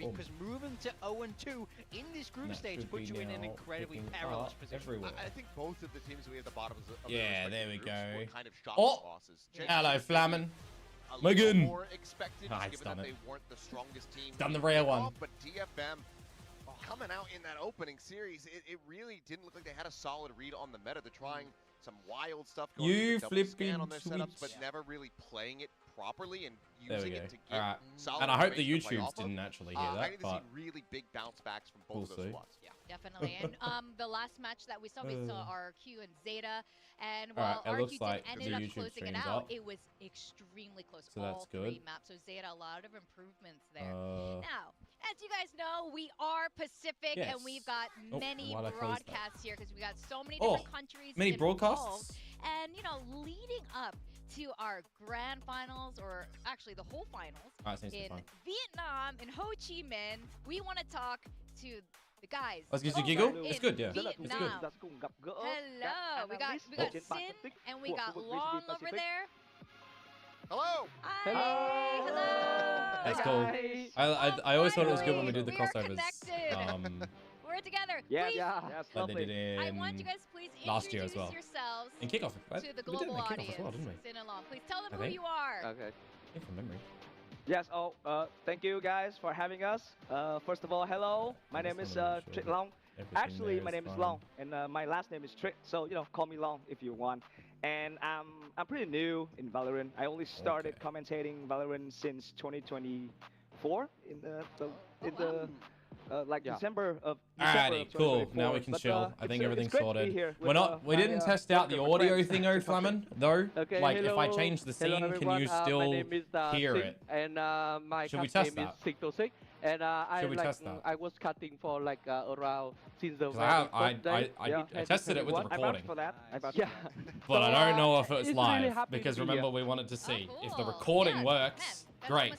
because moving to 0-2 in this group stage puts you in an incredibly perilous position. I think both of the teams we have at the bottom of the there we go. kind of shocking losses. Hello, Flamin. Megan. More expected, he's given done that it. they weren't the strongest team. Done the rare one. But DFM coming out in that opening series, it really didn't look like they had a solid read on the meta. They're trying some wild stuff going on their setups, but never really playing it properly and using it to get solid. And I hope the YouTubes didn't actually hear that. I need to see really big bounce backs from both of those squads. Yeah, definitely. And the last match that we saw RQ and Zeta, and while RQ like ended up closing it out, it was extremely close. So that's good. 3 maps, so Zeta, a lot of improvements there. Now, as you guys know, we are Pacific, and we've got many broadcasts here because we got so many different countries. Many broadcasts. Involved. And, you know, leading up to our grand finals, or actually the whole finals, in Vietnam, in Ho Chi Minh, we want to talk to the guys. Let's get you giggle. It's good, yeah. Vietnam. It's good. Hello. We got Sin, and we got Long over there. Hello. Hi. Hello. That's cool. I always thought it was good when we did the crossovers. We're together. Yeah. Like they did in I want you guys please last year as well. yourselves In kickoff, right? to the global audience. As well, didn't we? Sin and Long. Please tell them who you are. Okay. Yeah, from memory. Yes. Thank you guys for having us. First of all, hello. My name is Trick Long. Actually, my name is Long, and my last name is Trick. So call me Long if you want. And I'm pretty new in Valorant. I only started commentating Valorant since 2024 December of. Alrighty, cool. Now we can chill. I think everything's sorted. We didn't test out the audio thing, Flamin, though. Like, if I change the scene, can you still hear it? And my Should we test that? 606. And I was cutting for like around since the I tested it with the recording. But I don't know if it's live because remember we wanted to see if the recording works. Great.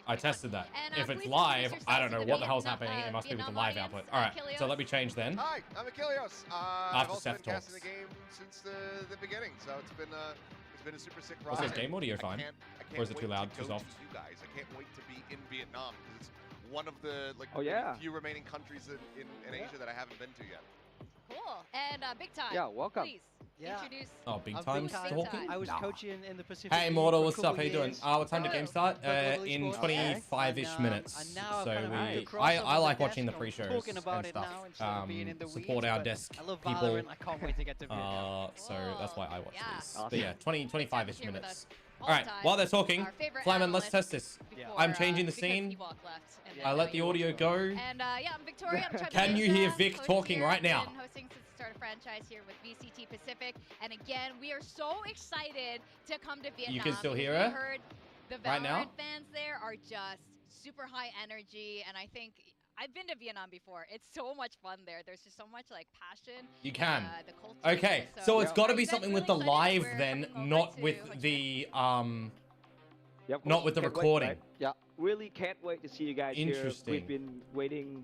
I tested that. If it's live, I don't know what the hell's happening. It must be with the live output. All right, so let me change then. Hi, I'm Achilleos. I've also been casting the game since the beginning, so it's been a super sick ride. Was this game audio fine? Or is it too loud, too soft? You guys, I can't wait to be in Vietnam because it's one of the few remaining countries in Asia that I haven't been to yet. Cool. And Big Time. Yeah, welcome. Please introduce. Oh, Big Time's talking? I was coaching in the Pacific. Hey, Immortal, what's up? How you doing? What time did game start? In 25-ish minutes. So I like watching the pre-shows and stuff. Support our desk people. I can't wait to get to Vietnam. So that's why I watch these. But yeah, 25-ish minutes. All right, while they're talking, Flamin, let's test this. I'm changing the scene. I let the audio go. And yeah, I'm Victoria. Can you hear Vic talking right now? Hosting since the start of franchise here with VCT Pacific, and again, we are so excited to come to Vietnam. You can still hear her? Heard the Valorant fans there are just super high energy, and I think I've been to Vietnam before. It's so much fun there. There's just so much like passion. You can. The culture okay, so it's got to be something with the live then, not with the not with the recording. Yeah, really can't wait to see you guys here. We've been waiting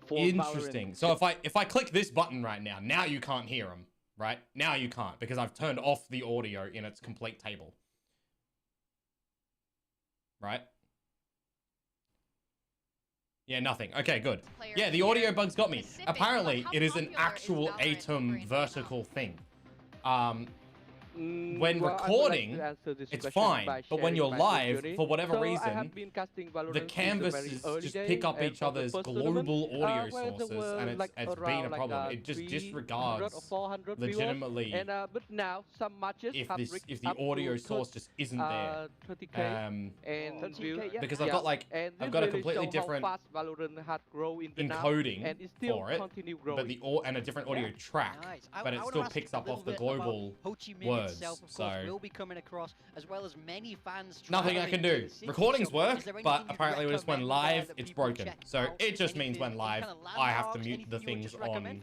for Interesting. Valorant. So if I click this button right now you can't hear them, right? Now you can't because I've turned off the audio in its complete table. Right? Yeah, nothing. Okay, good. Yeah, the audio bugs got me. Apparently, it is an actual ATOM vertical thing. When recording, it's fine, but when you're live, for whatever reason, the canvases just pick up each other's global audio sources, and it's been a problem. It just disregards legitimately if the audio source just isn't there. Because I've got a completely different encoding for it, but and a different audio track, but it still picks up off the global words. So will be coming across, as well as many fans. Nothing I can do. Recordings work, but apparently just when live, it's broken. So it just means when live, I have to mute the things on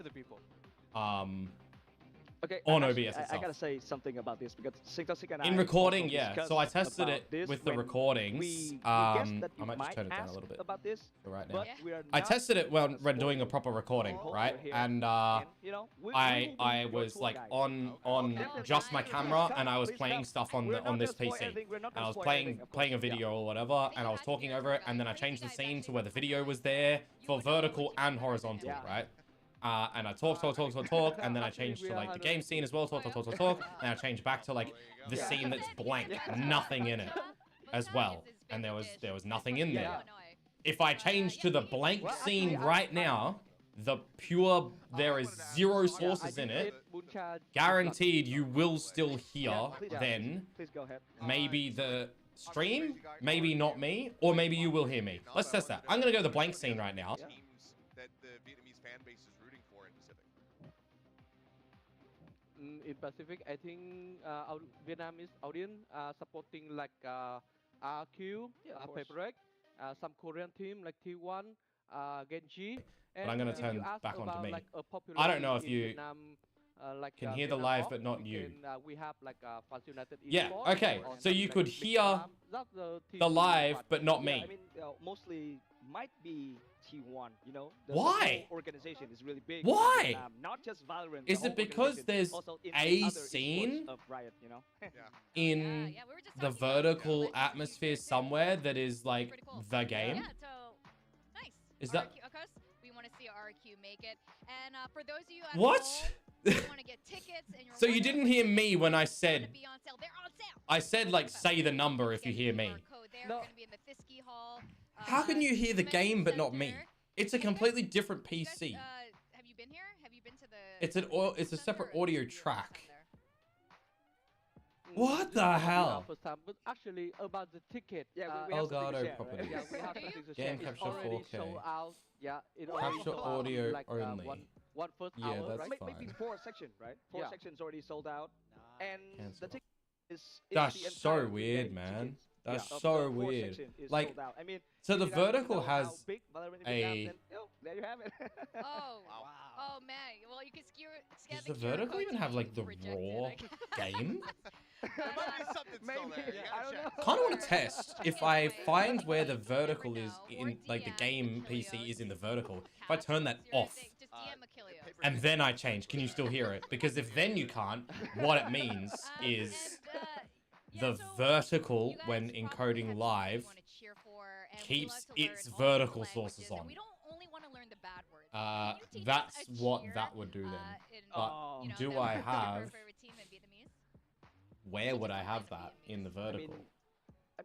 Okay. On OBS itself. I gotta say something about this because Toxic and in recording, yeah. So I tested it with the recordings. I might just turn it down a little bit about this right now. I tested it when doing a proper recording, right? And I was like on just my camera, and I was playing stuff on this PC, and I was playing a video or whatever, and I was talking over it, and then I changed the scene to where the video was there for vertical and horizontal, right? And I talk, and then I changed to like the game scene as well, talk, and I changed back to like the scene that's blank, nothing in it as well, and there was nothing in there. If I change to the blank scene right now, there is 0 sources in it, guaranteed you will still hear then maybe the stream, maybe not me, or maybe you will hear me. Let's test that. I'm gonna go to the blank scene right now. In Pacific, I think our Vietnamese audience supporting like RQ, Paper X, some Korean team like T1, Genji. But I'm gonna turn back onto me. Like, I don't know if you can hear the live, but not you. We have like yeah. Okay. So you could hear the live, but not me. I mean, mostly might be T1, you know. Why? Organization is really big. Why? Not just Valorant. Is it because there's a scene of Riot, you know? in the vertical atmosphere somewhere that is like the game? Yeah, so nice. Is that? We want to see RQ make it, and for those of you at what? home, you want to get tickets, and you're so you didn't hear me when I said. Be on sale. They're on sale. I said like say the number if you hear me. No. How can you hear the game but not me? It's a completely different PC. Have you been here? Have you been to the? It's a separate audio track. What the hell? But actually, about the ticket. Yeah, we have Elgato properties. Yeah, we have to Game capture 4K. Yeah, it capture audio like, only. One first yeah, hour, that's right? fine. Maybe 4 sections, right? 4 sections already sold out, and the ticket is. That's so weird, man. That's so weird. Like, I mean, so the vertical has a. There you have it. Oh wow. Oh man. Well, you can scan Does the vertical even have like the raw game? Maybe. I don't know. Kind of want to test if I find where the vertical is in like the game PC is in the vertical. If I turn that off and then I change, can you still hear it? Because if then you can't, what it means is the vertical when encoding live keeps its vertical sources on. That's what that would do then. But do I have? Where would I have that in the vertical?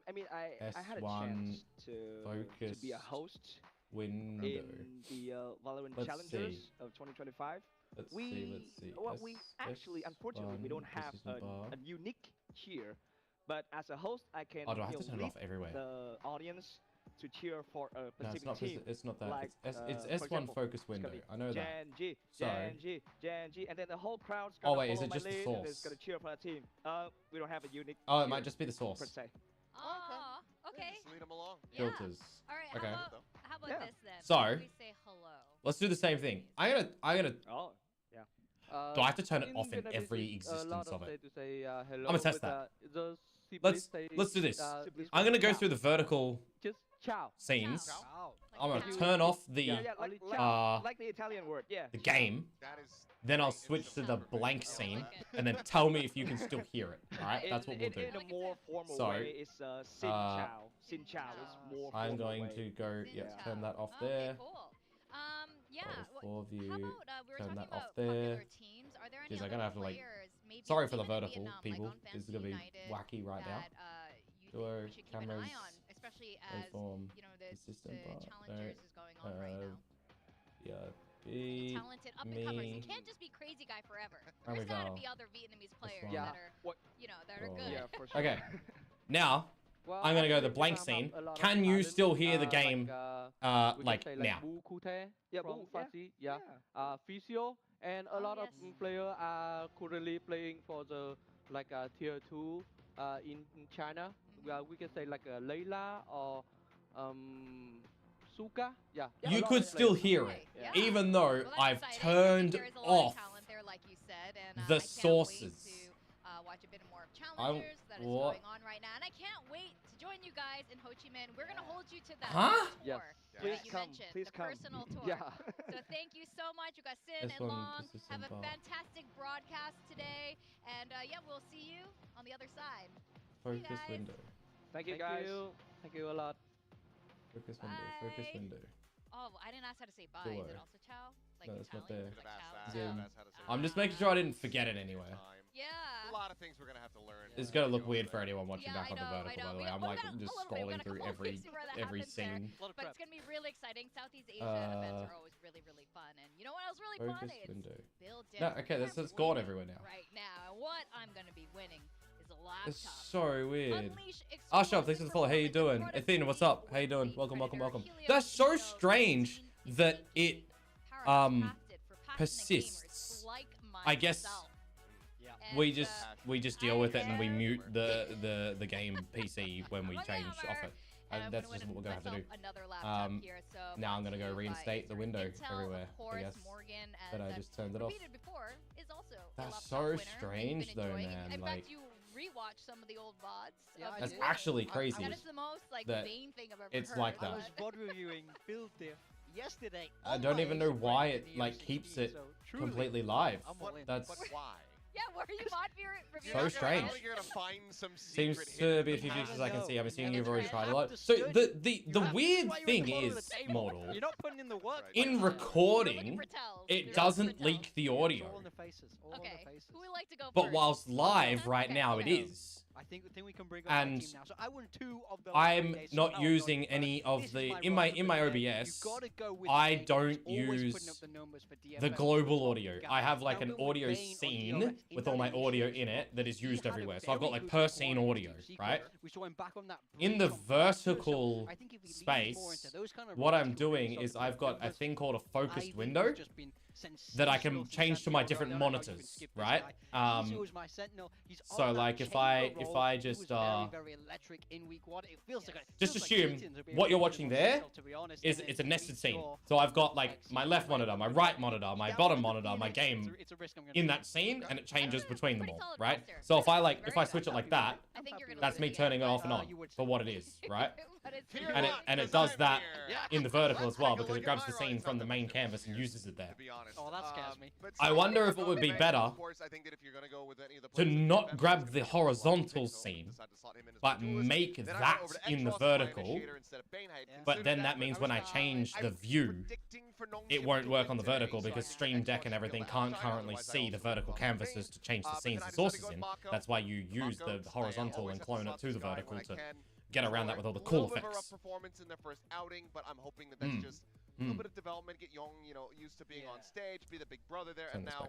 I mean, I had a chance to be a host window in the Valorant Challengers of 2025. Let's see. Well, we actually, unfortunately, we don't have a unique cheer. But as a host, I can do I have to turn it off everywhere? The audience to cheer for a specific team. It's not that. Like, it's S1 focus window. I know that. Jan G, and then the whole crowd's gonna follow is it my just the lead, source? It's gonna cheer for that team. We don't have a unique. Oh, it might just be the source. Per se. Oh, okay. Just lead them along. Filters. All right. Okay. How about this then? So we say hello. Let's do the same thing. I'm gonna. Oh, yeah. Do I have to turn it off in every existence of it? I'm gonna test that. Let's do this. I'm gonna go through the vertical scenes. I'm gonna turn off the like the Italian word, the game. Then I'll switch to the blank scene, and then tell me if you can still hear it. All right, that's what we'll do. In a more formal way, it's Xin Chao. Xin Chao is more. I'm going to go. Yeah, turn that off there. Yeah. For view. How about we were turn talking that about off there. Teams. Are there any I'm gonna have to like. Maybe Sorry for the even vertical, people. This is gonna be wacky right now. Duo cameras. Especially as you know the challengers is going on right now. Yeah, be talented up and comers. You can't just be crazy guy forever. There's gotta be other Vietnamese players that are, that are good. Yeah, for sure. Okay, now I'm gonna go to the blank scene. Can you still hear the game? Like now. Yeah. Physio and a lot of players are currently playing for the tier 2 in China. We can say like Layla or Suka. Yeah. You could still hear it, even though I've turned off the sources. Watch a bit more of Challengers that is going on right now, and I can't wait to join you guys in Ho Chi Minh. We're gonna hold you to that tour Please that you come. mentioned, Please the come. personal tour. Yeah. So thank you so much. You guys, Sin and Long, have a fantastic broadcast today, and yeah, we'll see you on the other side. Focus window. Thank you guys. Thank you a lot. Focus window. Focus window. Oh, I didn't ask how to say bye. Is it also ciao? Like no, it's not Italian? there. Like ciao? I'm just making sure I didn't forget it anywhere. Yeah. A lot of things we're gonna have to learn. It's gonna look weird for anyone watching back on the vertical, by the way. I'm like just scrolling through every scene. But it's gonna be really exciting. Southeast Asia events are always really, really fun. And you know what else really fun is? Build No, okay, that's gone everywhere now. Right now, and what I'm gonna be winning is a laptop. It's so weird. Ashaf, thanks for the follow. How you doing? Athena, what's up? How you doing? Welcome, welcome, welcome. That's so strange that it persists. I guess we just deal with it and we mute the game PC when we change off it. That's just what we're gonna have to do. Now I'm gonna go reinstate the window everywhere, I guess. But I just turned it off. That's so strange though, man. Like, rewatch some of the old VODs. That's actually crazy. That is the most vain thing I've ever it's heard. like that. I was VOD reviewing Build Diff yesterday. I don't even know why it like keeps it completely live. That's why. Yeah, where are you VOD reviewing? So strange. You're gonna find some seems to be a few fixes I can see. I'm assuming you've already tried a lot. So the weird thing is, Mortal, you're not putting in the work. In recording, it doesn't leak the audio. Okay, who would like to go first? But whilst live right now, it is. I think we can bring up and now. So I won 2 of the I'm not using any of the in my OBS. I don't use the global audio. I have like an audio scene with all my audio in it that is used everywhere. So I've got like per scene audio, right? In the vertical space, what I'm doing is I've got a thing called a focused window that I can change to my different monitors, right? So like if I just assume what you're watching there is it's a nested scene. So I've got like my left monitor, my right monitor, my bottom monitor, my game in that scene, and it changes between them all, right? So if I switch it like that, that's me turning it off and on for what it is, right? And it does that in the vertical as well because it grabs the scene from the main canvas and uses it there. Oh, that scares me. I wonder if it would be better to not grab the horizontal scene, but make that in the vertical. But then that means when I change the view, it won't work on the vertical because Stream Deck and everything can't currently see the vertical canvases to change the scenes and sources in. That's why you use the horizontal and clone it to the vertical to get around that with all the cool effects. Performance in their first outing, but I'm hoping that that's just a little bit of development, get Young, used to being on stage, be the big brother there, and now,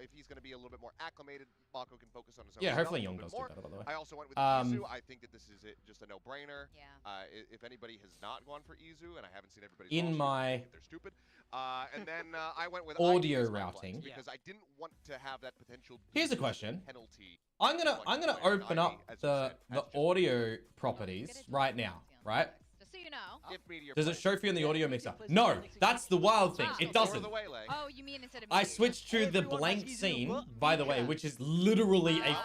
if he's going to be a little bit more acclimated, Mako can focus on his own. Yeah, hopefully Young does do better, by the way. I also went with Izu. I think that this is just a no-brainer. Yeah. If anybody has not gone for Izu, and I haven't seen everybody in my they're stupid. And then I went with audio routing because I didn't want to have that potential. Here's a question. Penalty. I'm gonna open up the audio properties right now, right? Just so you know. Does it show for you in the audio mixer? No, that's the wild thing. It doesn't. Oh, you mean instead of I switched to the blank scene, by the way, which is literally a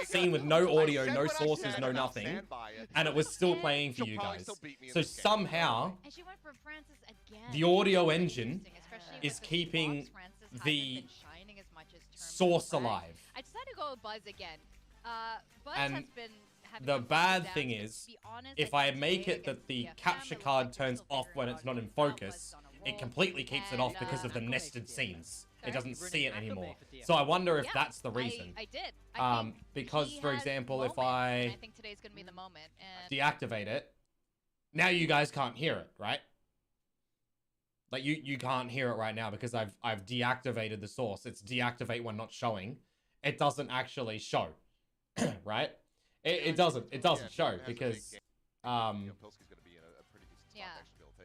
scene with no audio, no sources, no nothing, and it was still playing for you guys. So somehow, the audio engine is keeping the source alive. I decided to go with Buzz again. Buzz and has been the bad thing is, if I make it that the capture card turns off when it's not in focus, it completely keeps it off because of the nested scenes. It doesn't see it anymore. So I wonder if that's the reason. I did. Because, for example, if I think today's gonna be the moment. Deactivate it, now you guys can't hear it, right? Like you can't hear it right now because I've deactivated the source. It's deactivate when not showing. It doesn't actually show, right? It doesn't show because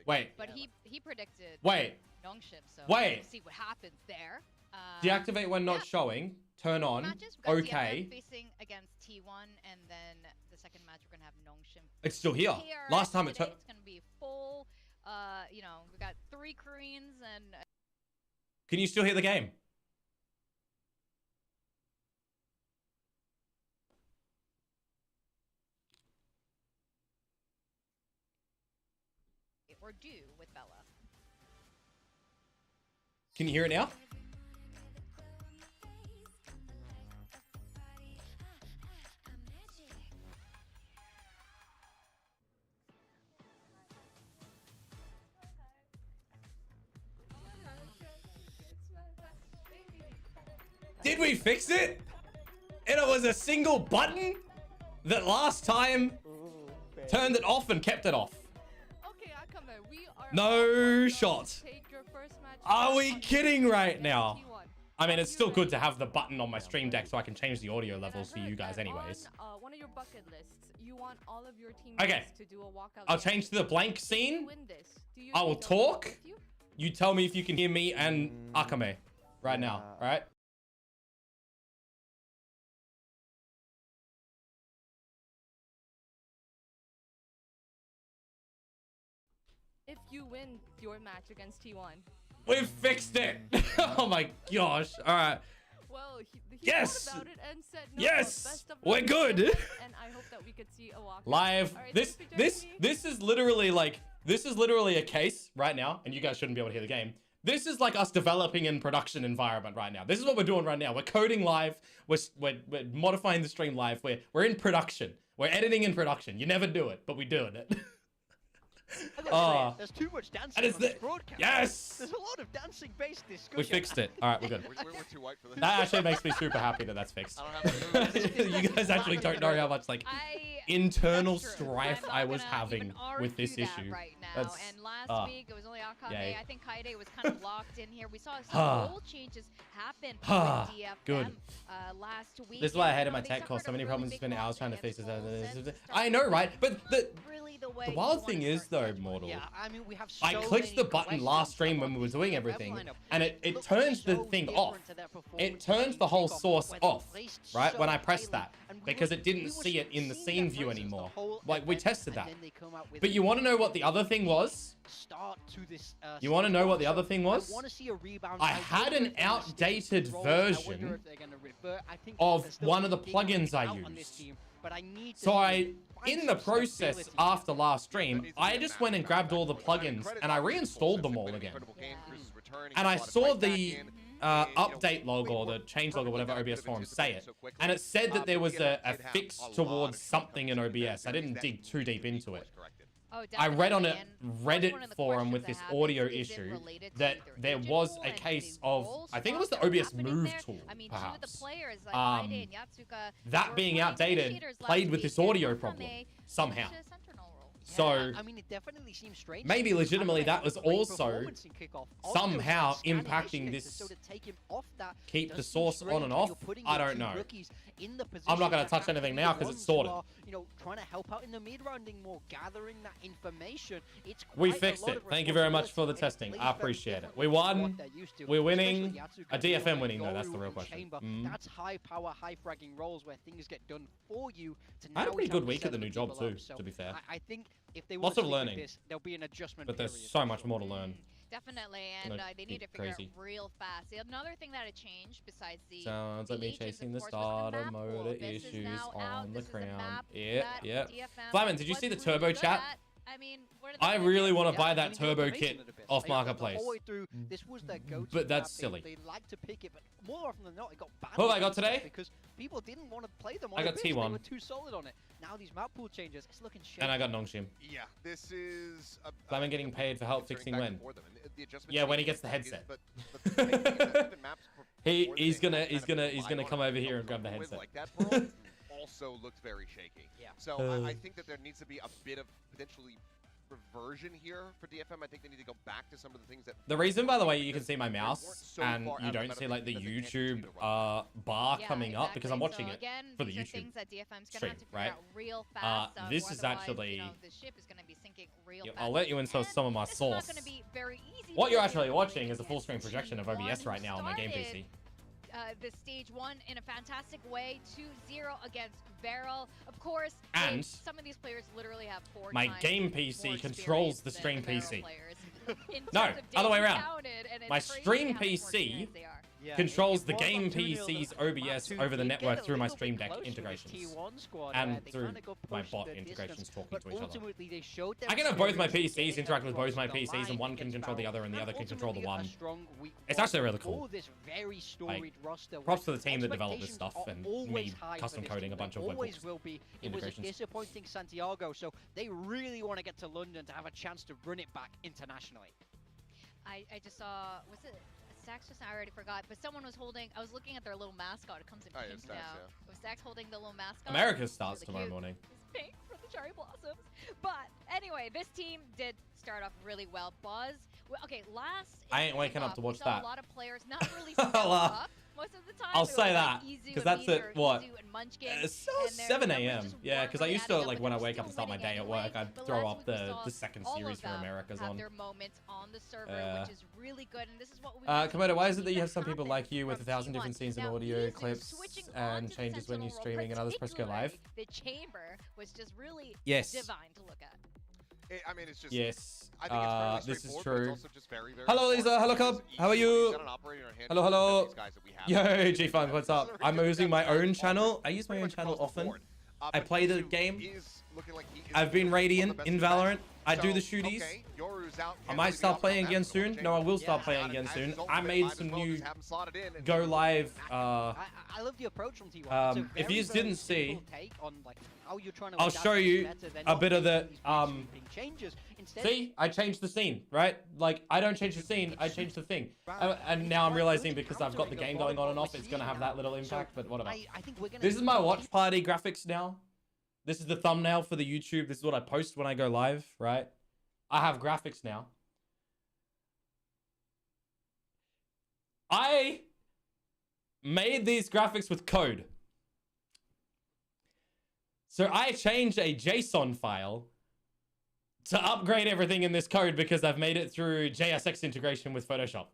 wait. But he predicted Nongshim, so wait. See what happens there. Deactivate when not showing. Turn on. Okay. DFM facing against T1, and then the second match we're gonna have Nongshim. It's still here. Last time it took. It's gonna be full. We got 3 Koreans and. Can you still hear the game? or do with Bella. Can you hear it now? Did we fix it? And it was a single button that last time turned it off and kept it off. Okay, Akame, we are no shot. Take your first match. Are we kidding right now? I mean, it's still good to have the button on my stream deck so I can change the audio levels for you guys anyways. On one of your bucket lists, you want all of your teammates to do a walkout. I'll change to the blank scene. I will talk. You tell me if you can hear me and Akame right now, right? If you win your match against T1. We've fixed it. Oh my gosh. All right. Well, he yes. thought about it and said, no, yes. We're good. And I hope that we could see a walk live. Right, this is literally like a case right now, and you guys shouldn't be able to hear the game. This is like us developing in production environment right now. This is what we're doing right now. We're coding live. We're modifying the stream live. We're in production. We're editing in production. You never do it, but we're doing it. There's too much dancing on this broadcast. Yes! There's a lot of dancing-based discussion. We fixed it. All right, we're good. We're too white for this. That actually makes me super happy that that's fixed. You guys actually don't know how much like internal strife I was having with this issue. Right now. And last week it was only Akame. I think Kaide was kind of locked in here. We saw some role changes happen with DFM good. Last week. This is why I hated my tech call. So many problems spent hours trying to fix this. I know, right? But the wild thing is though, Mortal. Yeah, I mean, we have I clicked the button last stream when we were doing everything, and it turns the thing off. It turns the whole source off, right? When I pressed that, because it didn't see it in the scene view anymore. Like, we tested that. But you want to know what the other thing was? You want to know what the other thing was? I had an outdated version of one of the plugins I used. So in the process after last stream, I just went and grabbed all the plugins and I reinstalled them all again. And I saw the update log or the change log or whatever OBS forums say it. And it said that there was a fix towards something in OBS. I didn't dig too deep into it. I read on a Reddit forum with this audio issue that there was a case of, I think it was the OBS move tool, perhaps. That being outdated played with this audio problem somehow. So, I mean, it definitely seems strange. Maybe legitimately that was also somehow impacting this. Keep the source on and off. I don't know. I'm not going to touch anything now because it's sorted. You know, trying to help out in the mid-rounding more, gathering that information. We fixed it. Thank you very much for the testing. I appreciate it. We won. We're winning. A DFM winning though. That's the real question. That's high power, high fragging roles where things get done for you. I had a pretty good week at the new job too, to be fair. I think if they lots of learning, this, there'll be an adjustment. But there's so much more to learn. Definitely, and they need to figure it real fast. Another thing that had changed besides the sounds like me chasing the starter motor issues on the crown. Yeah. Flamin, did you see the turbo chat? I mean, I really want to buy that turbo kit off Marketplace. But that's silly. They like to pick it, but more often than not, it got banned. What have I got today? Because people didn't want to play them on I got T1. They were too solid on it. Now these map pool changes, it's looking shady. And I got Nongshim. Yeah, this is Flamin getting paid for help fixing when? Yeah, when he gets the headset. He's gonna come over here and grab the headset. Also looked very shaky. Yeah. So I think that there needs to be a bit of potentially reversion here for DFM. I think they need to go back to some of the things that... The reason, by the way, you can see my mouse and you don't see like the YouTube bar coming up because I'm watching it for the YouTube stream, right? This is actually... I'll let you into some of my source. What you're actually watching is a full screen projection of OBS right now on my game PC. The stage 1 in a fantastic way, 2-0 against Barrel. Of course, and some of these players literally have my game PC controls the stream PC. No, other way around. My stream PC controls the game PC's OBS over the network through my Stream Deck integrations and through my bot integrations talking to each other. I can have both my PCs interact with both my PCs, and one can control the other and the other can control the one. It's actually really cool. Like, props to the team that developed this stuff and me custom coding a bunch of webhooks it was a disappointing Santiago, so they really want to get to London to have a chance to run it back internationally. I just saw, was it Stax just now? I already forgot, but someone was holding, I was looking at their little mascot. It comes in pink now. It was Stax holding the little mascot. America starts tomorrow morning. It's pink for the cherry blossoms. But anyway, this team did start off really well. Buzz, okay, I ain't waking up to watch that. A lot of players not really step up most of the time. I'll say that, because that's at what? It's 7 a.m. Yeah, because I used to, like, when I wake up and start my day at work, I'd throw up the second series from America's on. Komodo, why is it that you have some people like you with 1,000 different scenes and audio clips and changes when you're streaming and others press go live? The chamber was just really divine to look at. I mean, it's just. Yes. I think it's this is true. very, hello, Lisa. Hello, Cub. How are you? Hello, hello. Yo, G-Funk, what's up? I'm using my own channel. I use my own channel often. I play the game. I've been Radiant in Valorant. I do the shooties. I might start playing again soon. No, I will start playing again soon. I made some new go live. I love the approach from T1. If you didn't see, I'll show you a bit of the see, I changed the scene, right? Like, I don't change the scene, I change the thing. And now I'm realizing, because I've got the game going on and off, it's gonna have that little impact, but whatever. This is my watch party graphics now. This is the thumbnail for the YouTube. This is what I post when I go live, right? I have graphics now. I made these graphics with code. So I changed a JSON file to upgrade everything in this code because I've made it through JSX integration with Photoshop.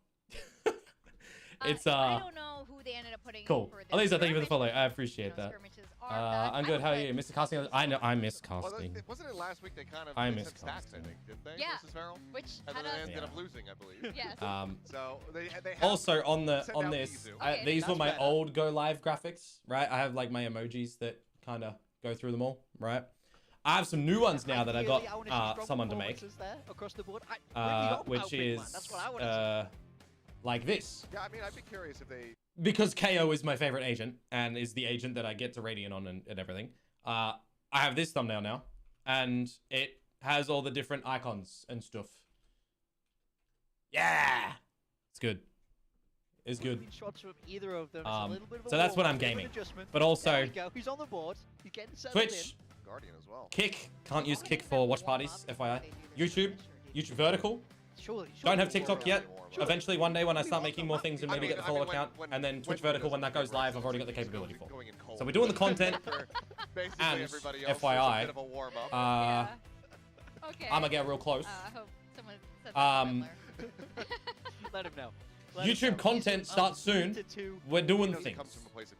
It's I don't know who they ended up putting. Cool. Elisa, thank you for the follow. I appreciate that. I'm good. How are you, Mr. Casting? I know I miss casting. Wasn't it last week they kind of I miss casting, I think, didn't they? Yeah. Mrs. Farrell? Which and then they ended up losing, I believe. Yes. So they also on this, these were my old go live graphics, right? I have like my emojis that kind of go through them all, right? I have some new ones now that I got someone to make, which is like this. Yeah, I mean, I'd be curious if they... Because KO is my favorite agent, and is the agent that I get to Radiant on and everything. I have this thumbnail now, and it has all the different icons and stuff. Yeah! It's good. It's good. Either of them. So that's what I'm gaming. But also, he's on the board. He's getting Twitch, Guardian as well. Kick, can't use Kick for watch parties, FYI. YouTube Vertical. Don't have TikTok yet. Eventually, one day when I start making more things and maybe get the follow account, and then Twitch Vertical, when that goes live, I've already got the capability for. So we're doing the content, and FYI, I'm gonna get real close. Let him know. YouTube content starts soon. We're doing things.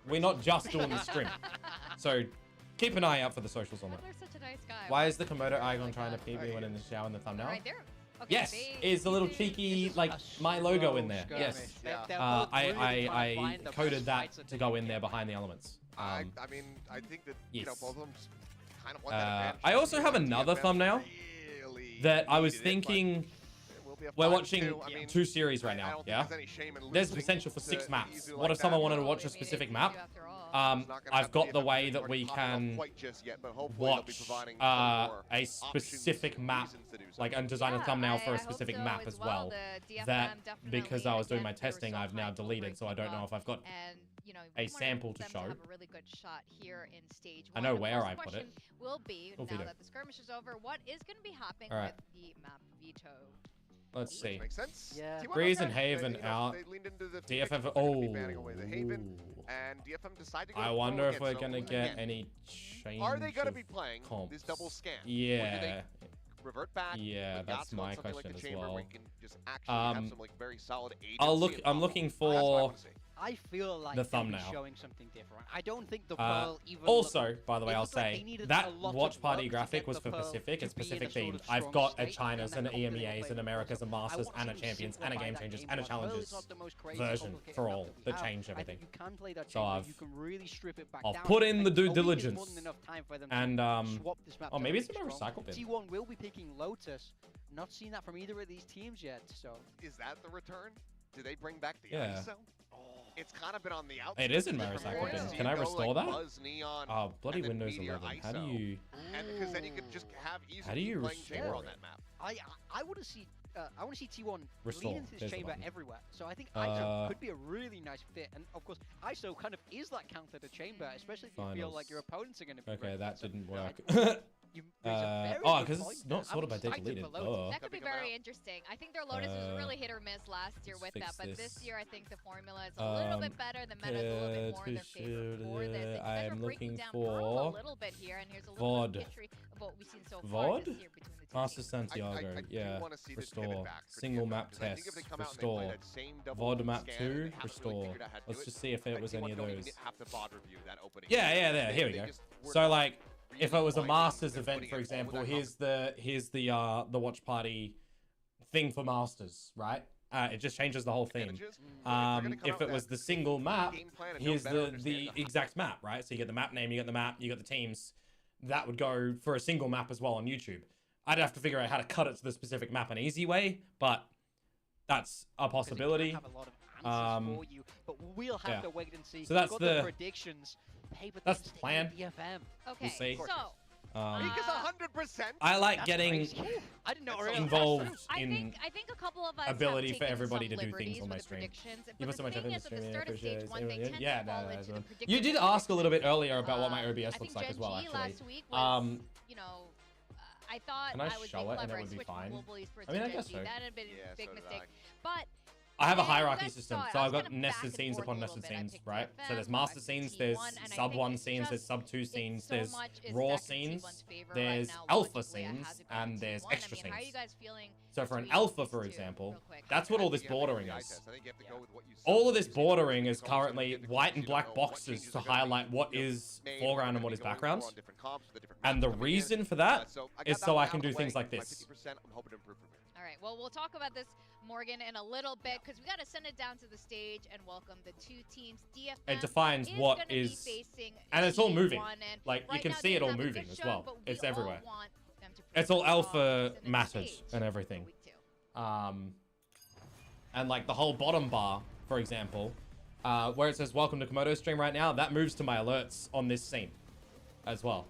We're not just doing the stream. So keep an eye out for the socials on that. Why is the Komodo icon trying to PB when in the shower in the thumbnail? Yes, it's a little cheeky, like, my logo in there. Yes. I coded that to go in there behind the elements. I mean, I think that, you know, both of them just kind of want that advantage. I also have another thumbnail that I was thinking... We're watching 2 series right now, yeah? There's potential for 6 maps. What if someone wanted to watch a specific map? I've got the way that we can watch a specific map, like, and design a thumbnail for a specific map as well. That, because I was doing my testing, I've now deleted, so I don't know if I've got a sample to show. I know where I put it. Will be, now that the skirmish is over, what is going to be happening with the map veto? Let's see. Makes sense. Yeah. Breeze and Haven out. DFM for... Oh. I wonder if we're going to get any change. Are they going to be playing this double scan? Yeah. Revert back? Yeah, that's my question as well. Have some, like, very solid I'm looking for I feel like the thumbnail showing something different. I don't think the Pearl even also, by the way, I'll say that watch party graphic was for Pacific. It's Pacific themed. I've got a China's and EMEAs and Americas and Masters and a Champions and a Game Changers and a Challenges version for all that change everything. So I've put in the due diligence and oh, maybe it's a recycle bin. T1 will be picking Lotus. Not seen that from either of these teams yet. So is that the return? Do they bring back the ISO? It's kind of been on the outside. It is in my recycle bin. Can I restore that? Neon, oh, bloody Windows 11. How do you? And because then you could just have easy how do you restore on that map? I want to see T1 restore. lean into this chamber everywhere. So I think ISO could be a really nice fit. And of course, ISO kind of is that counter to chamber, especially if you feel like your opponents are going to be. Okay, that didn't work. Oh, because it's not sorted by date deleted. That could be very interesting. I think their Lotus was really hit or miss last year with that, but this year I think the formula is a little bit better. The meta is a little bit more in their favor for this. I am looking for a little bit here, and here's a little bit of history of what we've seen so far this year between the two. Master Santiago, yeah, restore. Single map test, restore. VOD map 2, restore. Let's just see if it was any of those. Yeah, there, here we go. So like, if it was a Masters event, for example, here's the watch party thing for Masters, right? It just changes the whole thing. If it was the single map, here's the exact map, right? So you get the map name, you get the map, you got the teams. That would go for a single map as well on YouTube. I'd have to figure out how to cut it to the specific map an easy way, but that's a possibility. Have a lot of answers for you, but we'll have to wait and see. So that's the predictions. That's the plan. DFM. Okay, we'll see. So because 100%. I like getting involved in I think a couple of us ability for everybody to do things on my stream. You put so much effort into streaming, I appreciate it. Yeah, no. You did ask a little bit earlier about what my OBS looks like as well, actually. You know, I thought can I would show be it and it would be fine? I mean, I guess so. That had been a big mistake. But I have a hierarchy system, so I've got nested scenes upon nested scenes, right? So there's master scenes, there's sub 1 scenes, there's sub 2 scenes, there's raw scenes, there's alpha scenes, and there's extra scenes. So for an alpha, for example, that's what all this bordering is. All of this bordering is currently white and black boxes to highlight what is foreground and what is background. And the reason for that is so I can do things like this. All right, well, we'll talk about this, Morgan, in a little bit, because we got to send it down to the stage and welcome the two teams. DFM it defines what is, and it's all moving. Like, you can see it all moving as well. It's everywhere. It's all alpha mattered and everything. And like the whole bottom bar, for example, where it says welcome to Komodo stream right now, that moves to my alerts on this scene as well.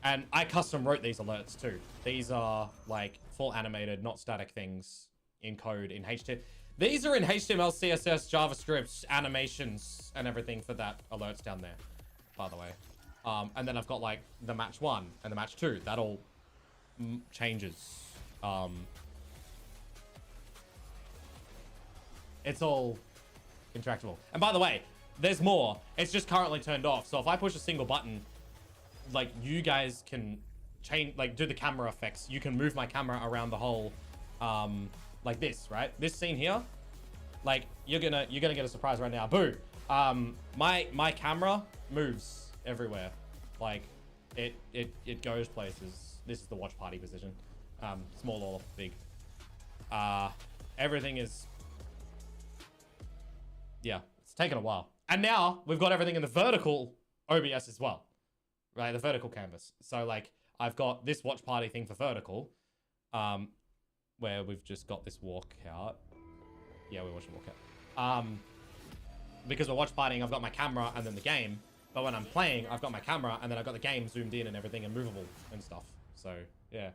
And I custom wrote these alerts too. These are like full animated, not static things in code in HTML. These are in HTML, CSS, JavaScript, animations, and everything for that alerts down there, by the way. And then I've got like the match 1 and the match 2. That all changes. It's all interactable. And by the way, there's more. It's just currently turned off. So if I push a single button, like you guys can change, like do the camera effects. You can move my camera around the whole, like this, right? This scene here, like you're gonna get a surprise right now. Boo! My camera moves everywhere, like it goes places. This is the watch party position, small or big. Everything is, yeah, it's taken a while, and now we've got everything in the vertical OBS as well. Right, the vertical canvas. So like I've got this watch party thing for vertical, where we've just got this walkout. Yeah, we're watching walkout. Because we're watch partying, I've got my camera and then the game. But when I'm playing, I've got my camera and then I've got the game zoomed in and everything and movable and stuff. So yeah.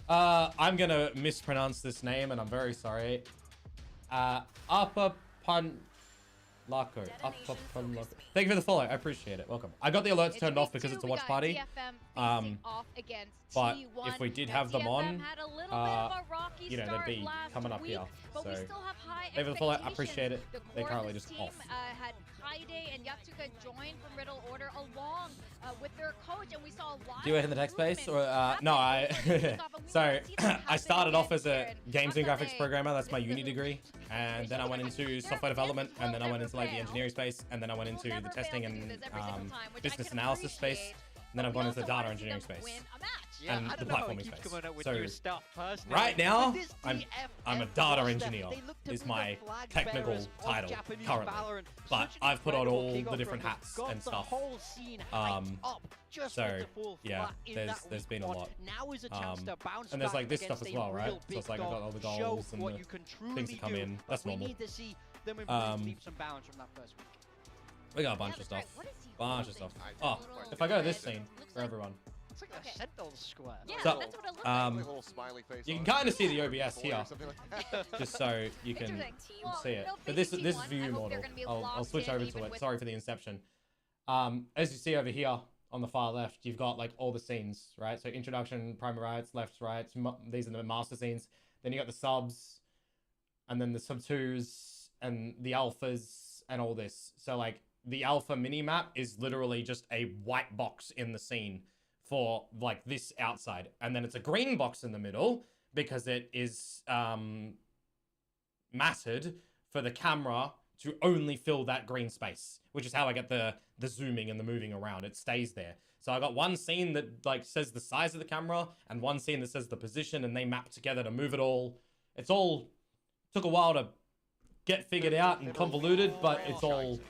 I'm gonna mispronounce this name and I'm very sorry. Upper Pun. Laco. Thank you for the follow. I appreciate it. Welcome. I got the alerts turned off because it's a watch party. But if we did have them on, you know, they'd be coming up here. So, thank you for the follow. I appreciate it. They're currently just off. Kaide and Yatsuka joined from Riddle Order along with their coach, and we saw a lot. Do you work in the tech space? Or, no, so I started off as a games and graphics programmer. That's my uni degree. And then I went into software development, and then I went into like the engineering space, and then I went into the testing and business analysis space. And then I've gone into the data engineering space and the platforming space. So right now, I'm a data engineer is my technical title currently. But I've put on all the different hats and stuff. So yeah, there's been a lot. And there's like this stuff as well, right? So it's like I've got all the goals and the things that come in. That's normal. We got a bunch of stuff. Oh, if I go to this scene for everyone. It's like a Sentinel square. Yeah, so, that's what it looks like. You can kind of see the OBS here, just so you can see it. But this is view model. I'll switch over to it. Sorry for the inception. As you see over here on the far left, you've got like all the scenes, right? So introduction, primary rights, left, right. These are the master scenes. Then you got the subs, and then the sub 2s and the alphas and all this. So like the alpha mini map is literally just a white box in the scene for like this outside, and then it's a green box in the middle because it is mattered for the camera to only fill that green space, which is how I get the zooming and the moving around. It stays there. So I got one scene that like says the size of the camera and one scene that says the position, and they map together to move it all. It's all took a while to get figured out and convoluted, but it's all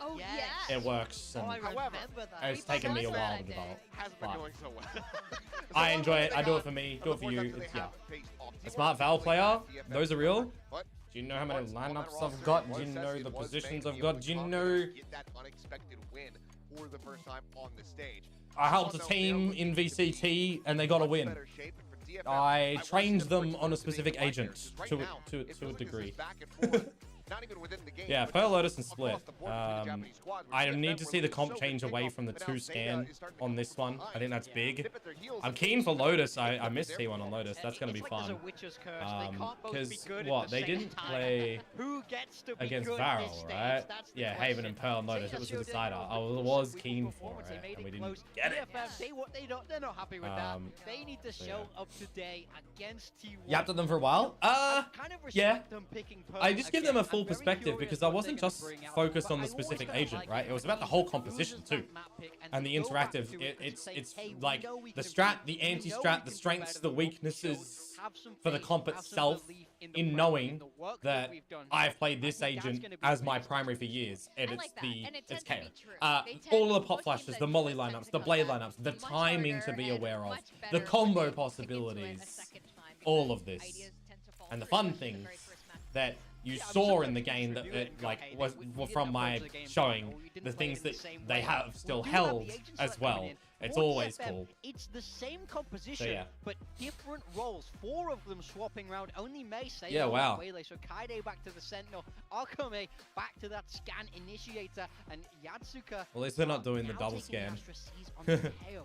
it works. And it's taken me a while to develop. I enjoy it. I do it for me. Do it for you. It's, yeah. A smart Val player. Those are real. Do you know how many lineups I've got? Do you know the positions I've got? Do you know? I helped a team in VCT and they got a win. I trained them on a specific agent to a degree. Yeah, Pearl Lotus and Split. I need to see the comp change away from the 2 scan on this one. I think that's big. I'm keen for Lotus. I missed T1 on Lotus. That's going to be fun. Because, what, they didn't play against Varel, right? Yeah, Haven and Pearl and Lotus. It was a decider. I was keen for it, and we didn't get it. They're not happy with that. They need to show up today against T1. Yapped at them for a while? Yeah. I just give them a full perspective because I wasn't just focused on the specific agent, right? It was about the whole composition too, and the interactive. It's like the strat, the anti-strat, the strengths, the weaknesses for the comp itself. In knowing that I've played this agent as my primary for years, and it's KO. All of the pop flashes, the molly lineups, the blade lineups, the timing to be aware of, the combo possibilities, all of this, and the fun things that you saw in the game that was from my showing, the things that they have still held as well. It's always cool. It's the same composition, but different roles. 4 of them swapping around. Only Mei saying Waylay. So Kaide back to the Sentinel, Akame back to that scan initiator, and Yatsuka. Well, at least they're not doing the double scan.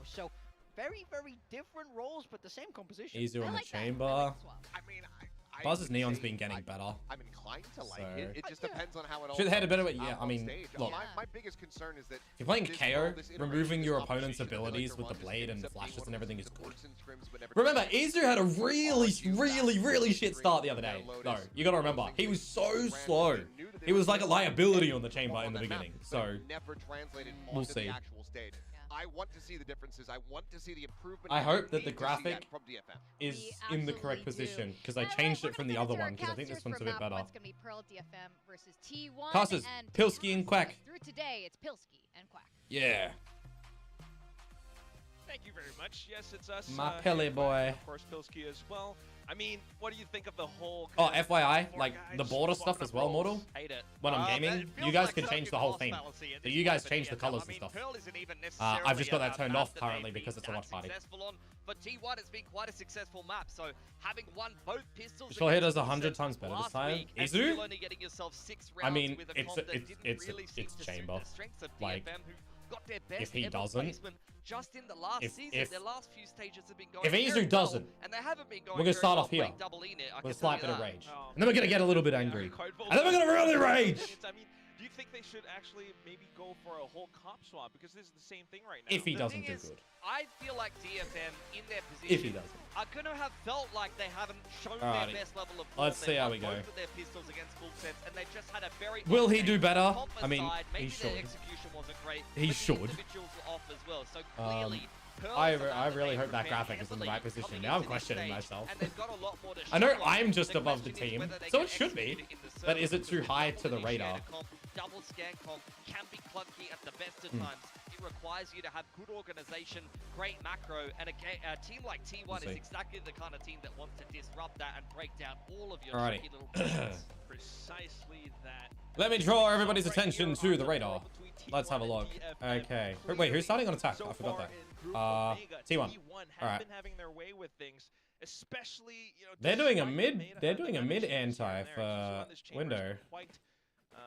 So very, very different roles, but the same composition. Easier on the chamber. I mean, Buzz's Neon's been getting better. I'm inclined to like it. It just depends on how it all should have had a better way. Yeah, I mean, look. My biggest concern is that if you're playing KO, removing your opponent's abilities with the blade and the flashes and everything is good. Remember, Izu had a really shit start the other day. No, you gotta remember, he was so slow. He was like a liability on the chamber in the beginning. So we'll see. I want to see the differences. I want to see the improvement. I hope that the graphic is in the correct position because I changed it from the other one because I think this one's a bit better. It's going to be Pearl DFM versus T1. Casters, Pilsky and Quack. Through today, it's Pilsky and Quack. Yeah. Thank you very much. Yes, it's us. My Pele boy. Of course, Pilsky as well. I mean, what do you think of the whole... Oh, FYI, like the border stuff as well, Mortal. When I'm gaming, you guys can change the whole theme. So you guys change the colors and stuff. I've just got that turned off currently because it's a watch party. But T1 has been quite a successful map, so having won both pistols... Sure, he does 100 times better this time. Izu? I mean, it's chamber. Like, if he doesn't... Just in the last season, their last few stages have been going if Izu doesn't, and they haven't been going we're going to start off here with a slight bit of rage. And then we're going to get a little bit angry. And then we're going to really rage! think they should actually maybe go for a whole comp swap? Because this is the same thing right now. If he doesn't do good. I feel like DFM in their position if he doesn't. are going to have felt like they haven't shown their best level of form. Let's see how we go. Both of their pistols against full sets, and they've just had a very Will he do better? I mean, he should. Their execution wasn't great. He should. Individuals were off as well, so clearly. I really hope that graphic is in the right position. Now I'm questioning myself. And they've got a lot more to I know I'm just above the team, so it should be. But is it too high to the radar? Double scan comp can be clunky at the best of times. It requires you to have good organization, great macro, and a team like T1 is exactly the kind of team that wants to disrupt that and break down all of your tricky little pieces. Precisely that. Let me draw everybody's attention to the radar. Let's have a look. Okay. Wait, who's starting on attack? I forgot that. T1. All right. Been having their way with things, especially, you know, they're doing a mid. They're doing a mid anti for window.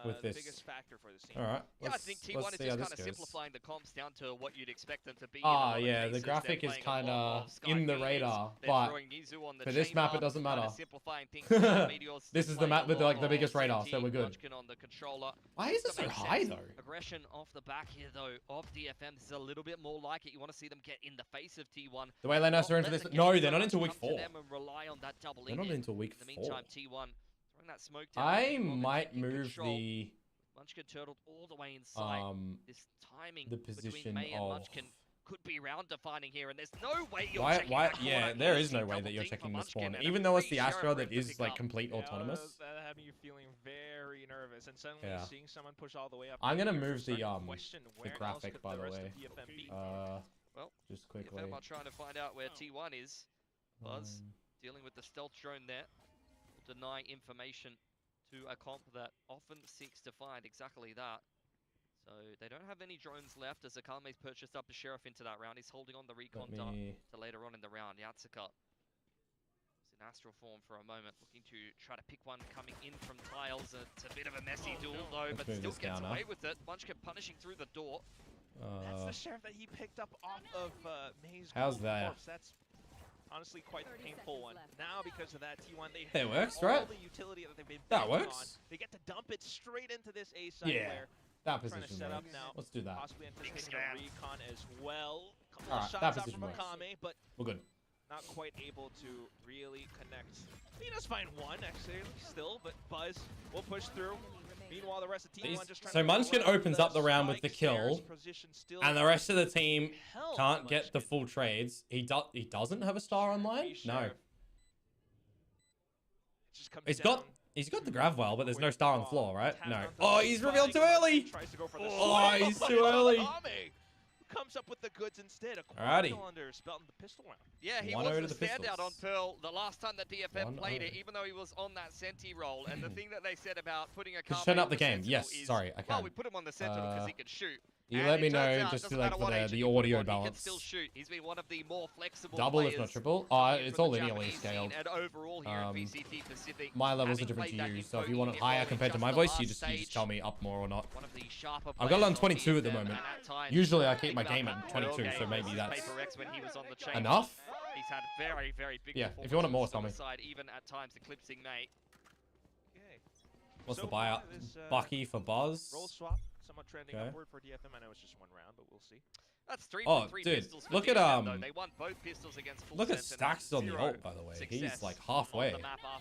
With this. Biggest factor for this team. All right. Yeah, I think T1 is just kind of simplifying the comps down to what you'd expect them to be. Yeah, the graphic is kind of in the radar, but for this map it doesn't matter. This is the map with like the biggest radar, so we're good. Why is it so high though? Aggression off the back here though of DFM. This is a little bit more like it. You want to see them get in the face of T1. The way Lanos are into this. No, they're not until week 4. They're not until week 4. In the meantime, T1. That smoke I might move the Munchkin turtled all the way inside. This timing the position between May and of Munchkin could be round defining here, and there's no way you're checking that corner. Yeah, there is no way that you're checking the spawn, even though it's the Astra that is like complete autonomous. That having you feeling very nervous, and suddenly seeing someone push all the way up. I'm gonna move the graphic, by the way. Well, just quickly. DFM are trying to find out where T1 is. Buzz dealing with the stealth drone there. Deny information to a comp that often seeks to find exactly that. So they don't have any drones left as Akame's purchased up a sheriff into that round. He's holding on the recon dart to later on in the round. Yatsuka is in astral form for a moment, looking to try to pick one coming in from tiles. It's a bit of a messy duel though, but still gets away with it. Munchkin punishing through the door. That's the sheriff that he picked up off of May's. How's that? That's honestly quite a painful one. Now because of that, T1 they it works, all right? the utility that they've been that works. On. They get to dump it straight into this A side player. That position set up now. Let's do that. Possibly anticipating a recon as well. Couple of shots out from Akame, but we're good. Not quite able to really connect. He does find one actually still, but Buzz will push through. Meanwhile, the rest of T1 just trying so Munchkin opens up the round with the kill, and the rest of the team can't get the full trades. He doesn't have a star online? No. He's got the grav well, but there's no star on the floor, right? No. Oh, he's revealed too early! Oh, he's too early! Comes up with the goods instead. Alrighty. The pistol round. Yeah, he was the standout on Pearl the last time that DFM played it, even though he was on that Senti role. And the thing that they said about putting a Just turn up the game. Yes, sorry, I can't. Well, we put him on the Sentinel because he can shoot. You let me know just to like for the audio balance. He can still shoot. He's been one of the more flexible double if not triple. It's all linearly scaled. And overall here at VCT Pacific, my levels are different to you, so if you want it higher compared to my voice, you just tell me up more or not. I've got it on 22 at the moment. Usually I keep my game at 22, so maybe that's enough. He's had very big if you want it more, tell me. Even at times eclipsing May. What's the buyout? Bucky for Buzz. Roll swap. Somewhat trending upward for DFM. I know it's just one round, but we'll see. That's 3 from 3 pistols for look DFM, at though. They won both pistols against full look at Stacks on the ult, by the way. He's like halfway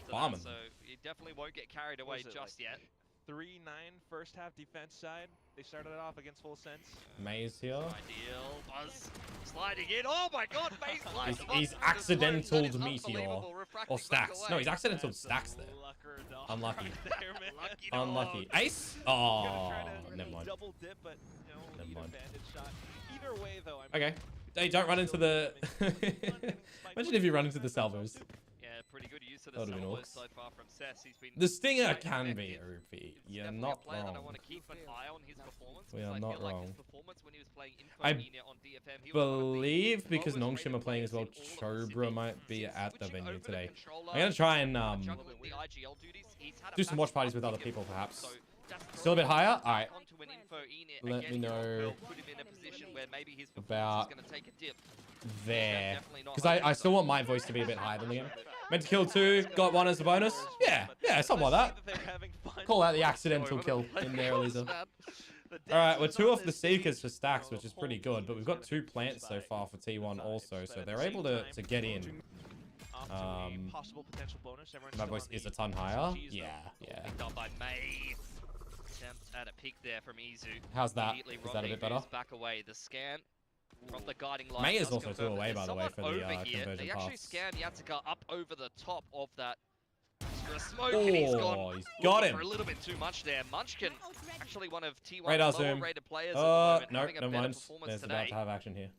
farming. So he definitely won't get carried away just yet. 3-9 first half defense side. They started it off against full sense. Maze here. Ideal. Buzz sliding in. Oh my god, Maze slides. He's accidentaled Meteor. Or Stacks. No, he's accidentaled Stacks there. Unlucky. Unlucky. Ace? Oh, never mind. Double dip, but never mind. Shot. Either way, though. Okay. Hey, don't run into the. Imagine if you run into the salvos. Yeah, pretty good use of the salvos so far from Cess. He's been the Stinger can be OP. You're not wrong. I want to keep an eye on his performance. We are not wrong. His performance when he was playing I believe because Nongshim are playing as well, Chobra might be at the venue today. I'm gonna try and do some watch parties with other people, perhaps. Still a bit higher? All right. Onto an info Let me know put him in a position where maybe his about is going to take a dip. There. Because I still want my voice to be a bit higher than the game. Meant to kill 2, got 1 as a bonus. Yeah, something like that. Call out the accidental kill in there, Elisa. Alright, we're 2 off the Seekers for stacks, which is pretty good, but we've got 2 plants so far for T1 also, so they're able to get in. My voice is a ton higher. Yeah. Picked up by May. Attempt at a pick there from Izu. How's that? Is that a bit better? Back away. The scan from the guiding line. May is also 2 away, by the way, for the conversion They pass. actually scanned Yatsika up over the top of that smoke, and he's got him. For a little bit too much there. Munchkin, actually one of T1's Radar zoom. lower-rated players at the moment, no, having a never better mind. performance There's today. about to have action here.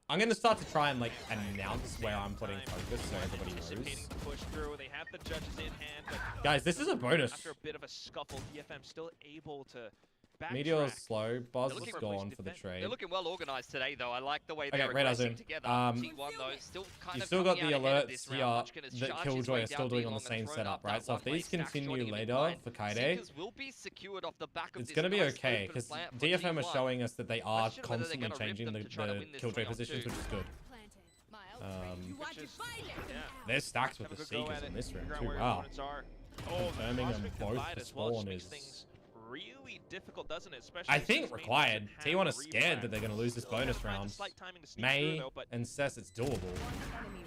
I'm going to start to try and like announce where I'm putting focus so everybody knows. Push through. They have the judges in hand, but guys, this is a bonus. After a bit of a scuffle, DFM still able to backtrack. Meteor's slow. Buzz is gone for the trade. They're looking well organized today, though. I like the way they're radar zoom. together. T1 though, still kind you've of still got the alerts here that Killjoy are still doing on the same setup, right? So if these continue later for Kaide, it's going to be okay, because DFM are showing us that they are constantly changing the Killjoy positions, which is good. There's stacks with the Seekers in this room too. Wow. Confirming them both to spawn is really difficult, doesn't it? Especially I think required. T1 are scared that they're going to lose this bonus round. May and Cess, it's doable.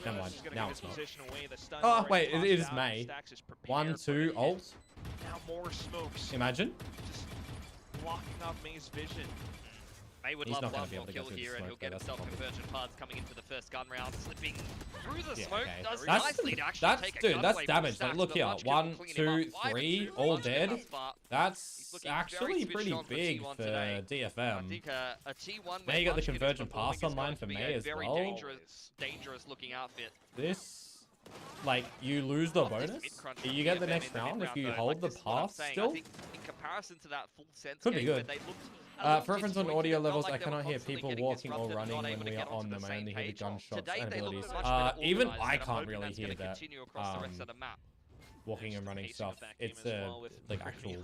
Never mind. Now it's not. Oh, wait, it is May. 1, 2, ult. Now more smokes. Imagine. Just blocking off May's vision. May would love one more kill here, and he'll get himself conversion pads coming into the first gun round, slipping through the smoke. Does nicely to actually take a gun that's away damage. from Like, look here, 1, 2, 3, all dead. That's actually pretty big for DFM. I think a T1 May got the convergent pass online for May as well. Dangerous looking outfit. This, like, you lose the bonus. You get the next round if you hold the pass still. In comparison to that full sense could be good. For reference on audio levels, I cannot hear people walking or running when we are on them. I only hear the gunshots and abilities. Even I can't really hear that walking and running stuff. It's like actual.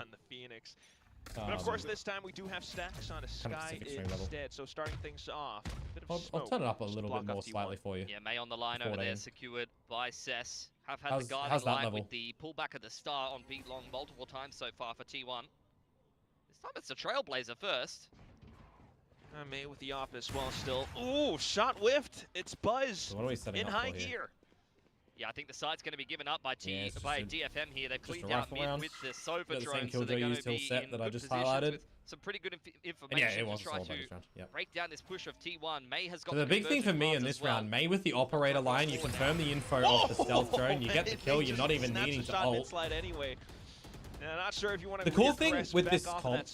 But of course, this time we do have stacks on a Sky instead, so starting things off. I'll turn it up a little bit more slightly for you. Yeah, May on the line over there, secured by Cess. Have had the guarding line with the pullback at the start on B long multiple times so far for T1. This time it's a Trailblazer first. May with the op as well still. Ooh, shot whiffed. It's Buzz so in high gear. Yeah, I think the site's going to be given up by DFM here. They've cleaned out mid with the Sova drone, so they're going to be in good positions with some pretty good information to try to break down this push of T1. May has got the big thing for me in this round, May with the operator line, you confirm the info off the stealth drone, you get the kill, you're not even needing to ult. Yeah, not sure if you want to the cool thing with this comp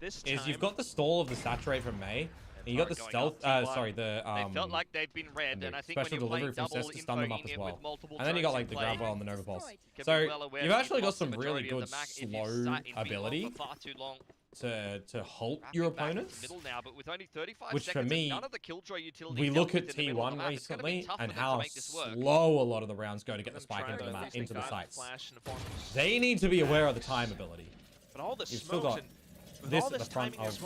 is you've got the stall of the saturate from May, and you got the stealth, they felt like they've been read, and I think special when you delivery from play Cess to stun them up as well. And then you got like the grab well and the Nova Pulse. Can So well you've actually got some really good slow ability to halt your opponents, which for me, we look at T1 recently and how slow a lot of the rounds go to get the spike into the map, into the sites. They need to be aware of the time ability. But all the You've still got this at the front of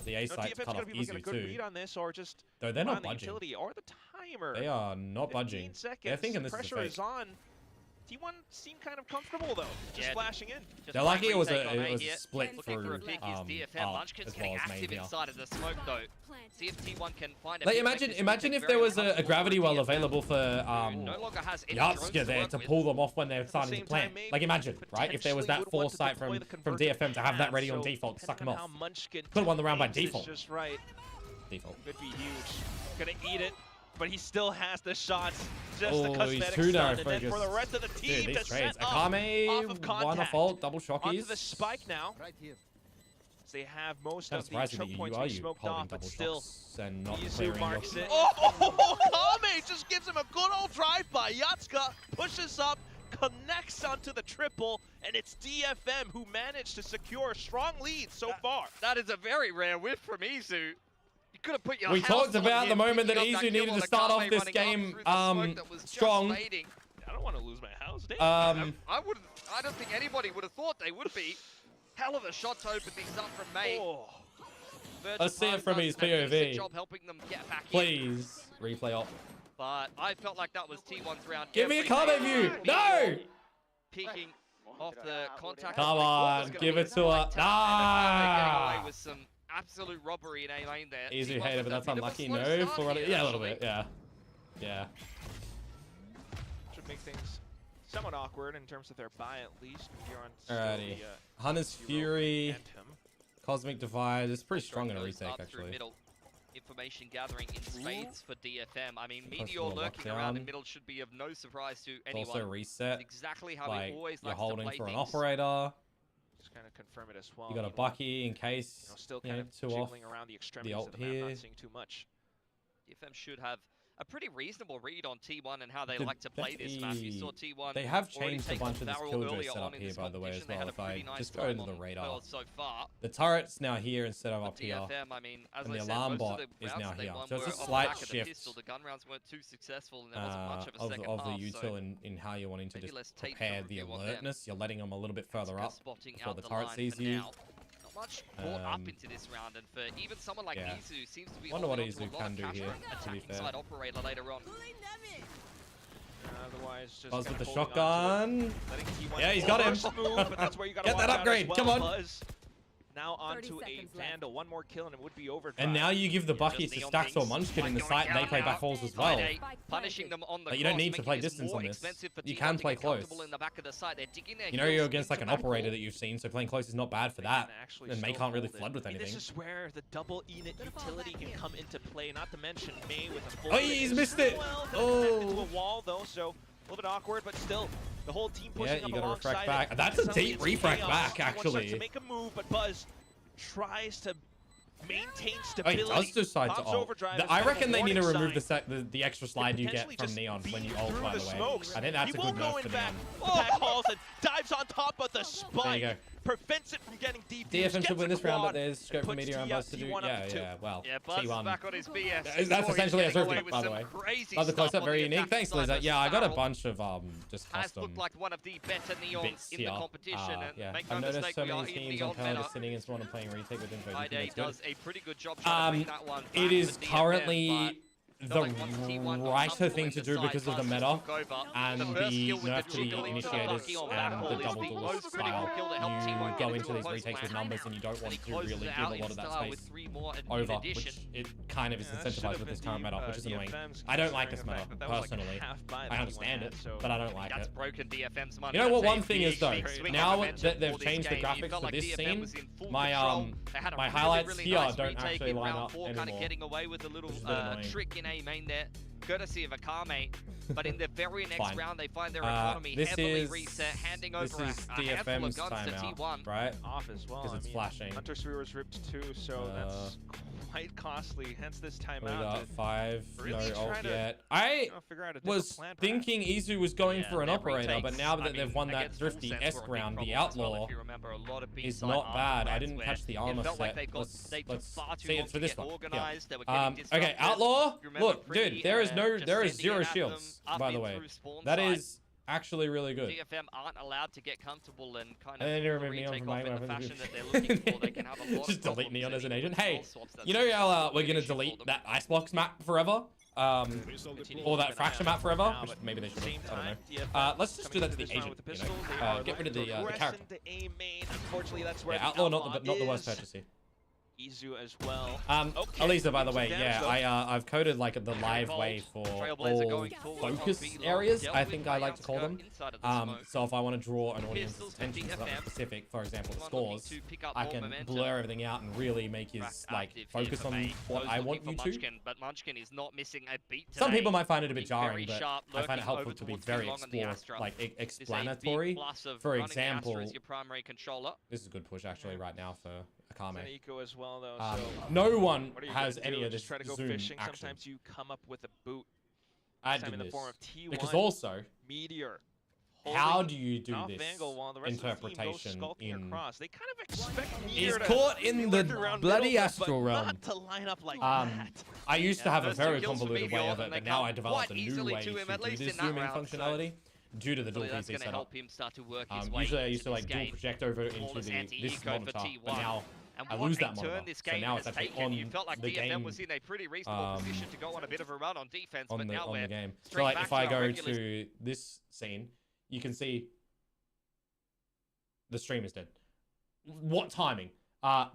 the A site to cut off easy too. Though they're not budging. They are not budging. They're thinking this is a fake. T1 seemed kind of comfortable though, just flashing in. They're lucky it was a split through DFM. as well as May here. Inside of the smoke though. See if T1 can find like imagine if there was a gravity well available for Yatsika there to pull them off when they're starting to plant. Like imagine, right? If there was that foresight from DFM to have that ready on default, to suck them off. Could have won the round by default. Just right. Default. Could be huge. Gonna eat it. But he still has the shots, just the cosmetic he's too narrow stun, and then for the rest of the team to set Akame, off of contact. one off ult, double shockies. Onto the spike now. Right here. So they have most of the choke points being smoked off, but still, Izu marks it. Oh, Akame just gives him a good old drive-by. Yatsika pushes up, connects onto the triple, and it's DFM who managed to secure a strong lead so far. That is a very rare whiff from Izu. We talked about the moment that Izu needed to start off this game strong. I don't want to lose my house. I I don't think anybody would have thought they would be. Hell of a shot to open things up from May. Oh. Let's see it from his POV. Job helping them get back Please, replay op. But I felt like that was T1's round. Give me a Kame view. No! Peeking off the contact. Come on, give it to her. Getting away with some absolute robbery in A lane there. Easy hater, but that's unlucky. No, for running. Yeah, a little bit. Yeah. Yeah. Should make things somewhat awkward in terms of their buy at least. Alrighty. Hunter's Fury. Cosmic Divide is pretty strong in a retake, actually. Information gathering in spades for DFM. I mean, Meteor lurking around in middle should be of no surprise to anyone. Also reset. It's exactly how we always you're like holding to play for an things. operator. Just kind of confirm it as well. You got a Bucky in case. Still kind of jiggling around the extremities of the map, not seeing too much. DFM should have a pretty reasonable read on T1 and how they like to play this map. You saw T1. They have changed a bunch of this killjoy setup here, by the way, as well. If I just go into the radar, so far. The turret's now here instead of up here, DFM, I mean, as and I the said, alarm most bot of the is now here. rounds So it's a were off the slight back of the shift pistol. The gun rounds weren't too successful, and there wasn't much of a second of half, the util in how you're wanting to maybe just let's take prepare the the review on alertness. You're letting them a little bit further up before the turret line sees for you. now. Not much brought up into this round, and for even someone like Izu, seems to be wonder what holding on to Izu a lot can of do cash here, from to be attacking fair. side operator later on. Otherwise, just Buzz with the holding shotgun. Yeah, he's got him. But that's where you gotta Get that upgrade. Come on. Buzz. Now onto a Vandal. One more kill and it would be over. And now you give the Bucky to Stacks or Munchkin in the site, and they play back falls as well. Punishing them on the But you don't need to play distance on this. You can play close. You know heels you're against like an operator that you've seen, so playing close is not bad for that. And May can't really flood with anything. This is where the double Enid utility can come into play. Not to mention May with a full. Oh, he's missed it. Oh, into a wall though, so a little bit awkward, but still. The whole team pushing you up gotta refract alongside back. it. That's a deep refract back, Someone starts actually. to make a move, but Buzz tries to maintain stability. Oh, he does decide to ult. I reckon they need to remove the extra slide you get from Neon when you ult, by the way. I think that's a good nerf for Neon. Hauls and dives on top of the spike. There you go. Prevents it from getting deep. DFM should win this round, but there's scope for Meteor and Buzz to do. Yeah, well, Buzz T1. back on his BS. That's essentially a surf by the way. Another close-up, very unique. Thanks, Lizard. Yeah, I got a bunch of just custom looked like one of the better Neons in the competition. Yeah, make no I've noticed mistake, so we are many in teams Neon on Power meta. sitting and someone playing retake with info. Friday does a pretty good job trying to bring that one back It is for DFM, currently but the righter thing to do because of the meta and the nerf to the initiators and the double duelist style. You go into these retakes with numbers and you don't want to really give a lot of that space over, which it kind of is incentivized with this current meta, which is annoying. I don't like this meta, personally. I understand it, but I don't like it. You know what one thing is though? Now that they've changed the graphics for this scene, my highlights here don't actually line up anymore. Getting away with a little which is a bit annoying. trick in A main there, courtesy of Akame. But in the very next round, they find their economy this heavily is, reset, handing over this is a handful of DFM's guns to timeout, T1. right? Off as well. Because it's flashing. Hunter Sphere was ripped too, so that's quite costly. Hence this timeout. We got 5. Really no ult try to, yet. I figure out a was plan, thinking Izu was going for an operator, but now that they've won that Thrifty-esque round, the Outlaw is not bad. I didn't catch the armor set. Let's see it for this one. Yeah. Okay, Outlaw. Look, dude, there is 0 shields, by the way. That is actually really good. DFM aren't allowed to get comfortable and kind I didn't of remove Neon retake from off in my the fashion that they're looking for. They can have a lot just of delete Neon as an agent. Hey, swaps. you know how we're gonna delete that Icebox map forever? Or that Fraction map forever? Which maybe they should have, I don't know. Let's just do that to the agent, you know? Get rid of the character. Yeah, Outlaw, not the worst purchase here. Izu as well. Elisa, by the way, yeah, I've coded like the live way for all focus areas, I think I like to call them. So if I want to draw an audience's attention to something specific, for example, the scores, I can blur everything out and really make his like focus on what I want you to. But Munchkin is not missing a beat today. Some people might find it a bit jarring, but I find it helpful to be very explanatory. For example, this is a good push actually right now for Akame. As well, though, no one has any of this try to go zoom fishing. action. Sometimes you come up with a boot. I Time did in the this form of T1, because also, Meteor. how do you do this interpretation in? They kind of expect He's caught in the bloody astral realm. Not to line up like that. I used to have a very convoluted way of it, but now I developed a new way to do this zooming functionality. due to the dual that's PC setup. Help him start to work his way usually I used to like dual project over into this monitor, but now I lose that monitor. So now it's actually on you felt like the DFM game. Was in a pretty reasonable position to go on a bit of a run on defense, but now on the game. So like if I go to this scene, you can see the stream is dead. What timing?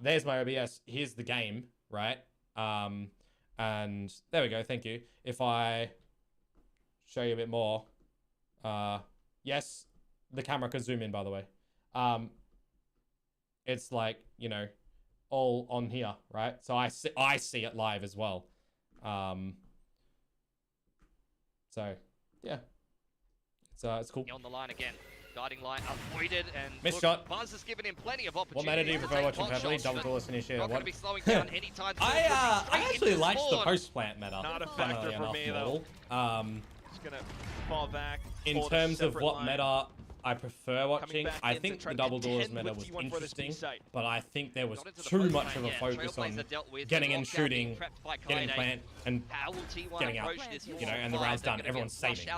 There's my OBS. Here's the game, right? And there we go. Thank you. If I show you a bit more, yes, the camera can zoom in, by the way. It's like, you know, all on here, right? So I see it live as well. So yeah, it's cool. On the line again. Guiding light avoided and missed shot. Buzz has given him plenty of opportunities. What meta do you prefer watching perfectly? Double duelist initiator. Not what? Going to be slowing down anytime soon. I actually liked the post plant meta. Not a factor for me though. Just gonna fall back. In terms of what meta I prefer watching, I think the double doors meta was interesting, but I think there was too much of a focus on getting in, shooting, getting plant, and getting out. You know, and the round's done. Everyone's saving.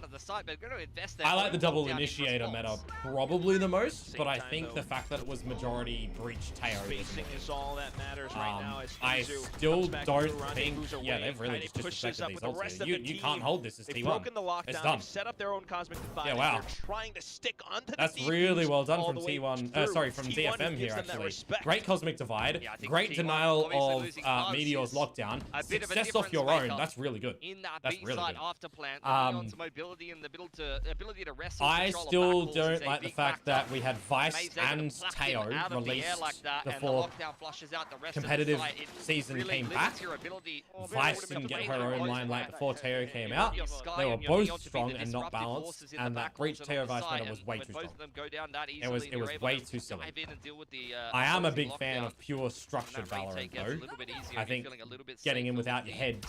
I like the double initiator meta probably the most, but I think the fact that it was majority breach Teo. Is all that matters right now. I still don't think. Yeah, they've really just disrespected these ults. You can't hold this as T1. It's done. Set up their own cosmic divide. Yeah, wow. They're trying to stick onto That's really well done from T1. Sorry, from DFM here actually. Great cosmic divide. Great denial of Meteor's lockdown. Success off your own. That's really good. That's really good. I still don't like the fact that we had Vice and Teo released before competitive season came back. Vice didn't get her own limelight before Teo came out. They were both strong and not balanced, and that breach Teo Vice meta was way too strong. It was way too silly. I am a big fan of pure structured Valorant though. I think getting in without your head,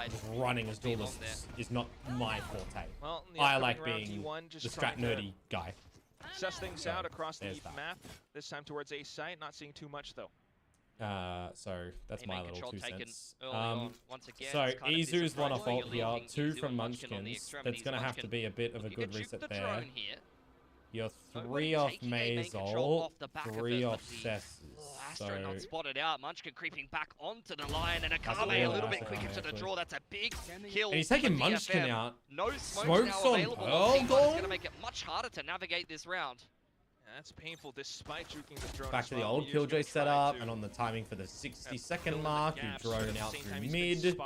just running as duelists is not my forte. I like being the strat nerdy guy. Suss things out across the map. This time towards A site. Not seeing too much though. So that's my little 2 cents. So Izu's one off ult here, 2 from Munchkins. That's gonna have to be a bit of a good reset there. You're 3 off Maze ult, 3 off Cess. Astronaut spotted out. Munchkin creeping back onto the line, and Akame a little bit quicker to the draw. That's a big kill. And he's taking Munchkin out. No smokes now available. It's going to make it much harder to navigate this round. That's painful despite juking the drone. Back to the old Killjoy setup, and on the timing for the 60-second mark, you drone out through mid.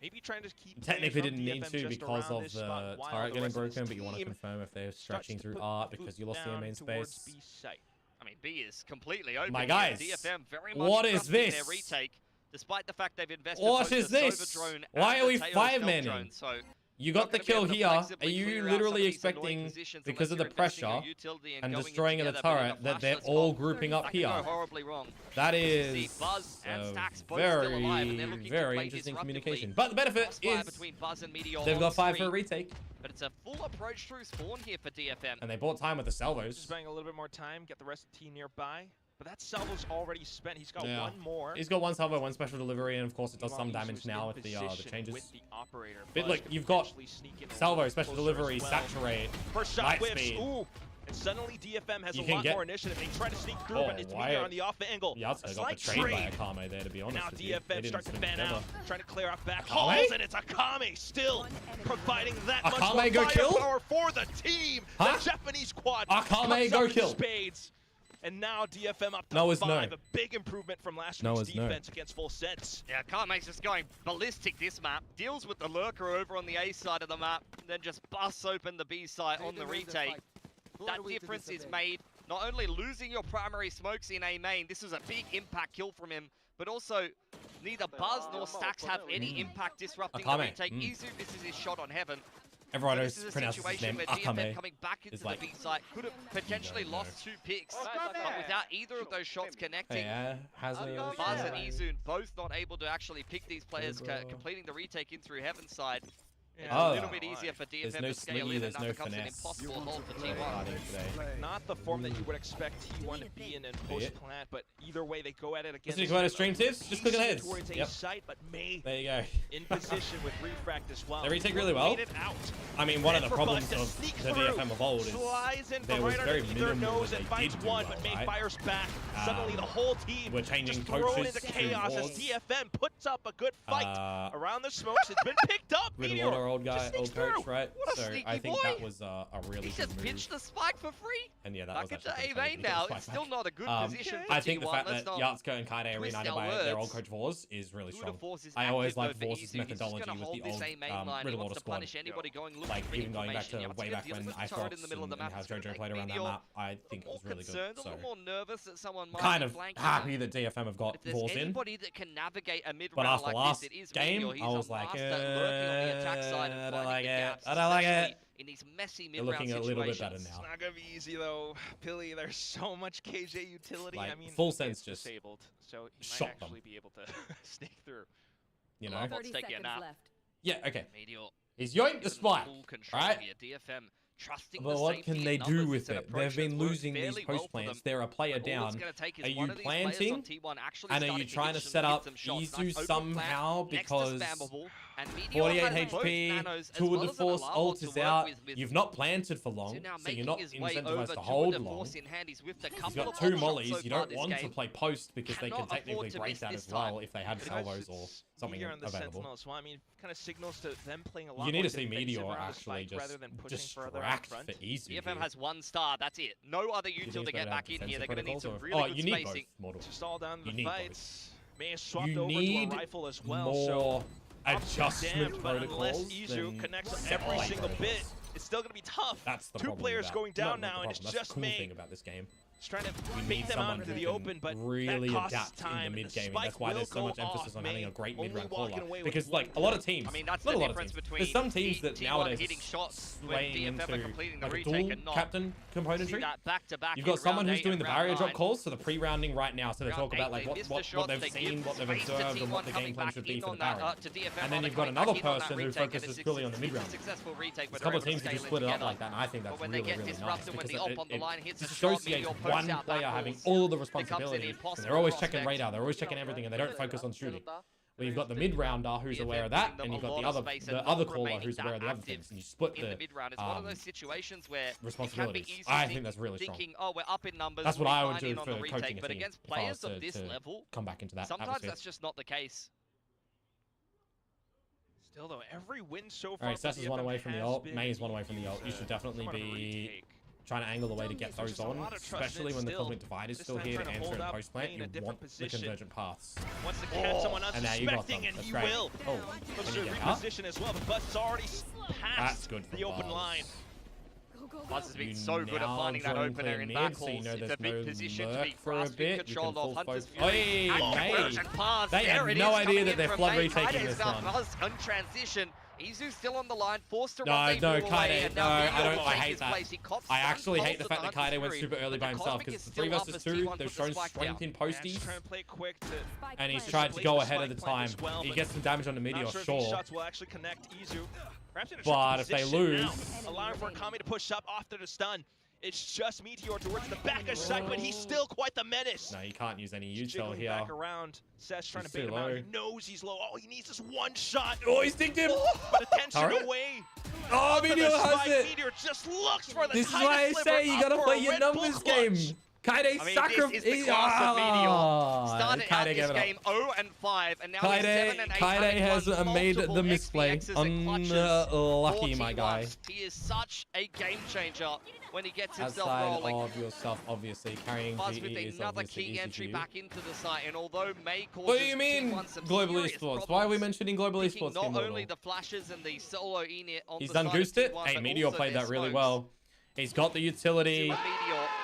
Maybe trying to keep technically didn't need to because of the turret getting broken, but you want to confirm if they're stretching through art because you lost your main space. I mean, B is completely open. My guys, DFM very much what is this? Their retake, despite the fact they've invested what is this? Why are we 5-manning? You got the kill here. Are you literally expecting, because of the pressure and destroying of the turret, that they're all grouping up here? That is very, very interesting communication. But the benefit is they've got 5 for a retake. But it's a full approach through spawn here for DFM. And they bought time with the salvos. Just buying a little bit more time, get the rest of the team nearby. But that salvo's already spent. He's got 1 more. He's got 1 salvo, 1 special delivery, and of course it does some damage now with the changes. But look, you've got salvo, special delivery, saturate, light speed. Ooh. And suddenly DFM has a lot more initiative. They try to sneak through, but it's Meteor on the off angle. Yatska got betrayed by Akame there, to be honest with you. Now DFM starts to fan out, trying to clear out back holes, and it's Akame still providing that much more firepower for the team. The Japanese squad Akame go kill. Spades. And now DFM up to 5, a big improvement from last week's defense against Full Sense. Yeah, Kame's just going ballistic this map, deals with the lurker over on the A side of the map, then just busts open the B side on the retake. That difference is made not only losing your primary smokes in A main, this is a big impact kill from him, but also neither Buzz nor Stacks have any impact disrupting the retake. Izu, this is his shot on heaven. Everyone knows pronounces his name Akame. Coming back into the B site could have potentially lost 2 picks, but without either of those shots connecting, Buzz and Izun both not able to actually pick these players, completing the retake in through heaven side. Yeah, a little bit easier for DFM there's no to scale Smiggy, in, there's and no that becomes an finesse. impossible hold for T1. Not the form that you would expect T1 to be in post-plant, but either way they go at it again. Listen to Komodo stream tips, just click on the heads. Towards a site, but May there you go. in position with Refract as well. They retake really well. I mean, one of the problems of the DFM of old is there was very minimal that they did do well, but May right? fires back. Suddenly the whole team we're changing just thrown coaches into chaos as towards, DFM puts up a good fight around the smokes. It's been picked up. With Meteor a lot of old coach, right? What a so I think that was a really he good just move. pitched the spike for free. And yeah, that back was into actually A-Main now. It's still not a good position for I think T1. the fact that Yatsuko and Kaide are reunited by their old coach Vors is really strong. I always liked Vors' methodology with the old Riddle Order squad. Like, even going back to way back when iFox and how JoJo played around that map, I think it was really good. So, kind of happy that DFM have got Vors in. But after last game, I was like, I don't like it. I don't like it. In these messy They're looking a little bit better now. It's not gonna be easy though, Pilly. There's so much KJ utility. Like, I mean, full sense just disabled, so he might actually be able to sneak through. You know. 30 seconds left. Yeah. Okay. He's yoinked the spike, right? DFM trusting but what can they do with it? They've been losing these post plants. They're a player down. Are you planting? And are you trying to set up Izu somehow because 48 HP, Tour de Force ult is out. You've not planted for long, so you're not incentivized to hold long. He's got 2 mollies. You don't want to play post because they can technically break that as well if they had salvos or something available. Well, I mean, kind of signals to them playing a lot. You need to see Meteor actually just distract for Izu. DFM has 1 star, that's it. No other util to get back in here. They're going to need some really good spacing. Just all down the fights. May have swapped over to a rifle as well. More adjustment protocols. Izu connects every single bit. It's still going to be tough. That's the 2 players going down now, and it's just me. May. Thing about this game. Just trying to bait them out into the open, but really that adapt time. in the mid gaming. That's why there's so much emphasis on having a great mid round caller. Because like a lot of teams, that's not the a lot of difference teams. between There's some teams that nowadays hitting shots swaying into completing the like a retake dual and not captain componentry. Back-to-back You've got someone who's doing the barrier drop calls. calls, so the pre-rounding right now, so they talk about like what they've seen, what they've observed, and what the game plan should be for the barrier. And then you've got another person who focuses purely on the mid round. There's a couple of teams who just split it up like that, and I think that's really, really nice because it dissociates one player having all the responsibility, and they're always checking radar, they're always checking everything, and they don't focus on shooting. Well, you've got the mid-rounder who's aware of that, and you've got the other caller who's aware of the other things, and you split the responsibilities. I think that's really strong. That's what I would do for coaching a team, if I was to come back into that sometimes atmosphere. That's just not the case. Still though, every win so far. Alright, Sess is 1 away from the ult, May is 1 away from the ult. You should definitely be trying to angle the way to get those on, especially when the Cosmic Divide is still here to answer in post plant. You want the convergent paths. Wants to catch someone and now you got them. and That's he great. will. Oh, Looks can to you get up? reposition as well, but Buzz is already past the open line. Buzz has been so good at finding that opener in back halls. It's a big position to be grasping control of Hunter's Fury. They have no idea that they're flood retaking this one. Buzz on transition. Izu still on the line, forced to no, Kaide, no, I hate that. I actually hate the fact that Kaide went super early by himself, because it's 3 versus 2, they've shown strength in posties, and he's tried to go ahead of the time. He gets some damage on the Meteor, sure. But if they lose... Allowing for Kami to push up after the stun. It's just Meteor towards the back of sight, but he's still quite the menace. No, you can't use any util here. Back around. Sess trying to bait him out. He knows he's low. Oh, he needs this 1 shot. Oh, he sticked him. But attention away. Oh, Meteor has it. Meteor just looks for the This is why I say you gotta play your numbers game. Kaide sacrificed. This is the class of Meteor. Started out this game 0-5, and now he's 7-8. Kaide has made the misplay. Unlucky, my guy. He is such a game changer when he gets himself rolling. Outside of yourself, obviously, carrying Buzz GE with is another obviously key easy entry for you. back into the site, and although May causes What do you mean, T1 some global serious esports? problems, Why are we mentioning global esports? not only the flashes and the solo init on He's the done side goosed of it. T1, Hey, but Meteor also played their that really smokes. well. He's got the utility,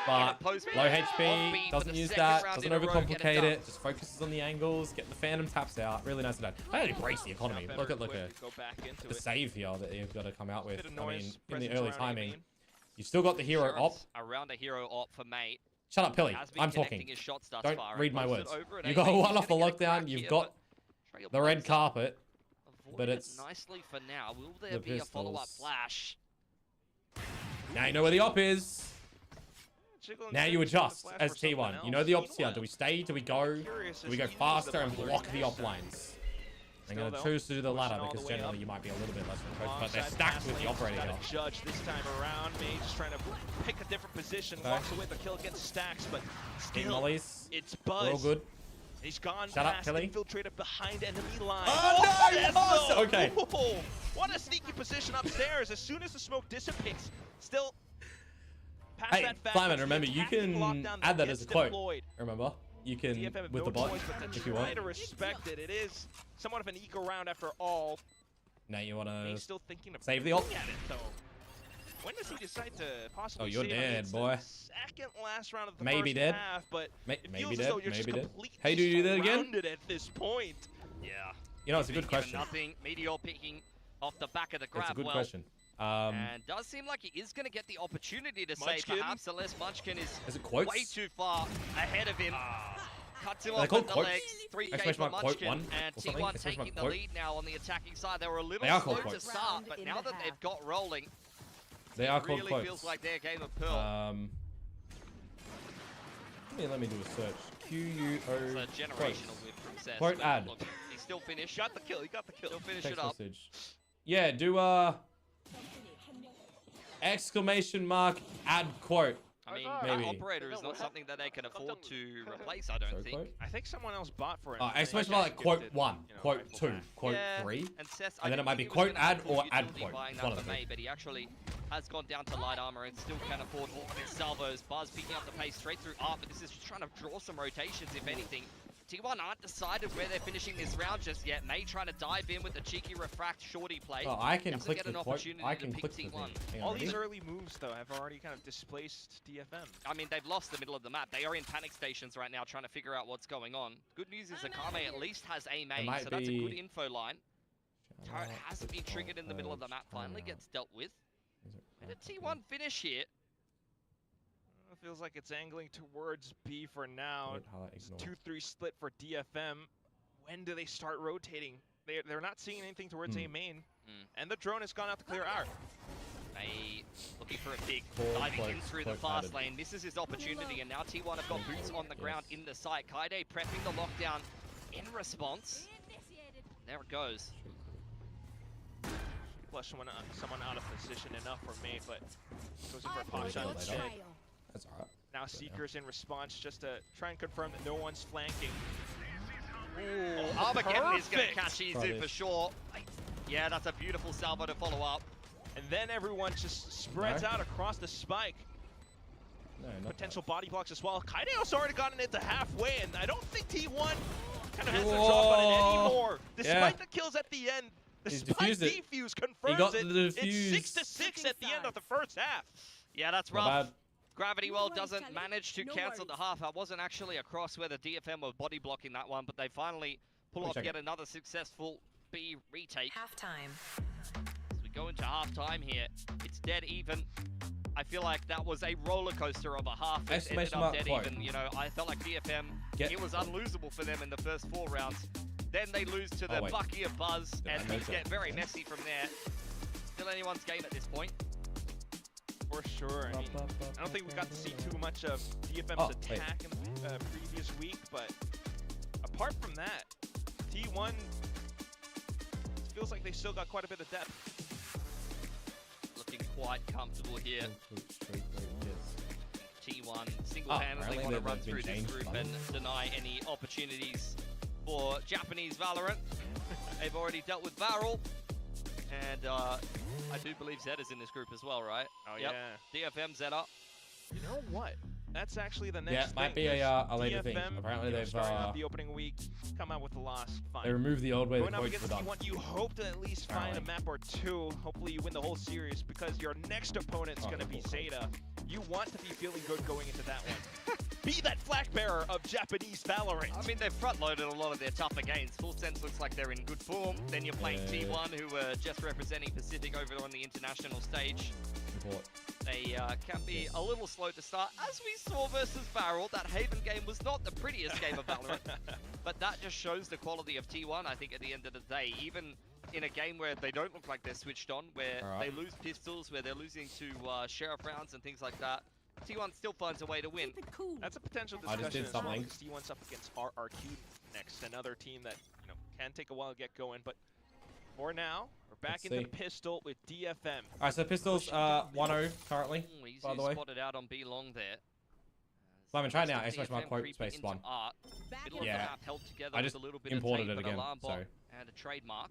but low HP, doesn't use that, doesn't overcomplicate it, just focuses on the angles, get the Phantom taps out. Really nice to that. I embrace the economy. Look at the save here that you've got to come out with. I mean, in the early timing, you've still got the hero op. Around a hero op for Mate. Shut up, Pilly. I'm talking. Don't read my words. You got 1 off the lockdown. You've got the red carpet. but it's nicely for now. Will there be a follow-up flash? Now you know where the op is. Now you adjust as T1. You know the ops here. Do we stay? Do we go? Do we go faster and block the op lanes? I'm going to choose to do the latter because generally you might be a little bit less focused, but they're stacked with the operator here. Judge this time around. May just trying to pick a different position. Walks away the kill against Stacks, but still, it's Buzz. All good. He's gone Shut up, Kelly. Infiltrated behind enemy line. Oh, no! Yes! Okay. Oh, what a sneaky position upstairs. As soon as the smoke dissipates, still past that fact. Simon, remember, you can add that as a quote. Remember? You can, DFM with the bot, if you want. Try to respect it. It is somewhat of an eco round after all. Now you want to still thinking of save the ult. At it, though. When does he decide to possibly you're dead, boy. Second last round of the maybe first dead. Half, but maybe dead. Maybe dead. Hey, do you do that again? At this point. Yeah. You know, it's a good question. Nothing. Meteor picking off the back of the grab. It's a good question. And does seem like he is going to get the opportunity to save perhaps, unless Munchkin is way too far ahead of him. Cuts him off with the legs. 3K for Munchkin, and T1 taking the lead now on the attacking side. They were a little slow to start, but now that they've got rolling, they are called really feels like their game of Pearl. Let me do a search. Q-U-O. It's a generational whip from Cess. Quote ad. Look, he's still finished. Got the kill. He got the kill. Still finish Text it up. Message. Yeah, do exclamation mark ad quote. I mean, maybe. Operator is not something that they can afford to replace, I don't think. I think someone else bought for it. Exclamation mark like quote 1, quote 2, quote 3, and then it might be quote ad or ad quote. It's one of the but he actually has gone down to light armor and still can afford all of his salvos. Buzz picking up the pace straight through art, but this is just trying to draw some rotations, if anything. T1 aren't decided where they're finishing this round just yet. May trying to dive in with the cheeky refract shorty play. Oh, I can click the quote. I can click the thing. All these early moves, though, have already kind of displaced DFM. I mean, they've lost the middle of the map. They are in panic stations right now trying to figure out what's going on. Good news is Akame at least has a main, so that's a good info line. Turret hasn't been triggered in the middle of the map. Finally gets dealt with. And a T1 finish here. Feels like it's angling towards B for now. It's 2-3 split for DFM. When do they start rotating? They're not seeing anything towards A main. And the drone has gone out to clear R. They looking for a big diving in through the fast lane. This is his opportunity, and now T1 have got boots on the ground in the site. Kaide prepping the lockdown in response. There it goes. Flush someone out of position enough for May, but goes in for a pop shot instead. That's alright. Now Seeker's in response just to try and confirm that no one's flanking. Armageddon is going to catch Izu for sure. Yeah, that's a beautiful salvo to follow up. And then everyone just spreads out across the spike. Potential body blocks as well. Kaideo's already gotten it to halfway, and I don't think T1 kind of has their drop on it anymore. Despite the kills at the end, the spike defuse confirms it. It's 6-6 at the end of the first half. Yeah, that's rough. Gravity Well doesn't manage to cancel the half. I wasn't actually across where the DFM were body blocking that one, but they finally pull off yet another successful B retake. Halftime. As we go into halftime here, it's dead even. I feel like that was a roller coaster of a half. It ended up dead even. You know, I felt like DFM, it was unlosable for them in the first 4 rounds. Then they lose to the Bucky of Buzz, and things get very messy from there. Still anyone's game at this point. For sure. I mean, I don't think we got to see too much of DFM's attack in the previous week, but apart from that, T1 feels like they still got quite a bit of depth. Looking quite comfortable here. T1 single-handedly want to run through this group and deny any opportunities for Japanese Valorant. They've already dealt with Varel. And I do believe Zeta's in this group as well, right? Oh, yeah. DFM, Zeta. You know what? That's actually the next thing. Yeah, might be a later thing. Apparently they've starting off the opening week, come out with the loss. Fine. They removed the old way the coach was done. You hope to at least find a map or 2. Hopefully you win the whole series because your next opponent's going to be Zeta. You want to be feeling good going into that one. Be that flag bearer of Japanese Valorant. I mean, they've front-loaded a lot of their tougher games. Full Sense looks like they're in good form. Then you're playing T1, who are just representing Pacific over on the international stage. They can be a little slow to start. As we saw versus Varel, that Haven game was not the prettiest game of Valorant. But that just shows the quality of T1, I think, at the end of the day. Even in a game where they don't look like they're switched on, where they lose pistols, where they're losing to sheriff rounds and things like that, T1 still finds a way to win. That's a potential discussion as well. T1's up against RRQ next, another team that can take a while to get going, but for now, we're back into the pistol with DFM. All right, so pistols 1-0 currently, by the way. Spotted out on B long there. Simon, try it now. Exclamation quote space 1. Yeah, I just imported it again. So. And a trademark.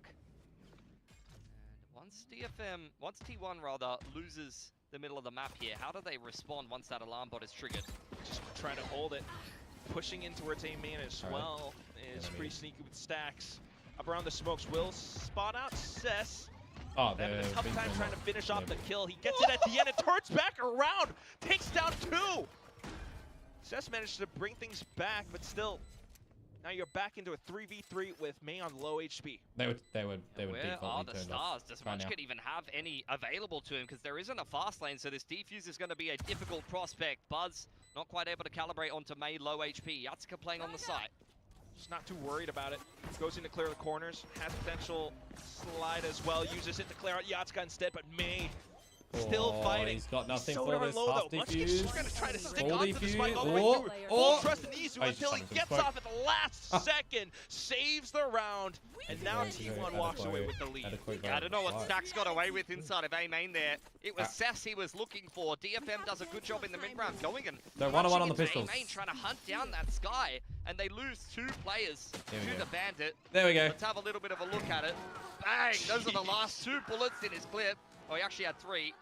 And once T1 rather loses the middle of the map here, how do they respond once that alarm bot is triggered? Just trying to hold it. Pushing in towards A main as well is pretty sneaky with stacks. Up around the smokes, will spot out Cess. Oh, having a tough time trying to finish off the kill. He gets it at the end and turns back around. Takes down 2. Cess managed to bring things back, but still, now you're back into a 3v3 with May on low HP. They would Where default are the stars? Does Munchkin even have any available to him? Because there isn't a fast lane, so this defuse is going to be a difficult prospect. Buzz not quite able to calibrate onto May, low HP. Yatsuka playing on the side. Just not too worried about it. Goes in to clear the corners. Has potential slide as well. Uses it to clear out Yatsuka instead, but May still fighting. He's got nothing so for this half Munchkin's just going to try to stick on to this fight all the way through. Full trust in Izu until he gets off at the last second. Saves the round. And now T1 walks away with the lead. I don't know what Stack's got away with inside of A main there. It was Cess he was looking for. DFM does a good job in the mid-round going and they're 1-on-1 on the pistols. A main trying to hunt down that Sky. And they lose 2 players to the Bandit. There we go. Let's have a little bit of a look at it. Bang! Those are the last 2 bullets in his clip. Oh, he actually had 3.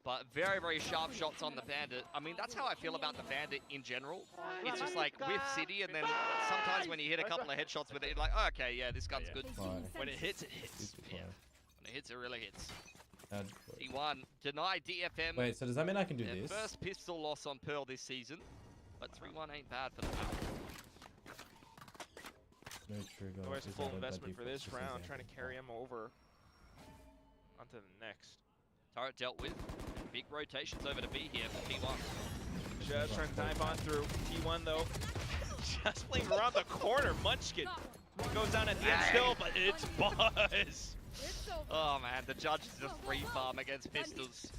But very, very sharp shots on the Bandit. I mean, that's how I feel about the Bandit in general. It's just like with City, and then sometimes when you hit a couple of headshots with it, you're like, oh, okay, yeah, this gun's good. When it hits, it hits. Yeah. When it hits, it really hits. Bad. T1 deny DFM. Wait, so does that mean I can do this? First pistol loss on Pearl this season, but 3-1 ain't bad for the map. No trigger. Where's full investment for this round, trying to carry him over onto the next. Turret dealt with. Big rotations over to B here for T1. Just trying to dive on through. T1 though, just playing around the corner. Munchkin goes down at the end still, but it's Buzz. Oh man, the judge is just free farm against pistols.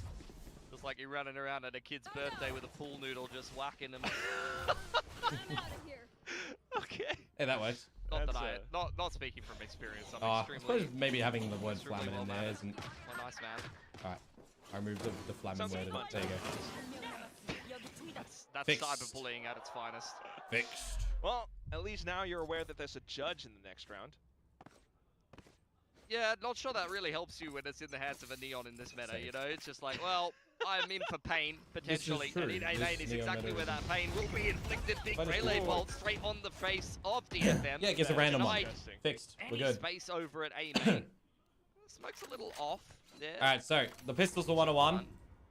Just like you're running around at a kid's birthday with a pool noodle, just whacking them. Okay. Hey, that works. Not speaking from experience. I'm extremely. I suppose maybe having the word flamming in there isn't. Oh, nice man. Alright, I removed the flamming word. There you go. That's cyberbullying at its finest. Fixed. Well, at least now you're aware that there's a judge in the next round. Yeah, not sure that really helps you when it's in the hands of a Neon in this meta, you know? It's just like, well, I'm in for pain, potentially. And in A-Lane is exactly where that pain will be inflicted. Big melee bolt straight on the face of DFM. Yeah, it gets a random one. Fixed. We're good. Space over at A-Main. Smoke's a little off there. Alright, so the pistols are 1-on-1.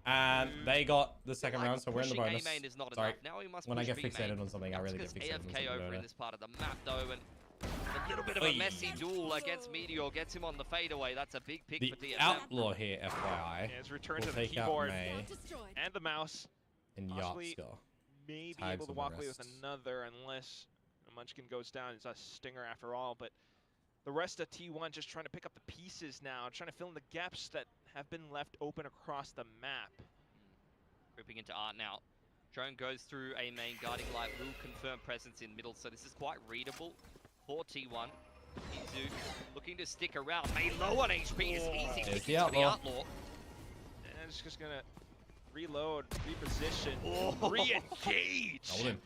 And they got the second round, so we're in the bonus. Is not Sorry, now he must when I get fixated on something, I really get fixated on something. AFK over in this part of the map, though, and a little bit of a messy duel against Meteor gets him on the fadeaway. That's a big pick for DFM. The Outlaw here, FYI, his return to the keyboard and the mouse. And Yatsuka. May be able to walk away with another unless Munchkin goes down. It's a stinger after all, but the rest of T1 just trying to pick up the pieces now, trying to fill in the gaps that have been left open across the map. Ripping into Art now. Drone goes through A main, guarding light will confirm presence in middle, so this is quite readable for T1. Izu looking to stick around. May low on HP is easy. There's the Outlaw. And it's just gonna reload, reposition, re-engage.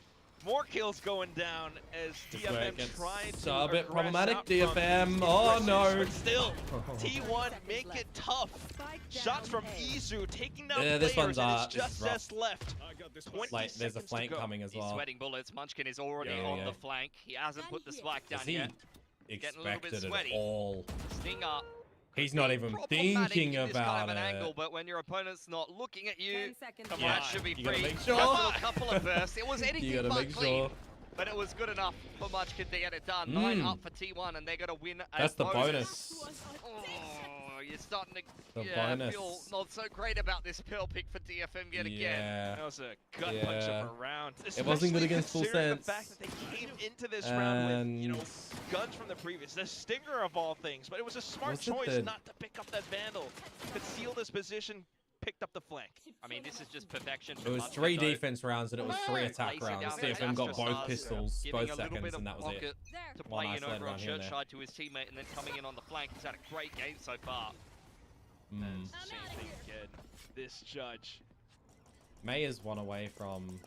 More kills going down as DFM trying to a bit problematic. DFM, oh no. But still, T1 make it tough. Shots from Izu taking down players, this one's, and it's just Cess left. Like, there's a flank coming as well. He's sweating bullets. Munchkin is already on the flank. He hasn't put the spike down yet. Getting a little bit sweaty. Stinger. He's not even thinking about it. Angle, but when your opponent's not looking at you, that should be free. Make sure. Couple of bursts. It was anything but clean, but it was good enough for Munchkin to get it done. 9 up for T1, and they're going to win a That's the bonus. Oh, you're starting to feel not so great about this Pearl pick for DFM yet again. That was a gut punch of a round. It wasn't good against Full Sense. The fact that they came into this round with, you know, guns from the previous, the Stinger of all things, but it was a smart choice not to pick up that Vandal, conceal this position, picked up the flank. I mean, this is just perfection. It was 3 defense rounds and it was 3 attack rounds. DFM got both pistols, both seconds, and that was it. To play in over on Churchside to his teammate and then coming in on the flank. He's had a great game so far. Same thing again. This judge. May is 1 away from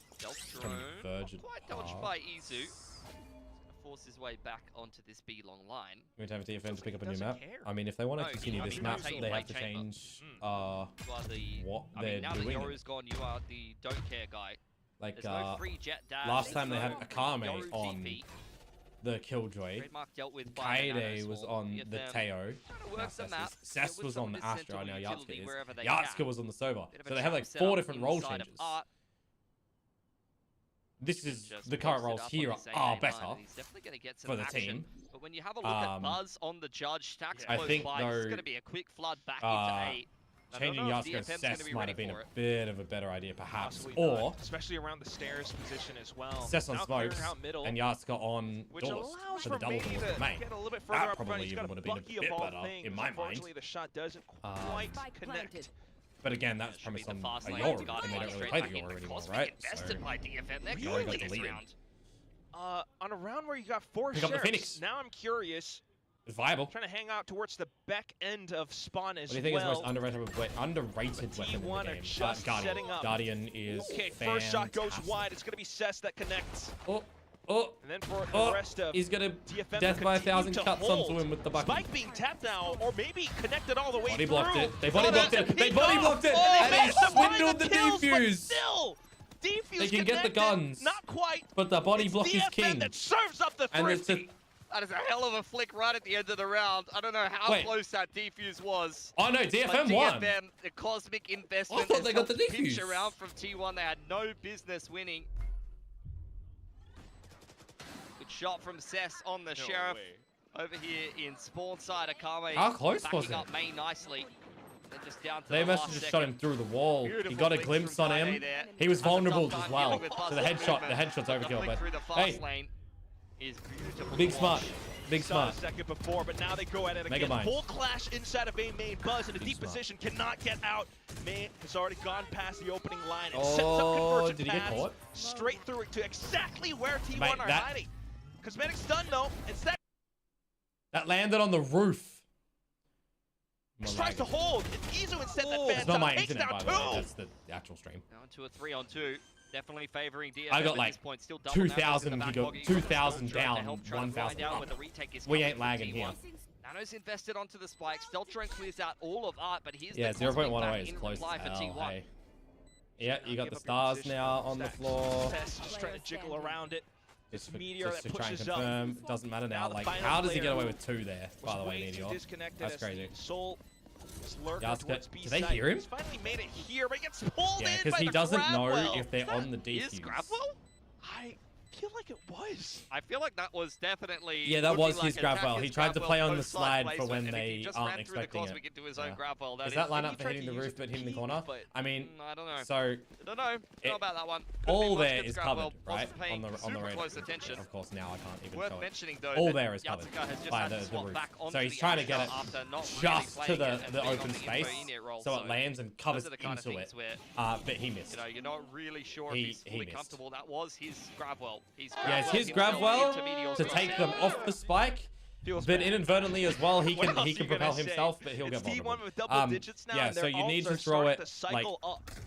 convergent. Quite dodged by Izu. Force his way back onto this B long line. We're going to have DFM to pick up a new map. I mean, if they want to continue this map, they have to change what they're now doing. That Yoru's gone, you are the don't care guy. Like, no free jet dash. last time they had Akame on the Killjoy. Kaede was on the Teo. Cess was on the Astra, now Yatsuka is. Yatsuka was on the Sova. So they have like 4 different role changes. This is the current roles here are better for the team. But when you have a look at Buzz on the judge, stacks I think it's going to be a quick flood back into 8. Changing Yatsuka to Cess might have been a bit of a better idea, perhaps. Or especially around the stairs position as well. Cess on smokes and Yatsuka on doors for the double doors with May. That probably even would have been a bit better in my mind. The shot doesn't quite connect. But again, that's premised on a Yoru, and they don't really play the Yoru anymore, right? So, Yoru got deleted. On a round where you got 4 sheriffs, now I'm curious. It's viable. Trying to hang out towards the back end of spawn as well. What do you think is the most underrated weapon in the game? Guardian. Guardian is okay, first shot goes wide. It's going to be Cess that connects. And then for the rest of he's gonna death by 1,000 cuts onto him with the bucket. Spike being tapped now, or maybe connected all the way through. Blocked it. They body blocked it. They body blocked it. And he swindled the defuse. Still, defuse they can get the guns. Not quite. But the body block is king. That serves up the thrifty. That is a hell of a flick right at the end of the round. I don't know how close that defuse was. Oh no, DFM won. DFM, the cosmic investment. I thought they got the defuse. Pinch around from T1. They had no business winning. Shot from Cess on the Sheriff over here in spawn side. Akame how close was it? Up May nicely. Then just down to they must have just shot him through the wall. Beautiful. He got a glimpse on him. He was vulnerable as well. So the headshot's overkill. But hey, big smart. Big smart. A second before, but now they go at it again. Full clash inside of A main. Buzz in a deep position, cannot get out. Main has already gone past the opening line and sets up conversion did he get caught? Straight through it to exactly where T1 are hiding. Cosmetic's done though. Instead, that landed on the roof. Tries to hold. It's Izu instead that it's not my internet, by the way. That's the actual stream. Down to a 3-on-2. Definitely favoring DFM I got like 2,000 down, 1,000 up. We ain't lagging here. Nano's invested onto the spike. Steltron clears out all of Art, but here's 0.1 away is close as hell. Hey. Yeah, you got the stars now on the floor. Just trying to jiggle around it. Just to try and confirm, it doesn't matter now. Like, how does he get away with 2 there, by the way, Meteor? That's crazy. Yatsuka, do they hear him? He's finally made it here, but he gets pulled in because he doesn't know if they're on the defuse. Is Grabwell? I feel like it was. I feel like that was definitely. Yeah, that was his Grabwell. He tried to play on the slide for when they aren't expecting it. Is that line up for hitting the roof but hitting the corner? I mean, I don't know. So I don't know. Know about that one. All there is covered, right? On the radar. Close attention. Of course, now I can't even Worth show mentioning it. Though, all there is covered by the roof. So he's trying to get it just to the open space, so it lands and covers into it. But he missed. You're not really sure if he's fully comfortable. That was his Grabwell. Yeah, it's his Grabwell to take them off the spike, but inadvertently as well, he can propel himself, but he'll get vulnerable. Yeah, so you need to throw it like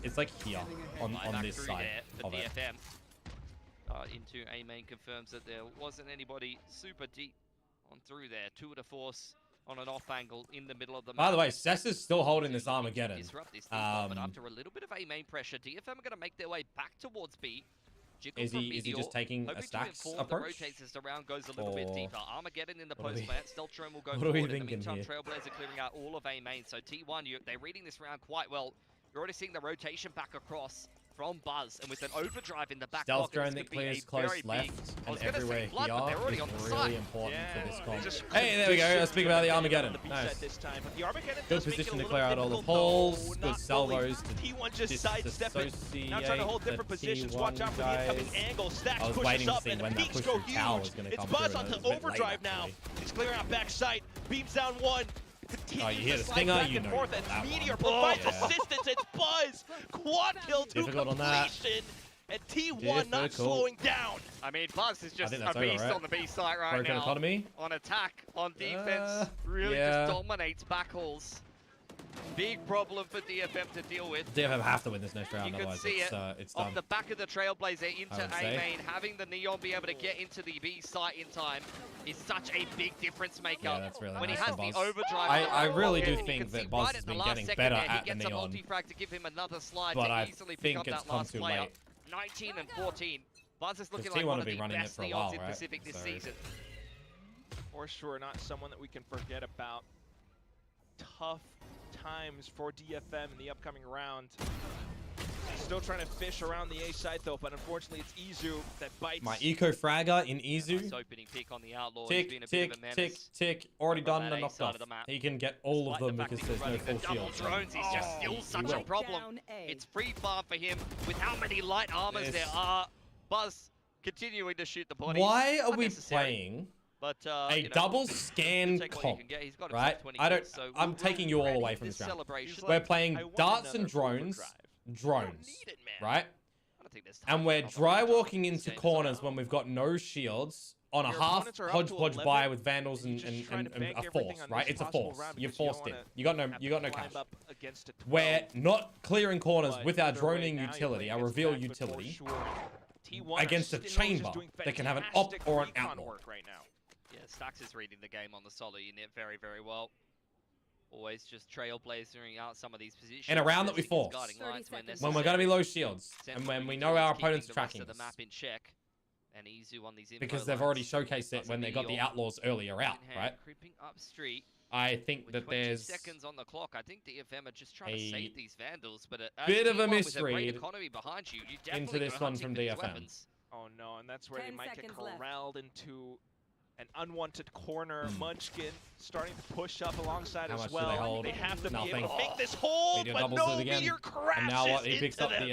it's like here on this side of it. Into A main confirms that there wasn't anybody super deep on through there. 2 to force on an off angle in the middle of the map. By the way, Cess is still holding this Armageddon. But after a little bit of A main pressure, DFM are going to make their way back towards B. Is he just taking a stacks approach? As the round goes a little bit deeper. Armageddon in the post plant. Steltron will go forward. In the meantime, Trailblazer clearing out all of A main. So T1, they're reading this round quite well. You're already seeing the rotation back across. from Buzz, and with an overdrive in the back stealth pocket, drone that clears close left and everywhere blood, but they're already here on the is side. really important for this comp. Hey, there we go. Let's speak about the Armageddon. Nice. Good position to clear out all the poles. Good salvos to T1 just sidestepping. Now trying to hold different positions. T1 Watch out for the incoming angle. Stacks pushes up, and the peaks go huge. It's Buzz onto overdrive now. He's clearing out backside. Beams down one. Oh, you hear the stinger? You know and Meteor provides assistance. It's Buzz. Quad kill to completion. And T1 not slowing down. I mean, Buzz is just a beast on the B site right Broken now. economy. On attack, on defense, really just dominates backhauls. Big problem for DFM to deal with. DFM have to win this next round, you otherwise can see it's done. Off the back of the Trailblazer into A main, having the Neon be able to get into the B site in time is such a big difference maker. Yeah, that's really when nice he has the overdrive. I really do think that Buzz has been getting better at the Neon. He gets a multi-frag to give him another slide but to easily pick up that last player. Late. 19 and 14. Buzz is looking T1 like one of be the running best it for a Neons while, in right? Pacific this season. For sure, not someone that we can forget about. Tough times for DFM in the upcoming round. Still trying to fish around the A side though, but unfortunately it's Izu that bites. My eco fragger in Izu. Nice opening pick on the Outlaw. Tick, tick. Already done and knocked off. He can get all of them because there's no full shield. Drones, he's just still such a problem. It's free farm for him with how many light armors there are. Buzz continuing to shoot the bodies. Why are we playing a double scan comp, right? I'm taking you all away from this round. We're playing darts and drones, right? And we're dry walking into corners when we've got no shields on a half hodgepodge buy with vandals and a force, right? It's a force. You're forced in. You got no cash. We're not clearing corners with our droning utility, our reveal utility, against a chamber that can have an op or an outlaw. Yeah, Stax is reading the game on the solo unit very, very well. Always just trailblazing out some of these positions. In a round that we force, when we're going to be low shields, and when we know our opponent's tracking the map in check, and Izu on these because they've already showcased it when they got the outlaws earlier out, right? Creeping up street. I think that there's seconds on the clock. I think DFM are just trying to save these vandals, but bit of a misread behind you, into this one from DFM. Oh no, and that's where they might get corralled into an unwanted corner. Munchkin starting to push up alongside as well. They have to be able to make this hold, but no, Meteor crashes. And now what? He picks up the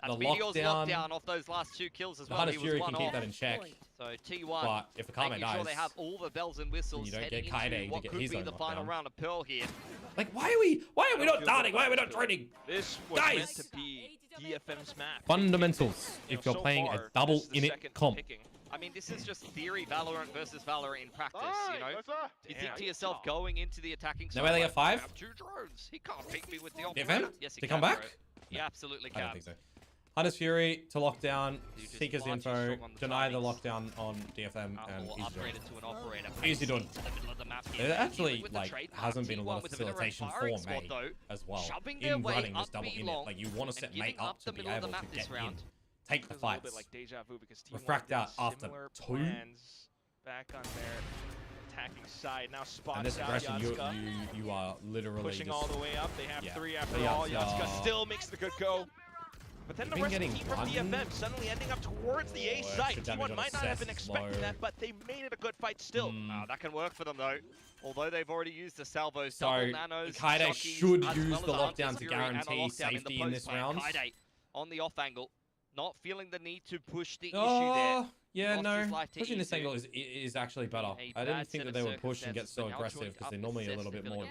lockdown off those last two kills as well. Hunter's Fury can keep that in check. So T1, but if the Kame dies, they have all the bells and whistles. You don't get Kaide to get his own the final round of Pearl here. Like, why are we not darting? Why are we not trading? This was meant to be DFM's map. Fundamentals. If you're playing a double init comp. I mean, this is just theory Valorant versus Valorant in practice, you know? You think to yourself going into the attacking side, no way they get 5? have 2 drones. He can't pick me with the DFM? Yes, he to can, come back? Bro. He absolutely can. I don't think so. Hunter's Fury to lockdown, Seeker's info, deny the lockdown on DFM, and easy done. There actually hasn't been a lot of facilitation for mate as well in running this double init. Like, you want to set mate up to be able to get in. Take the fights. Refract out after 2. Back on their attacking side. Now spots and this aggression, you are literally pushing all the way up. They have 3 after all. Yatsuka still makes the good go. But then the rest of the team from DFM suddenly ending up towards the A site. T1 might not have been expecting that, but they made it a good fight still. That can work for them though. Although they've already used the salvos, double nanos, Kaide should use the lockdown to guarantee safety in this round. Kaide on the off angle. Not feeling the need to push the issue there. Yeah, no. Pushing this angle is actually better. I didn't think that they would push and get so aggressive because they're normally a little bit more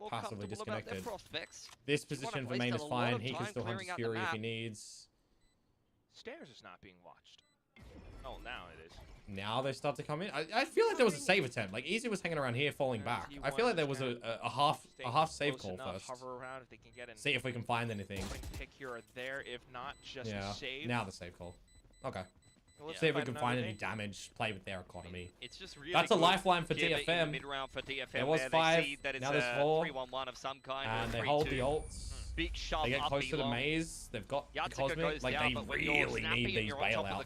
passively disconnected. This position for main is fine. He can still hunt his Fury if he needs. Stairs is not being watched. Oh, now it is. Now they start to come in. I feel like there was a save attempt. Like Easy was hanging around here, falling back. I feel like there was a half save call first. See if we can find anything. Pick here or there, if not just a save. Now the save call. Okay. See if we can find any damage. Play with their economy. It's just really that's a lifeline for DFM. There was 5. Now there's 4. And they hold the ults. Big shove they get close to the maze. They've got the Cosmic. Like, they really need these bailout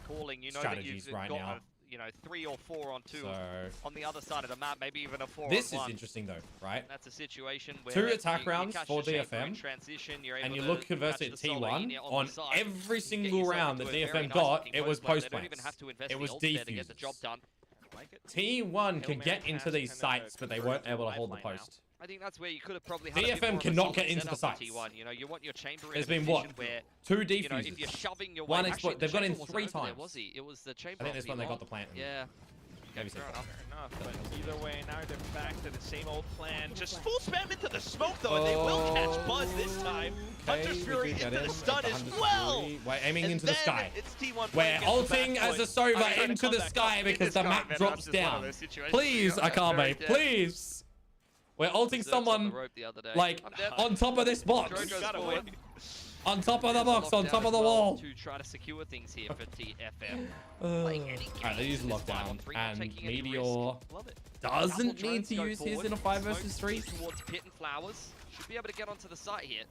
strategies right now. you know, 3 or 4 on 2 on the other side of the map, maybe even a 4 This on is 1. interesting though, right? That's a situation where 2 attack rounds for DFM, and you look conversely at T1 on every single round that DFM got, it was post plants. It was defuses. T1 can get into these sites, but they weren't able to hold the post. I think that's where you could have probably had DFM cannot get into the sites. T1. You know, you want your chamber. There's been what? 2 defuses. You know, if you're shoving your one way, exploit. They've got in 3 times. It was the chamber. I think this one they got the plant. Yeah. Maybe fair enough, but either way, now they're back to the same old plan. Just full spam into the smoke though, and they will catch Buzz this time. Hunter's Fury into the stun as well. We're aiming into the sky. It's T1 We're ulting as a Sova into the sky because the map drops down. Please, Akame, please. We're ulting someone like on top of this box. On top of the box, on top of the wall. To try to secure things here for TFM. Alright, they use lockdown, and Meteor doesn't need to use his in a 5 versus 3. Towards Pit and Flowers. Should be able to get onto the site here.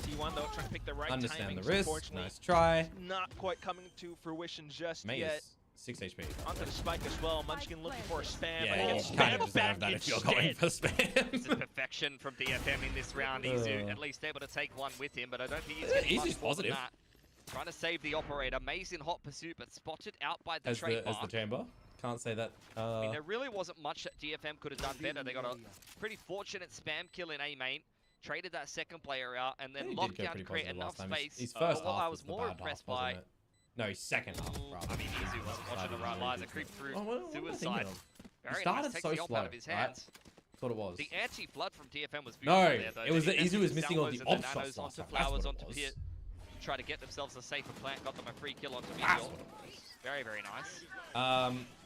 T1 though, trying to pick the right Understand timings, the risk. Nice try. Not quite coming to fruition just Maze. yet. 6 HP. Onto the spike as well. Munchkin looking for a spam. Yeah, you kind of deserve that if you're going for spam. This is perfection from DFM in this round. He's at least able to take one with him, but I don't think he's getting much more than that. Trying to save the operator. Maze in hot pursuit, but spotted out by the trademark. As the chamber. Can't say that. I mean, there really wasn't much that DFM could have done better. They got a pretty fortunate spam kill in A main. Traded that second player out, and then locked down to create enough space. His first half I was more impressed by. No, his second half, rather. I mean, Izu wasn't watching the right lines. It creeped through suicide. He started so slow, right? That's what it was. The anti-flood from DFM was beautiful there, though. It was that Izu was missing all the op shots onto Flowers, onto Pit. Try to get themselves a safer plant. Got them a free kill onto Meteor. Very, very nice.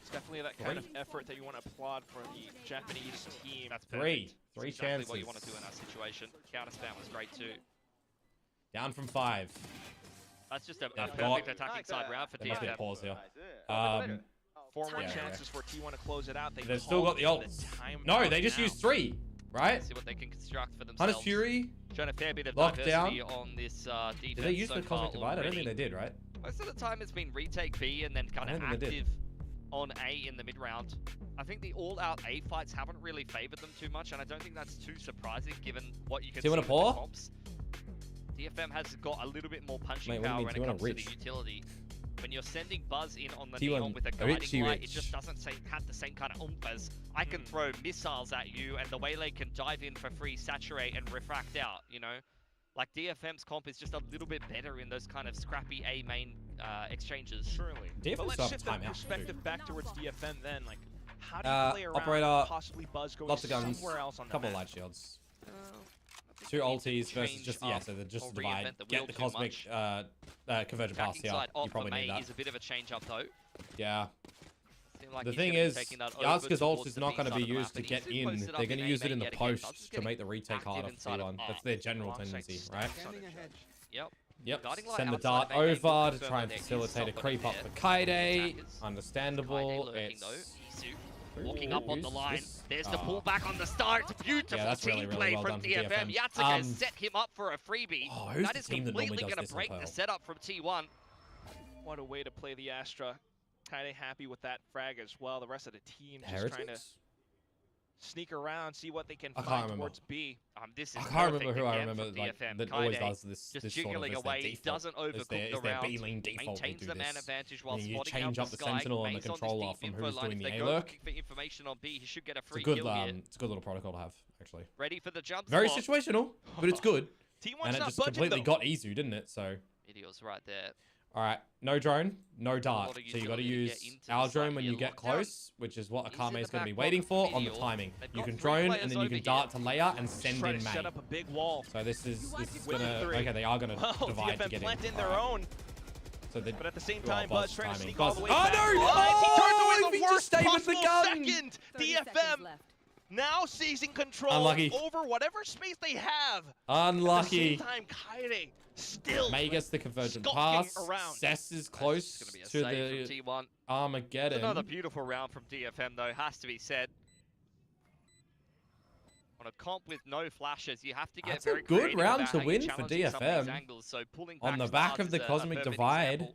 It's definitely that kind of effort that you want to applaud for the Japanese team. That's perfect. 3 exactly chances. what you want to do in that situation. Counter spam was great too. Down from 5. That's just a perfect attacking side round for DFM. DFM. Pause here. 4 more chances for T1 to close it out. They've still got the ults. No, they just used 3, right? See what they can construct for themselves. Hunter's Fury. Showing a fair bit of diversity on this defense. Did they use the Cosmic Divide? I don't think they did, right? Most of the time it's been retake B and then kind of active on A in the mid round. I think the all-out A fights haven't really favored them too much, and I don't think that's too surprising given what you can see with the comps. DFM has got a little bit more punching power when it comes to the utility. When you're sending Buzz in on the Neon with a guiding light, it just doesn't have the same kind of oomph as I can throw missiles at you and the Waylay can dive in for free, saturate, and refract out, you know? Like, DFM's comp is just a little bit better in those kind of scrappy A main exchanges. Surely. But let's shift that perspective back towards DFM then. Like, how do you play around operator, possibly Buzz going lots of guns, somewhere else on the couple map? of light shields. 2 ultis versus just, so they're just divide. Get the Cosmic Convergent Pass here. You probably need that. Is a bit of a change up though. Yeah. The thing is, Yatsuka's ult is not going to be used to get in. They're going to use it in the post to make the retake harder for T1. That's their general tendency, right? Yep. Send the dart over to try and facilitate a creep up for Kaide. Understandable. It's walking up on the line. There's the pullback on the start. Beautiful team play from DFM. Yatsuka has set him up for a freebie. That is completely going to break the setup from T1. What a way to play the Astra. Kind of happy with that frag as well. The rest of the team just trying to sneak around, see what they can find towards B. This is I can't remember who I remember that always does this just sort jiggling of away, doesn't overcook the round, maintains the man advantage while you spotting change out up the sentinel and the controller from who's doing the A-lurk. For information on B, he should get a free kill here. It's a good little protocol to have, actually. Ready for the jump Very situational, but it's good. T1's and it just completely got Izu, didn't it? So Meteor's right there. All right, no drone, no dart. So you got to use our drone when you get close, which is what Akame is going to be waiting for on the timing. You can drone and then you can dart to layer and send in main. Set up a big wall. So this is gonna they are gonna divide to get in. Plant in their own. So but at the same time, Buzz trying to sneak all the way back. Oh no! He turns away the worst possible second. DFM now seizing control over whatever space they have. Unlucky. At the same time, Kaide still May gets the convergent pass. Cess is close to the T1. Armageddon. Another beautiful round from DFM though, has to be said. On a comp with no flashes, you have to get very creative. That's a good round to win for DFM. Angles, so pulling on the back of the Cosmic Divide.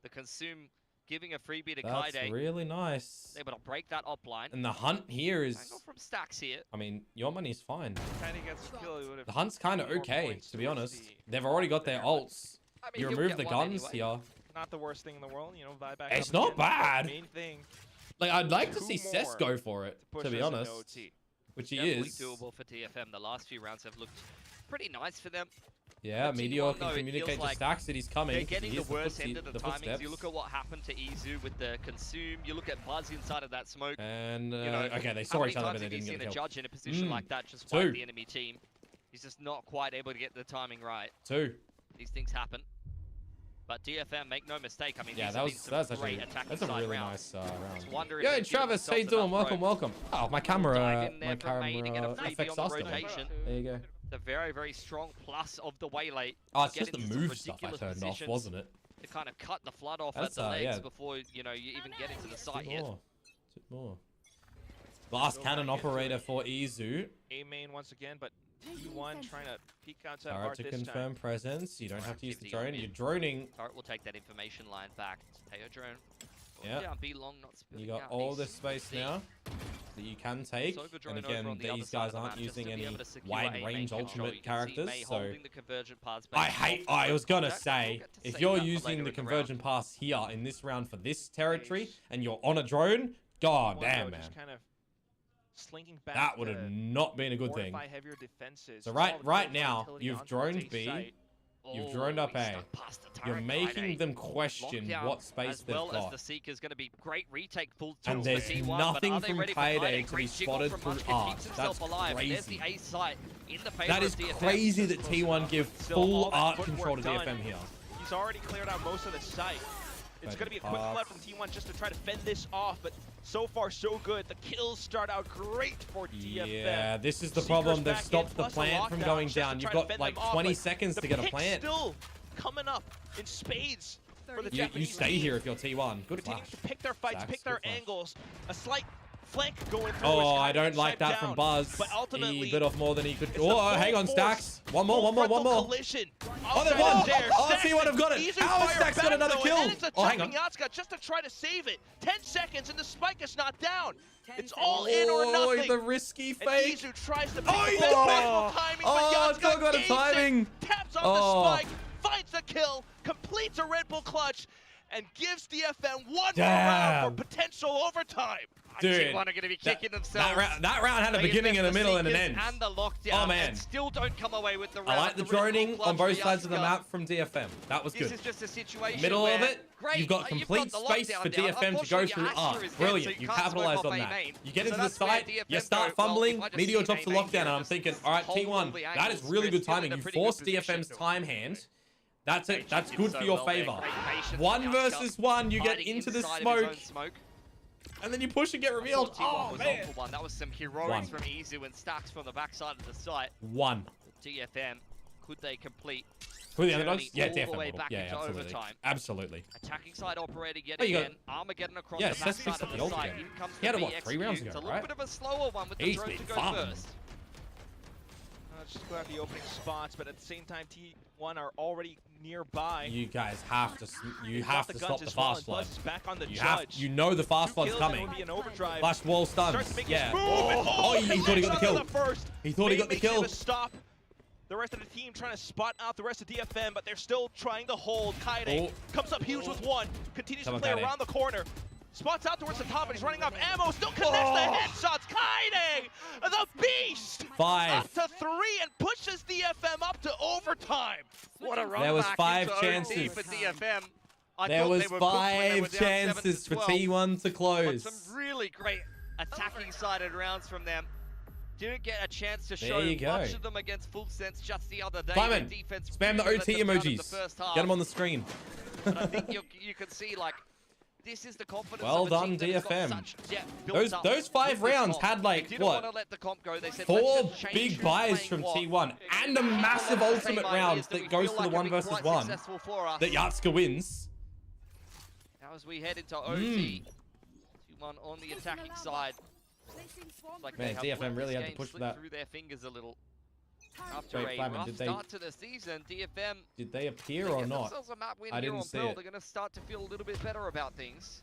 The consume giving a freebie to That's Kaide. really nice. Able to break that op line. And the hunt here is... Angle from Stacks here. I mean, your money's fine. Kaide gets a kill. The hunt's kind of okay, to be honest. They've already got their ults. I mean, you remove the guns anyway. here. Not the worst thing in the world, you know, buyback. It's not bad. Main thing. Like, I'd like to see Cess go for it, to be honest. Which he Definitely is. Doable for DFM. The last few rounds have looked pretty nice for them. Yeah, Meteor can communicate to Stacks that he's coming. They're getting the worst end of the timings. You look at what happened to Izu with the consume. You look at Buzz inside of that smoke. And, okay, they saw each other, but they didn't get the kill. How many times have you seen a judge in a position like that just fight the enemy team? He's just not quite able to get the timing right. 2. These things happen. But DFM, make no mistake. I mean, yeah, that's actually a really nice round. Yeah, Travis, how you doing? Welcome. Oh, my camera affects us. There you go. The very, very strong plus of the Waylay. Oh, it's just the move stuff I turned off, wasn't it? To kind of cut the flood off at the legs before you even get into the site here. More. Last cannon operator for Izu. A main once again, but T1 trying to peek outside Alright, to confirm presence. You don't have to use the drone. You're droning. Alright, we'll take that information line back. Teo drone. Yeah. Be long, not you got all this space now that you can take. And again, these guys aren't using any wide range ultimate characters. So I was gonna say, if you're using the conversion pass here in this round for this territory and you're on a drone, god damn, man. Slinking back that would have not been a good thing. Defenses. So right now, you've droned B, you've droned up A. You're making them question what space they've got. As the Seeker's going to be great retake full and there's nothing from Kaide to be spotted through art. That's crazy. That is crazy that T1 give full art control to DFM here. He's already cleared out most of the site. It's going to be a quick flood from T1 just to try to fend this off, but so far so good. The kills start out great for DFM. Yeah, this is the problem. They've stopped the plant from going down. You've got like 20 seconds to get a plant. Still coming up in spades for the Japanese. You stay here if you're T1. Good flash. To pick their fights, pick their angles. A slight flank going through. Oh, I don't like that from Buzz. But ultimately, he bit off more than he could. Oh, hang on, Stacks. One more. Collision. Oh, there's one. Oh, T1 have got it. How has Stacks got another kill? Oh, hang on. Just to try to save it. 10 seconds and the spike is not down. It's all in or nothing. The risky fake. And Izu tries to pick the timing, but Yatsuka got a timing. Taps on the spike, finds the kill, completes a Red Bull clutch, and gives DFM one more round for potential overtime. Dude, T1 are going to be kicking themselves. That round had a beginning and a middle and an end. And the lockdown. Oh, man. And still don't come away with the round. I like the droning on both sides of the map from DFM. That was good. This is just a situation middle of it, you've got complete space for DFM to go through art. Brilliant. You capitalized on that. You get into the site, you start fumbling, Meteor drops the lockdown, and I'm thinking, all right, T1, that is really good timing. You forced DFM's time hand. That's it. That's good for your favor. 1 versus 1, you get into the smoke. And then you push and get revealed. Oh, man. That was some heroics from Izu and Stacks from the backside of the site. 1. DFM, could they complete? Who are the underdogs? Yeah, DFM. Yeah, absolutely. Absolutely. Attacking side operator yet again. Armageddon across the backside of the site. He had it, what, 3 rounds ago, right? It's a little bit of a slower one with the drone to go first. Just go after the opening spots, but at the same time, T1 are already nearby. You guys have to stop the fast flood. Back on the you know the fast flood's coming. Flash wall stuns. Yeah. Oh, he thought he got the kill. He thought he got the kill. Stop. The rest of the team trying to spot out the rest of DFM, but they're still trying to hold. Kaide comes up huge with 1, continues to play around the corner. Spots out towards the top, and he's running off ammo. Still connects the headshots. Kaide, the beast, 5 up to 3 and pushes DFM up to overtime. What a run! There was 5 chances for DFM. There was 5 chances for T1 to close. But some really great attacking-sided rounds from them. Didn't get a chance to show much of them against Full Sense just the other day. Simon, spam the OT emojis. Get them on the screen. But I think you can see, like, this is the confidence well done, DFM. Those 5 rounds had like what? 4 big buys from T1 and a massive ultimate round that goes to the 1 versus 1 that Yatsuka wins. Now as we head into OT, T1 on the attacking side. Like man, DFM really had to push for that. Through their fingers a little. After a rough start to the season, DFM... Did they appear or not? I didn't see it. They're going to start to feel a little bit better about things.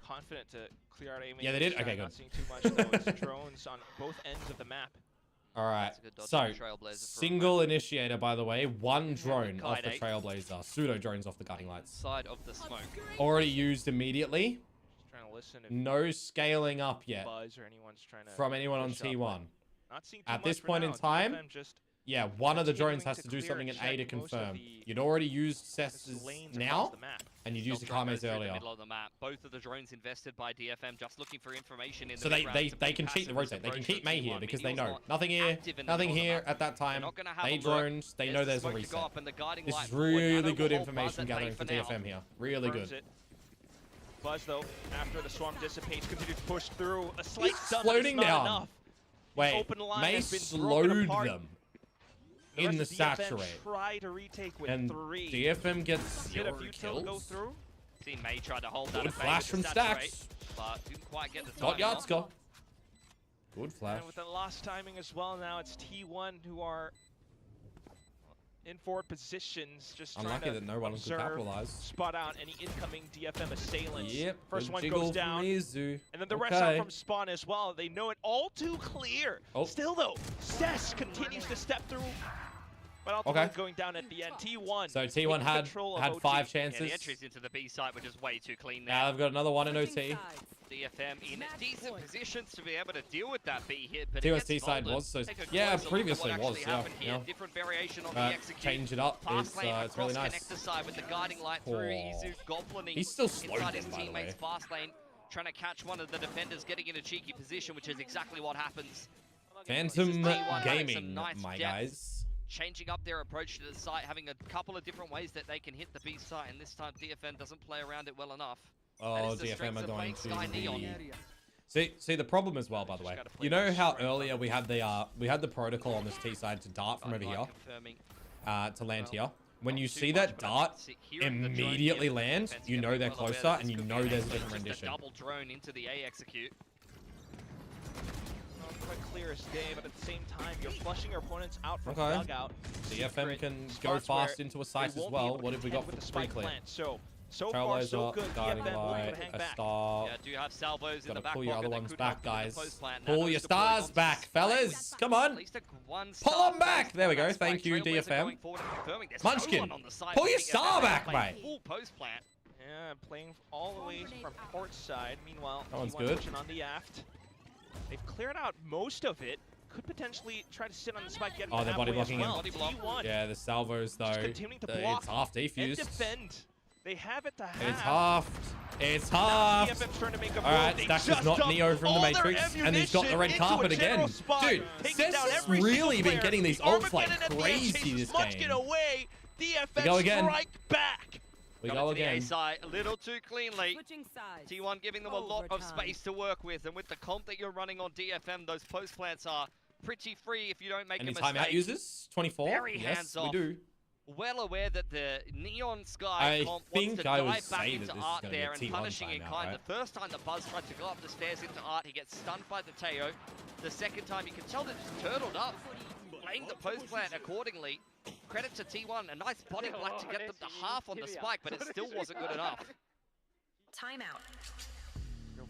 Confident to clear out aiming. Yeah, they did. Okay, good. Not seeing too much though. It's drones on both ends of the map. All right. So, single initiator, by the way. One drone off the Trailblazer. Pseudo drones off the guiding lights. Side of the smoke. Already used immediately. Just trying to listen if no scaling up yet Buzz or anyone's trying to from anyone on T1. Not seeing too At this much point in time, just yeah, one of the drones has to do something at A to confirm. You'd already used Cess's now, and you'd used the Kames earlier. Middle of the map. Both of the drones invested by DFM, just looking for information in the so they can cheat the rotate. They can keep May here because they know nothing here at that time. They drones. They know there's a reset. This is really good information gathering for DFM here. Really good. Buzz though, after the swarm dissipates, continues to push through. A slight stun, floating down. Enough. Wait, May slowed them in the saturate. Try to retake with and 3. DFM gets 0 kills. Go through. See May try to hold that. Good flash from Stacks. But didn't quite get the got Yatska. Good flash. And with the lost timing as well, now it's T1 who are in forward positions, just unlucky that no one could capitalize. Spot out any incoming DFM assailants. Yep. First one goes down. And then the rest out from spawn as well. They know it all too clear. Still though, Cess continues to step through. But ultimately going down at the end. T1. So T1 had 5 chances. Yeah, the entries into the B site were just way too clean there. Now they've got another one in OT. DFM in decent positions to be able to deal with that B hit, but TOST side was so previously was yeah. Different variation on the execute. Change it up. It's really nice. Connector side with the guiding light through Izu goblining. He's still slowed inside his teammates fast lane, trying to catch one of the defenders, getting in a cheeky position, which is exactly what happens. Phantom Gaming, my guys. Changing up their approach to the site, having a couple of different ways that they can hit the B site, and this time DFM doesn't play around it well enough. Oh, DFM are going to the... See the problem as well, by the way. You know how earlier we had the protocol on this T side to dart from over here, to land here. When you see that dart immediately land, you know they're closer, and you know there's a different rendition. Double drone into the A execute. Quite clear as day, but at the same time, you're flushing your opponents out from the dugout. DFM can go fast into a site as well. What have we got for the pre-clear? So far, so good. Guiding light, a star. Yeah, do have salvos in the back. Pull your other ones back, guys. Pull your stars back, fellas. Come on. Pull them back. There we go. Thank you, DFM. Munchkin, pull your star back, mate. Full post plant. Yeah, playing all the way from port side. Meanwhile, that one's good. On the aft. They've cleared out most of it. Could potentially try to sit on the spike. Get they're body blocking him. T1. Yeah, the salvos though. Continuing to block it's half defused. And defend. They have it to have. It's half. It's half. Alright, Stacks is not Neo from the Matrix, and he's got the red carpet again. Dude, Cess has really been getting these ults like crazy this game. DFM go again. Strike back. We go again. A little too cleanly. T1 giving them a lot of space to work with, and with the comp that you're running on DFM, those post plants are pretty free if you don't make a mistake. Any timeout users? 24? Very yes, hands-off. we do. Well aware that the Neon Sky comp wants to dive back into Art there and punishing in kind. Right? The first time the Buzz tried to go up the stairs into Art, he gets stunned by the Teo. The second time, you can tell they're just turtled up, playing the post plant accordingly. Credit to T1, a nice body block to get them to half on the spike, but it still wasn't good enough. Timeout.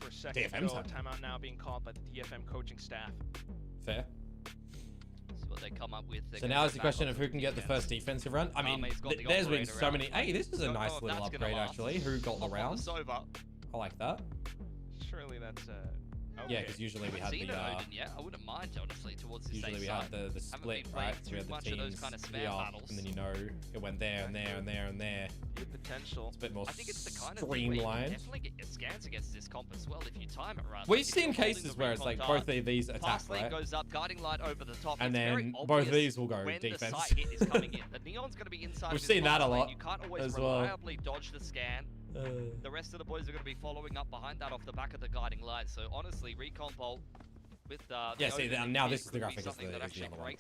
For a second, timeout now being called by the DFM coaching staff. Fair. See what they come up with. So now is the question of who can get the first defensive round. I mean, there's been so many. Hey, this is a nice little upgrade actually. Who got the round? I like that. Surely that's okay. Yeah, because usually we had the. I wouldn't mind honestly towards this. Usually we had the split, right? So we had the teams and then you know it went there and there and there and there. Potential. It's a bit more I think it's the kind streamlined. Of thing where you definitely get your scans against this comp as well if you time it right. We've seen cases where it's like both of these attack, right? Goes up, guiding light over the top, and then both of these will go defense. The site hit is coming in. The Neon's going to be inside. We've seen that a lot. You can't always as reliably dodge the scan. The rest of the boys are going to be following up behind that off the back of the guiding light. So honestly, Recon Bolt with see now this is the graphic is the other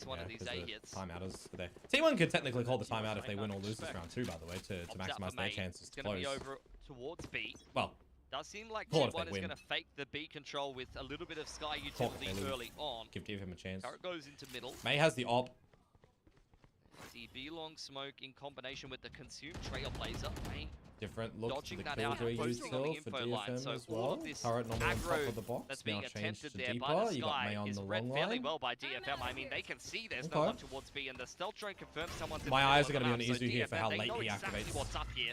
one. Of these A hits. Timeouters there. T1 could technically call the timeout if they win or lose this round too, by the way, to maximize their chances to close. It's going to be over towards B. Well, Does seem like T1 is going to fake the B control with a little bit of Sky utility early on. Give him a chance. KRX goes into middle. May has the op. The B-long smoke in combination with the consumed trailblazer. May different look to the killjoy used for DFM so as well. Current normal on top of the box. That's being attempted there deeper. by the You got May Sky on is the read long fairly line. well by DFM. I mean, they can see there's no one towards B, and the stealth drone confirms someone's in My the eyes are going to be on Izu here for how late he exactly activates. what's up here.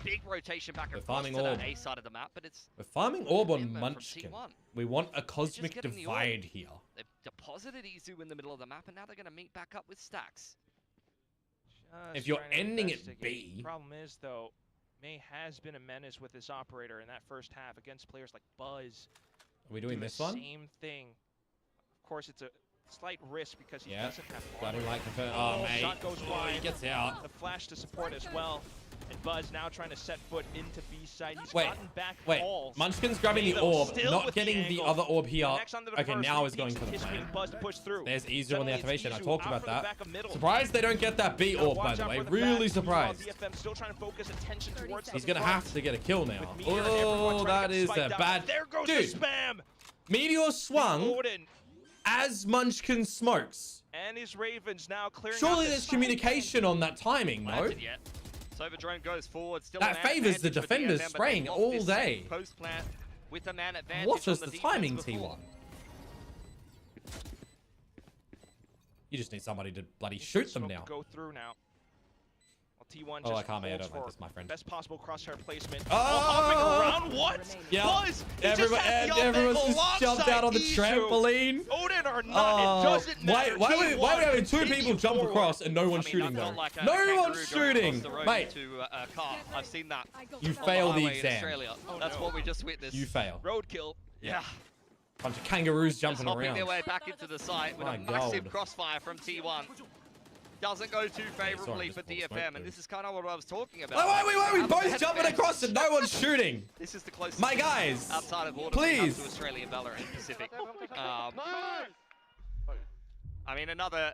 Big rotation back and farming forth to orb. the A side of the map, but it's... We're farming orb on Munchkin. We want a cosmic divide here. They've deposited Izu in the middle of the map, and now they're going to meet back up with Stacks. If you're ending at B... Problem is, though, May has been a menace with his operator in that first half against players like Buzz. Are we doing this one? Same thing. Of course, it's a slight risk because he doesn't have Guiding light confirmed. Oh, mate. Shot goes wide. He gets out. The flash to support as well. And Buzz now trying to set foot into B side. He's wait, gotten back wait. balls. Munchkin's grabbing the orb, not getting the other orb here. Okay, now is going for the plan. There's Izu on the activation. I talked about that. Surprised they don't get that B orb, by the way. Really surprised. He's going to have to get a kill now. Oh, that is a bad... Dude, Meteor swung as Munchkin smokes. And his Ravens now clearing. Surely there's communication on that timing, no? Drone goes forward. Still that favors the defenders spraying all day. Post plant with a man advantage. What is the timing, T1? You just need somebody to bloody shoot them now. Go through now. T1 oh, I can't. I don't like this, my friend. Best possible crosshair placement. Oh, hopping around. What? Yeah. Buzz, everyone's just jumped out on the trampoline. Odin or not, it doesn't matter. Why are we having two people jump across and no one's shooting though? Like no one's shooting, mate. I've seen that. You fail the exam. That's what we just witnessed. You fail. Roadkill. Yeah. Bunch of kangaroos jumping around. Their way back into the site with a massive crossfire from T1. Doesn't go too favorably for DFM, and this is kind of what I was talking about. Why are we both jumping across and no one's shooting? This is the closest. My guys, outside of order please. To Australian Valorant Pacific. I mean, another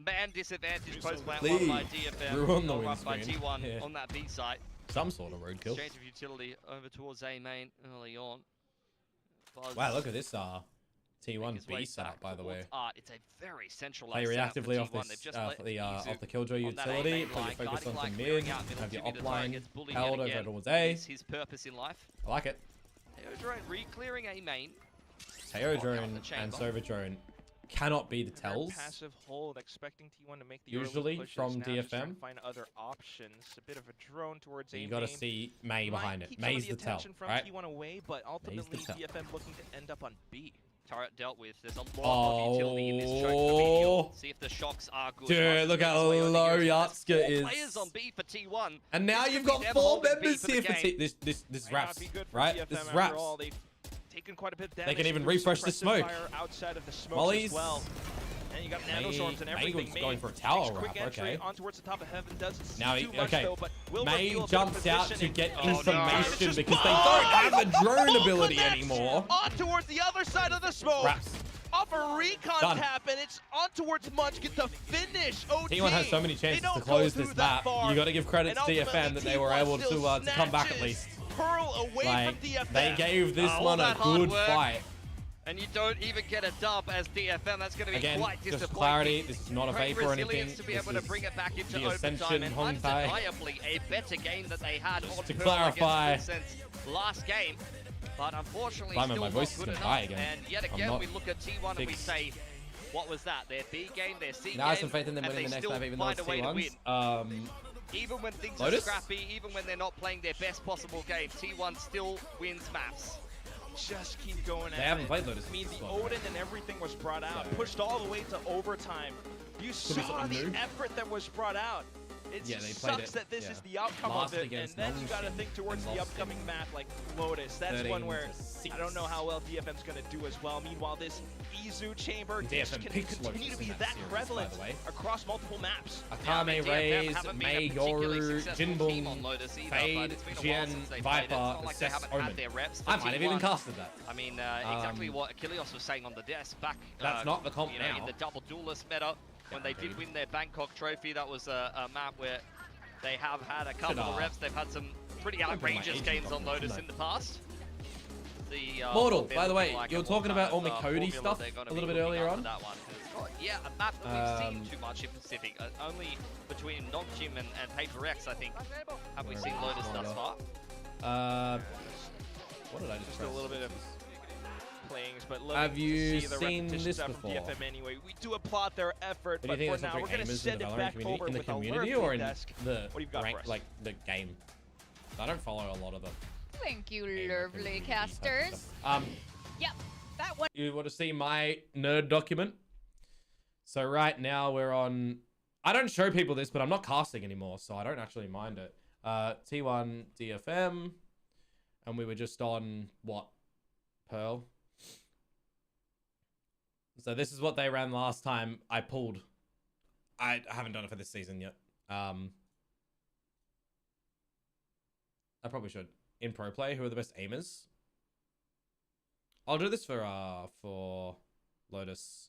man disadvantage post plant won by DFM, run by T1 on that B site. Some sort of roadkill. Exchange of utility over towards A main early on. Buzz. Wow, look at this T1 B setup, by the way. It's a very centralized play reactively off this off the killjoy utility. Put your focus on the mid. Have your op line held over towards A. His purpose in life. I like it. Drone re-clearing A main. Drone and Sova Drone cannot be the tells. Passive hold, expecting T1 to make the usually from DFM. Find other options. A bit of a drone towards A main. You got to see May behind it. May's the tell, right? T1 away, but ultimately DFM looking to end up on B. Turret dealt with. There's a lot of utility in this choke. See if the shocks are good. Dude, look how low Yatska is. Players on B for T1. And now you've got 4 members here for T. This raps, right? This is raps. Taken quite a bit of damage. They can even refresh the smoke. Outside of the smoke Molly's. as well. And you got nanostorms and everything. May going for a tower wrap, okay. On towards the top of heaven doesn't now too much, though, but May jumps out to get information because they don't have a drone ability anymore. On towards the other side of the smoke. Raps. Off a recon tap, and it's on towards Munch. Get the finish. T1 has so many chances to close this map. You got to give credit to DFM that they were able to come back at least. Pearl away from DFM. They gave this one a good fight. And you don't even get a dub as DFM. That's going to be quite disappointing. Just clarity, this is not a vapor or anything. To be able to bring it back into overtime, and undeniably a better game that they had on to clarify last game. But unfortunately, still not good enough. And yet again, we look at T1 and we say, what was that? Their B game, their C game, I have some faith in them winning the next map, even though it's T1s. Even when things are scrappy, even when they're not playing their best possible game, T1 still wins maps. Just keep going at it. They haven't played Lotus. I mean, the Odin and everything was brought out, pushed all the way to overtime. You saw the effort that was brought out. It just sucks that this is the outcome of it, and then you got to think towards the upcoming map like Lotus. That's one where I don't know how well DFM's going to do as well. Meanwhile, this Izu chamber can continue to be that prevalent across multiple maps. Akame, Raze, May, Yoru, Jinbum, Fade, Jian, Viper, Assess, Omen. I might have even casted that. I mean, exactly what Achilles was saying on the desk back that's not the comp now. In the double duelist meta. When they did win their Bangkok trophy, that was a map where they have had a couple of reps. They've had some pretty outrageous games on Lotus in the past. The, Mortal, by the way, you were talking about all Cody stuff a little bit earlier on. That one. Yeah, a map that we've seen too much in Pacific. Only between Noctim and KRX, I think, have we seen Lotus thus far. What did I just a little bit of playings, but have you seen this before? DFM anyway. We do applaud their effort, but for now we're going to send it back over in the community or in the rank, like the game. I don't follow a lot of them. Thank you, lovely casters. Yep, that one. You want to see my nerd document? So right now we're on. I don't show people this, but I'm not casting anymore, so I don't actually mind it. T1 DFM, and we were just on what? Pearl. So this is what they ran last time. I pulled. I haven't done it for this season yet. I probably should. In pro play, who are the best aimers? I'll do this for Lotus.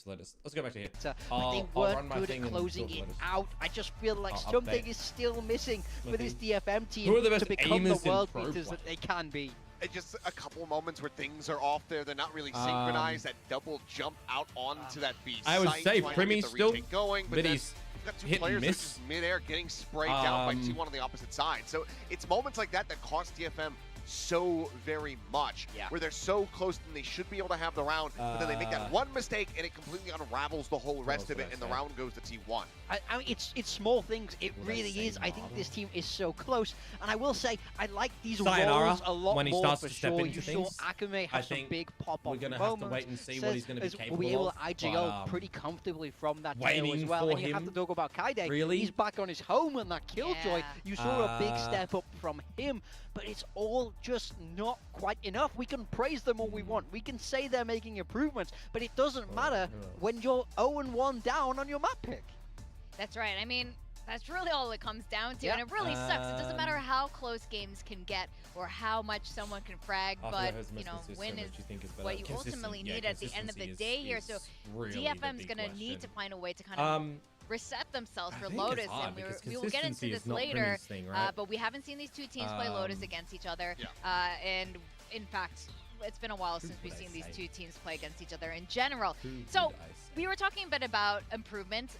Lotus. Let's go back to here. They weren't good at closing it out. I just feel like something is still missing for this DFM team to become the world beaters that they can be. It's just a couple of moments where things are off there. They're not really synchronized. That double jump out onto that B site. I would say Primmy's still going, but he's got two players that are just midair getting sprayed down by T1 on the opposite side. So it's moments like that that cost DFM so very much, where they're so close and they should be able to have the round, but then they make that one mistake and it completely unravels the whole rest of it, and the round goes to T1. I mean, it's small things. It really is. I think this team is so close, and I will say I like these roles a lot when he more starts for to step sure. into You things. saw Akame have some big pop-up we're gonna have to wait and see what he's going to be capable of. We'll be able to IGL pretty comfortably from that KO as well. And you have to talk about Kaide. Really? He's back on his home and that Killjoy. You saw a big step up from him, but it's all just not quite enough. We can praise them all we want. We can say they're making improvements, but it doesn't matter when you're 0-1 down on your map pick. That's right. I mean, that's really all it comes down to, and it really sucks. It doesn't matter how close games can get or how much someone can frag, but, you know, win is what you ultimately need at the end of the day here. So DFM's going to need to find a way to kind of reset themselves for Lotus, and we will get into this later, but we haven't seen these two teams play Lotus against each other, and in fact, it's been a while since we've seen these two teams play against each other in general. So we were talking a bit about improvement,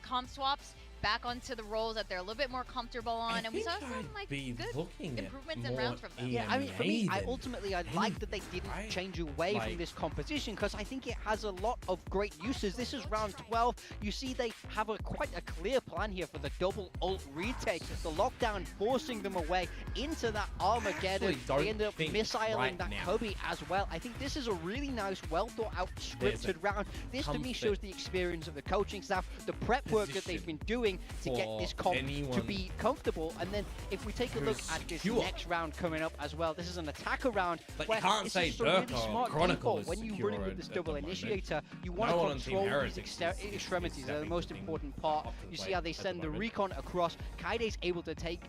comp swaps, back onto the roles that they're a little bit more comfortable on, and we saw some like good improvements in rounds from them. Yeah, I mean, for me, I like that they didn't change away from this composition, because I think it has a lot of great uses. This is round 12. You see they have quite a clear plan here for the double ult retake. The lockdown forcing them away into that Armageddon. They end up missiling that Kobe as well. I think this is a really nice, well thought out, scripted round. This to me shows the experience of the coaching staff, the prep work that they've been doing to get this comp to be comfortable. And then if we take a look at this next round coming up as well, this is an attacker round. But you can't say Dirk or Chronicle is when you run it with this double initiator, you want to control these extremities. They're the most important part. You see how they send the recon across. Kaide's able to take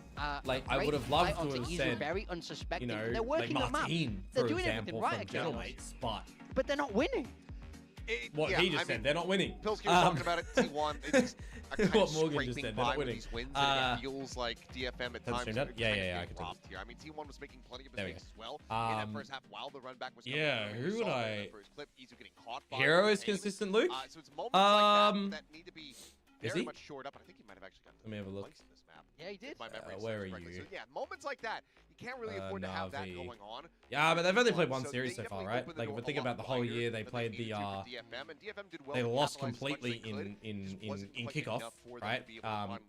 like I would have loved to have said, very unsuspecting. You know, they're working like Martin, the map. They're doing everything right, but they're not winning. He just said, they're not winning. Pilsky was talking about it, T1. It's a kind of scraping by with these wins, and it feels like DFM at times I can robbed here. I mean, T1 was making plenty of mistakes as well in that first half while the run back was coming. Who would I... Clip, getting caught by Hero is consistent, Luke? So it's moments like that need to be very much shored up. I think he might have actually gotten Let me have a look. in this map. Yeah, he did. Where are you? So yeah, moments like that, you can't really afford to have that going on. Yeah, but they've only played one series so far, right? Like if we think about the whole year, they played the they lost completely in kickoff, right?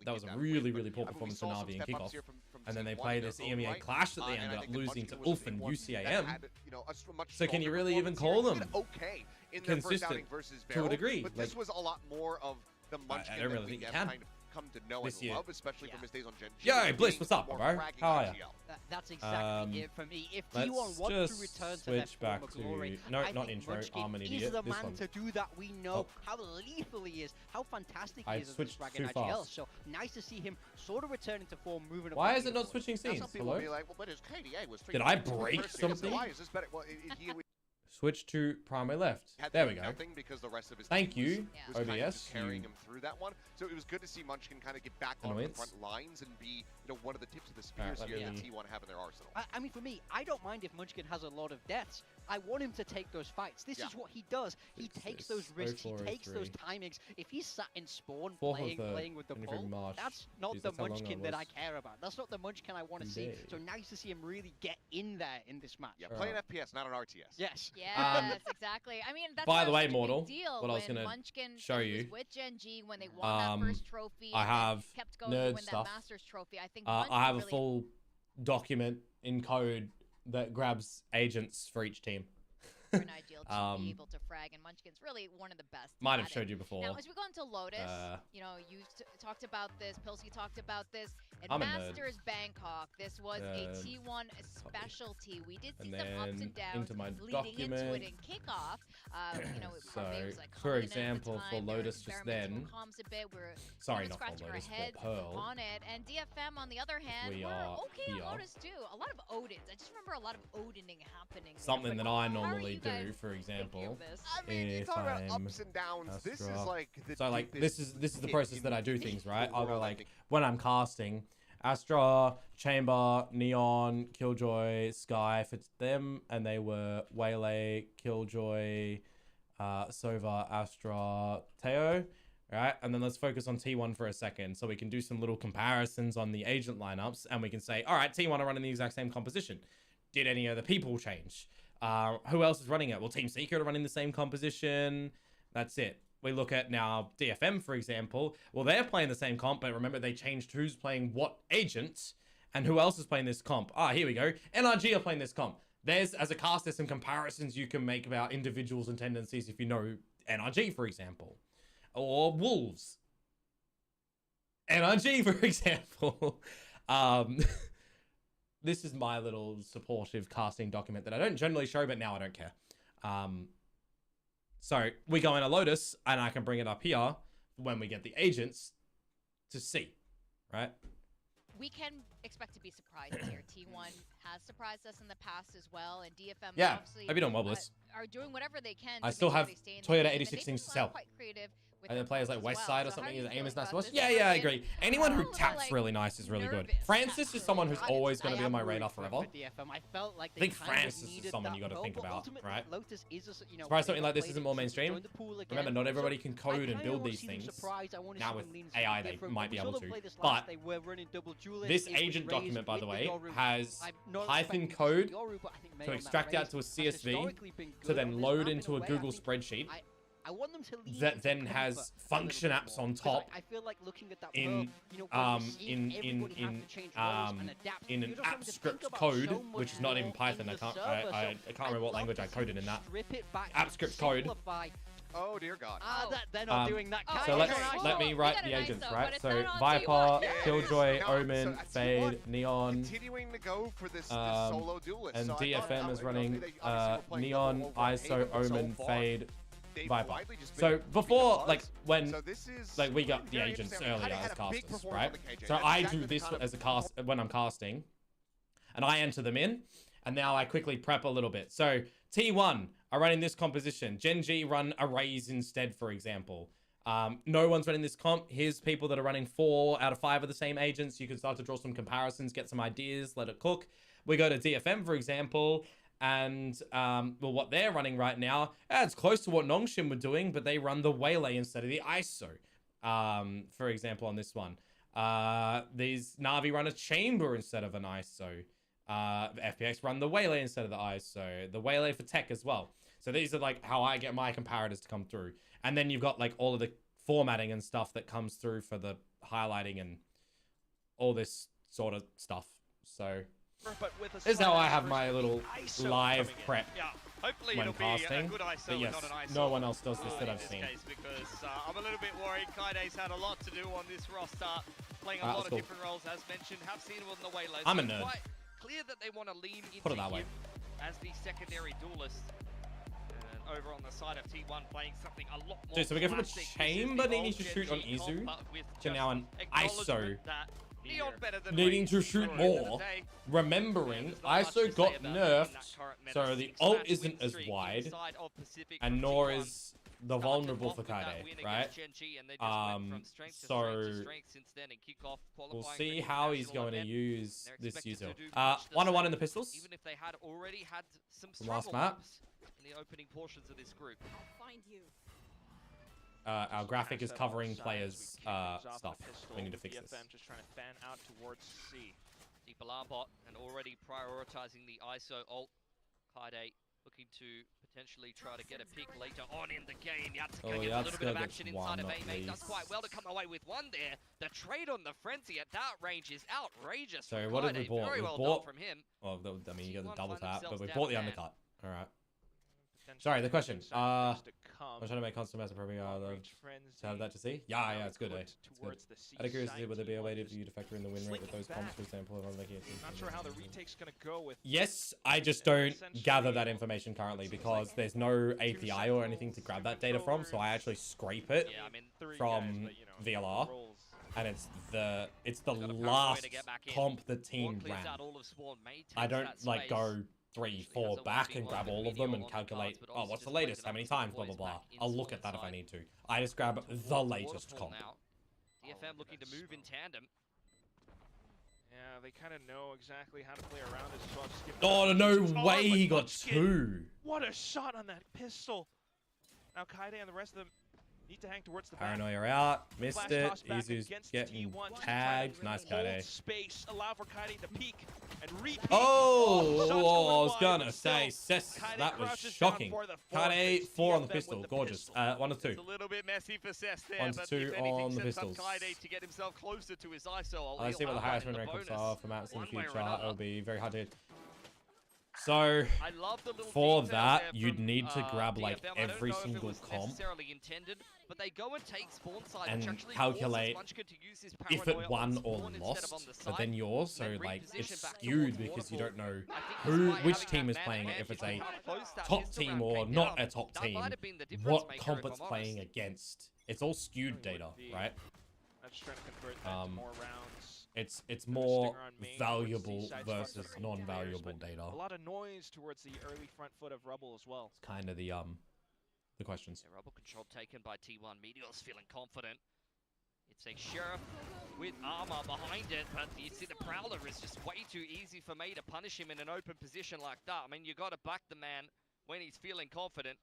That was a really poor performance from Na'Vi in kickoff, and then they played this EMEA clash that they ended up losing to Ulf and UCAM. So can you really even call them consistent to a degree? But this was a lot more of the munchkin I don't really think you can. Come to know and love, especially from his days on Gen G. Yo, Bliss, what's up, bro? How are you? That's exactly it for me. If T1 wants to return to their former glory, no, not intro. I'm an idiot. He's the man to do that. We know how lethal he is, how fantastic he is as a frag in IGL. So nice to see him sort of returning to form, moving. Why is it not switching scenes? Hello? Be like, well, but his KDA was did I break something? Why is this better? Well, Switch to primary left. There we go. Because the rest of his Thank you, was OBS. Kind of carrying him through that one. So it was good to see Munchkin kind of get back on the front lines and be, one of the tips of the spears here that T1 have in their arsenal. I mean, for me, I don't mind if Munchkin has a lot of deaths. I want him to take those fights. This is what he does. He takes those risks. He takes those timings. If he's sat in spawn playing with the bull, that's not the Munchkin that I care about. That's not the Munchkin I want to see. So nice to see him really get in there in this match. Yeah, play an FPS, not an RTS. Yes. Yes, exactly. I mean, that's by the way, Mortal, deal what I was gonna show you with Gen G when they won that first trophy. I have kept going to win that Masters trophy. I think I have a full document in code that grabs agents for each team. An ideal to be able to frag, and Munchkin's really one of the best. Might have showed you before. Now, as we go into Lotus, you talked about this, Pilsy talked about this. At Masters Bangkok, this was a T1 specialty. We did see some ups and downs leading into it in kickoff. So, for example, for Lotus just then, sorry, not for Lotus, for Pearl. On it, and DFM on the other hand, we're okay on Lotus too. A lot of Odins. I just remember a lot of Odining happening. Something that I normally do, for example, I mean, you talk about ups and downs. This is like this is the process that I do things, right? I'll go like when I'm casting, Astra, Chamber, Neon, Killjoy, Sky for them, and they were Waylay, Killjoy, Sova, Astra, Teo, right? And then let's focus on T1 for a second, so we can do some little comparisons on the agent lineups, and we can say, all right, T1 are running the exact same composition. Did any of the people change? Who else is running it? Well, Team Secret are running the same composition. That's it. We look at now DFM, for example. Well, they're playing the same comp, but remember they changed who's playing what agent and who else is playing this comp. Here we go. NRG are playing this comp. As a cast, there's some comparisons you can make about individuals and tendencies if you know NRG, for example. Or Wolves. NRG, for example. This is my little supportive casting document that I don't generally show, but now I don't care. So we go in a Lotus, and I can bring it up here when we get the agents to see, right? We can expect to be surprised here. T1 has surprised us in the past as well, and DFM obviously maybe don't wobble us. Are doing whatever they can. I still have Toyota 86 things to sell. Quite creative. And then players like Westside or something, his aim is nice to watch. Yeah, I agree. Anyone who taps really nice is really good. Francis is someone who's always going to be on my radar forever. I think Francis is someone you got to think about, right? Surprised something like this isn't more mainstream. Remember, not everybody can code and build these things. Now with AI, they might be able to. But this agent document, by the way, has Python code to extract out to a CSV to then load into a Google spreadsheet. I want them to leave that then has function apps on top I feel like looking at that in an app script code, which is not in Python. I can't remember what language I coded in that. App script code. Oh dear God. They're not doing that. So let me write the agents, right? So Viper, Killjoy, Omen, Fade, Neon, continuing to go for this solo duelist. And DFM is running Neon, ISO, Omen, Fade, Viper. So before, when we got the agents earlier as casters, right? So I do this as a cast when I'm casting, and I enter them in, and now I quickly prep a little bit. So T1 are running this composition. Gen G run arrays instead, for example. No one's running this comp. Here's people that are running 4 out of 5 of the same agents. You can start to draw some comparisons, get some ideas, let it cook. We go to DFM, for example. And, what they're running right now, it's close to what Nongshim were doing, but they run the Waylay instead of the ISO, for example, on this one. These Na'Vi run a Chamber instead of an ISO. FPX run the Waylay instead of the ISO. The Waylay for tech as well. So these are, how I get my comparators to come through. And then you've got, all of the formatting and stuff that comes through for the highlighting and all this sort of stuff. So this is how I have my little live prep when casting. But yes, no one else does this that I've seen. Because I'm a little bit worried. Kaide's had a lot to do on this roster, playing a lot of different roles, as mentioned. Have seen him on the Waylay. I'm a nerd. Quite clear that they want to lean into Put it that way. As the secondary duelist. And over on the side of T1, playing something a lot more. Dude, so we go from a Chamber needing to shoot on Izu to now an ISO needing to shoot more, remembering ISO got nerfed, so the ult isn't as wide, and nor is the vulnerable for Kaide, right? So we'll see how he's going to use this user. 1-on-1 in the pistols. Even if they had already had some last map. In the opening portions of this group. Our graphic is covering players' stuff. We need to fix this. DFM just trying to fan out towards C. Deep alarm bot and already prioritizing the ISO ult. Kaide looking to potentially try to get a pick later on in the game. Yatsuka gets a little bit of action inside of A-Main. Does quite well to come away with one there. The trade on the frenzy at that range is outrageous. So what did we bought? Very we well bought from him. Well, I mean, you got the double tap, but we bought the undercut. All right. Sorry, the question. I'm trying to make constant massive probing. I love to have that to see. Yeah, it's good. It's good. Out of curiosity, would there be a way for you to factor in the win rate with those comps, for example? Not sure how the retake's gonna go with. Yes, I just don't gather that information currently because there's no API or anything to grab that data from. So I actually scrape it from VLR, and it's the last comp the team ran. I don't like go 3, 4 back and grab all of them and calculate, oh, what's the latest? How many times? Blah, blah, blah. I'll look at that if I need to. I just grab the latest comp. DFM looking to move in tandem. Yeah, they kind of know exactly how to play around this as well. Just give no way he got 2. What a shot on that pistol. Now Kaide and the rest of them need to hang towards the back. Paranoia out. Missed it. Izu's getting tagged. Nice Kaide. Space, allow for Kaide to peek and repeat. Oh, I was gonna say, that was shocking. Kaide 4 on the pistol. Gorgeous. 1 of 2. It's a little bit messy for Cess there, 1 to 2 on the pistols. Kaide to get himself closer to his ISO. Let's see what the highest win rate are for maps in the future. It'll be very hard to hit. So, for that, you'd need to grab like every single comp and calculate if it won or lost, but then yours, so like it's skewed because you don't know which team is playing it, if it's a top team or not a top team, what comp it's playing against. It's all skewed data, right? It's more valuable versus non-valuable data. A lot of noise towards the early front foot of Rubble as well. It's kind of the questions. Yeah, Rubble control taken by T1. Meteor's feeling confident. It's a Sheriff with armor behind it, but you see the Prowler is just way too easy for me to punish him in an open position like that. I mean, you got to back the man when he's feeling confident.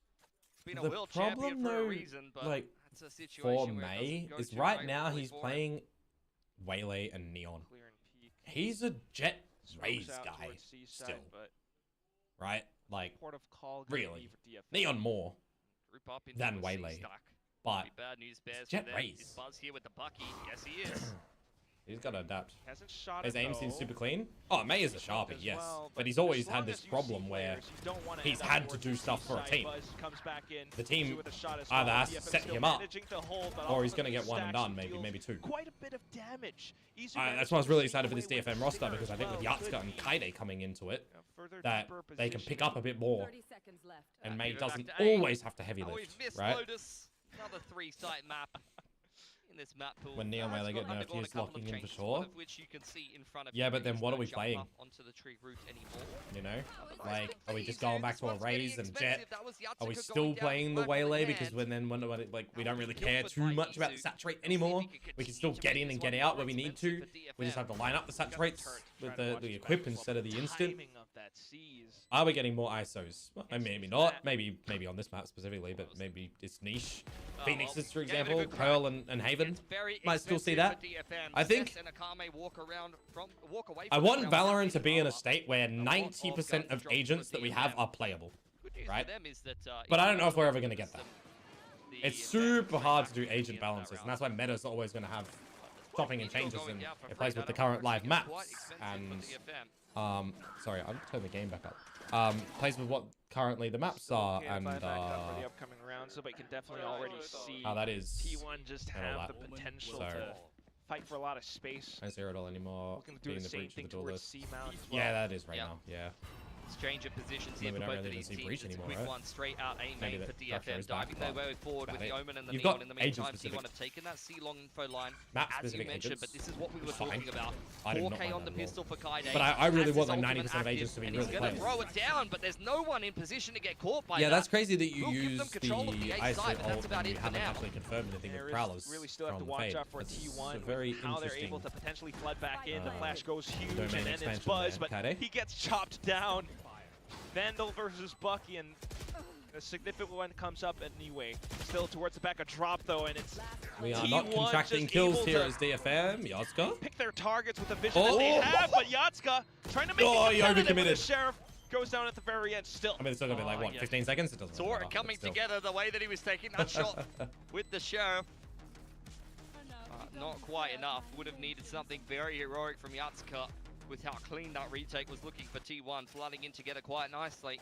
He's been a world champion for a reason, but like, that's a situation for May is right now he's playing Waylay and Neon. He's a Jet Raze guy still, right? Like, really, Neon more than Waylay, but Jet Raze. Yes, he is. He's got to adapt. His aim seems super clean. Oh, May is a sharpie, yes. But he's always had this problem where he's had to do stuff for a team. The team either has to set him up, or he's going to get one and done, maybe 2. Quite a bit of damage. That's why I was really excited for this DFM roster, because I think with Yatsuka and Kaide coming into it, that they can pick up a bit more, and May doesn't always have to heavy lift, right? Another 3-site map. In this map pool. When Neon Waylay get nerfed, he's locking in for sure. Yeah, but then what are we playing? You know? Like, are we just going back to a Raze and Jet? Are we still playing the Waylay? Because when like, we don't really care too much about the saturate anymore. We can still get in and get out where we need to. We just have to line up the saturates with the equip instead of the instant. Are we getting more ISOs? Well, maybe not. Maybe on this map specifically, but maybe it's niche. Phoenixes, for example, Pearl and Haven might still see that. I think I want Valorant to be in a state where 90% of agents that we have are playable, right? But I don't know if we're ever going to get that. It's super hard to do agent balances, and that's why meta's always going to have chopping and changes, and it plays with the current live maps. And sorry, I'll turn the game back up. Plays with what currently the maps are, and for the upcoming round, so we can definitely already see how that is. T1 just have the potential to fight for a lot of space. I don't see it all anymore. Looking to do the same thing towards C mount as well. Yeah, that is right now. Yeah. Exchange of positions here for both of these teams. It's a quick one straight out A main for DFM, diving their way forward with the Omen and the Neon. In the meantime, T1 have taken that C-long info line, as you mentioned, but this is what we were talking about. 4K on the pistol for Kaide. But I really want like 90% of agents to be really playing. He's going to throw it down, but there's no one in position to get caught by that. Yeah, that's crazy that you use the ISO ult and you haven't actually confirmed anything with Prowlers. Really still have to watch out for T1 how they're able to potentially flood back in. The flash goes huge and then it's Buzz, but he gets chopped down. Vandal versus Bucky, and a significant one comes up anyway. Still towards the back, a drop though, and it's we are not contracting kills here as DFM. Yatska pick their targets with the vision that they have, but Yatska trying to make it competitive with the Sheriff goes down at the very end still. I mean, it's still gonna be like what, 15 seconds? It doesn't Sort of coming together the way that he was taking that shot with the Sheriff. Not quite enough. Would have needed something very heroic from Yatska with how clean that retake was looking for T1, flooding in together quite nicely.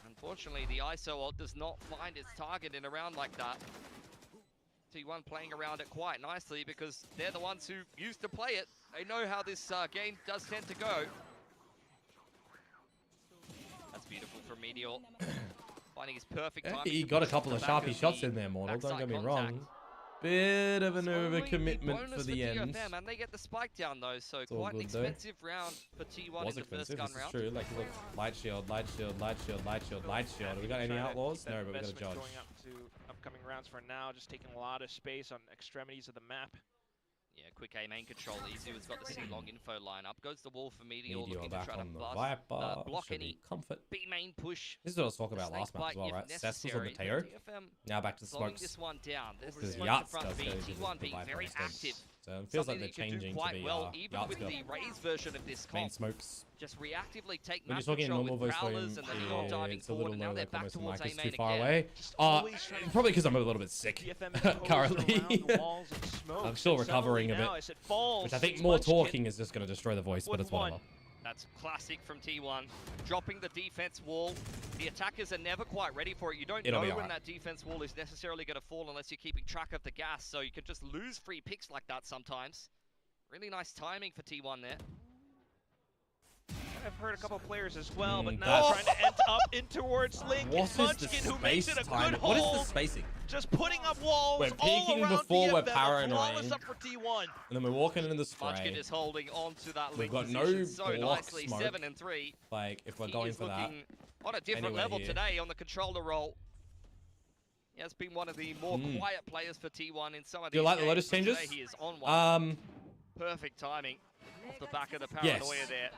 Unfortunately, the ISO ult does not find its target in a round like that. T1 playing around it quite nicely because they're the ones who used to play it. They know how this game does tend to go. That's beautiful from Meteor. Finding his perfect time. He got a couple of sharpie shots in there, Mortal. Don't get me wrong. Bit of an overcommitment for the end. DFM, and they get the spike down though, so quite an expensive round for T1 in the first gun round. True, like look, light shield, light shield, light shield, light shield, light shield. Have we got any outlaws? No, but we got a judge. Going up to upcoming rounds for now, just taking a lot of space on extremities of the map. Yeah, quick A main control. Easy has got the C-long info line. Up goes the wall for Meteor, looking to try to block any comfort. B main push. This is what I was talking about last match as well, right? Cess was on the Teo. Now back to the smokes. This one down. This is Yatska T1 being very active. So it feels like they're changing to be well, even with the Raze version of this comp. Main smokes. Just reactively take when you're talking normal voice volume, it's a little low, like almost like it's too far away. Probably because I'm a little bit sick currently. I'm still recovering a bit, which I think more talking is just going to destroy the voice, but it's whatever. That's classic from T1. Dropping the defense wall. The attackers are never quite ready for it. You don't know when that defense wall is necessarily going to fall unless you're keeping track of the gas, so you can just lose free picks like that sometimes. Really nice timing for T1 there. I've heard a couple players as well, but now trying to end up in towards Link. Munchkin, who makes it a good hold. What is the spacing? Just putting up walls. We're peeking before we're paranoid. Up for T1. And then we're walking into the spray. Munchkin is holding on to that Link. We've got no block smoke. 7 and 3. Like, if we're going for that. On a different level today on the controller role. He has been one of the more quiet players for T1 in some of these games. Do you like the Lotus changes? He is on one. Perfect timing off the back of the paranoia there.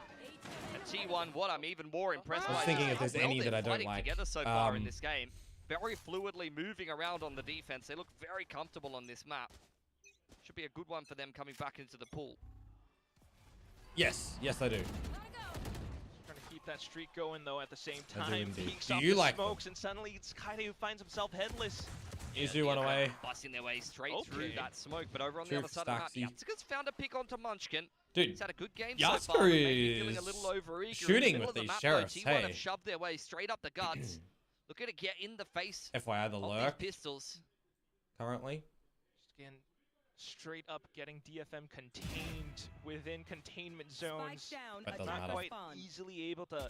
And T1, what I'm even more impressed by. I was thinking if there's any that I don't like. Together so far in this game. Very fluidly moving around on the defense. They look very comfortable on this map. Should be a good one for them coming back into the pool. Yes, yes I do. Trying to keep that streak going though at the same time. Do you like smokes and suddenly it's Kaide who finds himself headless. Izu went away. Busting their way straight through that smoke, but over on the other side of the map, Yatska's found a pick onto Munchkin. Dude, he's had a good game Yatska so far, feeling a little overeager. Shooting with these sheriffs, T1 have shoved their way straight up the guts. Looking to get in the face FYI, the lurk pistols. Currently. Just again, straight up getting DFM contained within containment zones. Not quite easily able to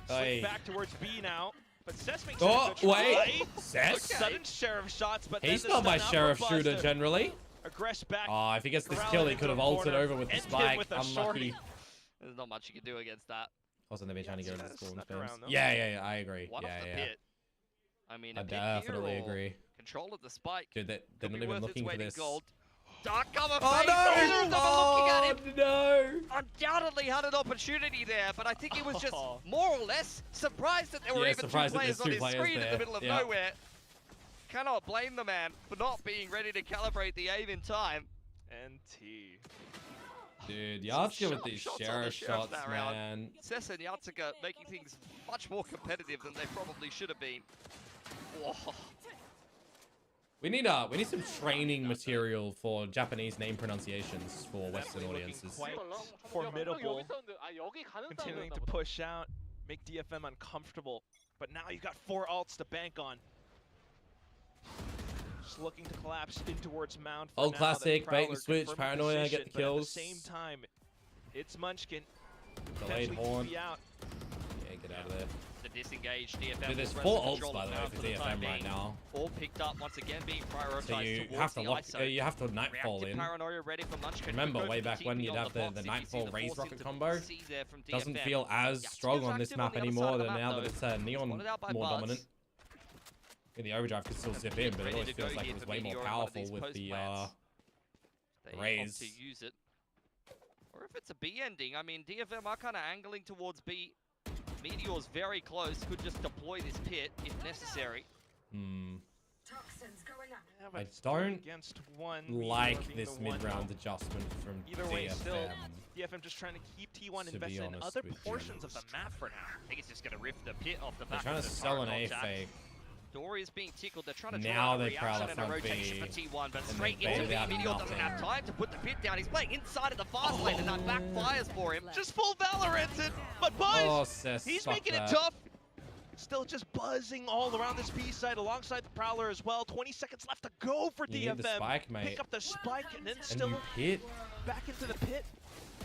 slip back towards B now. But Cess makes a good try. Cess? Sudden sheriff shots, but he's not my sheriff shooter generally. Aggress back. Oh, if he gets this kill, he could have ulted over with the spike. Unlucky. There's not much you can do against that. Wasn't they been trying to get into the spawn spins? Yeah, I agree. Pit. I mean, I definitely agree. Control of the spike. Dude, they're not even looking for this. Dark cover face. Oh no! Undoubtedly had an opportunity there, but I think he was just more or less surprised that there were even two players on his screen in the middle of nowhere. Cannot blame the man for not being ready to calibrate the aim in time. NT. Dude, Yatska with these sheriff shots, man. Cess and Yatska making things much more competitive than they probably should have been. Whoa. We need some training material for Japanese name pronunciations for Western audiences. Quite formidable. Continuing to push out, make DFM uncomfortable. But now you've got 4 ults to bank on. Just looking to collapse in towards Mount. Old classic, bait and switch, paranoia, get the kills. At the same time, it's Munchkin. Delayed horn. Yeah, get out of there. The disengaged DFM. Dude, there's 4 ults by the way for DFM right now. All picked up once again, being prioritized. So you have to lock, you have to Nightfall in. Ready for lunch. Remember way back when you'd have the Nightfall Raze rocket combo. Doesn't feel as strong on this map anymore than now that it's Neon more dominant. The overdrive could still zip in, but it always feels like it was way more powerful with the Raze. To use it. Or if it's a B ending, I mean, DFM are kind of angling towards B. Meteor's very close, could just deploy this pit if necessary. I don't like this mid-round adjustment from Either way, still, DFM just trying to keep T1 invested in other portions of the map for now. I think it's just going to rip the pit off the back. They're trying to sell an A fake. Dory is being tickled. They're trying to now draw they prowl and a rotation for T1, but straight into B. Meteor doesn't have time to put the pit down. He's playing inside of the fast lane, and that backfires for him. Just full Valoranted, but Buzz, he's making it tough. Still just buzzing all around this B side alongside the Prowler as well. 20 seconds left to go for DFM. The spike, mate. Pick up the spike and then still back into the pit.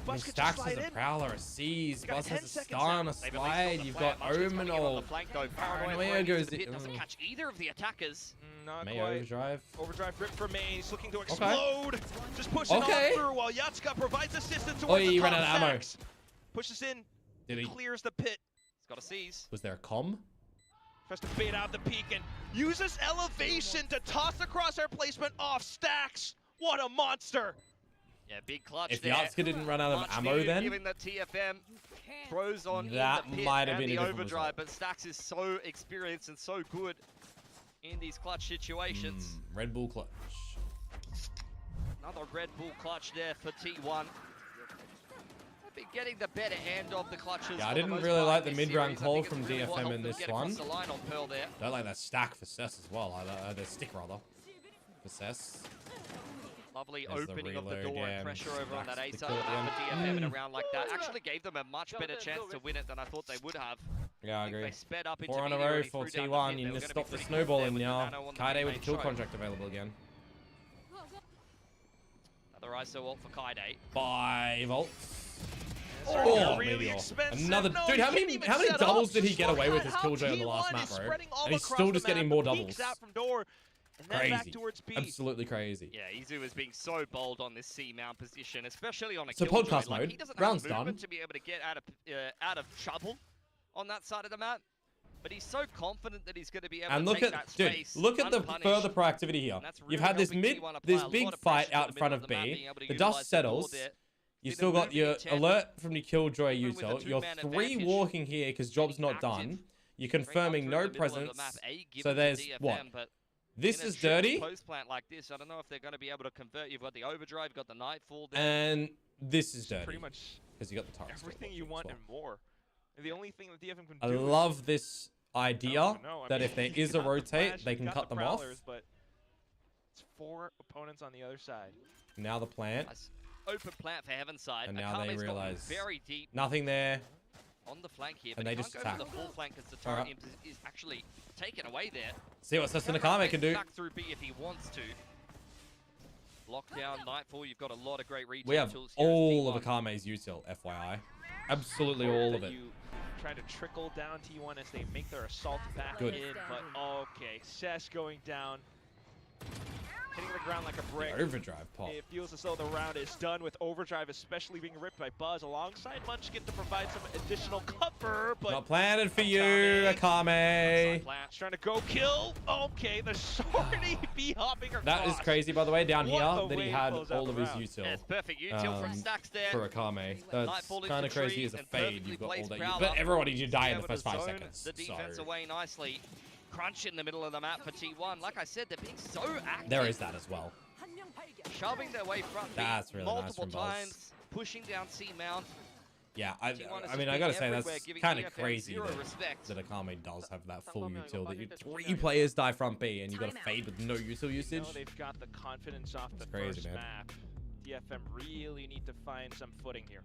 Buzz stacks as a Prowler, a Seize, Buzz has a star on a slide, you've got Omenal. Paranoia goes in. Doesn't catch either of the attackers. Not May quite. overdrive. Overdrive rip for May. He's looking to explode. Just pushing on through while Yatska provides assistance towards the he ran out of ammo. Pushes in. Did he? Clears the pit. He's got a Seize. Was there a comm? Tries to bait out the peak and uses elevation to toss across our placement off stacks. What a monster! Yeah, big clutch if there. If the Yatska didn't run out of ammo then? Giving the TFM throws on that in the pit might have been the a different overdrive, result. but Stax is so experienced and so good in these clutch situations. Red Bull clutch. Another Red Bull clutch there for T1. They've been getting the better end of the clutches. Yeah, I didn't really like the mid-round call from DFM in this one. Don't like that stack for Cess as well. The stick rather for Cess. Lovely opening of the door and pressure over on that A side for DFM in a round like that. Actually gave them a much better chance to win it than I thought they would have. Yeah, I agree. They sped up into 4 in a row for T1. You need to stop the snowballing now. Kaide with the kill contract available again. Another ISO ult for Kaide. 5 ults. Oh, really another dude. How many doubles did he get away with his killjoy on the last map, bro? And he's still just getting more doubles. Crazy. Absolutely crazy. Yeah, Izu is being so bold on this C mount position, especially on a so killjoy. podcast like, mode. He doesn't Round's have movement done. to be able to get out of trouble on that side of the map. But he's so confident that he's going to be able to take that space. Dude, look at the further proactivity here. You've had this big fight out in front of B. The dust settles. You still got your alert from your killjoy util. You're 3 walking here because job's not done. You're confirming no presence. So there's what? This is dirty. Post plant like this, I don't know if they're going to be able to convert. You've got the overdrive, you've got the nightfall there. And this is dirty. Pretty much because you got the turret. Everything you want and more. And the only thing that DFM can I do love this idea that if there is a rotate, they can cut them off. But it's 4 opponents on the other side. Now the plant. Open plant for Heaven's side. And now they realize very deep. Nothing there. On the flank here, and but they just attack. attack. The full flank because the turret is actually taken away there. See what Sesson Akame can do. Back through B if he wants to. Lockdown, Nightfall, you've got a lot of great retail we have tools here all of Akame's util, FYI. Absolutely all of it. You try to trickle down T1 as they make their assault back Good. in, but okay, Cess going down. Hitting the ground like a brick. The overdrive pop. It feels as though the round is done with overdrive, especially being ripped by Buzz alongside Munchkin to provide some additional cover. But not planted for you, Akame. He's trying to go kill. Okay, the sortie be hopping across. That is crazy, by the way, down here that he had all of his util. Yeah, it's perfect util from Stacks there. For Akame. That's kind of crazy as a fade. You've got all that. But everybody you die in the first 5 seconds. The defense away nicely. Crunch in the middle of the map for T1. Like I said, they're being so active. There is that as well. Shoving their way front that's really multiple nice times, pushing down C mount. Yeah, I mean, I gotta say, that's kind of crazy that Akame does have that full util. That you 3 players die front B and you got a fade with no util usage. They've got the confidence off the first map. DFM really need to find some footing here.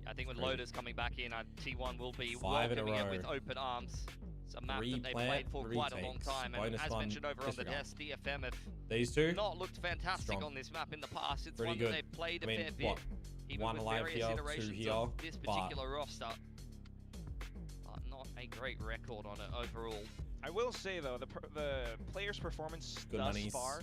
I think with Lotus coming back in, T1 will be welcoming it with open arms. It's a map that they played for quite a long time, and as mentioned over on the desk, DFM have not looked fantastic on this map in the past. It's one that they've played a fair bit, even with various iterations of this particular roster. But not a great record on it overall. I will say though, the players' performance thus far,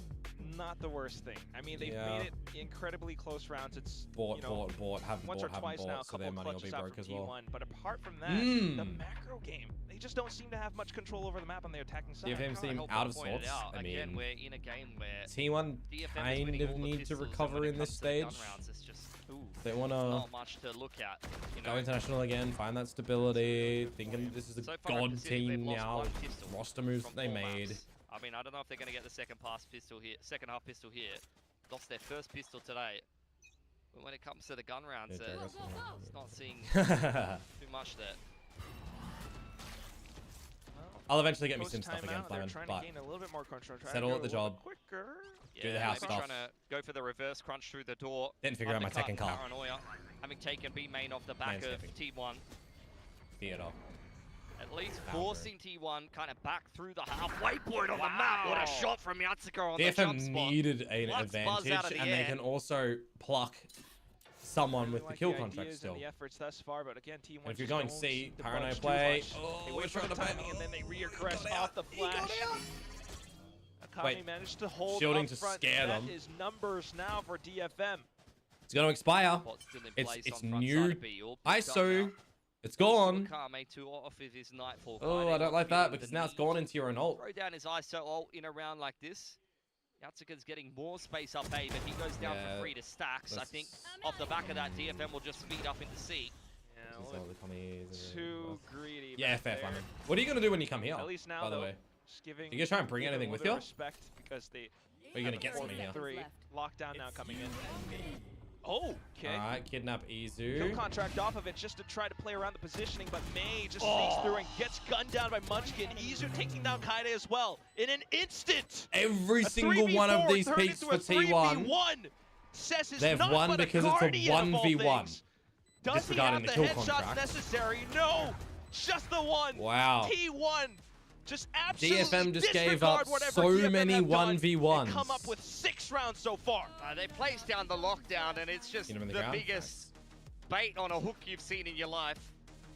not the worst thing. I mean, they've made it incredibly close rounds. It's bought, once or twice now, a couple of clutches out from T1. But apart from that, the macro game, they just don't seem to have much control over the map on the attacking side. DFM seem out of sorts. I mean, again, we're in a game where T1 kind of need to recover in this stage. They want not much to look at. Go international again, find that stability, thinking this is a god team now. Roster moves they made. I mean, I don't know if they're going to get the second half pistol here. Lost their first pistol today. But when it comes to the gun rounds, it's not seeing too much there. I'll eventually get me some stuff again, Flamin, but settle at the job. Do the house stuff. Trying to go for the reverse crunch through the door. Didn't figure out my Tekken car. Paranoia, having taken B main off the back of T1. Theater. At least forcing T1 kind of back through the halfway point on the map. What a shot from Yatsuka on the jump spot. DFM needed an advantage, and they can also pluck someone with the kill contract still. The efforts thus far, but again, T1 and if you're going C, Paranoia play. They wait for the timing, and then they reaggress off the flash. Akami managed to hold shielding up to front. scare them. That is numbers now for DFM. It's going to expire. It's new ISO. It's gone. Oh, I don't like that because now it's gone into your own ult. Throw down his ISO ult in a round like this. Yatsuka's getting more space up A, but he goes down for free to stacks. I think off the back of that, DFM will just speed up into C. Too greedy. Yeah, fair. What are you going to do when you come here, at least now, by the way? Are you gonna try and bring anything with you? Respect because they. Are you gonna get something here? Lockdown now coming in. Oh, okay. All right, kidnap Izu. Kill contract off of it just to try to play around the positioning, but May just sneaks through and gets gunned down by Munchkin. Izu taking down Kaide as well in an instant. Every single one of these peaks for T1. They've won because it's a 1v1. Does he have the headshots necessary? No, just the one. Wow. T1. Just absolutely DFM just gave up so many 1v1s. Come up with 6 rounds so far. They placed down the lockdown, and it's just the biggest bait on a hook you've seen in your life.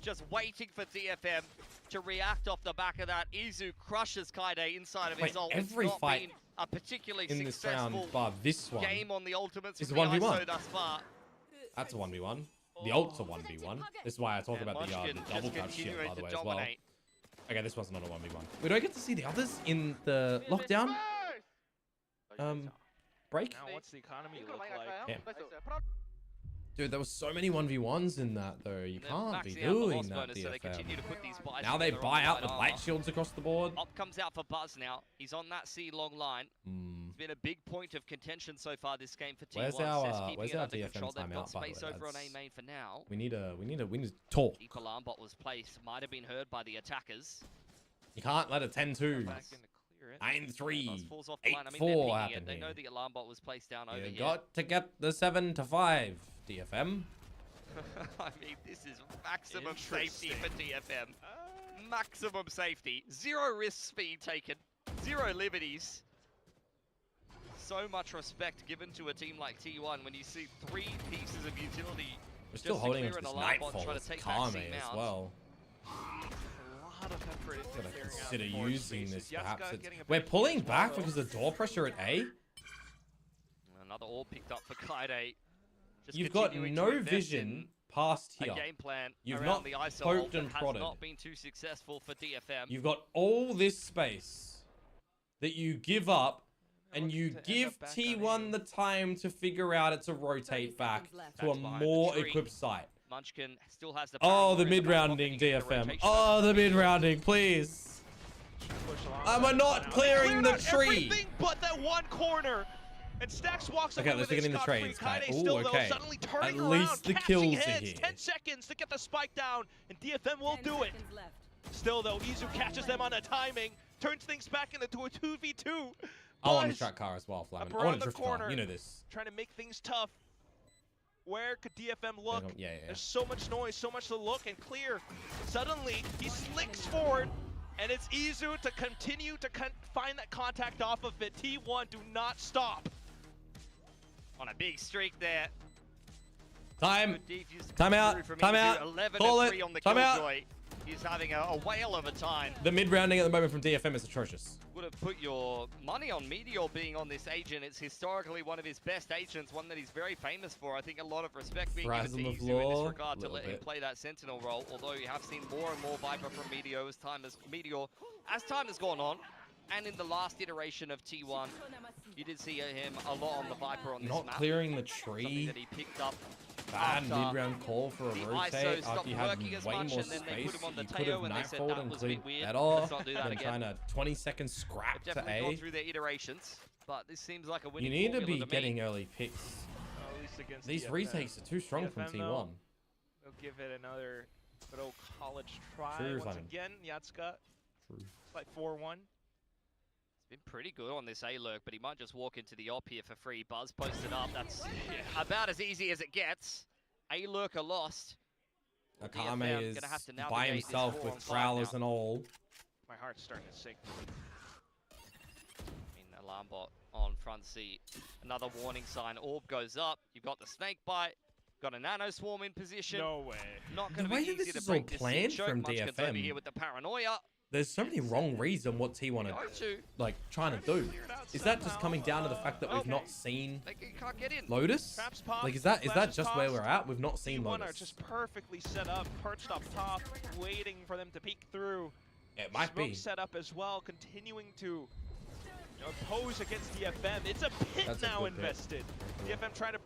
Just waiting for DFM to react off the back of that. Izu crushes Kaide inside of his ult. Every fight a particularly in this round, bar this one, game on the ultimates is a 1v1. Thus far. That's a 1v1. The ult's a 1v1. This is why I talk about the double touch shit, by the way, as well. Okay, this one's not a 1v1. Wait, do I get to see the others in the lockdown break? Now, what's the economy look like? Yeah. Dude, there was so many 1v1s in that, though. You can't be doing that, DFM. Now they buy out with light shields across the board. Op comes out for Buzz now. He's on that C long line. It's been a big point of contention so far this game for T1. Where's our DFM timeout, by the way? Space over on A main for now. We need to talk. Deep alarm bot was placed. Might have been heard by the attackers. You can't let a 10-2. 9-3, 8-4 happen. They know the alarm bot was placed down over here. You got to get the 7-5, DFM. I mean, this is maximum safety for DFM. Maximum safety. 0 risk speed taken. 0 liberties. So much respect given to a team like T1 when you see 3 pieces of utility. We're still holding on to this Nightfall with Kame as well. Gotta consider using this, perhaps. We're pulling back because of door pressure at A. Another all picked up for Kaide. You've got no vision past here. Game plan You've not poked and prodded. Not been too successful for DFM. You've got all this space that you give up, and you give T1 the time to figure out it's a rotate back to a more equipped site. Munchkin still has the the mid-rounding DFM. Oh, the mid-rounding, please. I'm not clearing the tree. Everything but that one corner. And Stacks walks okay, let's get in the trades, Kai. Oh, okay. At least the kills are here. 10 seconds to get the spike down, and DFM will do it. Still, though, Izu catches them on a timing, turns things back into a 2v2. I want to track car as well, Flamin. I want to drift car. You know this. Trying to make things tough. Where could DFM look? Yeah. There's so much noise, so much to look and clear. Suddenly, he slicks forward, and it's Izu to continue to find that contact off of it. T1 do not stop. On a big streak there. Time out. Time out. Call it. Time out. He's having a whale of a time. The mid-rounding at the moment from DFM is atrocious. Would have put your money on Meteor being on this agent. It's historically one of his best agents, one that he's very famous for. I think a lot of respect being given to Yuzu in this regard to let him play that Sentinel role, although you have seen more and more Viper from Meteor as time has gone on. And in the last iteration of T1, you did see him a lot on the Viper on this map. Not clearing the tree. Something that he picked up. Bad mid-round call for a rotate after you had way more space. You could have nightfalled and cleared better than trying a 20-second scrap to A. Gone through their iterations, but this seems like a winning You need to be getting early picks. These DFM. retakes are too strong DFM, from T1. They'll give it another good old college try once again. Yatska. It's like 4-1. Been pretty good on this A-lurk, but he might just walk into the op here for free. Buzz posted up. That's about as easy as it gets. A-lurker lost. Akame is by himself with Prowlers and all. My heart's starting to sink. I mean, alarm bot on front seat. Another warning sign. Orb goes up. You've got the snake bite. Got a nano swarm in position. No way. Not going to be easy to break this planned from DFM. Over here with the paranoia. There's so many wrong reads on what T1 are like trying to do. Is that just coming down to the fact that we've not seen Lotus? Like is that just where we're at? We've not seen Lotus. T1 are just perfectly set up, perched up top, waiting for them to peek through. It might be set up as well, continuing to oppose against DFM. It's a pit now invested. DFM trying to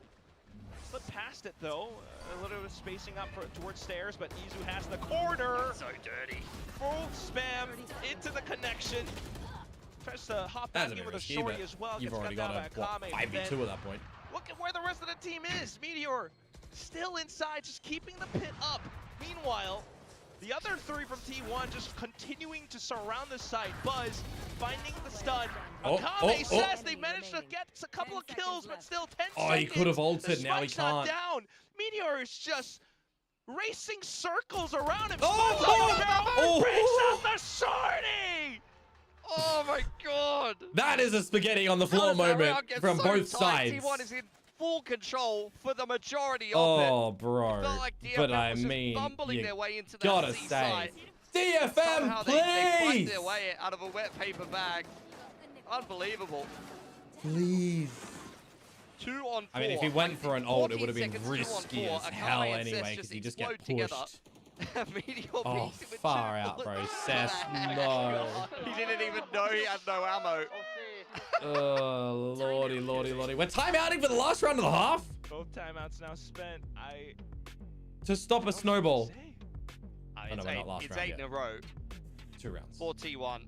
slip past it though. A little bit of spacing up towards stairs, but Izu has the corner. So dirty. Full spam into the connection. Tries to hop back in with a shorty as well. You've already got a 5v2 at that point. Look at where the rest of the team is. Meteor still inside, just keeping the pit up. Meanwhile, the other three from T1 just continuing to surround the site. Buzz finding the stun. Akame says they managed to get a couple of kills, but still 10 seconds. Oh, he could have ulted, now he can't. Down. Meteor is just racing circles around him. Breaks out the shorty! Oh my god! That is a spaghetti on the floor moment from both sides. T1 is in full control for the majority of it. Oh, bro. Like but I mean, you their way into gotta say, DFM, please! They find their way out of a wet paper bag. Unbelievable. Please. 2 on 4. I mean, if he went for an ult, it would have been risky as hell anyway, because he just get pushed. Oh, far out, bro. Cess, no. He didn't even know he had no ammo. Oh, lordy, lordy, lordy. We're timeouting for the last round of the half? Both timeouts now spent. To stop a snowball. It's 8 in a row. 2 rounds. 4 T1.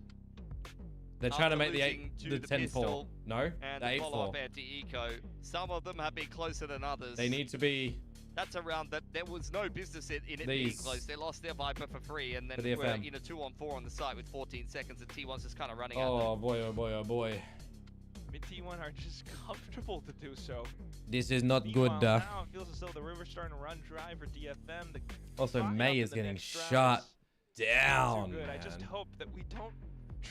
They're trying to make the 10-4. No, the 8-4. Anti-eco. Some of them have been closer than others. They need to be... That's a round that there was no business in it being close. They lost their Viper for free, and then we're in a 2-on-4 on the site with 14 seconds, and T1's just kind of running out. Oh boy, oh boy, oh boy. Mid T1 are just comfortable to do so. This is not good. Now it feels as though the river's starting to run dry for DFM. Also, May is getting shut down. I just hope that we don't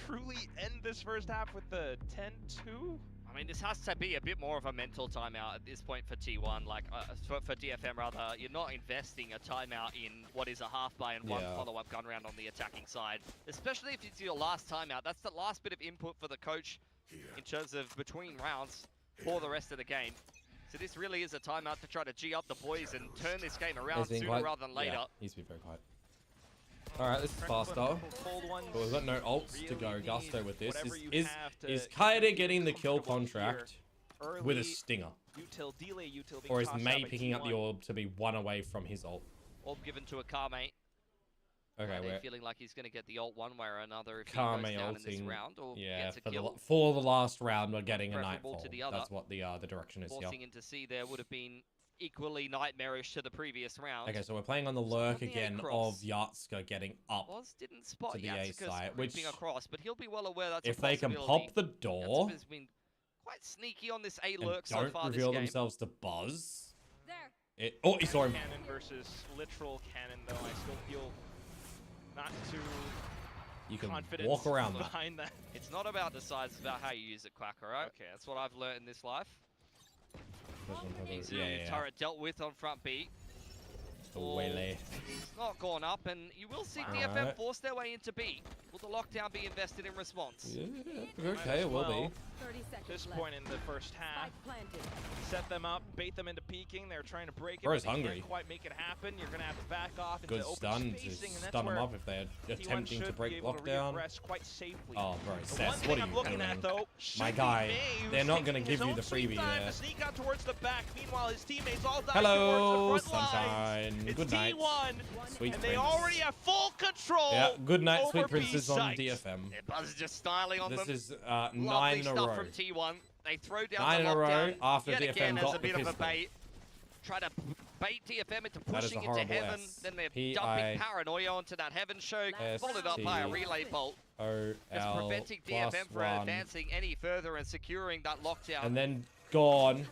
truly end this first half with the 10-2. I mean, this has to be a bit more of a mental timeout at this point for T1, like for DFM rather. You're not investing a timeout in what is a half buy and one follow-up gun round on the attacking side, especially if it's your last timeout. That's the last bit of input for the coach in terms of between rounds for the rest of the game. So this really is a timeout to try to G up the boys and turn this game around sooner rather than later. Yeah, needs to be very quiet. Alright, this is faster. But we've got no ults to go Gusto with this. Is Kaede getting the kill contract with a stinger? Or is May picking up the orb to be 1 away from his ult? Orb given to Akame. Okay, we're feeling like he's going to get the ult one way or another if he goes down in this round or gets a kill. For the last round, we're getting a nightfall. That's what the direction is here. Forcing into C there would have been equally nightmarish to the previous round. Okay, so we're playing on the lurk again of Yatska getting up didn't spot to the A site, which across, but he'll be well aware that's if they can pop the door, has been quite sneaky on this A lurk so far. Don't reveal themselves to Buzz. There. Oh, he saw him. Cannon versus literal cannon, though. I still feel not too confident walk around behind that. It's not about the size, it's about how you use it, Quack. All right. Okay, that's what I've learned in this life. Turret dealt with on front B. Waylay. It's not gone up, and you will see DFM force their way into B. Will the lockdown be invested in response? Yeah, okay, it will be. At this point in the first half, set them up, bait them into peeking. They're trying to break it, Bro's but they hungry. Can't quite make it happen. You're gonna have to back off into Good open stun spacing, to and stun them where up if they're attempting to break lockdown. Quite safely. Oh, bro, The Seth, one thing what are I'm you looking doing? at, though, My should guy, be May, they're who's not going to taking give his you own the sweet freebie time there. to sneak out towards the back. Meanwhile, his teammates all dive Hello, towards the front sunshine. lines. It's Good night. T1, Sweet and prince. they already have full control. Yeah, good night, over sweet princess B on site. DFM. Yeah, Buzz is just styling on them. This is Lovely 9 in a stuff row. from T1. They throw down 9 in the a row lockdown. after Yet DFM again, as got a bit the of a pistol. bait. Try to bait DFM into That is pushing a into horrible heaven. S. Then they're P-I- dumping paranoia onto that heaven choke, followed up by a relay bolt. It's preventing DFM from advancing any further and securing that lockdown. And then gone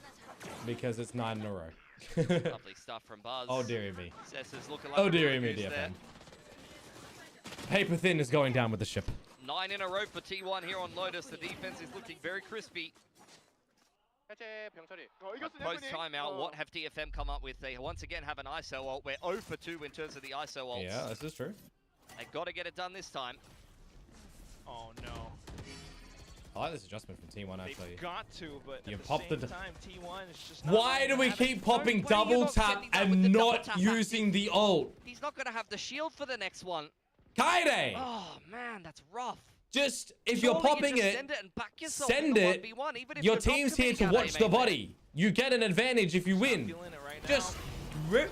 because it's 9 in a row. Lovely stuff from Buzz. Oh, dearie me. Cess is looking like Oh, a dearie good me, goose there. DFM. Paper thin is going down with the ship. 9 in a row for T1 here on Lotus. The defense is looking very crispy. Post timeout, what have DFM come up with? They once again have an ISO ult. We're 0 for 2 in terms of the ISO ults. Yeah, this is true. They've got to get it done this time. Oh no. I like this adjustment from T1 actually. They've got to, but You at the pop same the time, T1 is just not Why do we keep popping double tap and not using the ult? He's not going to have the shield for the next one. Kaide! Oh man, that's rough. Just, if you're popping it, send it and back yourself send in the it. 1v1, even if Your you're not team's here to committing watch at the A, body. You get an advantage if you win. Just rip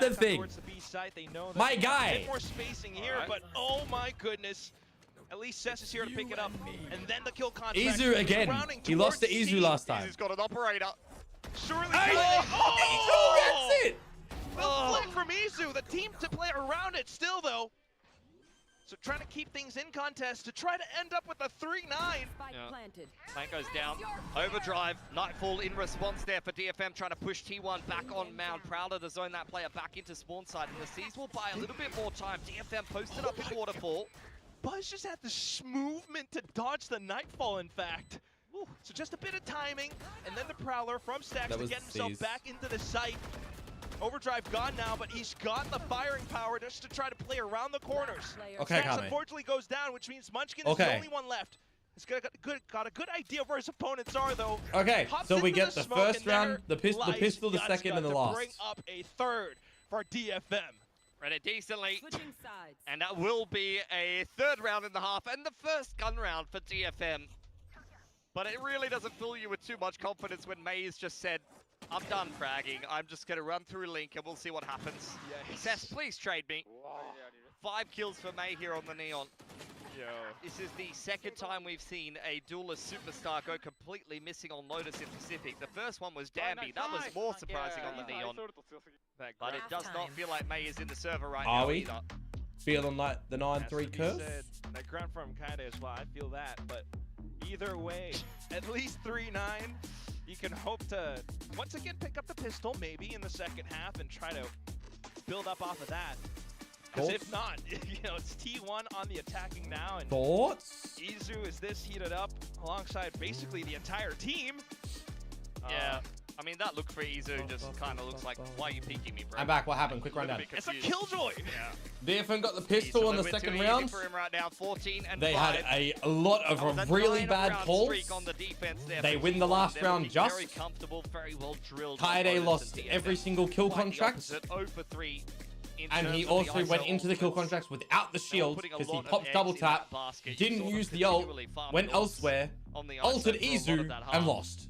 the thing. My guy. More spacing here, but oh my goodness. At least Cess is here to pick it up. And then the kill contract. Izu again. He lost to Izu last time. He's got an operator. Surely. Oh! Izu gets it! The flick from Izu. The team to play around it still, though. So trying to keep things in contest to try to end up with a 3-9. Tank goes down. Overdrive. Nightfall in response there for DFM, trying to push T1 back on Mound. Prowler to zone that player back into spawn side. And the Seas will buy a little bit more time. DFM posted up in Waterfall. Buzz just had the movement to dodge the Nightfall, in fact. Ooh, so just a bit of timing, and then the Prowler from Stacks to get himself back into the site. Overdrive gone now, but he's got the firing power just to try to play around the corners. Okay, Stacks unfortunately goes down, which means Munchkin is the only one left. He's got a good idea of where his opponents are, though. Okay, so we get the first round, the pistol, the second, and the last. Bring up a third for DFM. Read it decently. And that will be a third round in the half and the first gun round for DFM. But it really doesn't fill you with too much confidence when Maze just said, I'm done fragging. I'm just going to run through Link and we'll see what happens. Yes. Cess, please trade me. 5 kills for May here on the Neon. Yo. This is the second time we've seen a duelist superstar go completely missing on Lotus in Pacific. The first one was Danby. That was more surprising on the Neon. But it does not feel like May is in the server right now either. Feeling like the 9-3 curve? That ground from Kaide as well, I feel that. But either way, at least 3-9. You can hope to, once again, pick up the pistol maybe in the second half and try to build up off of that. Because if not, it's T1 on the attacking now. And Thoughts? Izu is this heated up alongside basically the entire team. Yeah. I mean, that look for Izu just kind of looks like, why are you peeking me, bro? I'm back. What happened? Quick rundown. It's a killjoy. Yeah. DFM got the pistol on the second round. For him right now, 14 and they 5. had a lot of really bad calls. On the defense there they win the last round just. Very comfortable, very well drilled. Kaide lost every single kill contract. 0 for 3. And he also went into the kill contracts without the shield because he popped double tap, didn't use the ult, went elsewhere, ulted Izu, and lost.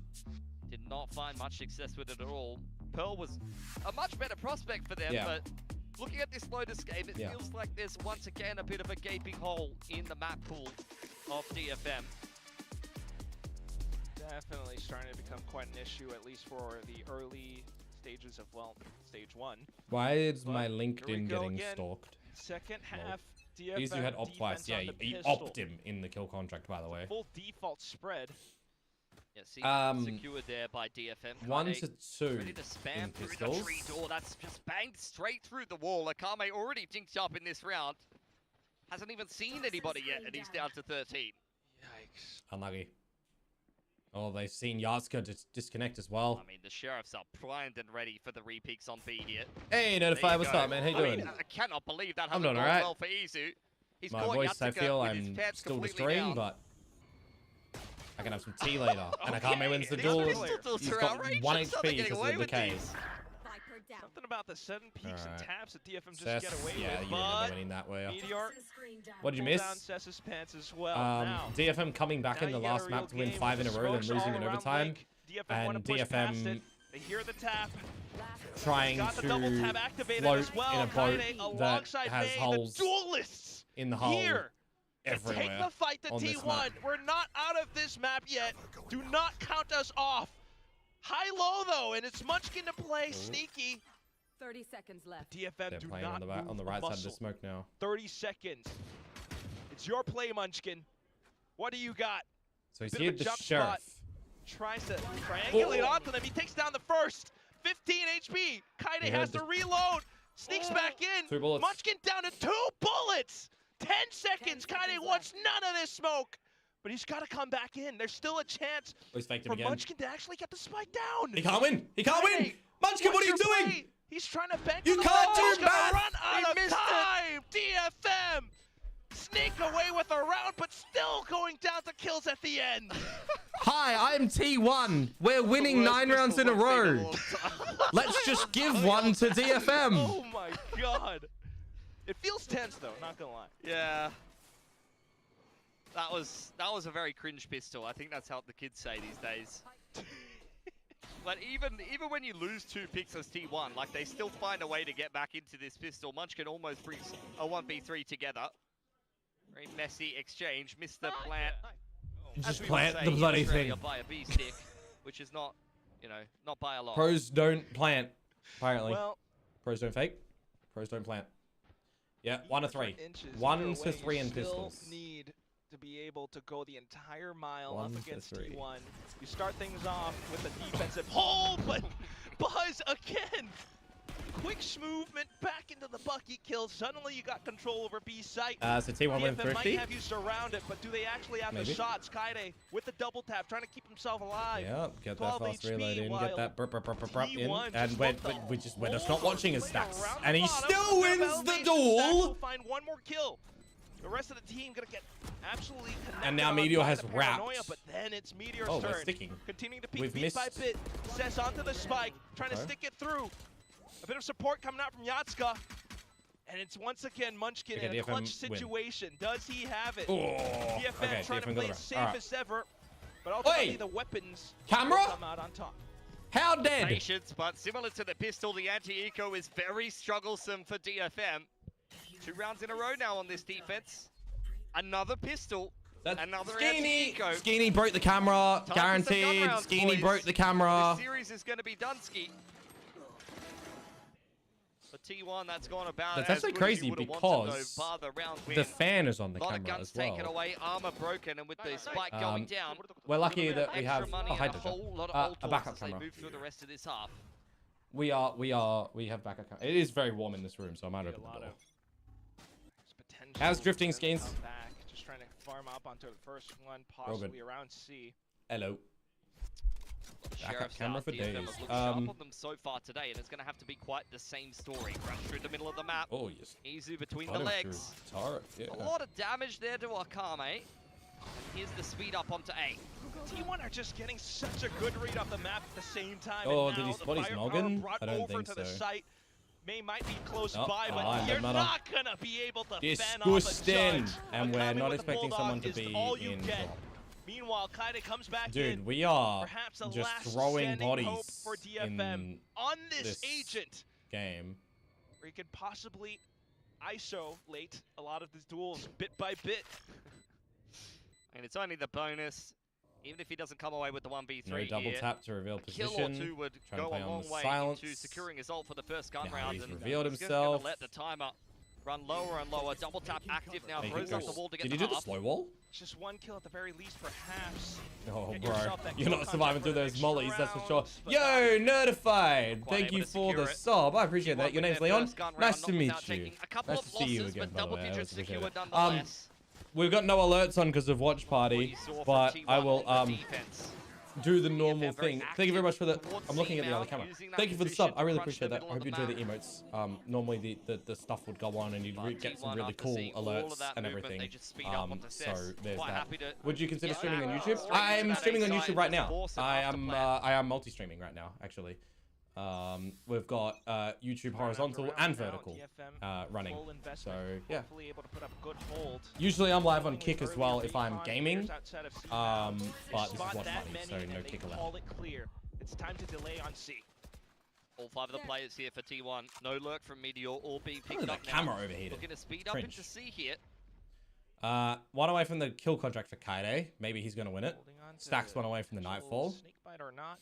Did not find much success with it at all. Pearl was a much better prospect for them, but looking at this Lotus game, it feels like there's once again a bit of a gaping hole in the map pool of DFM. Definitely starting to become quite an issue, at least for the early stages of, well, stage 1. Why is my LinkedIn getting stalked? Second half, DFM Izu had opt twice. Yeah, he opted him in the kill contract, by the way. Full default spread. Yeah, secured there by DFM. 1 to 2 ready to spam in through pistols. the tree door. That's just banged straight through the wall. Akame already jinked up in this round. Hasn't even seen anybody yet, and he's down to 13. Yikes. Unlucky. Oh, they've seen Yatska disconnect as well. I mean, the Sheriffs are primed and ready for the repeaks on B here. Hey, Notify, what's up, man? How you doing? I cannot believe that I'm hasn't doing gone alright. well for Izu. He's My voice, I feel I'm still destroying, but I can have some tea later. And Akame wins the duel. He's got 1 HP because of the decays. Something about the sudden peaks and taps that DFM just Cess, get away yeah, with. you remember winning that way. Meteor, what did you miss? down Cess's pants as well. DFM coming back in the last map to win 5 in a row, then losing in overtime. And DFM they hear the tap. Trying to float in a boat that has holes in the hull everywhere. Take the fight to T1. We're not out of this map yet. Do not count us off. High-low, though, and it's Munchkin to play sneaky. 30 seconds left. DFM They're do playing not on the right side of the smoke now. 30 seconds. It's your play, Munchkin. What do you got? So he's here the Sheriff. Tries to triangulate onto them. He takes down the first. 15 HP. Kaide has to reload. Sneaks back in. 3 bullets. Munchkin down to 2 bullets. 10 seconds. Kaide wants none of this smoke. But he's got to come back in. There's still a chance for Munchkin to actually get the spike down. He can't win. He can't win. Munchkin, what are you doing? He's trying to bank. You can't do that. Run out of time. DFM sneak away with a round, but still going down to kills at the end. Hi, I'm T1. We're winning 9 rounds in a row. Let's just give one to DFM. Oh my god. It feels tense though, not gonna lie. Yeah. That was a very cringe pistol. I think that's how the kids say these days. But even when you lose 2 picks as T1, like they still find a way to get back into this pistol. Munchkin almost brings a 1v3 together. Very messy exchange. Missed the plant. Just plant the bloody thing. By a B stick, which is not, not by a lot. Pros don't plant, apparently. Well, pros don't fake. Pros don't plant. Yeah, 1 to 3. 1 to 3 in pistols. Need to be able to go the entire mile up against T1. You start things off with a defensive hold, but Buzz again. Quick movement back into the bucket kill. Suddenly you got control over B site. So T1 went DFM 50. might have you surrounded, but do they actually have the shots? Kaide with the double tap, trying to keep himself alive. Yep, get that fast reload in, get that in, and we're just not watching his stacks. And he still wins the duel! Find one more kill. The rest of the team gonna get absolutely connected. And now Meteor has wrapped. But then it's Meteor's turn. We're sticking. Continuing to peek bit by bit. Cess onto the spike, trying to stick it through. A bit of support coming out from Yatska. And it's once again Munchkin in a clutch situation. Does he have it? DFM trying to play it safe as ever. But ultimately the weapons come out on top. How dead? Patience, but similar to the pistol, the anti-eco is very strugglesome for DFM. 2 rounds in a row now on this defense. Another pistol. Another anti-eco. Skeeny broke the camera. Guaranteed. Skeeny broke the camera. The series is going to be done, Ski. For T1, that's gone about. That's actually crazy because the fan is on the camera as well. Guns taken away, armor broken, and with the spike going down, we're lucky that we have a backup camera. Move through the rest of this half. We have backup camera. It is very warm in this room, so I might open the door. How's drifting, Skeens? Just trying to farm up onto the first one, possibly around C. Hello. Backup camera for days. Sharp on them so far today, and it's going to have to be quite the same story. Crash through the middle of the map. Oh yes. Izu between the legs. A lot of damage there to Akame. Here's the speed up onto A. T1 are just getting such a good read off the map at the same time. Oh, did he spot his noggin? I don't think so. Might be close by, but you're not gonna be able to fan off a judge. And we're not expecting someone to be in drop. Meanwhile, Kaide comes back in. We are just throwing bodies for DFM on this agent game. Where he could possibly isolate a lot of these duels bit by bit. And it's only the bonus. Even if he doesn't come away with the 1v3 no double tap to reveal position. Kill or 2 would go a long way into securing his ult for the first gun round. He's and revealed he's himself. Gonna let the timer run lower and lower. Double tap active now. Throws up the wall to get Did you do the slow wall? Just 1 kill at the very least, perhaps. Oh, bro. You're not surviving through those mollies, that's for sure. Yo, Notified! Thank you for the sub. I appreciate that. Your name's Leon. Nice to meet you. Nice to see you again, by the way. We've got no alerts on because of Watch Party, but I will, do the normal thing. Thank you very much for the... I'm looking at the other camera. Thank you for the sub. I really appreciate that. I hope you enjoy the emotes. Normally the stuff would go on and you'd get some really cool alerts and everything. So there's that. Would you consider streaming on YouTube? I am streaming on YouTube right now. I am multi-streaming right now, actually. We've got YouTube horizontal and vertical running, so yeah. Usually I'm live on Kick as well if I'm gaming, but this is Watch Party, so no Kick allowed. It's time to delay on C. All 5 of the players here for T1. No lurk from Meteor, all being picked up now. Camera overheated. Looking to speed up into C here. 1 away from the kill contract for Kaide. Maybe he's going to win it. Stacks 1 away from the Nightfall. Snakebite or not.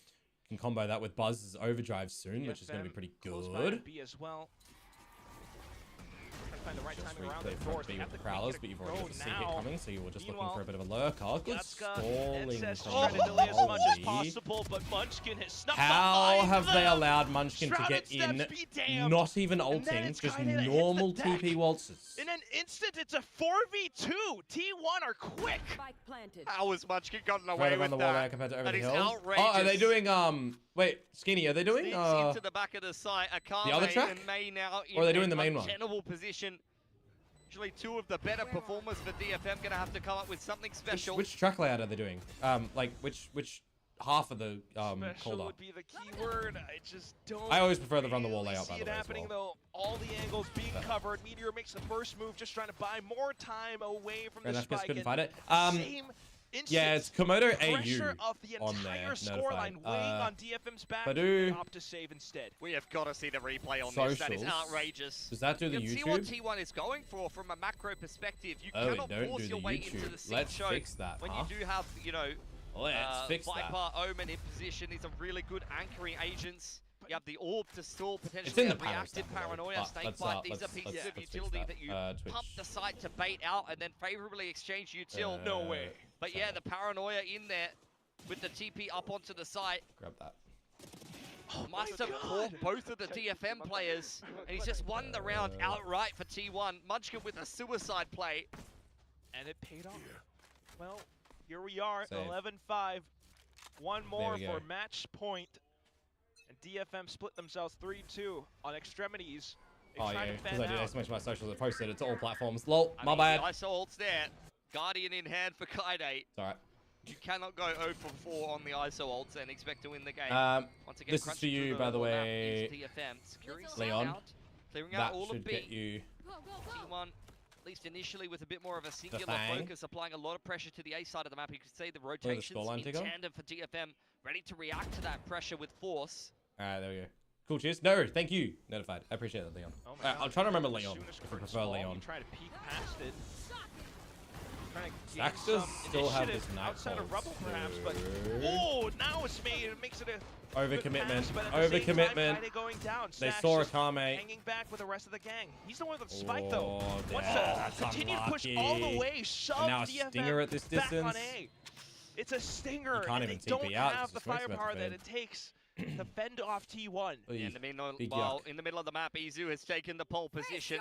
Can combo that with Buzz's overdrive soon, which is going to be pretty good. B as well. Find the right just timing around the doors. B with the Prowlers, but you've already got the C hit coming, so you were just looking for a bit of a lurker. Good stalling trying to delay as much as possible, but Munchkin has snuck How have they allowed Munchkin to get in, not even ulting, just normal TP waltzes? In an instant, it's a 4v2. T1 are quick. How has Munchkin gotten away with the wall there compared to over the hill? Outrageous. Oh, are they doing, wait, Skinny, are they doing, into the back of the site. the other track? Or are they doing the main one? Untenable position. Actually, 2 of the better performers for DFM gonna have to come up with something special. Which track layout are they doing? Like which half of the Special would be the key word. I just don't. I always prefer the run the wall layout, by the way. See it happening though. All the angles being covered. Meteor makes the first move, just trying to buy more time away from the spike. Couldn't find it. Same yeah, it's Komodo pressure AU of the on entire there. scoreline weighing on DFM's back. Badoo. Opt to save instead. We have got to see the replay on Socials. this. That is outrageous. Does that do the you YouTube? See what T1 is going for from a macro perspective. You cannot force your way into the Let's show fix that, when you do have, you know, let's fix Viper that. Omen in position. These are really good anchoring agents. You have the orb to stall potentially a reactive paranoia, snakebite. These are pieces of utility that you pump the site to bait out and then favorably exchange util. No way. But yeah, the paranoia in there with the TP up onto the site. Grab that. Must have caught both of the DFM players, and he's just won the round outright for T1. Munchkin with a suicide play. And it paid off. Well, here we are, 11-5. One more for match point. And DFM split themselves 3-2 on extremities. Oh yeah, because I did so much of my socials. I posted it to all platforms. Lol, my bad. I saw ults there. Guardian in hand for Kaide. It's alright. You cannot go 0 for 4 on the ISO ults and expect to win the game. Once again, this is for you, by the way, Leon. Clearing out that all should of B. get you T1, at least initially, with a bit more of a singular focus, applying a lot of pressure to the A side of the map. You could see the rotations in tandem for DFM, ready to react to that pressure with force. Alright, there we go. Cool, cheers. No, thank you. Notified. I appreciate that, Leon. I'm trying to remember Leon, if I prefer Leon. Try to peek past it. Stacks does still have this outside of rubble, perhaps, but now it's made. It makes it a overcommitment. Overcommitment. They saw Akame hanging back with the rest of the gang. He's the one with the spike though. Wants to continue to push all the way. Shove now a stinger at this distance. Back on A. It's a stinger. You can't even don't TP out. have the firepower that it takes to fend off T1. In the middle of the map, Izu has taken the pole position.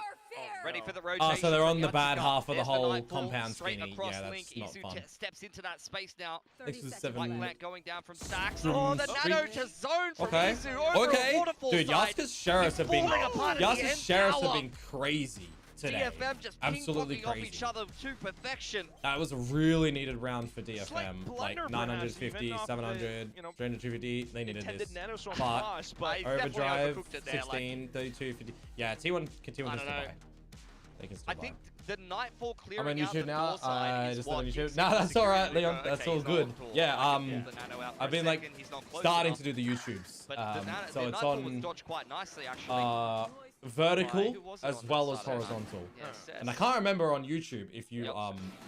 Ready for the rotation. Oh, so they're on the bad half of the whole compound Skinny. Yeah, that's not fun. Steps into that space now. 6 was 7. White going down from Stacks. Oh, the nano to zone from Izu over a waterfall dude, side. Yaska's sheriffs have been crazy today. DFM just absolutely crazy. Off each other to perfection. That was a really needed round for DFM. Like 950, 700, 300, 250. They needed this. But overdrive, 16, 32, 50. Yeah, T1 can still buy. They can still buy. I think the Nightfall clearing I'm on YouTube out now. Just on YouTube. No, that's all right, Leon. That's all good. Yeah, I've been like starting to do the YouTubes. So it's on quite nicely actually. Vertical as well as horizontal. And I can't remember on YouTube if you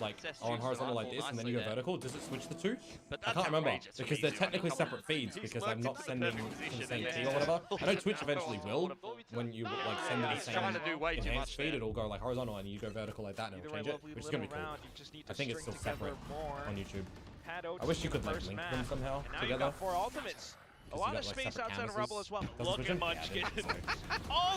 like are on horizontal like this and then you go vertical, does it switch the two? I can't remember because they're technically separate feeds because I'm not sending from the same feed or whatever. I know Twitch eventually will when you like send the same enhanced feed, it'll go like horizontal and you go vertical like that and it'll change it, which is gonna be cool. I think it's still separate on YouTube. I wish you could like link them somehow together. A lot of space outside of Rebel as well. Look at Munchkin.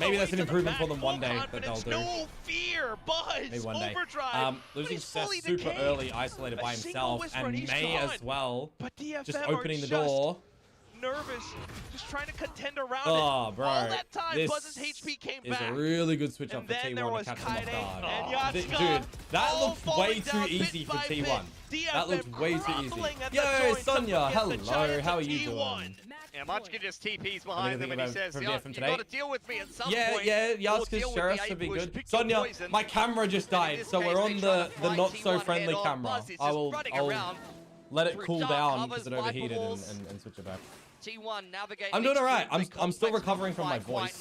Maybe that's an improvement for them one day that they'll do. No fear, Buzz. Maybe one day. Overdrive. Losing Seth super early, isolated by himself, and May as well. But DFM just opening the door. Nervous, just trying to contend around it. Bro, all that time, Buzz's HP came back. Is a really good switch up for T1 to catch him off guard. Dude, that looked way too easy for T1. That looked way too easy. Yo, Sonya, hello, how are you doing? Yeah, Munchkin just TPs behind them and he says, you gotta deal with me at some point. Yeah, Yaska's sheriffs would be good. Sonya, my camera just died, so we're on the not so friendly camera. I'll let it cool down because it overheated and switch it back. T1 navigating. I'm doing alright. I'm still recovering from my voice.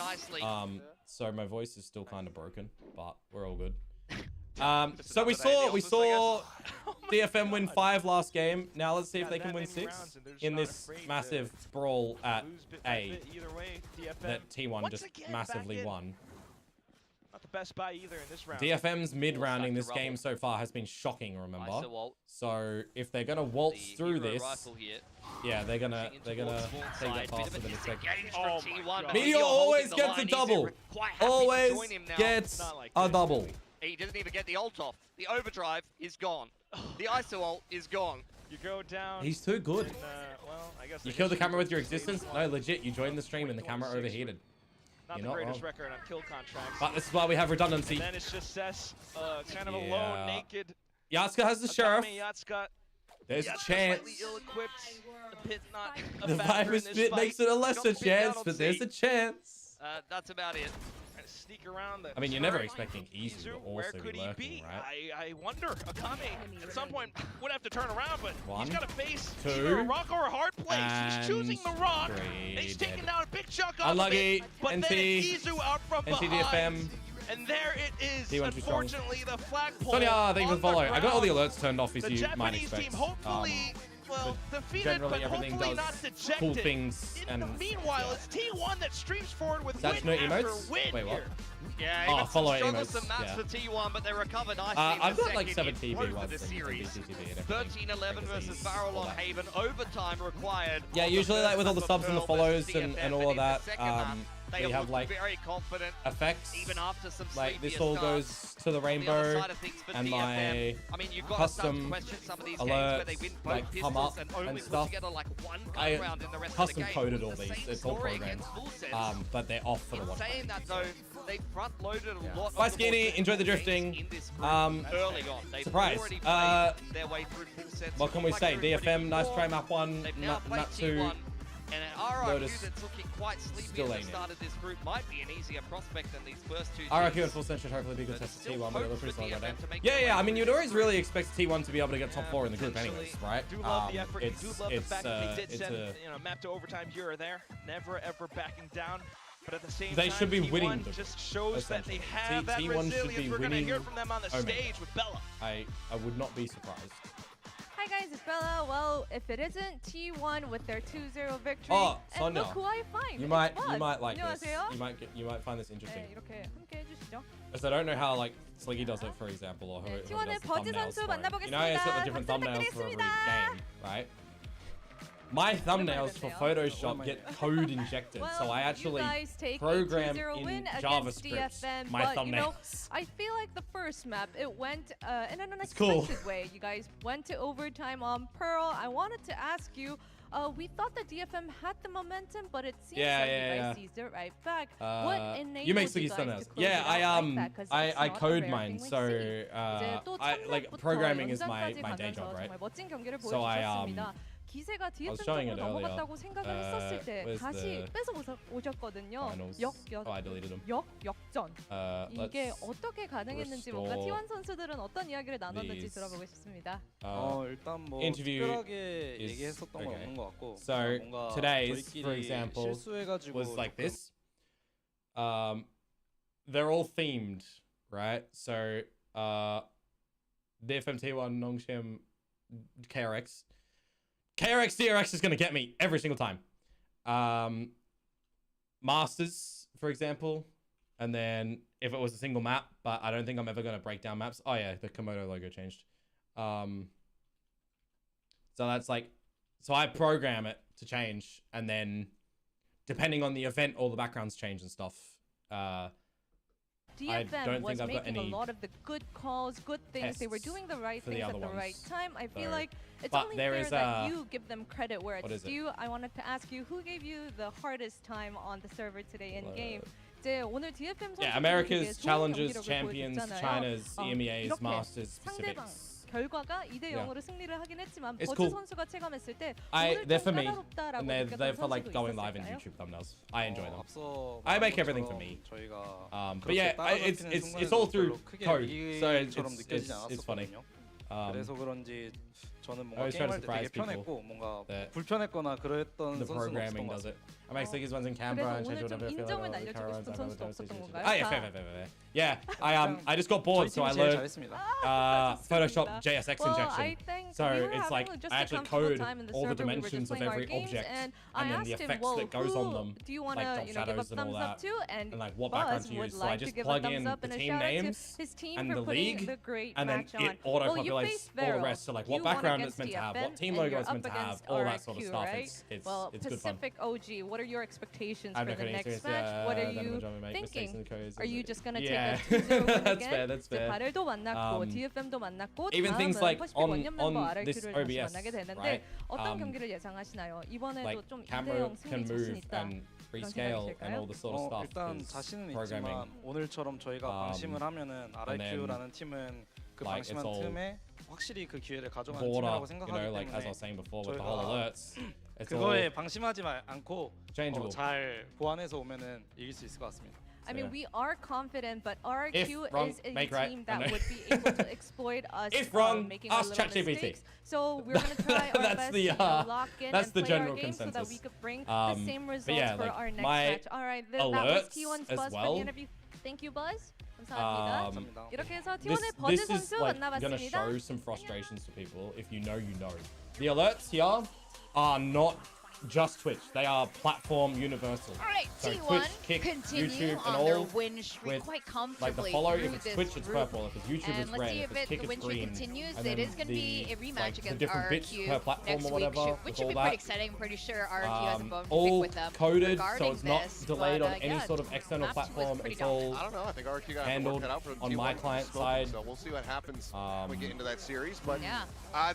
So my voice is still kind of broken, but we're all good. So we saw DFM win 5 last game. Now let's see if they can win 6 in this massive brawl at A that T1 just massively won. Not the best buy either in this round. DFM's mid-rounding this game so far has been shocking, remember? So if they're gonna waltz through this, yeah, they're gonna take it faster than expected. Meteor always gets a double. Always gets a double. He doesn't even get the ult off. The overdrive is gone. The ISO ult is gone. You go down. He's too good. And, well, I guess you killed the camera with your existence? No, legit. You joined the stream and the camera overheated. Not the greatest record on kill contracts. But this is why we have redundancy. And then it's just Cess, kind of alone, naked. Yatsuka has the sheriff. Yatsuka. There's a chance. Ill-equipped. The pit not a the virus bit makes it a lesser chance, but there's a chance. That's about it. Sneak around the you're never expecting Izu to also be lurking, right? I wonder. Akame at some point would have to turn around, but he's got to face 2, either a rock or a hard place. He's choosing the rock. And he's taking down a big chunk off of it. But then Izu out from behind. DFM. And there it is. Unfortunately, the flagpole. Sonya, thank you for the follow. I got all the alerts turned off as you might expect. expect. Team hopefully, well, defeated, generally but everything hopefully does not dejected. Cool things. And meanwhile, it's T1 that streams forward with that's win no after emotes? win Wait, what? here. Yeah, follow struggled emotes. some maps for T1, but they recovered nicely. I've got like 7 TV ones this series. 13-11 versus Barrel on Haven. Overtime required. Yeah, usually like with all the subs and the follows and all of that, they have like very confident effects. Even after some like this all goes to the rainbow, and my custom alert like come up and stuff. I custom coded all these. It's all programmed, but they're off for the watch. Saying that though, they front loaded a lot. Bye Skinny, enjoy the drifting. Early on, surprise. Their way through full sets. What can we say? DFM, nice try map 1, map 2. And an RRQ that's looking quite sleepy at the start of this group might be an easier prospect than these first 2 teams. RRQ and full set should hopefully be good test for T1, but it looks pretty solid right now. Yeah, I mean, you'd always really expect T1 to be able to get top 4 in the group anyways, right? Do love the effort. Do love the fact that they did send map to overtime here or there. Never, ever backing down. But at the same time, should be winning. T1 just shows that they have that resilience. We're going to hear from them on the stage with Bella. I would not be surprised. Hi guys, it's Bella. Well, if it isn't T1 with their 2-0 victory, Sonya, and look who I find. You might like this. You might find this interesting. Because I don't know how like Sliggy does it, for example, or who does the thumbnails for it. You know, it's got the different thumbnails for every game, right? My thumbnails for Photoshop get code injected, so I actually program in JavaScript my thumbnails. You know, I feel like the first map, it went in an unexpected way. You guys went to overtime on Pearl. I wanted to ask you, we thought that DFM had the momentum, but it seems like you guys seized it right back. What enabled you make Sliggy's thumbnails? Yeah, I code mine, so programming is my day job, right? So I was showing it earlier. I deleted them. 역전. 이게 어떻게 가능했는지 뭔가 T1 선수들은 어떤 이야기를 나눴는지 들어보고 싶습니다. 일단 뭐 interview 특별하게 얘기했었던 건 없는 것 같고. So today's, for example, was like this. They're all themed, right? So DFM T1 Nongshim KRX. KRX DRX is going to get me every single time. Masters, for example. And then if it was a single map, but I don't think I'm ever going to break down maps. Oh yeah, the Komodo logo changed. So that's like, so I program it to change, and then depending on the event, all the backgrounds change and stuff. DFM was making a lot of the good calls, good things. They were doing the right things at the right time. I feel like it's only fair that you give them credit where it's due. I wanted to ask you, who gave you the hardest time on the server today in game? Yeah, America's Challengers, Champions, China's, EMEA's, Masters, Pacifics. 결과가 2대0으로 승리를 하긴 했지만 버즈 cool. 선수가 체감했을 때 they're for me, and they're for like going live in YouTube thumbnails. I enjoy them. I make everything for me. But yeah, it's all through code, so it's funny. 그래서 그런지 저는 뭔가 게임할 때 되게 편했고 뭔가 불편했거나 그랬던 the programming does it. I make slickies ones in Canberra and change whatever I feel like. Yeah, I just got bored, so I learned Photoshop JSX injection. So it's like I actually code all the dimensions of every object and then the effects that goes on them, like shadows and all that, and like what background to use. So I just plug in the team names and the league, and then it auto-populates all the rest. So like what background it's meant to have, what team logo it's meant to have, all that sort of stuff. It's good fun. Pacific OG, what are your expectations for the next match? What are you thinking? Are you just gonna take a 2-0 win again? That's fair. 발을도 만났고, DFM도 만났고, even things like on this OBS, right? 어떤 경기를 예상하시나요? 이번에도 like 좀 camera 2대0 can 승리 자신 move 있다. and rescale and all the sort of stuff. 일단 자신은 있지만 오늘처럼 저희가 방심을 하면은 RIQ라는 팀은 그 방심한 틈에 확실히 그 기회를 가져가는 팀이라고 생각하기 때문에 like as I was saying before with the whole alerts, 그거에 방심하지 않고 잘 보완해서 오면은 이길 수 있을 것 같습니다. I mean, we are confident, but RQ is a team that would be able to exploit us making a little mistakes. So we're going to try our best to lock in and play our game so that we could bring the same results for our next match. All right, that was T1's Buzz for the interview. Thank you, Buzz. 감사합니다. 이렇게 해서 T1의 버즈 선수 만나봤습니다. This is going to show some frustrations to people. If you know, you know. The alerts here are not just Twitch. They are platform universal. All right, so T1 Twitch, Kick, continue YouTube, on and all their win streak quite comfortably. Like the follow, if it's Twitch, it's purple. If it's YouTube, and it's red. If it's Kick, the win it's streak green. continues, And it is going to be a rematch against RQ per platform next or whatever, week, which should be pretty exciting. I'm pretty sure RQ has a bone to pick all with them. Coded, so it's not delayed on any sort of external platform. It's all I don't know. I think RQ got handled on my client side. So we'll see what happens when we get into that series. But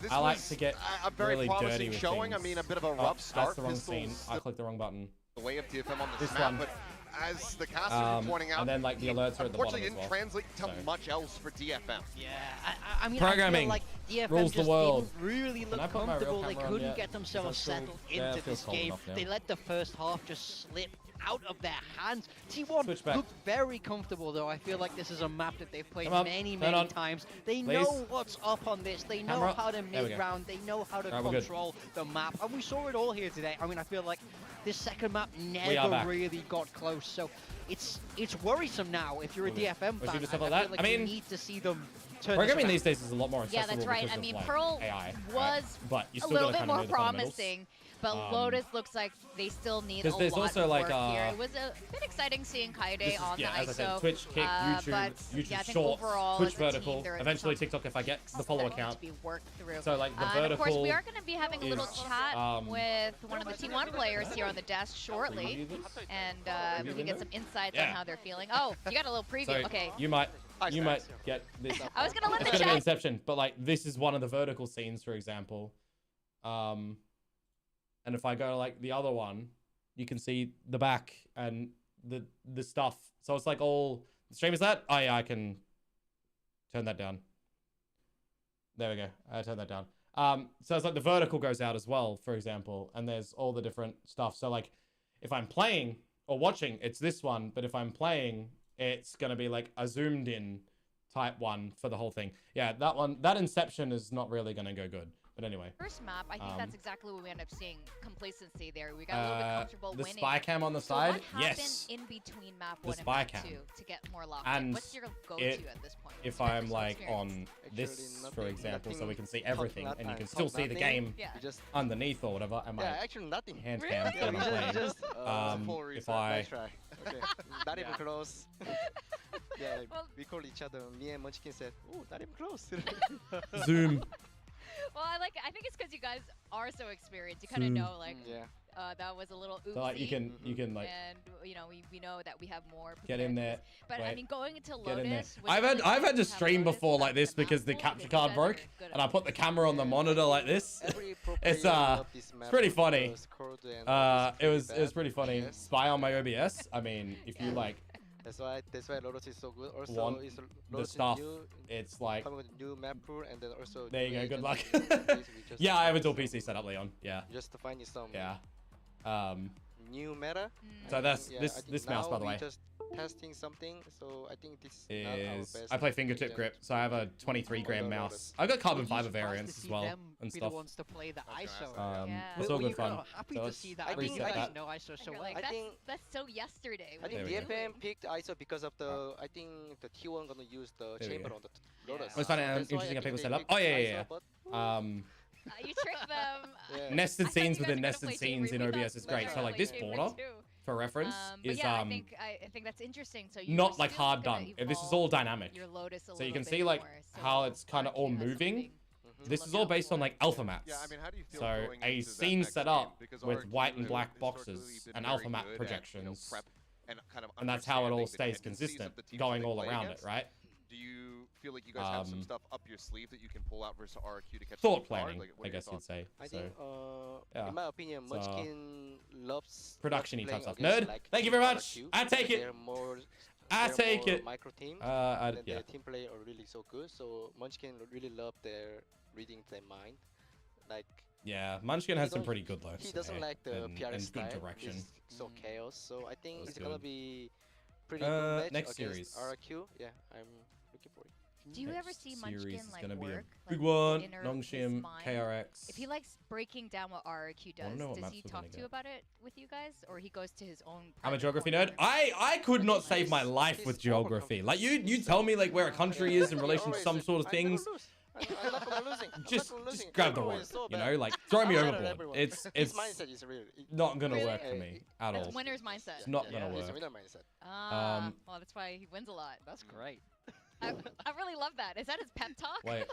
this I like to get a very really promising dirty showing. with I mean, a bit of a rough start. That's the wrong scene. I clicked the wrong button. The way of DFM on this map, but as the caster is pointing out, and then like the alerts are at the bottom as well. Unfortunately, didn't translate to much else for DFM. Yeah, I mean, programming I feel like DFM rules the world. Didn't really look comfortable. They couldn't get themselves settled into this game. They let the first half just slip out of their hands. T1 looked very comfortable, though. I feel like this is a map that they've played many times. They know what's up on this. They know how to mid-round. They know how to control the map. And we saw it all here today. I mean, I feel like this second map never really got close. So it's worrisome now if you're a DFM fan. I feel like you need to see them turn programming these days is a lot more accessible. Yeah, that's right. I mean, Pearl AI, was but you a little bit more promising. But Lotus looks like they still need a lot of work here. It was a bit exciting seeing Kaede on the ISO. As I said, Twitch, Kick, YouTube Short, Twitch Vertical, eventually TikTok if I get the follow account. So like the Vertical. And of course, we are going to be having a little chat with one of the T1 players here on the desk shortly. And we can get some insights on how they're feeling. Oh, you got a little preview. So okay. You might get this. I was going to let the chat. chat. Inception, but like this is one of the vertical scenes, for example. And if I go to like the other one, you can see the back and the stuff. So it's like all the stream is that? Oh yeah, I can turn that down. There we go. I turned that down. So it's like the vertical goes out as well, for example, and there's all the different stuff. So like if I'm playing or watching, it's this one, but if I'm playing, it's gonna be like a zoomed in type one for the whole thing. Yeah, that one, that Inception is not really gonna go good. But anyway. First map, I think that's exactly what we end up seeing. Complacency there. We got a little bit comfortable winning. The spy cam on the side, what happened in between map 1 and map 2 to get more locked in? What's your go-to at this point? If I'm like on this, for example, so we can see everything and you can still see the game underneath or whatever, and my hand cam when I'm playing. If I... Okay, not even close. Yeah, we call each other, me and Munchkin said, oh, not even close. Zoom. Well, I think it's because you guys are so experienced. You kind of know, like, that was a little oopsie. So like you can like. And you know, we know that we have more. Get in there. But Wait. I mean, going into Lotus. I've had to stream before like this because the capture card broke, and I put the camera on the monitor like this. It's pretty funny. It was pretty funny. Spy on my OBS. I mean, if you like. That's why Lotus is so good. Also, Want the stuff. It's like. Coming with new map pool, and then also. There you go. Good luck. Yeah, I have a dual PC set up, Leon. Yeah. Just to find you some. Yeah. New meta. So that's this mouse, by the way. Just testing something, so I think this is not our best. I play fingertip grip, so I have a 23-gram mouse. I've got carbon fiber variants as well and stuff. Wants to play the ISO. It's all good fun. Happy to see that. I think know ISO so well. That's so yesterday. I think DFM picked ISO because of the. I think the T1 gonna use the chamber on the Lotus. It's fun and interesting how people set up. Oh yeah. You tricked them. Nested scenes within nested scenes in OBS is great. So like this border, for reference, is I think that's interesting. So not like hard done. This is all dynamic. So you can see like how it's kind of all moving. This is all based on like alpha maps. Yeah, I mean, how do you feel so a scene set up with white and black boxes and alpha map projections, and that's how it all stays consistent, going all around it, right? Do you feel like you guys have some stuff up your sleeve that you can pull out versus RQ to catch thought planning, I guess you'd say. I think, in my opinion, Munchkin loves production-y type stuff. Nerd, thank you very much. I take it. I take it. Micro team. And their team play are really so good. So Munchkin really love their reading their mind, like. Yeah, Munchkin has some pretty good looks. He doesn't like the PRX style. Direction. So chaos. So I think it's gonna be pretty good match next against series. RQ. Yeah, I'm looking for it. Do you ever see Munchkin like work? Big one, Nongshim, KRX. If he likes breaking down what RQ does he talk to you about it with you guys, or he goes to his own? I'm a geography nerd. I could not save my life with geography. Like you tell me like where a country is in relation to some sort of things. Just grab the rope, you know, like throw me overboard. It's mindset is really not gonna work for me at all. It's winner's mindset. It's not gonna work. It's a winner mindset. Well, that's why he wins a lot. That's great. I really love that. Is that his pep talk? Wait,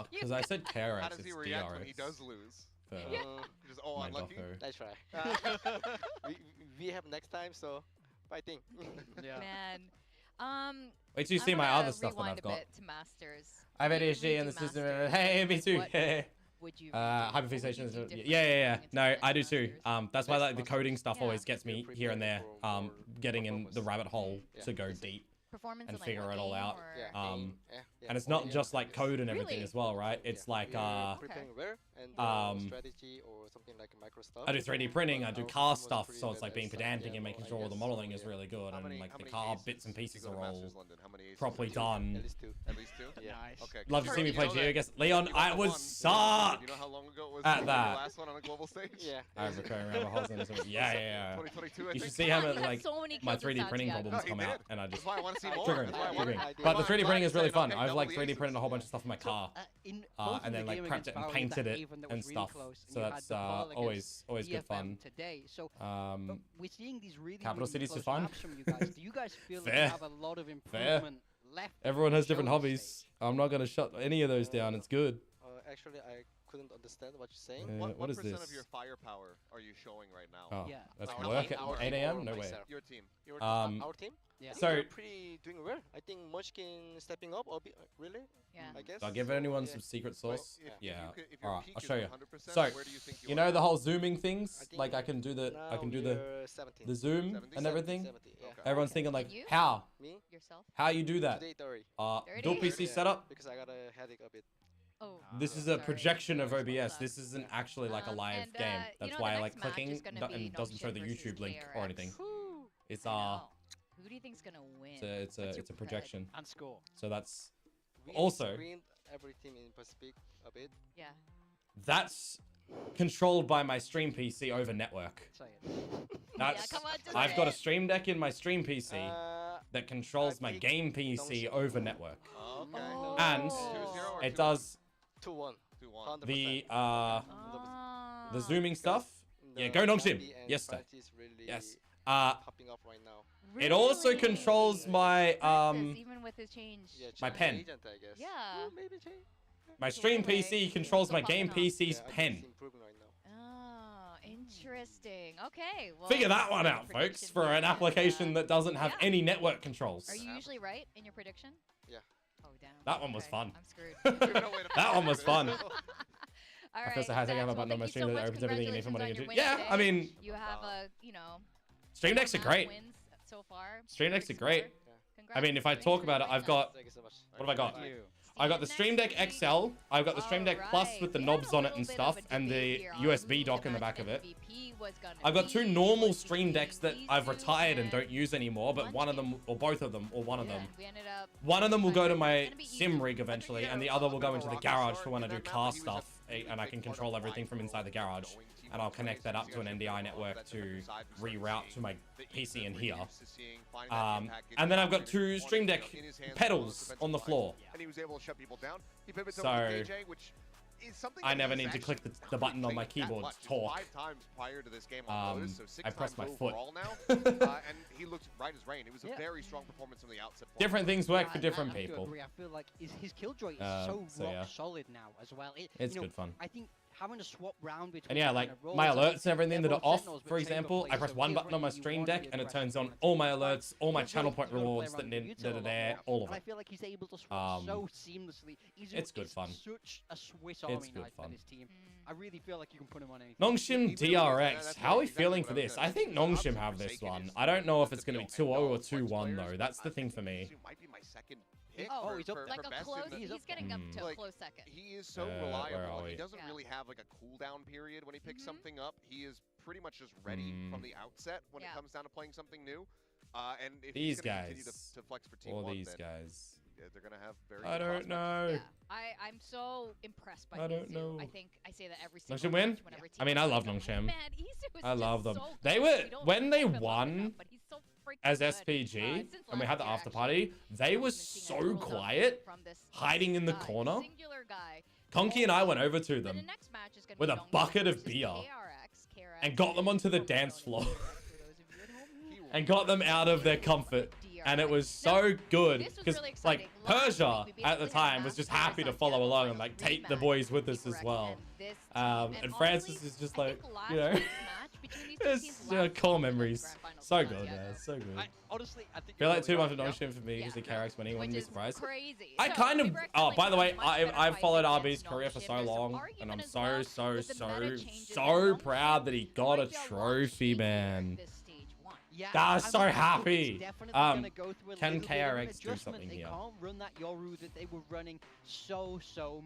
because I said KRX. How does he react when he does lose? Just unlucky. Nice try. we have next time, so fighting. Man. Wait till you see my other stuff that I've got. To Masters. I have ADHD in the system. Hey, me too. Would you? Hyperfixation. Yeah. No, I do too. That's why like the coding stuff always gets me here and there. Getting in the rabbit hole to go deep. And figure it all out. And it's not just like code and everything as well, right? It's like strategy or something like micro stuff. I do 3D printing, I do car stuff, so it's like being pedantic and making sure all the modeling is really good, and like the car bits and pieces are all properly done. At least two. Yeah. Okay. Love to see me play Geo. Guess Leon, I was suck at that. Last one on a global stage. Yeah. I have recurring rabbit holes in it. Yeah. 2022. You should see how like my 3D printing problems come out, and I just triggering. But the 3D printing is really fun. I've like 3D printed a whole bunch of stuff in my car, and then like prepped it and painted it and stuff. So that's always good fun. So we're seeing these really Capital Cities is fun. From you guys. Do you guys feel like you have a lot of improvement left? Everyone has different hobbies. I'm not gonna shut any of those down. It's good. Actually, I couldn't understand what you're saying. What is percent this? of your firepower are you showing right now? Oh, that's work at 8 a.m. No way. Your team. Our team? Yeah. So we're pretty doing well. I think Munchkin stepping up. Or really? Yeah. I guess. I'll give anyone some secret sauce. If All right, I'll show you. 100%, So where do you think you know the whole zooming things. Like I can do the zoom 70, and everything. 70, yeah. Everyone's thinking like You? how? Me? Yourself? How you do that? Today 30. Dual PC setup. Because I got a headache a bit. Oh. This is a projection of OBS. This isn't actually like a live game. That's why I like clicking and doesn't show the YouTube link or anything. It's Who do you think's gonna win? It's a projection. And score. So that's We also screened every team in Pacific a bit. Yeah. that's controlled by my stream PC over network. Say it. That's come on, just I've say got a it. stream deck in my stream PC that controls my think game PC over network. Okay. And 2-0 or it 2-1? does 2-1. 2-1. the zooming stuff. Yeah, go Nongshim. Yes, sir. Yes. Popping up right now. It also controls my even with his change. Yeah, my change pen. Agent, I guess. Yeah. Maybe change. My stream PC controls my game PC's pen. Interesting. Okay. Well, figure that one out, folks, for an application that doesn't have any network controls. Are you usually right in your prediction? Yeah. Oh, damn. That one was fun. I'm screwed. That one was fun. All right. I have a button on my stream that opens everything and even what I can do. Yeah, I mean, you have a, you know, stream decks are great. So far. Stream decks are great. I mean, if I talk about it, I've got, what have I got? I got the Stream Deck XL, I've got the Stream Deck Plus with the knobs on it and stuff, and the USB dock in the back of it. I've got 2 normal Stream Decks that I've retired and don't use anymore, but one of them, or both of them, or one of them. One of them will go to my sim rig eventually, and the other will go into the garage for when I do car stuff, and I can control everything from inside the garage. And I'll connect that up to an NDI network to reroute to my PC in here. And then I've got 2 Stream Deck pedals on the floor. So I never need to click the button on my keyboard to talk. I press my foot. And he looked right as rain. It was a very strong performance from the outset. Different things work for different people. I feel like his killjoy is so rock solid now as well. It's good fun. I think having to swap round between and yeah, like my alerts and everything that are off, for example, I press one button on my Stream Deck and it turns on all my alerts, all my channel point rewards that are there, all of it. I feel like he's able to swap so seamlessly. It's good fun. Such a Swiss Army knife for this team. I really feel like you can put him on anything. Nongshim DRX, how are we feeling for this? I think Nongshim have this one. I don't know if it's going to be 2-0 or 2-1 though. That's the thing for me. Oh, he's up like a close. He's getting up to a close second. He is so reliable. He doesn't really have like a cooldown period when he picks something up. He is pretty much just ready from the outset when it comes down to playing something new. And if these he's gonna guys, continue to flex for team all one, these then guys. They're gonna have very. I don't know. Yeah. I'm so impressed by. I don't know. I think I say that every single Nongshim win? I mean, I love Nongshim. I love them. They were when they won as SPG and we had the after party. They were so quiet, hiding in the corner. Conky and I went over to them with a bucket of beer and got them onto the dance floor and got them out of their comfort. And it was so good because like Persia at the time was just happy to follow along and like take the boys with us as well. And Francis is just like, you know, it's core memories. So good, man. So good. Honestly, I think feel like 2-1 for Nongshim for me because the KRX winning wouldn't be surprised. I kind of, oh, by the way, I've followed RB's career for so long and I'm so proud that he got a trophy, man. Yeah, I'm so happy. Can KRX do something here? They can't run that Yoru that they were running so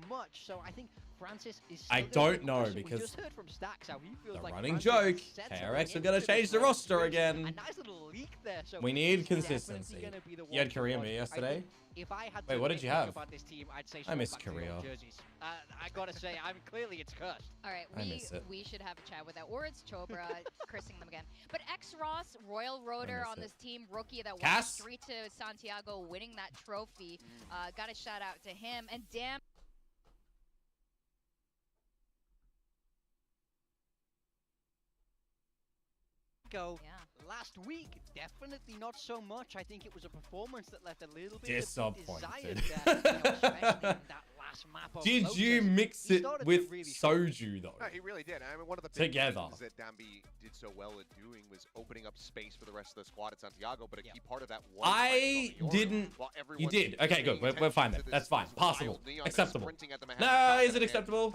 much. So I think Francis is. I don't know because we just heard from Stacks how he feels the like running joke. KRX are gonna change the roster again. A nice little leak there. So we need consistency. You had Korea me yesterday. If I had wait, what did you have? About this team, I'd say I miss Korea. I gotta say, clearly it's cursed. All right, we should have a chat with that. Or it's Chobra cursing them again. But X Ross, Royal Rotor on this team, rookie that went straight to Santiago, winning that trophy. Got a shout out to him. And damn. Last week, definitely not so much. I think it was a performance that left a little bit disappointed. Of there, especially in that last map of did you mix it with Soju though? No, he really did. I mean, one of the big things that Dambi did so well at doing was opening up space for the rest of the squad at Santiago, but a key part of that was I didn't. You did. Okay, good. We're fine then. That's fine. Possible. Acceptable. No, is it acceptable?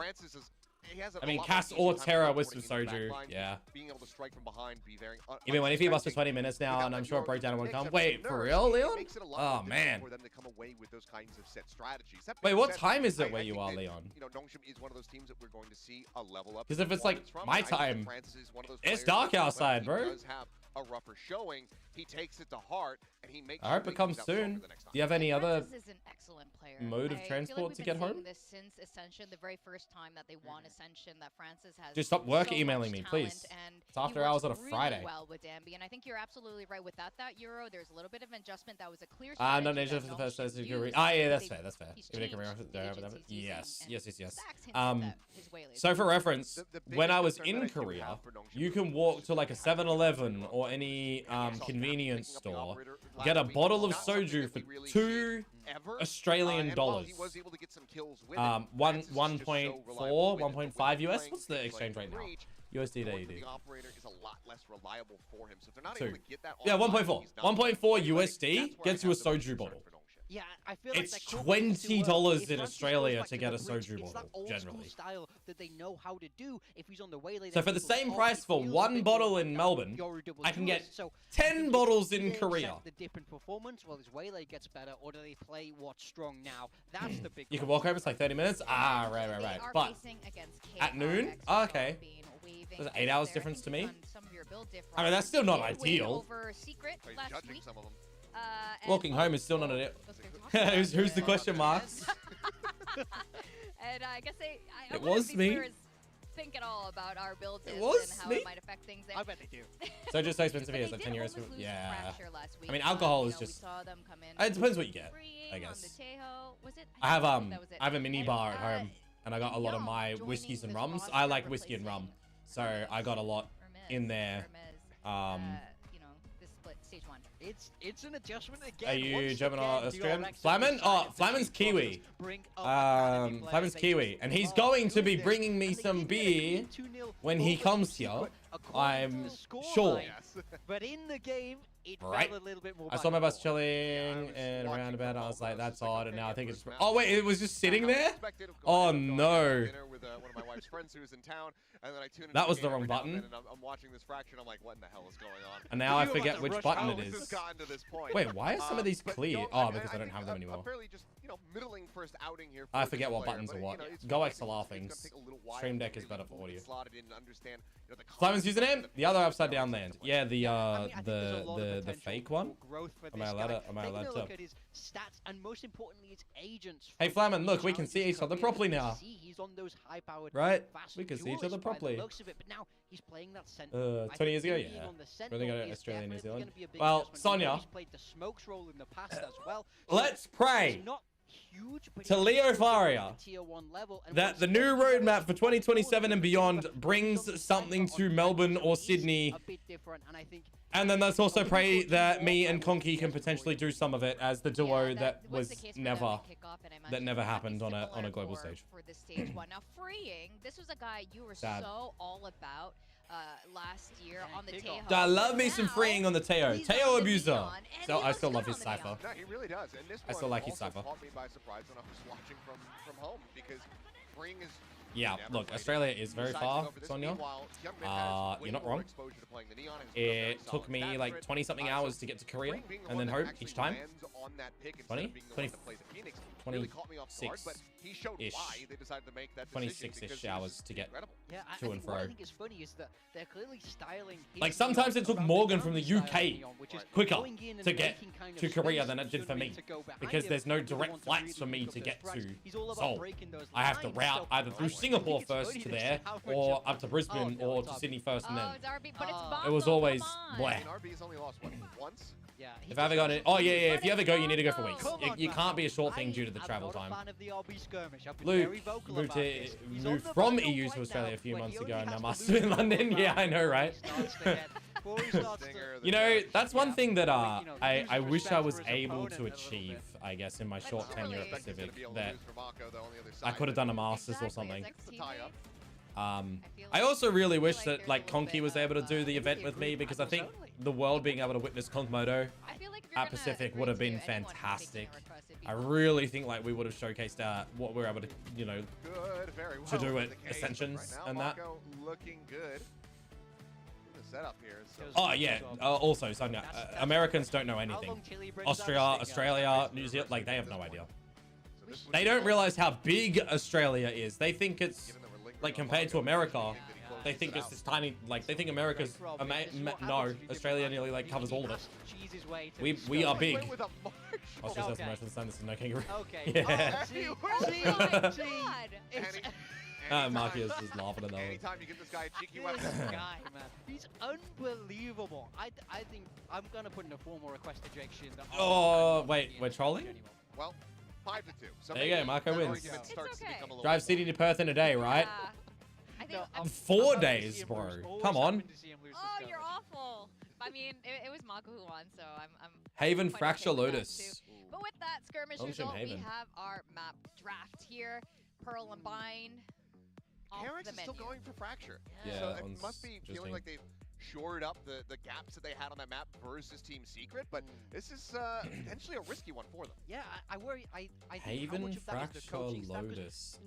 I mean, Cass or Terra with some Soju. Yeah. Being able to strike from behind, be very. Even when if he busts for 20 minutes now, and I'm sure a breakdown won't come. Wait, for real, Leon? Oh man. For them to come away with those kinds of set strategies. Wait, what time is it where you are, Leon? You know, Nongshim is one of those teams that we're going to see a level up. Because if it's like my time, it's dark outside, bro. He does have a rougher showing. He takes it to heart, and he makes. I hope it comes soon. Do you have any other mode of transport to get home? This since Ascension, the very first time that they won Ascension, that Francis has. Just stop work emailing me, please. It's after hours on a Friday. Well with Dambi, and I think you're absolutely right with that Euro. There's a little bit of adjustment. That was a clear. No, Ninja for the first time. Yeah, that's fair. That's fair. Yes. So for reference, when I was in Korea, you can walk to like a 7-Eleven or or any convenience store, get a bottle of soju for $2 Australian dollars. 1.4, 1.5 US. What's the exchange rate now? USD to AUD. Yeah, 1.4. 1.4 USD gets you a soju bottle. Yeah, I feel it's like $20 in Australia to get a soju bottle, generally. Style that they know how to do if he's on the waylay. So for the same price for one bottle in Melbourne, I can get 10 bottles in Korea. The different performance, well, his waylay gets better, or do they play Watch Strong now? That's the big. You can walk over, it's like 30 minutes. Ah, right. But at noon, okay. There's 8 hours difference to me. I mean, that's still not ideal. Walking home is still not an. Who's the question marks? And I guess it was me. Think at all about our builds and how me. it might affect things. I bet they do. So just so expensive here, it's like 10 euros. Yeah. I mean, alcohol is just. It depends what you get, I guess. I have a mini bar at home, and I got a lot of my whiskeys and rums. I like whiskey and rum, so I got a lot in there. It's an adjustment again. Are you German or Austrian? Flamen? Oh, Flamen's Kiwi. Flamen's Kiwi, and he's going to be bringing me some beer when he comes here. I'm sure. But in the game, it felt a little bit more. I saw my bus chilling and around about. I was like, that's odd, and now I think it's. Oh wait, it was just sitting there. Oh no. That was the wrong button. I'm watching this fraction. I'm like, what in the hell is going on? And now I forget which button it is. Wait, why are some of these clear? Oh, because I don't have them anymore. I forget what buttons are what. Go XLR things. Stream Deck is better for audio. Flamen's username? The other upside down land. Yeah, the fake one. Am I allowed to? Hey Flamen, look, we can see each other properly now. Right? We can see each other properly. 20 years ago, yeah. Really got Australia and New Zealand. Well, Sonia, let's pray to Leo Faria that the new roadmap for 2027 and beyond brings something to Melbourne or Sydney. And then let's also pray that me and Conky can potentially do some of it as the duo that never happened on a global stage. For the stage one. Now, freeing, this was a guy you were so all about last year on the Teo. I love me some freeing on the Teo. Teo abuser. So I still love his cypher. No, he really does. And this I still like his cypher. Caught me by surprise when I was watching from home because freeing is. Yeah, look, Australia is very far, Sonia. You're not wrong. It took me like 20-something hours to get to Korea, and then home each time. 20? 26-ish. 26-ish hours to get to and fro. What I think is funny is that they're clearly styling. Like sometimes it took Morgan from the UK quicker to get to Korea than it did for me, because there's no direct flights for me to get to Seoul. I have to route either through Singapore first to there, or up to Brisbane, or to Sydney first, and then it was always bleh. If I ever got it, oh yeah, if you ever go, you need to go for weeks. You can't be a short thing due to the travel time. Luke moved from EU to Australia a few months ago, and now master in London. Yeah, I know, right? You know, that's one thing that I wish I was able to achieve, I guess, in my short tenure at Pacific, that I could have done a master's or something. I also really wish that like Conky was able to do the event with me, because I think the world being able to witness Komodo at Pacific would have been fantastic. I really think like we would have showcased what we're able to, you know, to do at Ascensions and that. Looking good. Setup here. Oh yeah. Also, Sonia, Americans don't know anything. Australia, New Zealand, like they have no idea. They don't realize how big Australia is. They think it's like compared to America, they think it's this tiny, like they think America's no, Australia nearly like covers all of it. We are big. Australia's most of the sun. This is no kangaroo. Okay. Yeah. Marcus is laughing at that. Anytime you get this guy a cheeky weapon. This guy, man, he's unbelievable. I think I'm gonna put in a formal request to Jake Shin. Oh wait, we're trolling? Well, 5-2. So there you go, Marco wins. It's okay. Drive City to Perth in a day, right? I think 4 days, bro. Come on. Oh, you're awful. I mean, it was Mako who won, so I'm Haven Fracture Lotus. But with that skirmish result, we have our map draft here. Pearl and Bind. KRX is still going for Fracture. Yeah, so it must be feeling like they've shored up the gaps that they had on that map versus Team Secret, but this is potentially a risky one for them. Yeah, I worry. I Haven Fracture Lotus.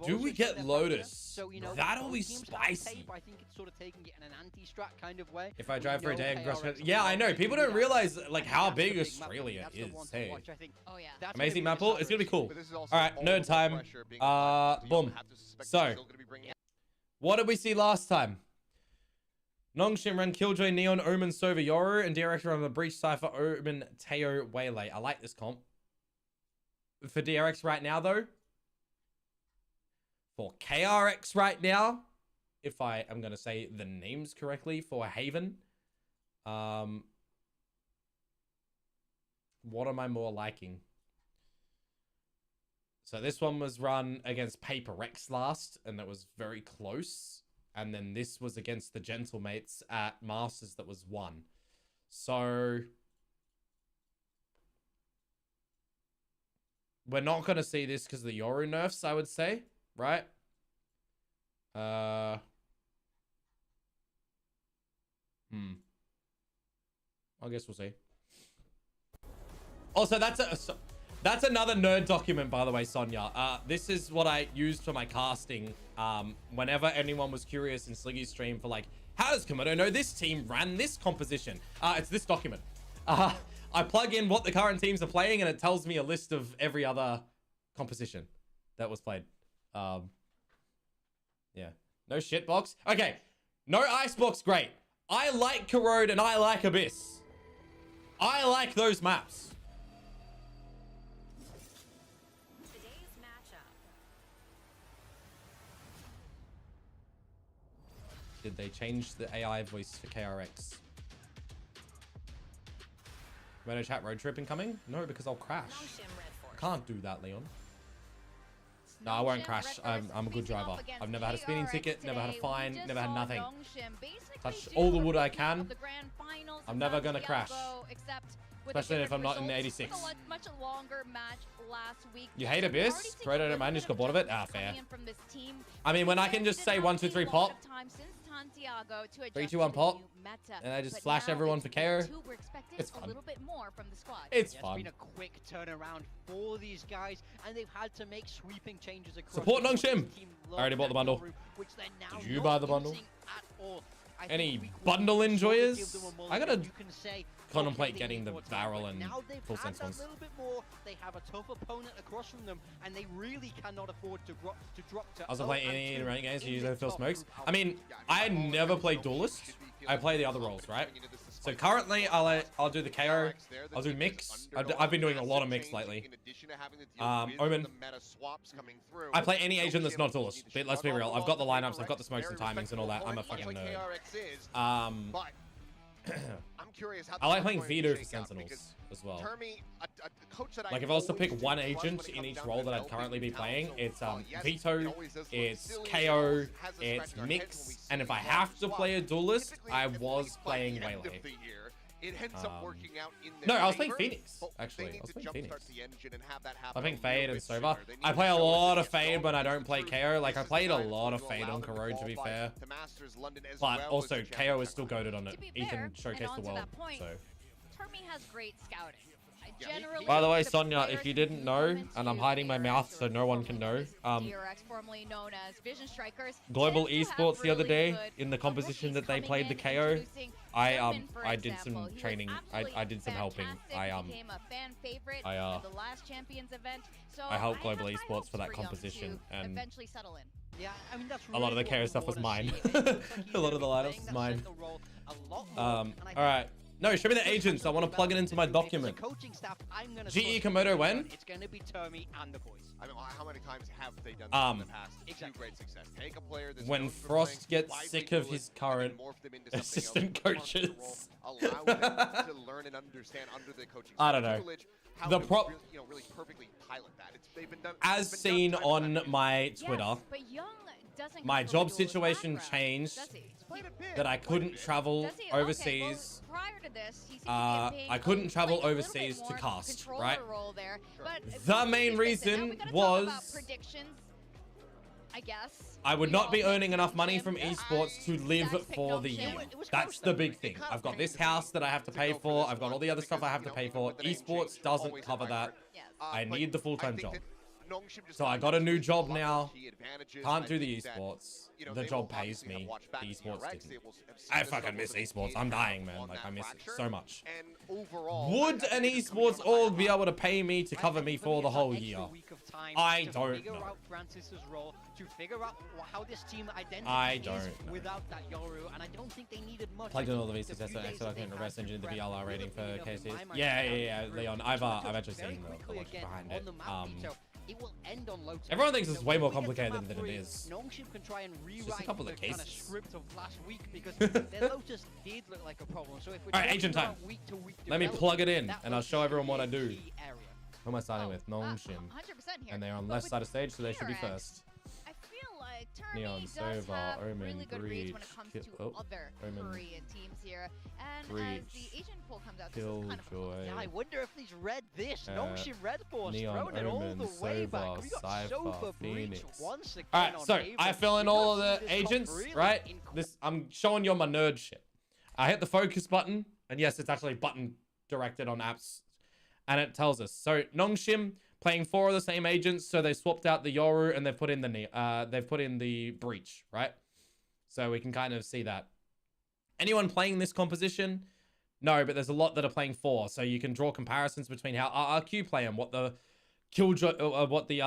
Do we get Lotus? So, you know, that'll be spicy. I think it's sort of taking it in an anti-strat kind of way. If I drive for a day across, yeah, I know. People don't realize like how big Australia is. Hey, oh yeah, amazing map pool. It's gonna be cool. All right, nerd time. Boom. So, what did we see last time? Nongshim ran Killjoy, Neon, Omen, Sova, Yoru, and DRX ran the Breach, Cypher, Omen, Teo, Waylay. I like this comp. For DRX right now, though, for KRX right now, if I am going to say the names correctly for Haven, what am I more liking? So this one was run against PaperX last, and that was very close. And then this was against the Gentlemates at Masters that was 1. So we're not going to see this because of the Yoru nerfs, I would say, right? I guess we'll see. Also, that's another nerd document, by the way, Sonia. This is what I used for my casting. Whenever anyone was curious in Sliggy's stream for like, how does Komodo know this team ran this composition? It's this document. I plug in what the current teams are playing and it tells me a list of every other composition that was played. Yeah. No shitbox. Okay. No icebox, great. I like Corrode and I like Abyss. I like those maps. Did they change the AI voice for KRX? Reddit chat road trip incoming? No, because I'll crash. I can't do that, Leon. No, I won't crash. I'm a good driver. I've never had a speeding ticket, never had a fine, never had nothing. Touch all the wood I can. I'm never gonna crash. Especially if I'm not in the 86. You hate Abyss? Right, I don't mind, just got bored of it? Ah, fair. I mean, when I can just say 1, 2, 3 pop. 3, 2, 1 pop. And I just flash everyone for KO. It's fun. It's fun. It's been a quick turnaround for these guys, and they've had to make sweeping changes across. Support Nongshim! I already bought the bundle. Did you buy the bundle? Any bundle enjoyers? I gotta contemplate getting the barrel and full sense ones. They have a tough opponent across from them, and they really cannot afford to drop to. I also play any ranked games to use those fill smokes. I mean, I never play Duelist. I play the other roles, right? So currently, I'll do the KO. I'll do mix. I've been doing a lot of mix lately. Omen. I play any agent that's not Duelist. But let's be real. I've got the lineups. I've got the smokes and timings and all that. I'm a fucking nerd. I'm curious how I like playing Vito for Sentinels as well. Like if I was to pick one agent in each role that I'd currently be playing, it's Vito, it's KO, it's Mix, and if I have to play a Duelist, I was playing Waylay. It ends up working out in no, I was playing Phoenix, actually. I was playing Phoenix. I'm playing Fade and Sova. I play a lot of Fade when I don't play KO. Like, I played a lot of Fade on Corrode, to be fair. But also, KO is still goated on it. Ethan showcased the world, so. Termi has great scouting. By the way, Sonia, if you didn't know, and I'm hiding my mouth so no one can know, Global Esports the other day, in the composition that they played the KO, I did some training. I did some helping. I helped Global Esports for that composition, and a lot of the KO stuff was mine. A lot of the lineups was mine. All right. No, show me the agents. I want to plug it into my document. GE Komodo when? It's going to be Termi and the boys. I mean, how many times have they done this in the past? Exactly. Great success. Take a player that's when Frost gets sick of his current assistant coaches. Allow them to learn and understand under the coaching. I don't know. The prop, really perfectly pilot that. They've been done. As seen on my Twitter, my job situation changed. That I couldn't travel overseas. Okay, well, prior to this, he I couldn't travel overseas to cast, right? The main reason was I guess I would not be earning enough money from esports to live for the year. That's the big thing. I've got this house that I have to pay for. I've got all the other stuff I have to pay for. Esports doesn't cover that. I need the full-time job. So I got a new job now. Can't do the esports. The job pays me. The esports didn't. I fucking miss esports. I'm dying, man. Like, I miss it so much. Would an esports org be able to pay me to cover me for the whole year? I don't know. I don't know. Without that Yoru, and I don't think they needed much. Plugged in all the VCT tests, so I can reverse engineer the VLR rating for KCs. Yeah, Leon. I've actually seen the logic behind it. It will end on low. Everyone thinks it's way more complicated than it is. Nongshim can try and rewrite just a couple of cases. Kind of script of last week because their Lotus did look like a problem. So if we're alright, agent time. Let me plug it in and I'll show everyone what I do. Who am I starting with? Nongshim. And they're on left side of stage, so they should be first. Neon, Sova, Omen, Breach, Omen, Korean teams here. And as the Asian poll comes out, this is kind of Joy. Yeah, I wonder if these read this. Nongshim Red Force throwing it all the way back. We got Sova, Breach once again. Alright, so I fill in all of the agents, right? I'm showing you my nerd shit. I hit the focus button, and yes, it's actually button directed on apps, and it tells us. So Nongshim playing 4 of the same agents, so they swapped out the Yoru and they've put in the Breach, right? So we can kind of see that. Anyone playing this composition? No, but there's a lot that are playing 4, so you can draw comparisons between how RRQ play and what the Killjoy, what the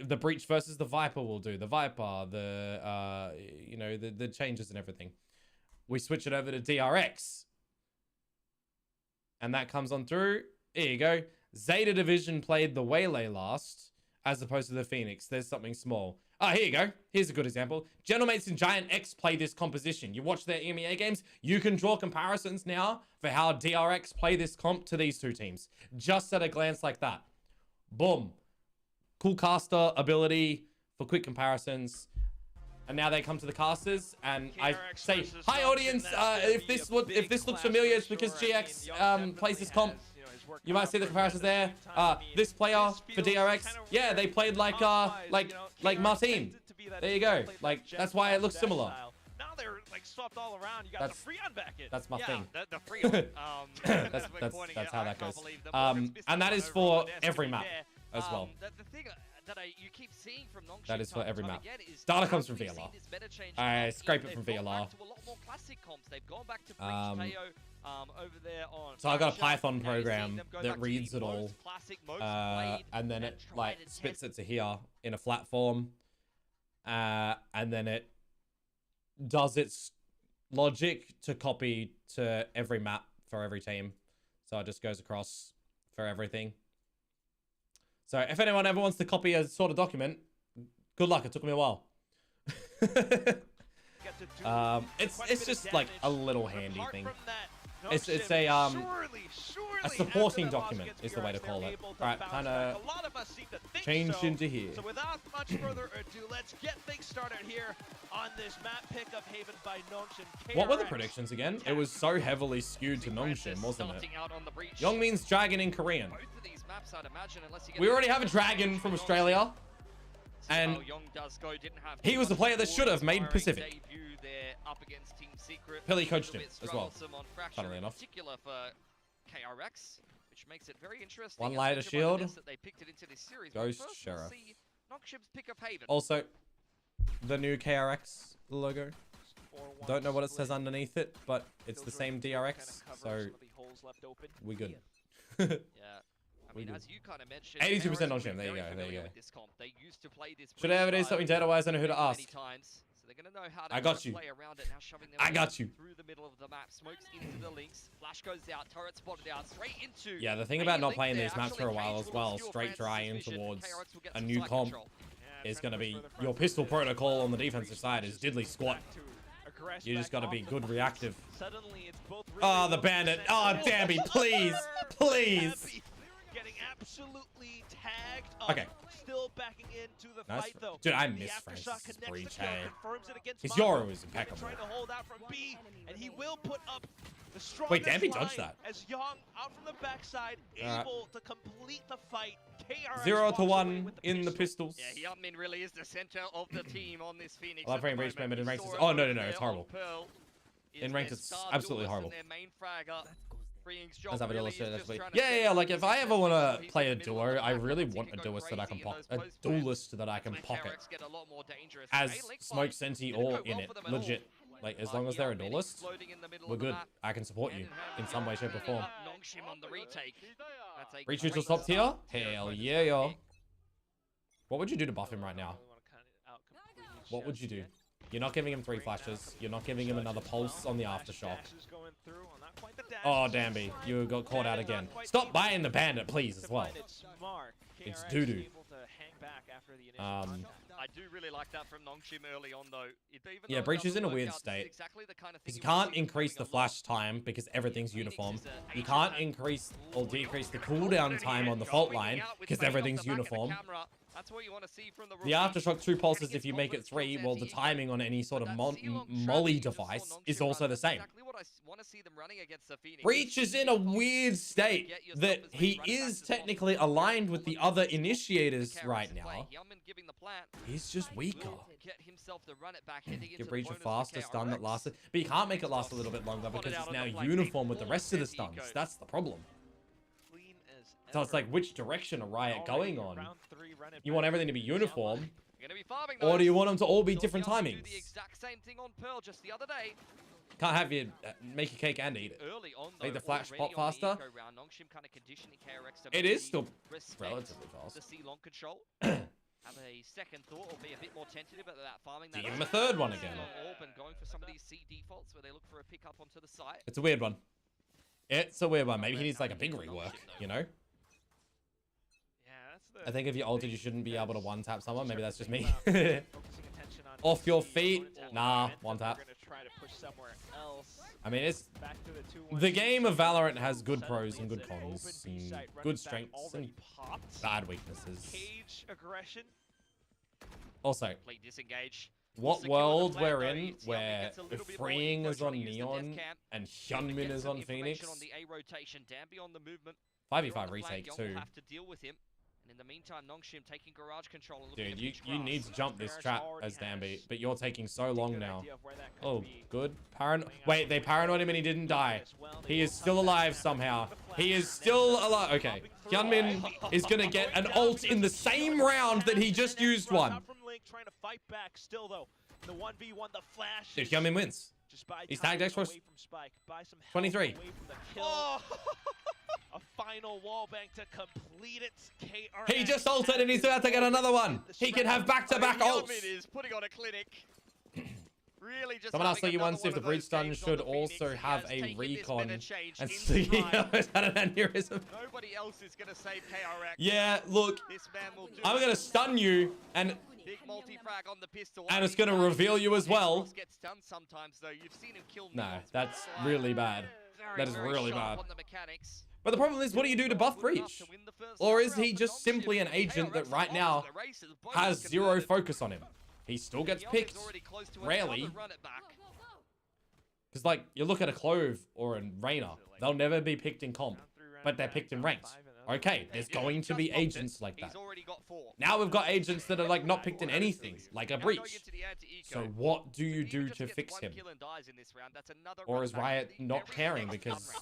the Breach versus the Viper will do. The Viper, the changes and everything. We switch it over to DRX, and that comes on through. Here you go. Zeta Division played the Waylay last, as opposed to the Phoenix. There's something small. Here you go. Here's a good example. Gentlemates and Giant X play this composition. You watch their EMEA games, you can draw comparisons now for how DRX play this comp to these two teams. Just at a glance like that. Boom. Cool caster ability for quick comparisons. And now they come to the casters, and I say, hi audience, if this looks familiar, it's because GX plays this comp. You might see the comparisons there. This player for DRX, yeah, they played like Martin. There you go. Like, that's why it looks similar. Now they're like swapped all around. You got the Freon back in. That's my thing. The Freon. That's how that goes. And that is for every map as well. The thing that you keep seeing from Nongshim that is for every map. Data comes from VLR. I scrape it from VLR. To a lot more classic comps. They've gone back to Breach, over there on. So I got a Python program that reads it all, and then it like spits it to here in a flat form, and then it does its logic to copy to every map for every team. So it just goes across for everything. So if anyone ever wants to copy a sort of document, good luck. It took me a while. It's just like a little handy thing. It's a supporting document is the way to call it. All right, kind of change into here. So without much further ado, let's get things started here on this map pick of Haven by Nongshim. What were the predictions again? It was so heavily skewed to Nongshim, wasn't it? Young means dragon in Korean. We already have a dragon from Australia, and he was the player that should have made Pacific. Pilly coached him as well, funnily enough. KRX, which makes it very interesting. One lighter shield. Ghost Sheriff. Also, the new KRX logo. Don't know what it says underneath it, but it's the same DRX, so we're good. Yeah. I mean, as you kind of mentioned, 82% on Shim. There you go. There you go. Should I ever do something data-wise? I know who to ask. So they're going to know how to I got you. play around it now, shoving their I got you. through the middle of the map. Smokes into the links. Flash goes out. Turret spotted out. Straight into. Yeah, the thing about not playing these maps for a while as well, straight dry in towards a new comp, is going to be your pistol protocol on the defensive side is diddly squat. You just got to be good reactive. Oh, the bandit. Oh, Damby, please. Please. Getting absolutely tagged up. Okay. Still backing into the fight, though. Dude, I miss Francis' breach. His Yoru is impeccable. Trying to hold out from B, and he will put up the strongest. Wait, Damby dodged that. As Young out from the backside, able to complete the fight. KRX 0-1 in the pistols. Yeah, Hyunmin really is the center of the team on this Phoenix. I love playing breach, but in ranked it's... Oh, no, it's horrible. In ranked it's absolutely horrible. Let's have a duelist. Yeah, like if I ever want to play a duo, I really want a duelist that I can pocket as Smoke Senti or in it, legit. Like as long as they're a duelist, we're good. I can support you in some way, shape, or form. Reach to top tier? Hell yeah, yo. What would you do to buff him right now? What would you do? You're not giving him 3 flashes. You're not giving him another pulse on the aftershock. Oh, Damby, you got caught out again. Stop buying the bandit, please, as well. It's doo-doo. I do really like that from Nongshim early on, though. Yeah, Breach is in a weird state. Because you can't increase the flash time because everything's uniform. You can't increase or decrease the cooldown time on the fault line because everything's uniform. That's what you want to see from the aftershock 2 pulses if you make it 3, well, the timing on any sort of molly device is also the same. Breach is in a weird state that he is technically aligned with the other initiators right now. He's just weaker. Give Breach a faster stun that lasted, but you can't make it last a little bit longer because it's now uniform with the rest of the stuns. That's the problem. So it's like, which direction are Riot going on? You want everything to be uniform, or do you want them to all be different timings? Can't have you make a cake and eat it. Make the flash pop faster. It is still relatively fast. Have a second thought or be a bit more tentative about that farming. Give him a third one again. Going for some of these C defaults where they look for a pickup onto the site. It's a weird one. It's a weird one. Maybe he needs like a big rework, you know? I think if you're ulted, you shouldn't be able to one-tap someone. Maybe that's just me. Off your feet. Nah, one-tap. I mean, it's... The game of Valorant has good pros and good cons, and good strengths and bad weaknesses. Also, what world we're in where Freeing is on Neon and Hyunmin is on Phoenix? 5v5 retake too. In the meantime, Nongshim taking garage control. Dude, you need to jump this trap as Damby, but you're taking so long now. Oh, good. Wait, they paranoid him and he didn't die. He is still alive somehow. He is still alive. Okay, Hyunmin is gonna get an ult in the same round that he just used one. Dude, Hyunmin wins. He's tagged X-Force 23. A final wall bank to complete it. KRX. He just ulted and he's about to get another one. He can have back-to-back ults. Is putting on a clinic. Really just someone asked you once if the breach stun should also have a recon. And Sleepy has had an aneurysm. Nobody else is going to save KRX. Yeah, look. I'm going to stun you and... Big multi-frag on the pistol. And it's going to reveal you as well. Gets done sometimes, though. You've seen him kill no, that's really bad. That is really bad. But the problem is, what do you do to buff Breach? Or is he just simply an agent that right now has zero focus on him? He still gets picked, rarely. Because, like, you look at a Clove or a Reyna, they'll never be picked in comp, but they're picked in ranked. Okay, there's going to be agents like that. Now we've got agents that are, like, not picked in anything, like a Breach. So what do you do to fix him? Or is Riot not caring because...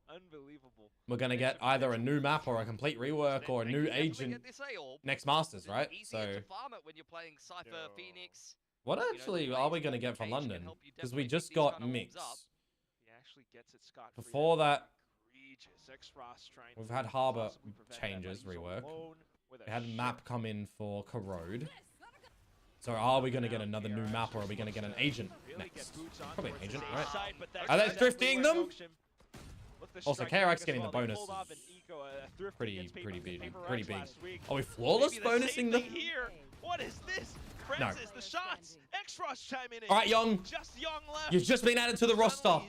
Unbelievable. We're going to get either a new map or a complete rework or a new agent next Masters, right? So... What actually are we going to get from London? Because we just got Mix. Before that, we've had Harbor changes, rework. We had map come in for Corrode. So are we going to get another new map, or are we going to get an agent next? Probably an agent, right? Are they thrifting them? Also, KRX getting the bonus is pretty big. Are we flawless bonusing them? What is this? No. The shots. X-Frost chiming in. All right, Young. Just Young left. You've just been added to the roster.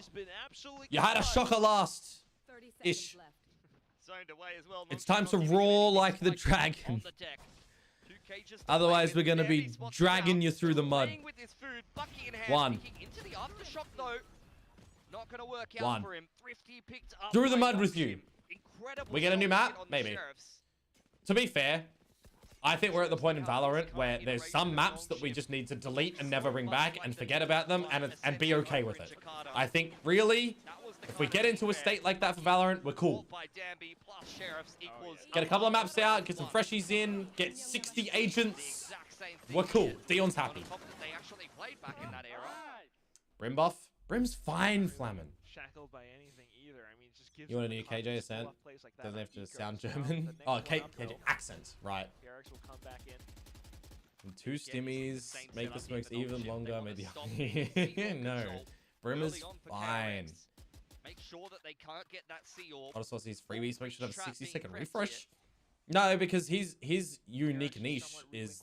You had a shocker last. Ish. It's time to roar like the dragon. Otherwise, we're going to be dragging you through the mud. One. Through the mud with you. We get a new map? Maybe. To be fair, I think we're at the point in Valorant where there's some maps that we just need to delete and never bring back and forget about them and be okay with it. I think, really, if we get into a state like that for Valorant, we're cool. Get a couple of maps out, get some freshies in, get 60 agents. We're cool. Dion's happy. Brim buff? Brim's fine, Flamin. You want a new KJ accent? Doesn't have to sound German. Oh, KJ accent, right. And 2 stimmies, make the smokes even longer, maybe. No, Brim is fine. Make sure that they can't get that C-orb. Also, his freebie smoke should have a 60-second refresh. No, because his unique niche is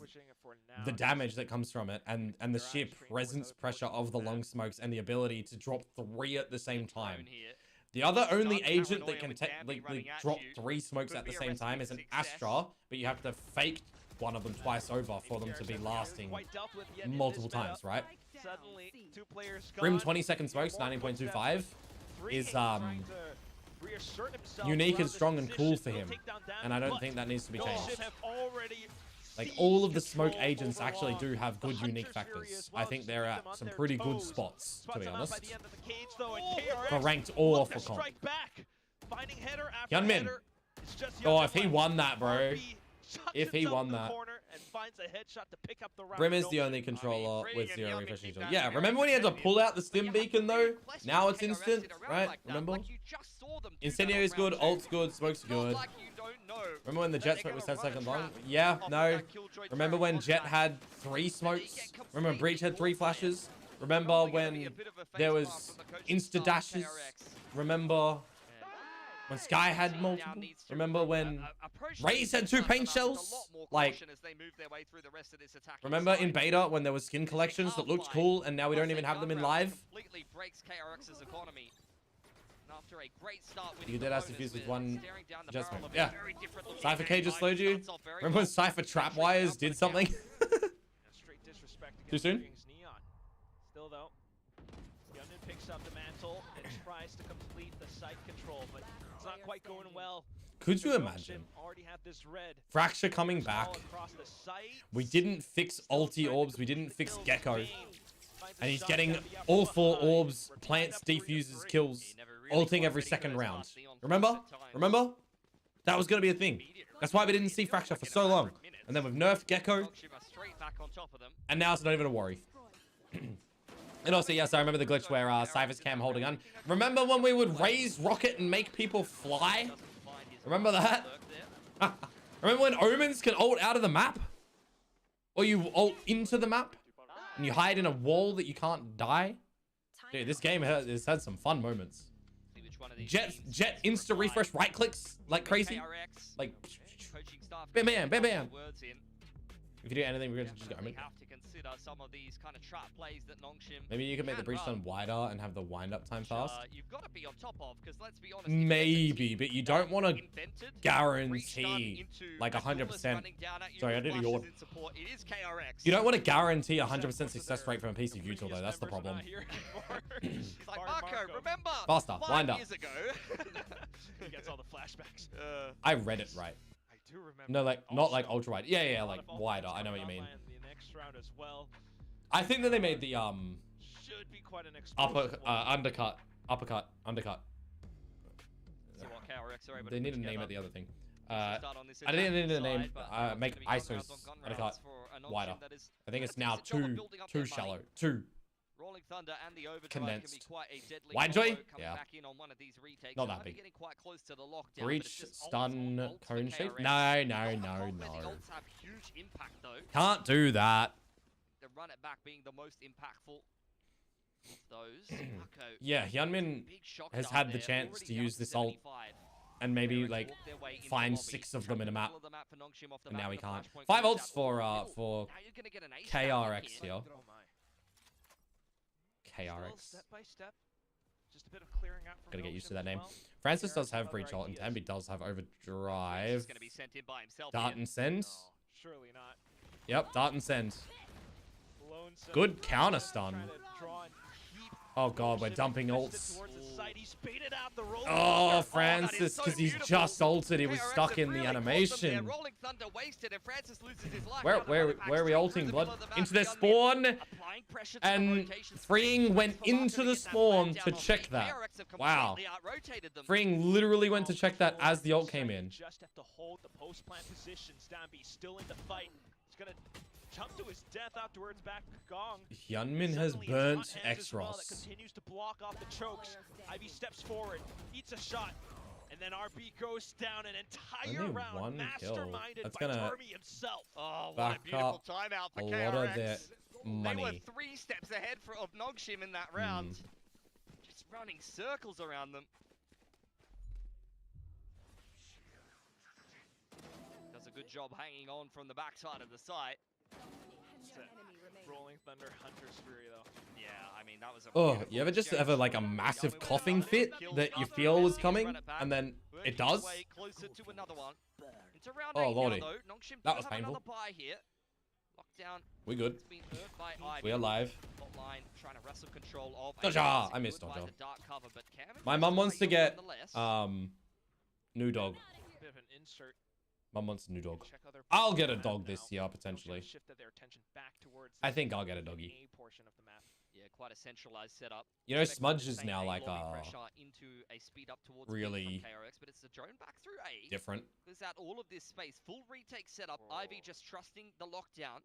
the damage that comes from it, and the sheer presence pressure of the long smokes and the ability to drop 3 at the same time. The other only agent that can technically drop 3 smokes at the same time is an Astra, but you have to fake one of them twice over for them to be lasting multiple times, right? Brim 20-second smokes, 19.25 is unique and strong and cool for him, and I don't think that needs to be changed. Like, all of the smoke agents actually do have good unique factors. I think they're at some pretty good spots, to be honest. For ranked or for comp. Hyunmin. Oh, if he won that, bro. If he won that. Brim is the only controller with 0 refreshing. Yeah, remember when he had to pull out the stim beacon, though? Now it's instant, right? Remember? Incendio is good, ult's good, smoke's good. Remember when the Jet smoke was 10 seconds long? Yeah, no. Remember when Jet had 3 smokes? Remember when Breach had 3 flashes? Remember when there was insta dashes? Remember when Sky had multiple? Remember when Raze had 2 paint shells? Like, remember in beta when there was skin collections that looked cool and now we don't even have them in live? You did ask to fuse with 1 Jet smoke. Yeah. Cypher K just slowed you. Remember when Cypher trap wires did something? Too soon? Still though, Hyunmin picks up the mantle and tries to complete the site control, but it's not quite going well. Could you imagine? Fracture coming back. We didn't fix ulti orbs. We didn't fix Gecko. And he's getting all 4 orbs, plants, defuses, kills, ulting every second round. Remember? Remember? That was going to be a thing. That's why we didn't see Fracture for so long. And then we've nerfed Gecko. And now it's not even a worry. And also, yes, I remember the glitch where Cypher's cam holding on. Remember when we would raise rocket and make people fly? Remember that? Remember when Omens can ult out of the map? Or you ult into the map? And you hide in a wall that you can't die? Dude, this game has had some fun moments. Jet insta refresh right clicks like crazy. Like, bam, bam, bam, bam. If you do anything, we're going to just go. I mean, maybe you can make the breach stun wider and have the wind-up time fast. Maybe, but you don't want to guarantee like 100%. Sorry, I did a yawn. You don't want to guarantee 100% success rate from a PC view tool, though. That's the problem. Faster, wind up. I read it right. No, like, not like ultra wide. Yeah, like wider. I know what you mean. I think that they made the undercut. They need to name it the other thing. I didn't need to name make ISOs undercut wider. I think it's now too shallow. Rolling Thunder and the condensed. Wide joy? Yeah. Not that big. Breach, stun, cone shape? No. Can't do that. run it back being the most impactful of those. Yeah, Hyunmin has had the chance to use this ult and maybe like find 6 of them in a map, and now he can't. 5 ults for KRX here. KRX. Step by step. Just a bit of clearing out from Gotta get used to that name. Francis does have breach ult, and Tambi does have overdrive. Dart and send. Surely not. Yep, dart and send. Good counter stun. Oh god, we're dumping ults. Oh, Francis, because he's just ulted. He was stuck in the animation. Where are we ulting, Blood? Into their spawn. And Freeing went into the spawn to check that. Wow. Freeing literally went to check that as the ult came in. Just have to hold the post plant positions. Dambi still in the fight. He's gonna jump to his death afterwards. Back Gong. Hyunmin has burnt X-Ross. Continues to block off the chokes. Ivy steps forward, eats a shot, and then RB goes down an entire Only round. one kill. Masterminded That's by gonna Termi himself. Oh, what a beautiful timeout for a KRX. lot of their money. They were 3 steps ahead of Nongshim in that round. Just running circles around them. Does a good job hanging on from the backside of the site. Rolling Thunder Hunter's Fury though. Yeah, I mean that was a You ever just have like a massive coughing fit that you feel was coming, and then it does? Closer to another one. It's around Oh lordy, that was have painful. another buy here. Lockdown. We good. It's been hurt by Ivy. We are live. Line, trying to wrestle control of Dodger! I missed Dodger. My mum wants to get new dog. Bit of an insert. Mum wants a new dog. I'll get a dog this year potentially. I think I'll get a doggy. Yeah, quite a centralized setup. You know, Smudge is now like into a speed up towards really KRX, but it's the drone back through A. Different. Clears out all of this space. Full retake setup. Ivy just trusting the lockdown.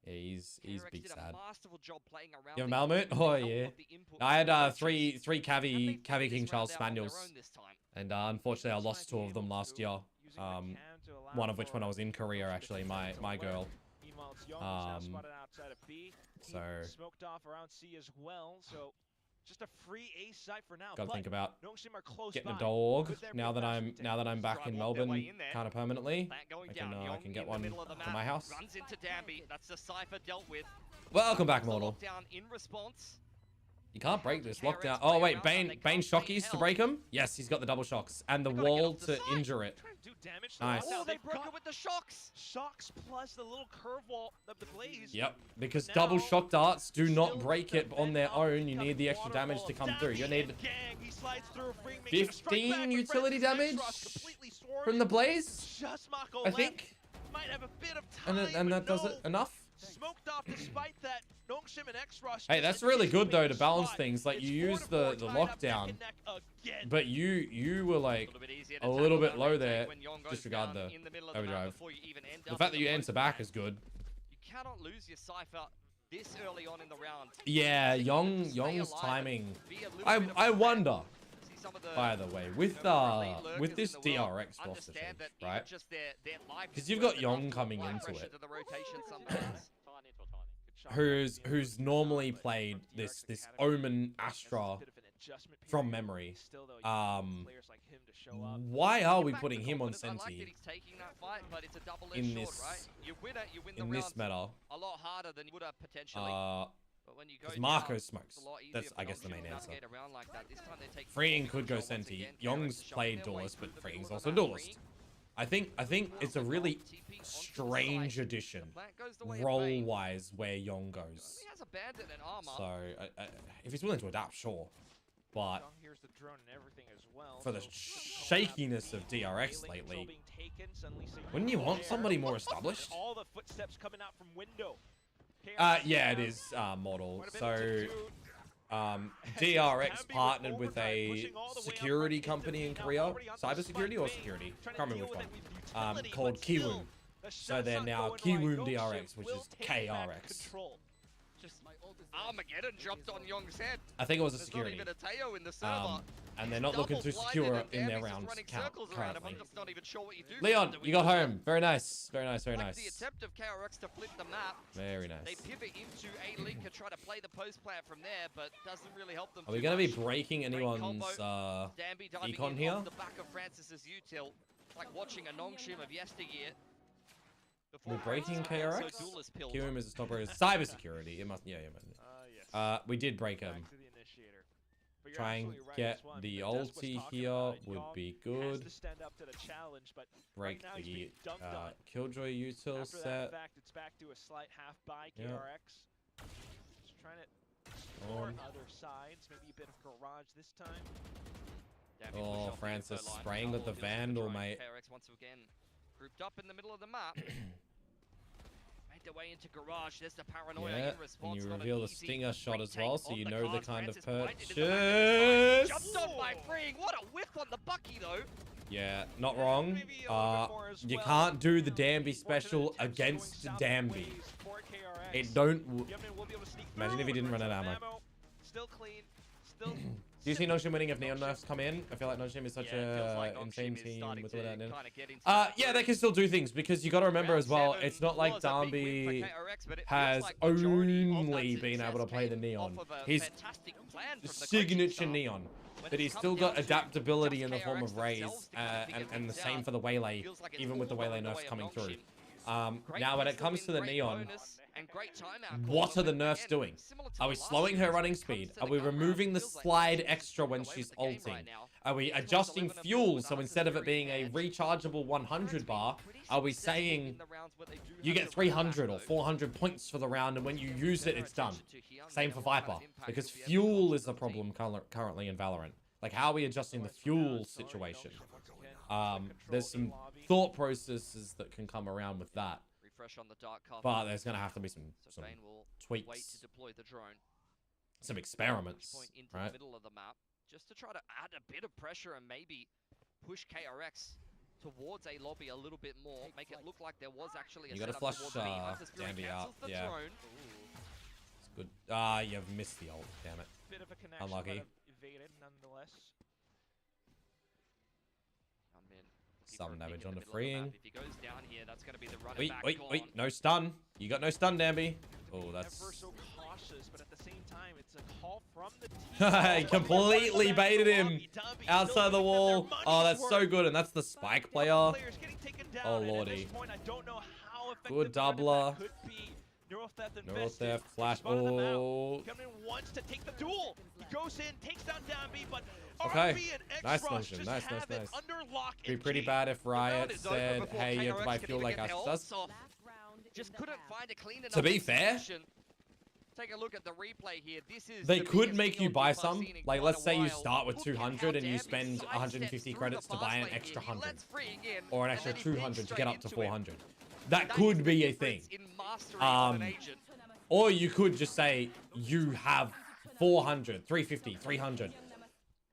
Yeah, he's big sad. Job playing around you have Malamute? Oh yeah. I had three Cavi King Charles Spaniels, and unfortunately I lost 2 of them last year. One of which when I was in Korea, actually, my girl. So smoked off around C as well. So just a free A site for now. Gotta think about getting a dog now that I'm back in Melbourne kind of permanently. I can get one for my house. Runs into Dambi. That's the cipher dealt with. Welcome back, Mortal. In response. You can't break this lockdown. Oh wait, Bane shockies to break him. Yes, he's got the double shocks and the wall to injure it. Nice. Oh, they broke it with the shocks. Shocks plus the little curve wall of the blaze. Yep, because double shock darts do not break it on their own. You need the extra damage to come through. You need 15 utility damage from the blaze, I think. And that does it enough. Smoked off despite that. And X-Rush. Hey, that's really good though to balance things. Like you use the lockdown, but you were like a little bit low there. Disregard the overdrive. The fact that you answer back is good. You cannot lose your cipher this early on in the round. Yeah, Yong's timing. I wonder. By the way, with this DRX roster change, right? Because you've got Yong coming into it, who's normally played this Omen Astra from memory. Why are we putting him on Senti in this meta? Because Marco smokes. That's, I guess, the main answer. Freeing could go Senti. Yong's played Duelist, but Freeing's also Duelist. I think it's a really strange addition, role-wise, where Yong goes. So, if he's willing to adapt, sure. But for the shakiness of DRX lately, wouldn't you want somebody more established? Yeah, it is Model. So, DRX partnered with a security company in Korea, cybersecurity or security, can't remember which one, called Kiwoom. So they're now Kiwoom DRX, which is KRX. Just Armageddon dropped on Young's head. I think it was a security. There's not even a Teo in the server. And they're not looking to secure in their rounds currently. I'm just not even sure what you do. Leon, you got home. Very nice. Very nice, very nice. The attempt of KRX to flip the map. Very nice. They pivot into a link and try to play the post plant from there, but doesn't really help them. Are we going to be breaking anyone's econ here? The back of Francis's util, like watching a non-shim of yesteryear. We're breaking KRX? QM is a stopper. Cybersecurity. It must. Yeah, man. We did break him. Try and get the ulti here would be good. Break the Killjoy util set. It's back to a slight half by KRX. Just trying to explore other sides, maybe a bit of garage this time. Oh, Francis spraying with the Vandal, mate. KRX once again grouped up in the middle of the map. Made their way into garage. There's the paranoia in response. And you reveal the stinger shot as well, so you know the kind of purchase. Jumped on by freeing. What a whiff on the Bucky, though. Yeah, not wrong. You can't do the Danby special against Danby. It don't. Imagine if he didn't run out of ammo. Still clean. Still. Do you see Nonshim winning if Neon nerfs come in? I feel like Nonshim is such a insane team with all that Neon. Yeah, they can still do things because you got to remember as well, it's not like Danby has only been able to play the Neon. His signature Neon. But he's still got adaptability in the form of Raze, and the same for the Waylay, even with the Waylay nerfs coming through. Now, when it comes to the Neon, what are the nerfs doing? Are we slowing her running speed? Are we removing the slide extra when she's ulting? Are we adjusting fuel so instead of it being a rechargeable 100 bar, are we saying you get 300 or 400 points for the round and when you use it, it's done? Same for Viper, because fuel is the problem currently in Valorant. Like, how are we adjusting the fuel situation? There's some thought processes that can come around with that. But there's going to have to be some tweaks, some experiments, right? Just to try to add a bit of pressure and maybe push KRX towards a lobby a little bit more, make it look like there was actually a you got to flush Danby out, yeah. It's good. You've missed the ult, damn it. Bit of a connection, unlucky. Evaded nonetheless. Some damage on the freeing. If he goes down here, that's going to be the wait, no stun. You got no stun, Danby. Oh, that's... Never so cautious, but at the same time, it's a call from the team. He completely baited him outside the wall. Oh, that's so good, and that's the Spike player. Oh, lordy. Good doubler. Neural theft, flash. Oh. Wants to take the duel. He goes in, takes down Danby, but okay, nice motion, nice. Be pretty bad if Riot said, hey, you have to buy fuel like us does. Just couldn't find a clean enough to be fair, take a look at the replay here. They could make you buy some. Like, let's say you start with 200 and you spend 150 credits to buy an extra 100. Or an extra 200 to get up to 400. That could be a thing. Or you could just say you have 400, 350, 300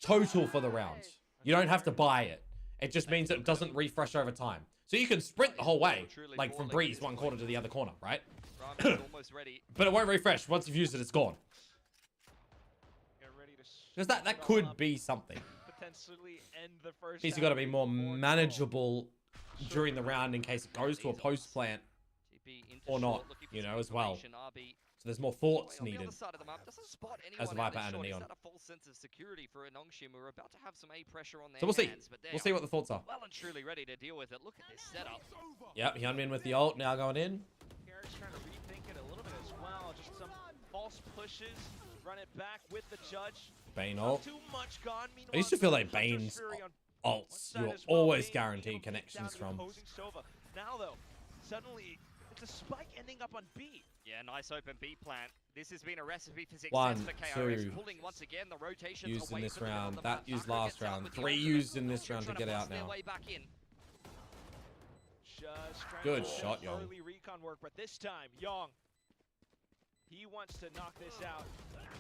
total for the round. You don't have to buy it. It just means it doesn't refresh over time. So you can sprint the whole way, like from Breeze, one corner to the other corner, right? But it won't refresh. Once you've used it, it's gone. Because that could be something. Means you got to be more manageable during the round in case it goes to a post plant or not, you know, as well. So there's more thoughts needed as a Viper and a Neon. So we'll see. We'll see what the thoughts are. Well and truly ready to deal with it. Look at this setup. Yep, Hyunmin with the ult now going in. KRX trying to rethink it a little bit as well. Just some false pushes. Run it back with the judge. Bane ult. Too much gone. I used to feel like Bane's ults, you're always guaranteed connections from. Now though, suddenly it's a spike ending up on B. Yeah, nice open B plant. This has been a recipe for success 1, for KRX. 2 Pulling once again the rotations used in this away round. That used last round. 3 used in this round to get out now. Good shot, Young. Recon work, but this time, Young He wants to knock this out.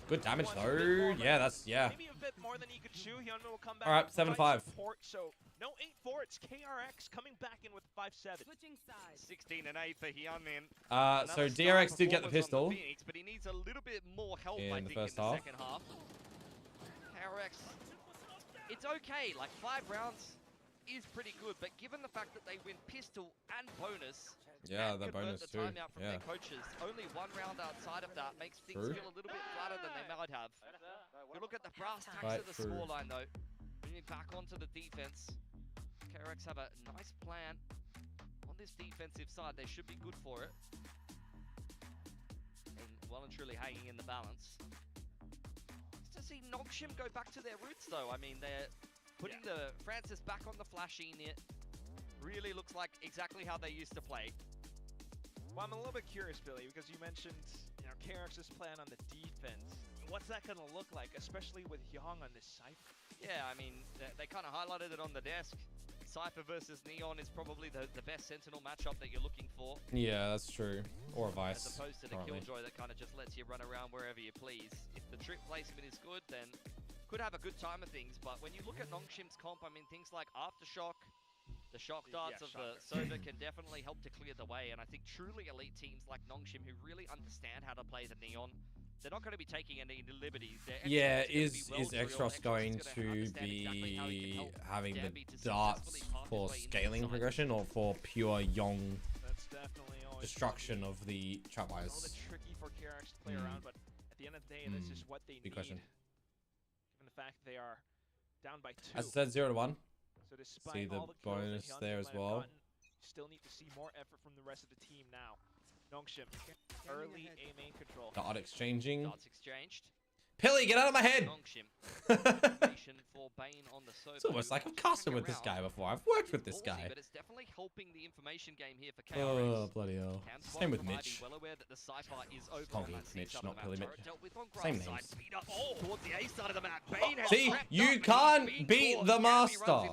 Good damage though. Yeah, that's Maybe a bit more than he could chew. Hyunmin will come back. All right, 7-5. So no 8-4. It's KRX coming back in with 5-7. Switching sides. 16 and 8 for Hyunmin. So DRX did get the pistol. Phoenix, but he needs a little bit more help in I the think first in the half. second half. KRX, it's okay. Like 5 rounds is pretty good, but given the fact that they win pistol and bonus. Yeah, the bonus the too. Timeout from their coaches. Only 1 round outside of that makes things feel a little bit flatter than they might have. If you look at the brass tacks of the scoreline though, bringing back onto the defense. KRX have a nice plan on this defensive side. They should be good for it. And well and truly hanging in the balance. Just to see Nongshim go back to their roots though. I mean, they're putting the Francis back on the flashy knit. Really looks like exactly how they used to play. Well, I'm a little bit curious, Billy, because you mentioned, KRX's plan on the defense. What's that going to look like, especially with Hyung on this Cypher? Yeah, I mean, they kind of highlighted it on the desk. Cypher versus Neon is probably the best Sentinel matchup that you're looking for. Yeah, that's true. Or a Vice. As opposed to the Killjoy that kind of just lets you run around wherever you please. If the trip placement is good, then could have a good time of things. But when you look at Nongshim's comp, I mean, things like Aftershock, the shock darts of the Sova can definitely help to clear the way, and I think truly elite teams like Nongshim who really understand how to play the Neon, they're not going to be taking any liberties. Is Xros going to be having the darts for scaling progression or for pure Yong destruction of the trap wires? A little bit tricky for KRX to play around, but at the end of the day, that's just what they need. Question. Given the fact they are down by 2. As I said, 0-1. So despite see the all the bonus there as well. Still need to see more effort from the rest of the team now. Nongshim, early A main control. Dart exchanging. Darts exchanged. Pilly, get out of my head! For Bane on the It's almost like I've casted with this guy before. I've worked with this guy. But it's definitely helping the information game here for KRX. Oh, bloody hell. Same with Mitch. Well aware that the Cypher is over Conky Mitch, not Pilly Mitch. Same names. Towards the A side of the map. Bane has see, you can't beat the master.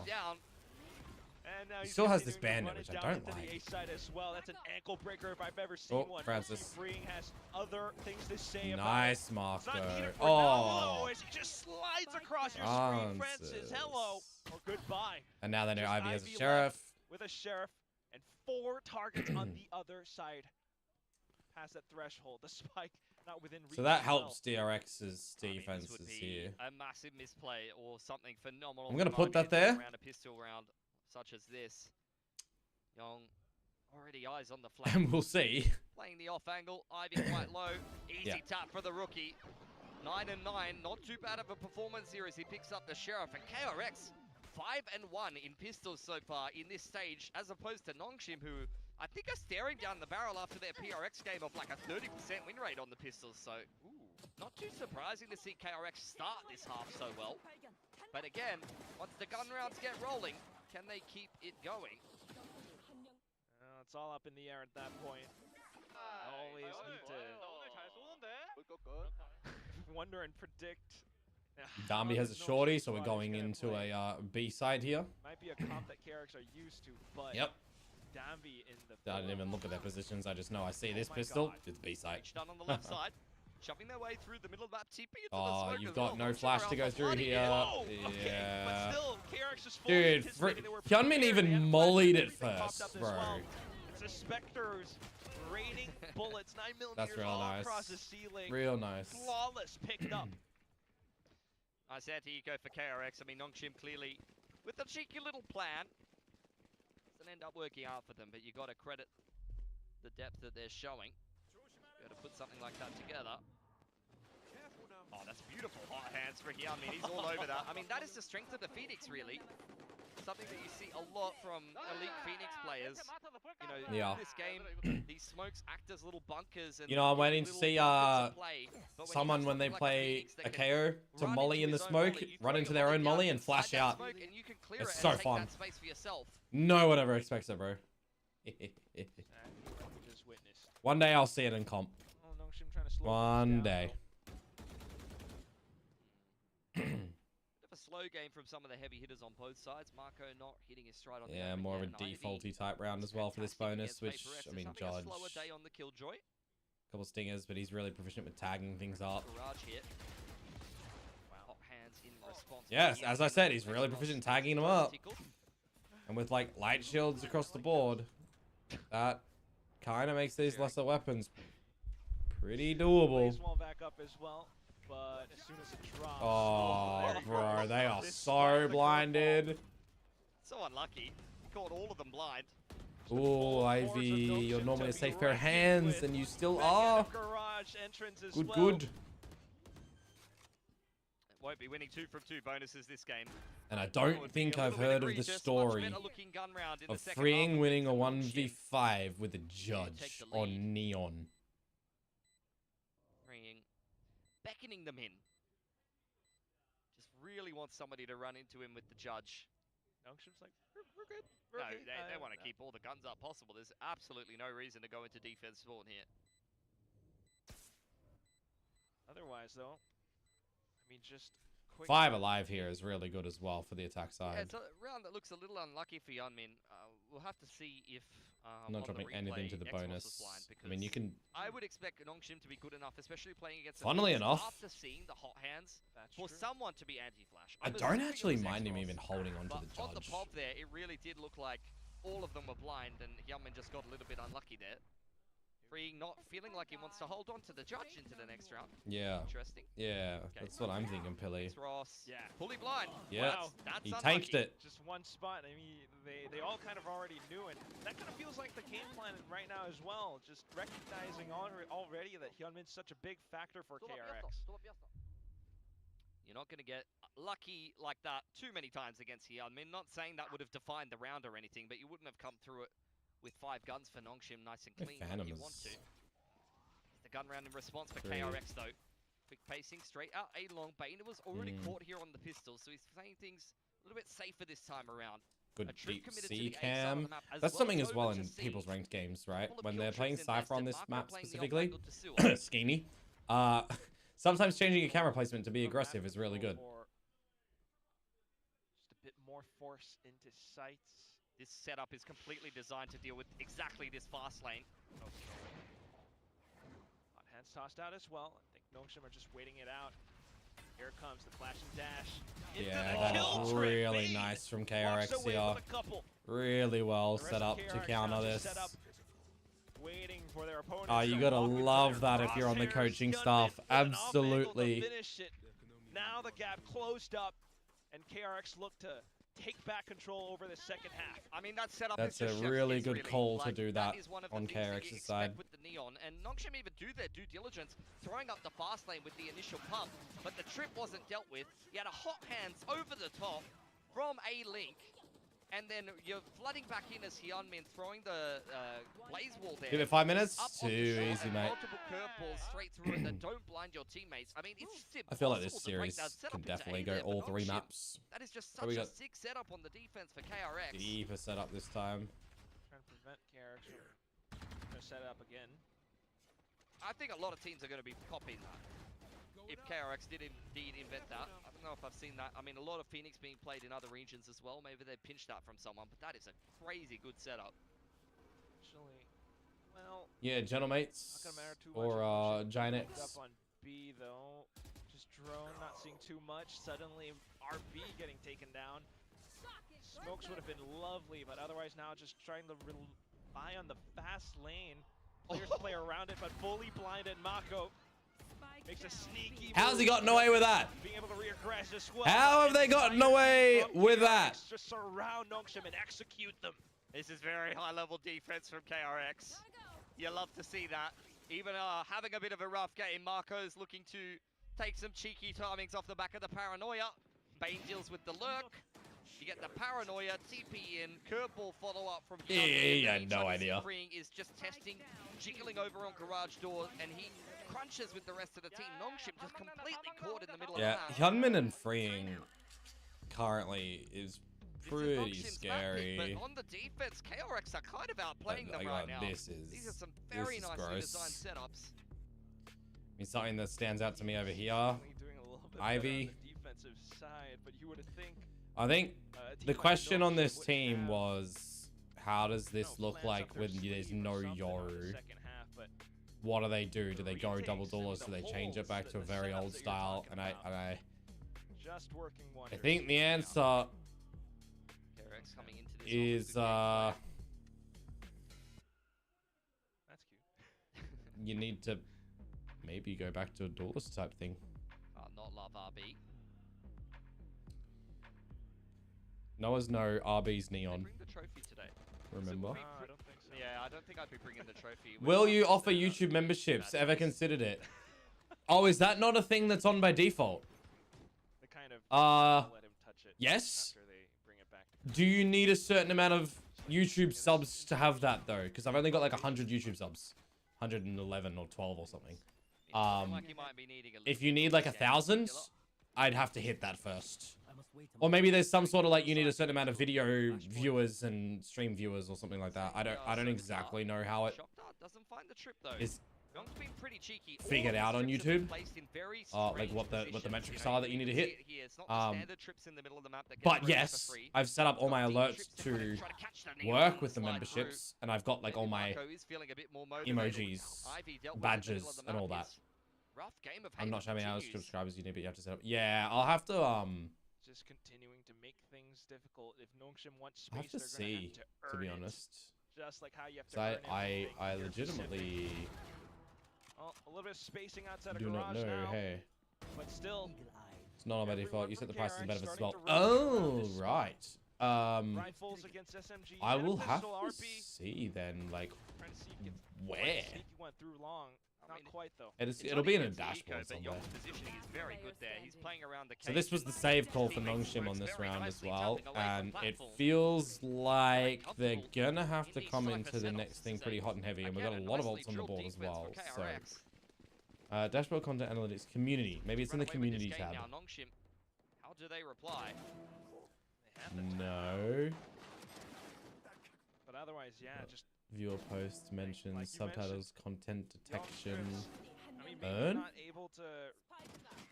He still has this bandit, which I don't like. As well. That's an ankle breaker if I've ever seen one. Francis. Freeing has other things to say nice Marco. Oh, as he just slides across your screen, Francis. Hello or goodbye. And now they know Ivy has a sheriff. With a sheriff and 4 targets on the other side. Past that threshold. The spike not within reach. So that helps DRX's defenses here. A massive misplay or something phenomenal. I'm gonna put that there. Around a pistol round such as this. Young already eyes on the flank. And we'll see. Playing the off angle, Ivy quite low. Easy tap for the rookie. 9 and 9, not too bad of a performance here as he picks up the sheriff. And KRX 5 and 1 in pistols so far in this stage, as opposed to Nongshim, who I think are staring down the barrel after their PRX game of like a 30% win rate on the pistols. So not too surprising to see KRX start this half so well. But again, once the gun rounds get rolling, can they keep it going? It's all up in the air at that point. Always need to wonder and predict. Dambi has a shorty, so we're going into a B side here. Might be a comp that KRX are used to, but Dambi in the I didn't even look at their positions. I just know I see this pistol. It's B side. Done on the left side. Shoving their way through the middle of that TP into the smoke. You've got no flash to go through here. Oh, okay. But still, KRX just dude, Hyunmin even mollied it first, bro. It's the Spectres raining bullets, 9mm That's real nice. Across the ceiling. Real nice. Flawless, picked up. Nice anti-eco for KRX. I mean, Nongshim clearly with a cheeky little plan. Doesn't end up working out for them, but you got to credit the depth that they're showing. Got to put something like that together. Oh, that's beautiful. Hot hands for Hyunmin. He's all over that. I mean, that is the strength of the Phoenix, really. Something that you see a lot from elite Phoenix players. You know, in this game, these smokes act as little bunkers. And I'm waiting to see someone when they play a KO to molly in the smoke, run into their own molly and flash out. It's so fun. No one ever expects it, bro. One day I'll see it in comp. One day. Bit of a slow game from some of the heavy hitters on both sides. Marco not hitting his stride on the yeah, more of a defaulty type round as well for this bonus, which I mean, Judge slower day on the Killjoy. couple stingers, but he's really proficient with tagging things up. Yes, as I said, he's really proficient tagging them up. And with like light shields across the board, that kind of makes these lesser weapons pretty doable. Oh, bro, they are so blinded. So unlucky. He caught all of them blind. Ooh, Ivy, you're normally a safe pair of hands, and you still are. Good. Won't be winning 2 from 2 bonuses this game. And I don't think I've heard of the story of Freeing winning a 1v5 with a judge on Neon. Freeing, beckoning them in. Just really wants somebody to run into him with the judge. Noxium's like, we're good. No, they want to keep all the guns up possible. There's absolutely no reason to go into defense spawn here. Otherwise, though, I mean, just quick. 5 alive here is really good as well for the attack side. Yeah, it's a round that looks a little unlucky for Yeonmin. We'll have to see if I'm not dropping anything to the bonus. I mean, you can. I would expect Noxium to be good enough, especially playing against. Funnily enough, after seeing the hot hands, for someone to be anti-flash. I don't actually mind him even holding onto the judge. On the pop there, it really did look like all of them were blind, and Yeonmin just got a little bit unlucky there. Freeing, not feeling like he wants to hold on to the judge into the next round. Yeah. Interesting. Yeah, okay. That's what I'm thinking, Pilly. Ross. Yeah. Fully blind. Yeah. Wow. That's he tanked it. Just one spot. I mean, they all kind of already knew it. That kind of feels like the game plan right now as well. Just recognizing already that Yeonmin's such a big factor for KRX. You're not going to get lucky like that too many times against Yeonmin. Not saying that would have defined the round or anything, but you wouldn't have come through it with 5 guns for Noxium, nice and clean like you want to. The gun round in response for KRX though. Quick pacing, straight out A long. Bane was already caught here on the pistol, so he's playing things a little bit safer this time around. Good deep C cam. That's something as well in people's ranked games, right? When they're playing Cypher on this map specifically, Skeeny, sometimes changing your camera placement to be aggressive is really good. Just a bit more force into sights. This setup is completely designed to deal with exactly this fast lane. Hot hands tossed out as well. I think Noxium are just waiting it out. Here comes the flash and dash. Yeah, that is really nice from KRX here. Really well set up to counter this. Oh, you gotta love that if you're on the coaching staff. Absolutely. Now the gap closed up, and KRX looked to take back control over the second half. I mean, that setup that's is a really good call to do that on KRX's side. With the Neon, and Noxium even do their due diligence, throwing up the fast lane with the initial pump, but the trip wasn't dealt with. You had a hot hands over the top from A-Link, and then you're flooding back in as Yeonmin throwing the blaze wall there. Give it 5 minutes. Too easy, mate. Multiple curveballs straight through it that don't blind your teammates. I mean, it's I feel like this series can definitely go all 3 maps. That is just such a sick setup on the defense for KRX. Deeper setup this time. Trying to prevent KRX from set up again. I think a lot of teams are going to be copying that. If KRX did indeed invent that. I don't know if I've seen that. I mean, a lot of Phoenix being played in other regions as well. Maybe they pinched that from someone, but that is a crazy good setup. Actually, well... Yeah, Gentlemates or Giant X. Up on B, though. Just drone, not seeing too much. Suddenly, RB getting taken down. Smokes would have been lovely, but otherwise now just trying to rely on the fast lane. Players play around it, but fully blinded Mako. Makes a sneaky How's he gotten away with that? Being able to regress as well. How have they gotten away with that? Just surround Noxium and execute them. This is very high-level defense from KRX. You love to see that. Even having a bit of a rough game, Marco's looking to take some cheeky timings off the back of the paranoia. Bane deals with the lurk. You get the paranoia, TP in, curveball follow-up from yeah, no idea. Freeing is just testing, jiggling over on garage door, and he crunches with the rest of the team. Noxium just completely caught in the middle of the map. Yeonmin and Freeing currently is pretty scary. But on the defense, KRX are kind of outplaying them right now. These are some very nicely designed setups. I mean, something that stands out to me over here, Ivy. I think the question on this team was, how does this look like when there's no Yoru? what do they do? Do they go double duelist? Do they change it back to a very old style? And I think the answer is That's cute. You need to maybe go back to a duelist type thing. Not love RB. Noah's no, RB's neon. Bring the trophy today. Remember? I don't think so. Yeah, I don't think I'd be bringing the trophy. Will you offer YouTube memberships? Ever considered it? Oh, is that not a thing that's on by default? They kind of let him touch it yes. after they bring it back. Do you need a certain amount of YouTube subs to have that though? Because I've only got like 100 YouTube subs, 111 or 12 or something. If you need like 1,000, I'd have to hit that first. Or maybe there's some sort of like you need a certain amount of video viewers and stream viewers or something like that. I don't exactly know how it is figured out on YouTube. Like what the metrics are that you need to hit. But yes, I've set up all my alerts to work with the memberships, and I've got like all my emojis, badges, and all that. I'm not sure how many subscribers you need, but you have to set up. Yeah, I'll have to just continuing to make things difficult. If Nongshim wants space, I have to see, to be honest. Just like how you have to earn it. I legitimately a little bit of spacing outside do of not know. Now, hey, but still, it's not on by default. You set the prices and benefits as well. Oh, right. Rifles against SMG. I will have to see then, like, where. Went through long. Not quite though. It'll be in a dashboard somewhere. So this was the save call for Nongshim on this round as well, and it feels like they're gonna have to come into the next thing pretty hot and heavy, and we've got a lot of ults on the board as well. So dashboard content analytics community. Maybe it's in the community tab. How do they reply? No. But otherwise, yeah, just viewer posts, mentions, like subtitles, content detection. I mean, earn? Not able to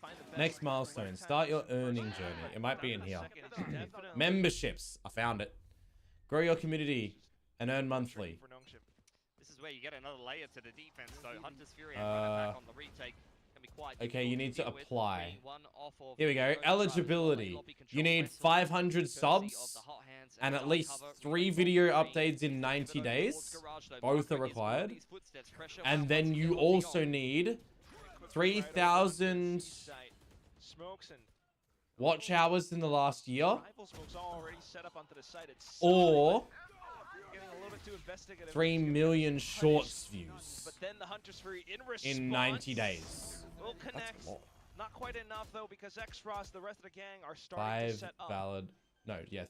find the best next milestone. Start your earning journey. It might be in here. Memberships. I found it. Grow your community and earn monthly. This is where you get another layer to the defense. So Hunter's Fury and back on the retake. Okay, you need to apply. Here we go. Eligibility. You need 500 subs and at least 3 video updates in 90 days. Both are required. And then you also need 3,000 watch hours in the last year. Or 3 million shorts views in 90 days. Will connect. Not quite enough though, because X-Frost, the rest of the gang are starting to set up.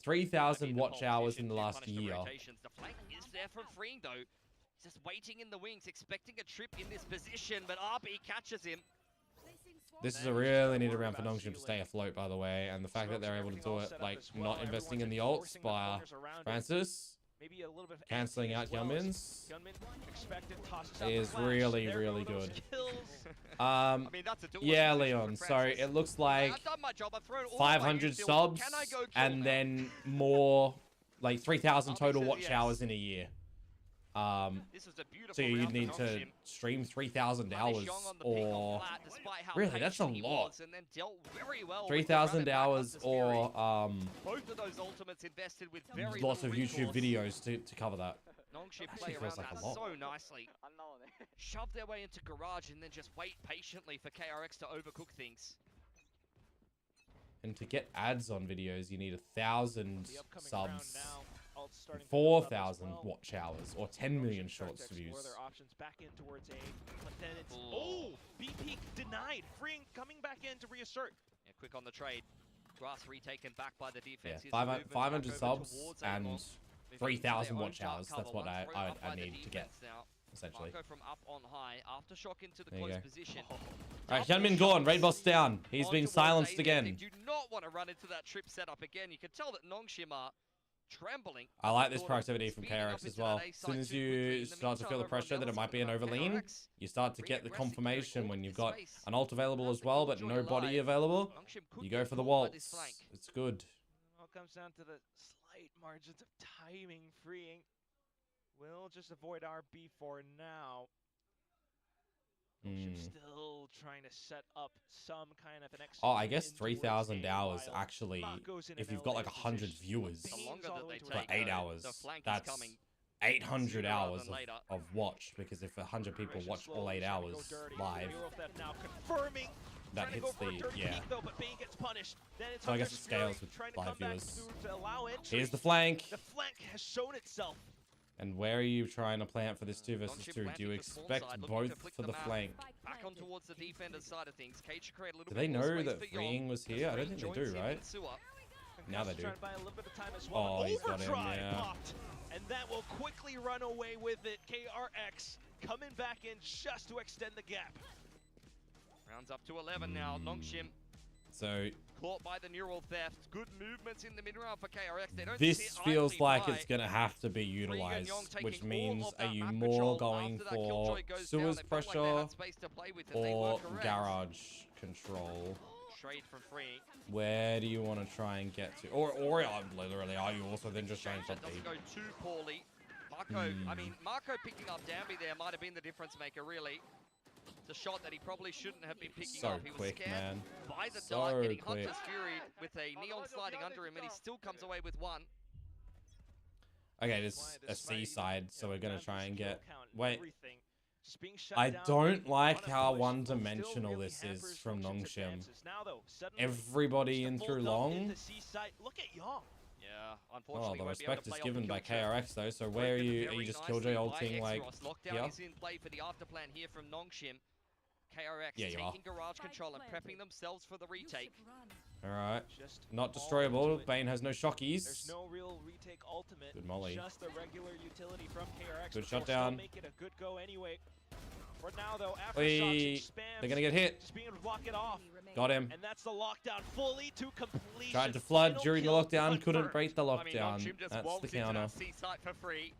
3,000 watch hours in the last year. The flank is there from Freeing though. He's just waiting in the wings, expecting a trip in this position, but RB catches him. This is a really needed round for Nongshim to stay afloat, by the way, and the fact that they're able to do it, like, not investing in the ults by Francis, cancelling out Hyunmin's, is really, really good. Yeah, Leon, so it looks like 500 subs and then more, like 3,000 total watch hours in a year. So you need to stream 3,000 hours, or really, that's a lot. 3,000 hours, or lots of YouTube videos to cover that. Actually feels like a lot. So nicely. Shove their way into garage and then just wait patiently for KRX to overcook things. And to get ads on videos, you need 1,000 subs. 4,000 watch hours or 10 million shorts views. Oh, BP denied. Freeing coming back in to reassert. Yeah, quick on the trade. Grass retaken back by the defense. Yeah, 500 subs and 3,000 watch hours. That's what I need to get, essentially. From up on high. Aftershock into the close position. Alright, Hyunmin gone. Raid boss down. He's being silenced again. They do not want to run into that trip setup again. You can tell that Nongshim are trembling. I like this proactivity from KRX as well. As soon as you start to feel the pressure that it might be an overlean, you start to get the confirmation when you've got an ult available as well, but no body available. You go for the waltz. It's good. It all comes down to the slight margins of timing. Freeing will just avoid RB for now. Still trying to set up some kind of an extra. Oh, I guess 3,000 hours actually. If you've got like 100 viewers for 8 hours, that's 800 hours of watched. Because if 100 people watch all 8 hours live, that hits the So I guess it scales with live viewers. Here's the flank. The flank has shown itself. And where are you trying to plant for this 2 versus 2? Do you expect both for the flank? Back on towards the defender's side of things. Do they know that Freeing was here? I don't think they do, right? Now they do. Oh, he's got him, yeah. And that will quickly run away with it. KRX coming back in just to extend the gap. Rounds up to 11 now. Nongshim. So caught by the neural theft. Good movements in the mid round for KRX. They don't this feels like it's gonna have to be utilized, which means are you more going for sewers pressure or garage control? Trade from free. Where do you want to try and get to? Or literally, are you also then just trying to doesn't go too poorly. Marco, I mean, Marco picking up Danby there might have been the difference maker, really. It's a shot that he probably shouldn't have been picking up. He was scared by the dart, getting Hunter's Fury with a Neon sliding under him, and he still comes away with 1. Okay, there's a C side, so we're gonna try and get. Wait. I don't like how one-dimensional this is from Nongshim. Everybody in through long. Yeah, unfortunately. Oh, the respect is given by KRX though. So where are you? Are you just Killjoy ulting like here? Lockdown is in play for the afterplan here from Nongshim. KRX taking garage control and prepping themselves for the retake. All right, not destroyable. Bane has no shockies. There's no real retake ultimate. Good molly. Just a regular utility from KRX. Good shutdown. Make it a good go anyway. For now though, after they're gonna get hit. Just being able to block it off. Got him. And that's the lockdown fully to completion. Tried to flood during the lockdown, couldn't break the lockdown. That's the counter. C-site for free.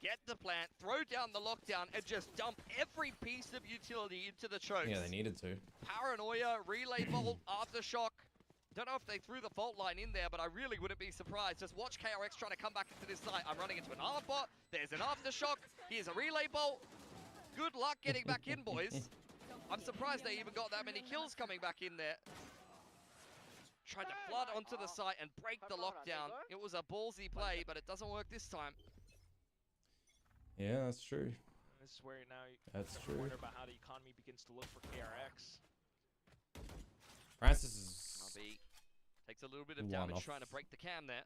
Get the plant, throw down the lockdown, and just dump every piece of utility into the chokes. Yeah, they needed to. Paranoia, relay bolt, aftershock. Don't know if they threw the fault line in there, but I really wouldn't be surprised. Just watch KRX trying to come back into this site. I'm running into an armor bot. There's an aftershock. Here's a relay bolt. Good luck getting back in, boys. I'm surprised they even got that many kills coming back in there. Tried to flood onto the site and break the lockdown. It was a ballsy play, but it doesn't work this time. Yeah, that's true. This is where now you true. wonder about how the economy begins to look for KRX. Francis is RB takes a little bit of damage trying to break the cam there.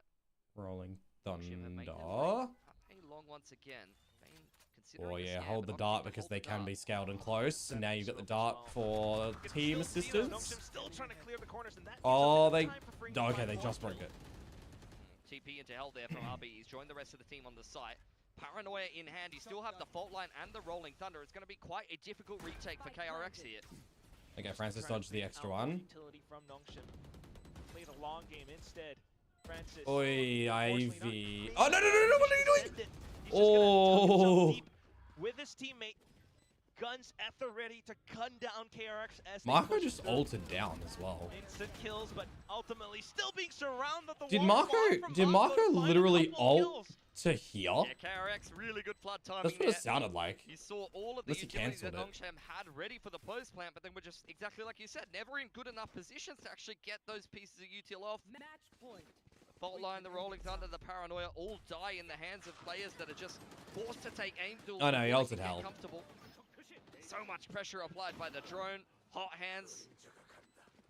Rolling Thunder. Long once again. Oh yeah, hold the dart because they can be scaled and close. And now you've got the dart for team assistance. Oh, they... Okay, they just broke it. TP into hell there from RB. He's joined the rest of the team on the site. Paranoia in hand. You still have the fault line and the rolling thunder. It's going to be quite a difficult retake for KRX here. Okay, Francis dodged the extra one. Played a long game instead. Francis. Oi, Ivy. Oh, no, what are you doing? Oh. With his teammate, guns at the ready to gun down KRX as Marco just ulted down as well. Instant kills, but ultimately still being surrounded. Did Marco literally ult to here? Yeah, KRX really good flood timing. That's what it sounded like. You saw all of the utilities that Nongshim had ready for the post plant, but then we're just exactly like you said, never in good enough positions to actually get those pieces of util off. Match point. Fault line, the rolling thunder, the paranoia all die in the hands of players that are just forced to take aim duels. Oh no, he ulted hell. So much pressure applied by the drone, hot hands.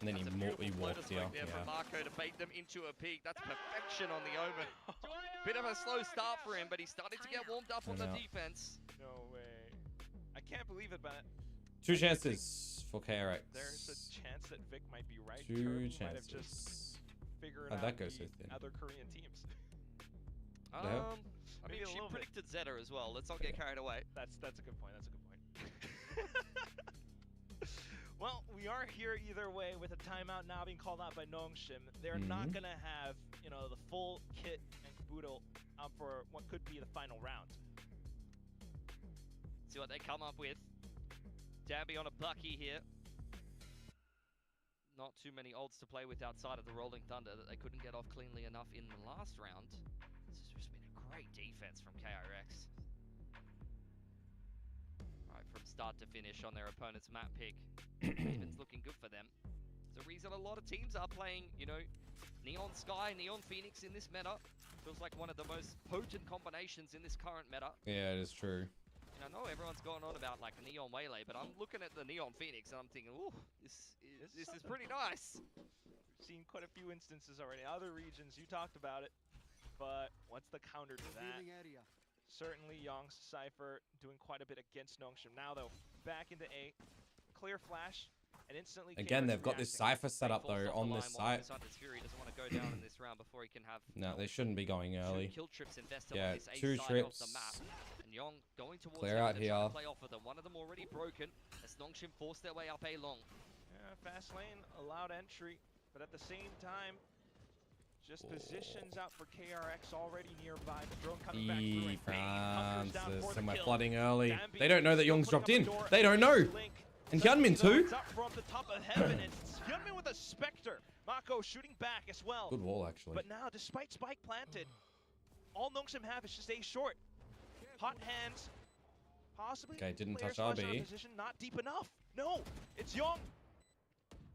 And then he walked here. Yeah, for Marco to bait them into a peak. That's perfection on the Omen. Bit of a slow start for him, but he's starting to get warmed up on the defense. No way. I can't believe it, but... 2 chances for KRX. There's a chance that Vic might be right. 2 chances. How'd that go so thin? Other Korean teams. I mean, she predicted Zeta as well. Let's not get carried away. That's a good point. That's a good point. Well, we are here either way with a timeout now being called out by Nongshim. They're not gonna have, you know, the full kit and caboodle for what could be the final round. See what they come up with. Danby on a Bucky here. Not too many ults to play with outside of the Rolling Thunder that they couldn't get off cleanly enough in the last round. This has just been a great defense from KRX. Right, from start to finish on their opponent's map pick. Haven's looking good for them. It's the reason a lot of teams are playing, you know, Neon Sky, Neon Phoenix in this meta. Feels like one of the most potent combinations in this current meta. Yeah, it is true. And I know everyone's going on about like Neon Waylay, but I'm looking at the Neon Phoenix and I'm thinking, ooh, this is pretty nice. We've seen quite a few instances already. Other regions, you talked about it, but what's the counter to that? Certainly Young's Cypher doing quite a bit against Nongshim. Now though, back into A, clear flash, and instantly again they've got this Cypher set up though on this site. Fury doesn't want to go down in this round before he can have no, they shouldn't be going early. Kill trips invested yeah, on this 2 trips. Of the map. And Young going towards clear out here. Play off of them. One of them already broken as Nongshim forced their way up A long. Yeah, fast lane allowed entry, but at the same time, just positions out for KRX already nearby. The drone coming back through. France, and we're flooding early. They don't know that Young's dropped in. They don't know. And Hyunmin too. It's up from the top of heaven. It's Hyunmin with a Spectre. Mako shooting back as well. Good wall actually. But now, despite Spike planted, all Nongshim have is just A short. Hot hands. Possibly. Okay, didn't touch RB. Position, not deep enough. No, it's Young.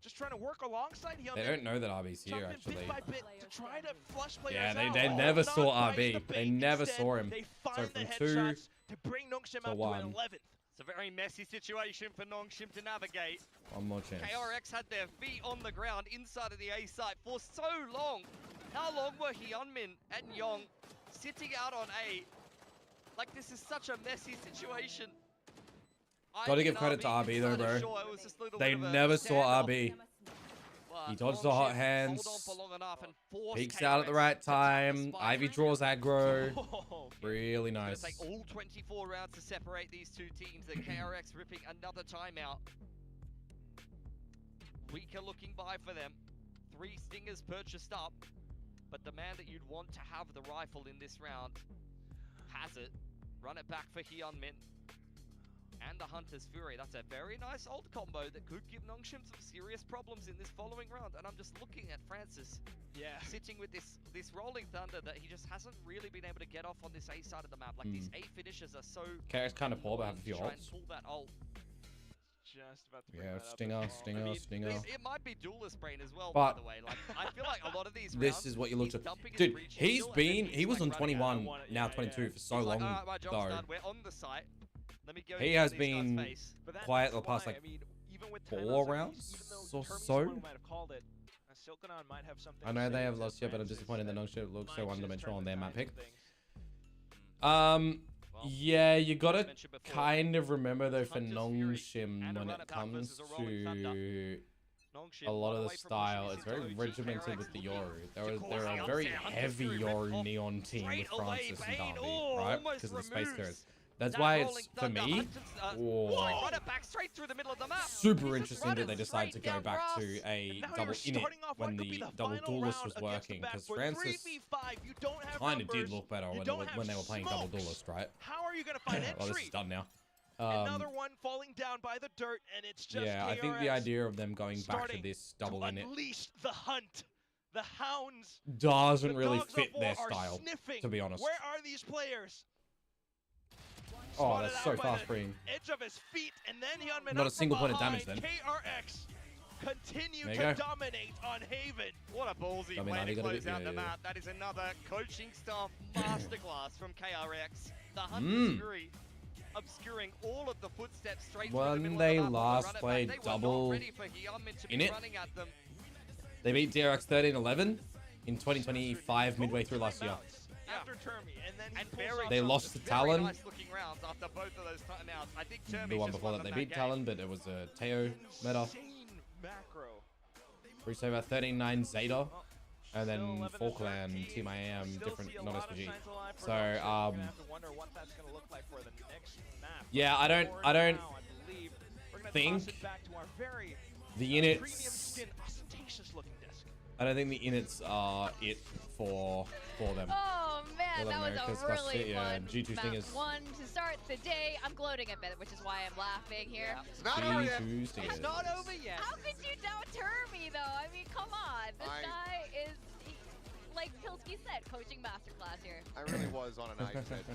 Just trying to work alongside Hyunmin. They don't know that RB's here, actually. Bit by bit to try to flush players yeah, out. they never saw RB. They never saw him. So from 2 to bring Nongshim out 1. to an 11th. It's a very messy situation for Nongshim to navigate. One more chance. KRX had their feet on the ground inside of the A site for so long. How long were Hyunmin and Young sitting out on A? Like, this is such a messy situation. Gotta give credit to RB though, bro. They never saw RB. He dodged the hot hands. Peeks out at the right time. Ivy draws aggro. Really nice. It's going to take all 24 rounds to separate these two teams. The KRX ripping another timeout. Weaker looking buy for them. 3 stingers purchased up. But the man that you'd want to have the rifle in this round has it. Run it back for Hyunmin. And the Hunter's Fury. That's a very nice old combo that could give Nongshim some serious problems in this following round. And I'm just looking at Francis. Yeah. Sitting with this Rolling Thunder that he just hasn't really been able to get off on this A side of the map. Like these A finishes are so... KRX kind of poor, but have a few ults. Pull that ult. Just about to bring that stinger, up stinger, stinger. It might be duelist brain as well, but by the way. Like, I feel like a lot of these this is what you look to. Dude, he was on 21, now 22 for so long, though. We're on the site. He has been quiet the past like 4 rounds or so. I know they have lost yet, but I'm disappointed that Nongshim looks so one-dimensional on their map pick. Yeah, you gotta kind of remember though for Nongshim when it comes to a lot of the style, it's very regimented with the Yoru. They're a very heavy Yoru Neon team with Francis and Darby, right? Because of the space clearance. That's why it's, for me, super interesting that they decide to go back to a double init when the double duelist was working, because Francis kind of did look better when they were playing double duelist, right? How are you going to find entry? Well, this is done now. Another one falling down by the dirt, and it's just yeah, I think the idea of them going back to this double init unleash the hunt. The hounds doesn't really fit their style, to be honest. Where are these players? Oh, that's so fast freeing. Edge of his feet, and then Hyunmin not a single point of damage then. KRX continue to dominate on Haven. What a ballsy way to close out the map. That is another coaching staff masterclass from KRX. The Hunter's Fury obscuring all of the footsteps straight through the middle they of the map. last played double in it, they beat DRX 13-11 in 2025 midway through last year. After Termi, and then they lost to Talon. Nice looking rounds after both of those timeouts. I think the one before that they beat Talon, but it was a Teo meta. Reached over 13-9 Zeta, and then Falkland, Team IAM, different non-SPG. So yeah, I don't think the inits. I don't think the inits are it for them. Oh man, that was a really fun G2 Stingers. One to start the day. I'm gloating a bit, which is why I'm laughing here. Yeah. It's not over yet. It's not over yet. How could you doubt Termi though? I mean, come on. This guy is, like Pilsky said, coaching masterclass here. I really was on a knife's edge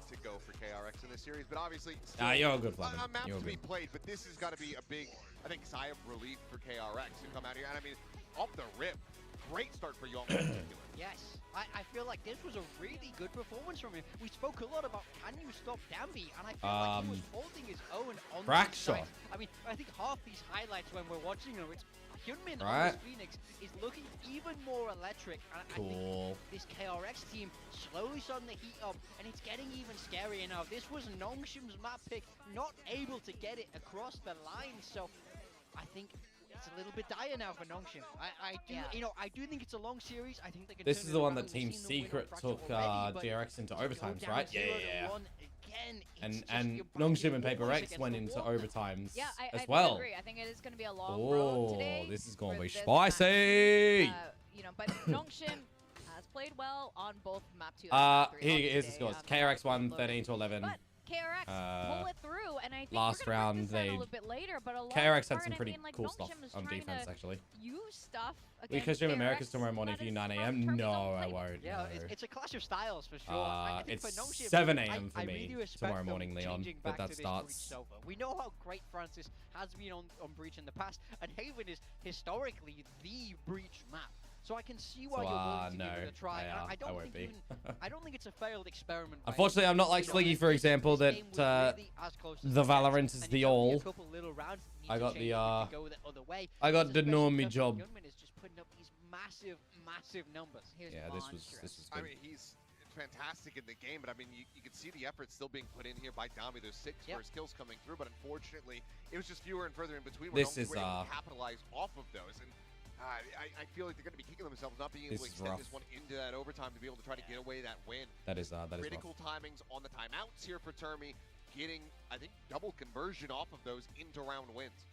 to go for KRX in this series, but obviously you're a good player. A map to be played, but this has got to be a big, I think, sigh of relief for KRX to come out here. And I mean, off the rip, great start for Young in particular. Yes, I feel like this was a really good performance from him. We spoke a lot about can you stop Dambi, and I feel like he was holding his own on the side. I mean, I think half these highlights when we're watching them, it's Hyunmin on this Phoenix is looking even more electric. And I think this KRX team slowly starting to heat up, and it's getting even scarier now. This was Nongshim's map pick, not able to get it across the line, so I think it's a little bit dire now for Nongshim. I do think it's a long series. I think they can. This is the one that Team Secret took DRX into overtimes, right? Yeah. And Nongshim and Paper X went into overtimes as well. I agree. I think it is going to be a long road today. This is going to be spicy. But Nongshim has played well on both map 2 and 3. Here is the scores. KRX won 13-11. But KRX pull it through, and I think last round they a little bit later, but KRX had some pretty cool stuff on defense actually. Use stuff. We could stream America's tomorrow morning for you 9 AM. No, I won't. Yeah, it's a clash of styles for sure. It's 7 AM for me tomorrow morning, Leon. But that starts. We know how great Francis has been on Breach in the past, and Haven is historically the Breach map. So I can see why you're willing to give it a try. I won't be. I don't think it's a failed experiment. Unfortunately, I'm not like Sliggy, for example, that the Valorant is the all. I got the normie job. Hyunmin is just putting up these massive numbers. Yeah, this was good. I mean, he's fantastic in the game, but I mean, you can see the effort still being put in here by Dami. There's 6 first kills coming through, but unfortunately, it was just fewer and further in between. This is capitalize off of those. And I feel like they're going to be kicking themselves not being able to extend this one into that overtime to be able to try to get away that win. That is critical timings on the timeouts here for Termi, getting, I think, double conversion off of those into round wins.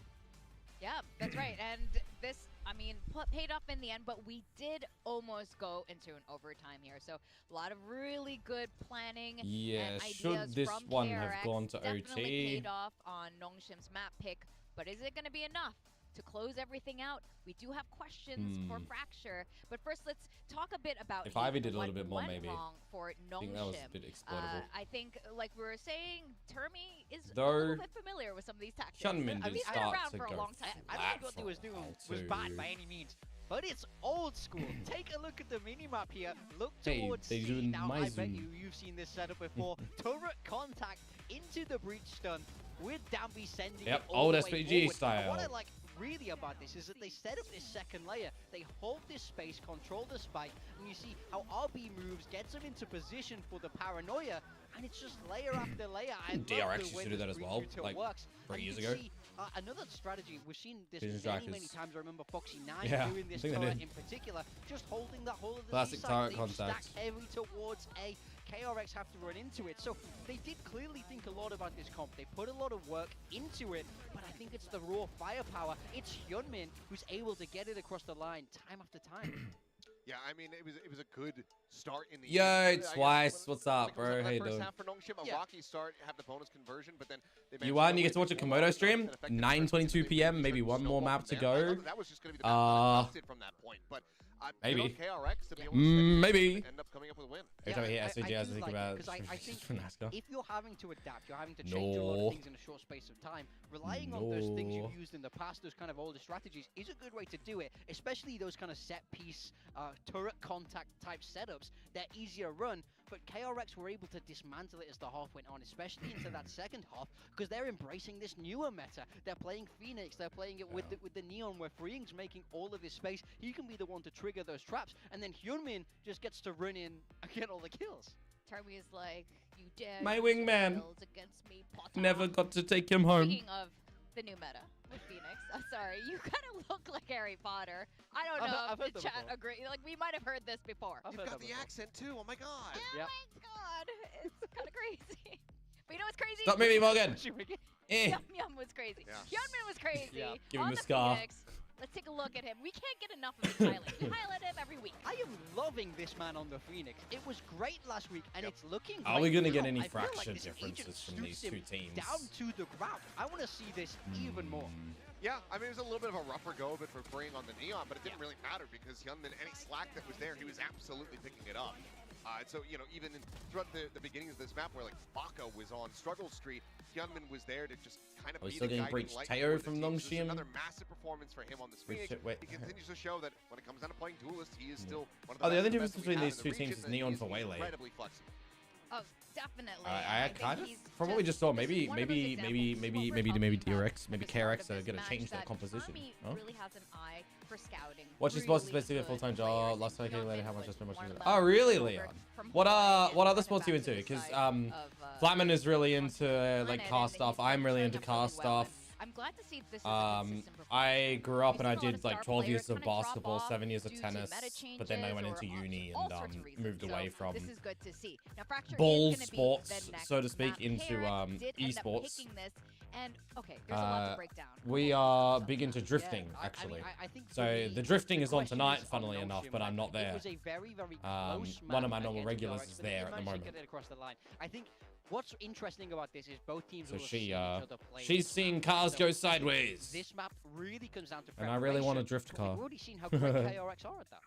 Yeah, that's right. And this, I mean, paid off in the end, but we did almost go into an overtime here. So a lot of really good planning and ideas should this from one KRX. have gone to Definitely OT? paid off on Nongshim's map pick, but is it going to be enough to close everything out? We do have questions for Fracture, but first let's talk a bit about if Ivy did a little bit more, went maybe. wrong for Nongshim. I think that was a bit exploitable. I think, like we were saying, Termi is a Though little bit familiar with some of these tactics. Hyunmin did He's been start around to for a go long time. I don't think what he was doing was bad by any means, but it's old school. Take a look at the minimap here. Look towards C. Now, I bet you've seen this setup before. Turret contact into the breach stun with Dambi sending it all old the way SPG forward. style. What I like really about this is that they set up this second layer. They hold this space, control the spike, and you see how RB moves, gets them into position for the paranoia, and it's just layer after layer. DRX used to do that as well, like 3 years ago. Another strategy, we've seen this many times. I remember Foxy9 doing this turret in particular, just holding that whole of the classic turret contact. Stack heavy towards A. KRX have to run into it, so they did clearly think a lot about this comp. They put a lot of work into it, but I think it's the raw firepower. It's Hyunmin who's able to get it across the line time after time. Yeah, I mean, it was a good start in the it's Twice. What's up, bro? How you doing? Half for Nongshim, a rocky start, have the bonus conversion, but then you get to watch a Komodo stream, 9:22 p.m. Maybe one more map to go. That was just going to be the map that from that point, but maybe. KRX to be able to maybe end up coming up with a win. Every time I hear SVG, I think about I think if you're having to adapt, you're having to change a lot of things in a short space of time. Relying on those things you've used in the past, those kind of older strategies, is a good way to do it. Especially those kind of set piece turret contact type setups. They're easier run, but KRX were able to dismantle it as the half went on, especially into that second half, because they're embracing this newer meta. They're playing Phoenix, they're playing it with the Neon, where Freeing's making all of this space. He can be the one to trigger those traps, and then Hyunmin just gets to run in and get all the kills. Termi is like, you dare my wingman against me, Potter. Never got to take him home. Speaking of the new meta with Phoenix, I'm sorry, you kind of look like Harry Potter. I don't know if the chat agree. Like, we might have heard this before. You've got the accent too. Oh my god. Oh my god, it's kind of crazy. But you know what's crazy? Stop moving, Morgan. Yum was crazy. Hyunmin was crazy. Give him the scar. Phoenix. Let's take a look at him. We can't get enough of his highlight. We highlight him every week. I am loving this man on the Phoenix. It was great last week, and it's looking great. Are we going to get any fraction differences from these two teams? Down to the ground. I want to see this even more. Yeah, I mean, it was a little bit of a rougher go of it for Freeing on the Neon, but it didn't really matter because Hyunmin, any slack that was there, he was absolutely picking it up. So, you know, even throughout the beginnings of this map where, like, Baka was on Struggle Street, Hyunmin was there to just kind of be the guiding light for the team. So another massive performance for him on the Phoenix. He continues to show that when it comes down to playing Duelist, he is still one of the best. The other difference between these two teams is Neon for Waylay. Incredibly flexible. Oh, definitely. I kind of, from what we just saw, maybe DRX, maybe KRX are gonna change their composition. Huh? Really has an eye for scouting. Watch these bosses basically a full-time job. Last time I calculated how much I spent watching. Oh, really, Leon? What other sports are you into? Because Flatman is really into like car stuff. I'm really into car stuff. I'm glad to see this. I grew up and I did like 12 years of basketball, 7 years of tennis, but then I went into uni and moved away from ball sports, so to speak, into esports. And okay, there's a lot to break down. We are big into drifting, actually. So the drifting is on tonight, funnily enough, but I'm not there. One of my normal regulars is there at the moment. I think what's interesting about this is both teams will she's seeing cars go sideways. This map really comes down to and I really want a drift car. We've already seen how great KRX are at that.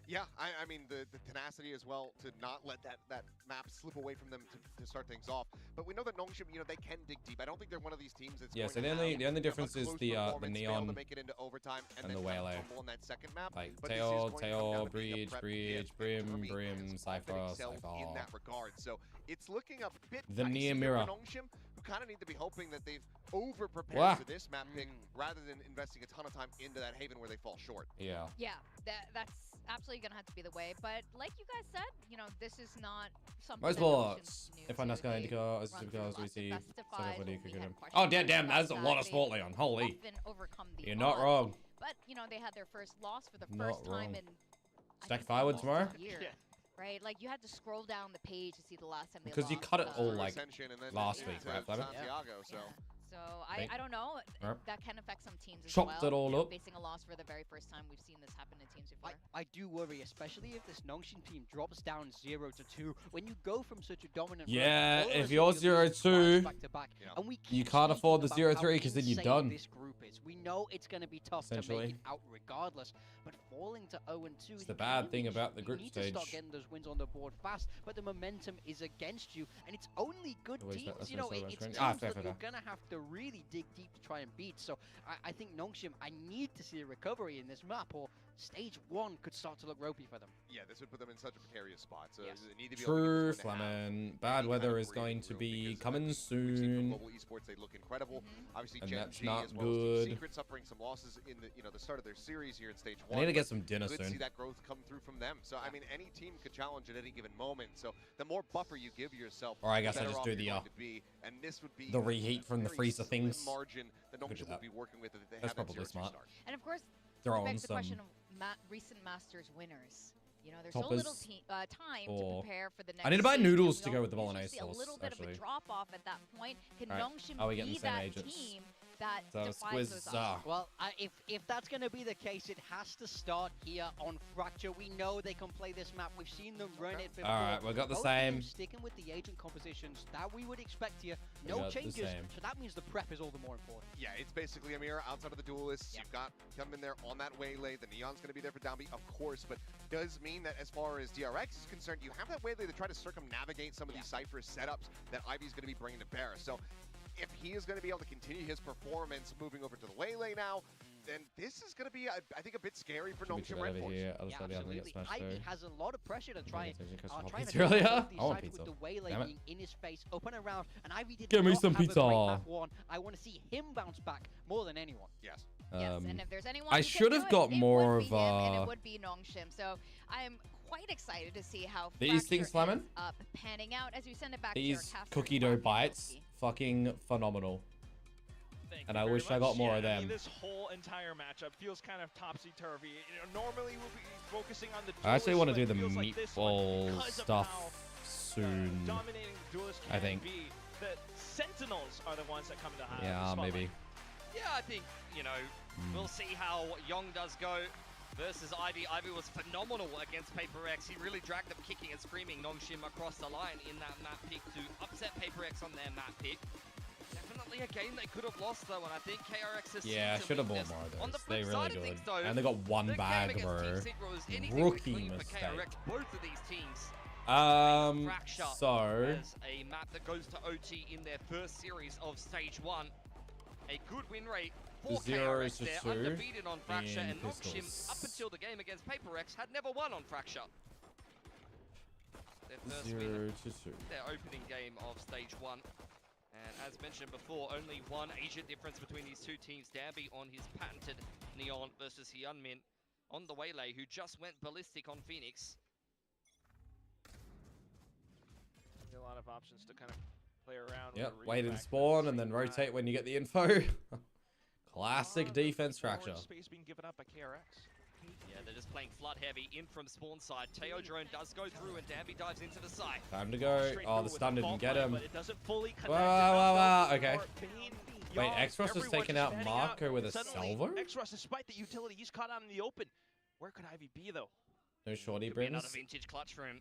Yeah, I mean, the tenacity as well to not let that map slip away from them to start things off. But we know that Nongshim, you know, they can dig deep. I don't think they're one of these teams that's so the only difference is the Neon to make it into overtime and the Waylay. On that second map. Like Tail, Breach, Brim, Cypher. In that regard. So it's looking a bit the near mirror. Nongshim, who kind of need to be hoping that they've over-prepared for this map pick rather than investing a ton of time into that Haven where they fall short. Yeah. Yeah, that's absolutely gonna have to be the way. But like you guys said, you know, this is not something. Most sports. If I'm not going to go, as we see. Oh damn! That's a lot of sport, Leon. Holy. You're not wrong. But you know, they had their first loss for the first time in. Stack firewood tomorrow. Right, like you had to scroll down the page to see the last time they because lost. you cut it all like last week, right, Flavin? So I don't know. That can affect some teams as Chopped it all up. Facing a loss for the very first time, we've seen this happen in teams before. I do worry, especially if this Nongshim team drops down 0-2. When you go from such a dominant if you're 0-2, you can't afford the 0-3 because then you're done. This group is. We know it's going to be tough to make it out regardless, but falling to 0-2. It's the bad thing about the group stage. You need to start getting those wins on the board fast, but the momentum is against you, and it's only good teams. You know, it's teams that you're going to have to really dig deep to try and beat. So I think Nongshim, I need to see a recovery in this map, or stage 1 could start to look ropey for them. Yeah, this would put them in such a precarious spot. So they need to be true, Flamin. Bad weather is going to be coming soon. Global esports, they look incredible. Obviously, and Gen that's G not as well good. as Team Secret suffering some losses in the start of their series here in stage 1. I need to get some dinner soon. soon. See that growth come through from them. So I mean, any team could challenge at any given moment. So the more buffer you give yourself, or I guess I just do the and this would be the reheat from the freezer things. Margin that Nongshim will be working with if they that's have probably smart. And of course, throw on the some question of recent Masters winners. You know, there's so little time to prepare for the next. I need to buy noodles to go with the bolognese sauce. A little bit of a drop off at that point. Can Nongshim be that team that defies those odds? Well, if that's going to be the case, it has to start here on Fracture. We know they can play this map. We've seen them run it before. All right, we got the same. Sticking with the agent compositions that we would expect here. No changes. So that means the prep is all the more important. Yeah, it's basically a mirror outside of the duelists. You've got come in there on that Waylay. The Neon's going to be there for downbeat, of course, but does mean that as far as DRX is concerned, you have that Waylay to try to circumnavigate some of these Cypher setups that Ivy's going to be bringing to bear. So if he is going to be able to continue his performance moving over to the Waylay now, then this is going to be, I think, a bit scary for Nongshim Red Force. Absolutely. Ivy has a lot of pressure to try and with the Waylay being in his face, up and around, and Ivy did Give me some pizza. I want to see him bounce back more than anyone. Yes. Yes, and if there's anyone I should have got more of and it would be Nongshim. So I'm quite excited to see how these things, Flamin, panning out as we send it back these to our cookie dough bites, fucking phenomenal. And I wish I got more of them. I mean, this whole entire matchup feels kind of topsy-turvy. You know, normally we'll be focusing on the I actually want to do the meatball stuff soon. Dominating the duelist I think. The Sentinels are the ones that come to high. Yeah, maybe. Yeah, I think, you know, we'll see how Young does go versus Ivy. Ivy was phenomenal against PaperX. He really dragged them kicking and screaming Nongshim across the line in that map pick to upset PaperX on their map pick. Definitely a game they could have lost though, and I think KRX has should have bought more of those. They're really good. And they got one bag, bro. Rookie mistake. KRX, both of these teams So as a map that goes to OT in their first series of stage 1. A good win rate for KRX there, undefeated on Fracture, and Nongshim, up until the game against PaperX, had never won on Fracture. Their first win, their opening game of stage 1. And as mentioned before, only one agent difference between these two teams. Danby on his patented Neon versus Hyunmin on the Waylay, who just went ballistic on Phoenix. A lot of options to kind of play around. Yep, wait and spawn and then rotate when you get the info. Classic defense Fracture. Space being given up by KRX. Yeah, they're just playing flood heavy in from spawn side. Teo drone does go through and Danby dives into the site. Time to go. Oh, the stun didn't get him. But it doesn't fully connect. Wow. Okay. Wait, X-Ross has taken out Marco with a salvo? X-Ross, despite the utility, he's caught out in the open. Where could Ivy be, though? No shorty Could be brims. another vintage clutch for him.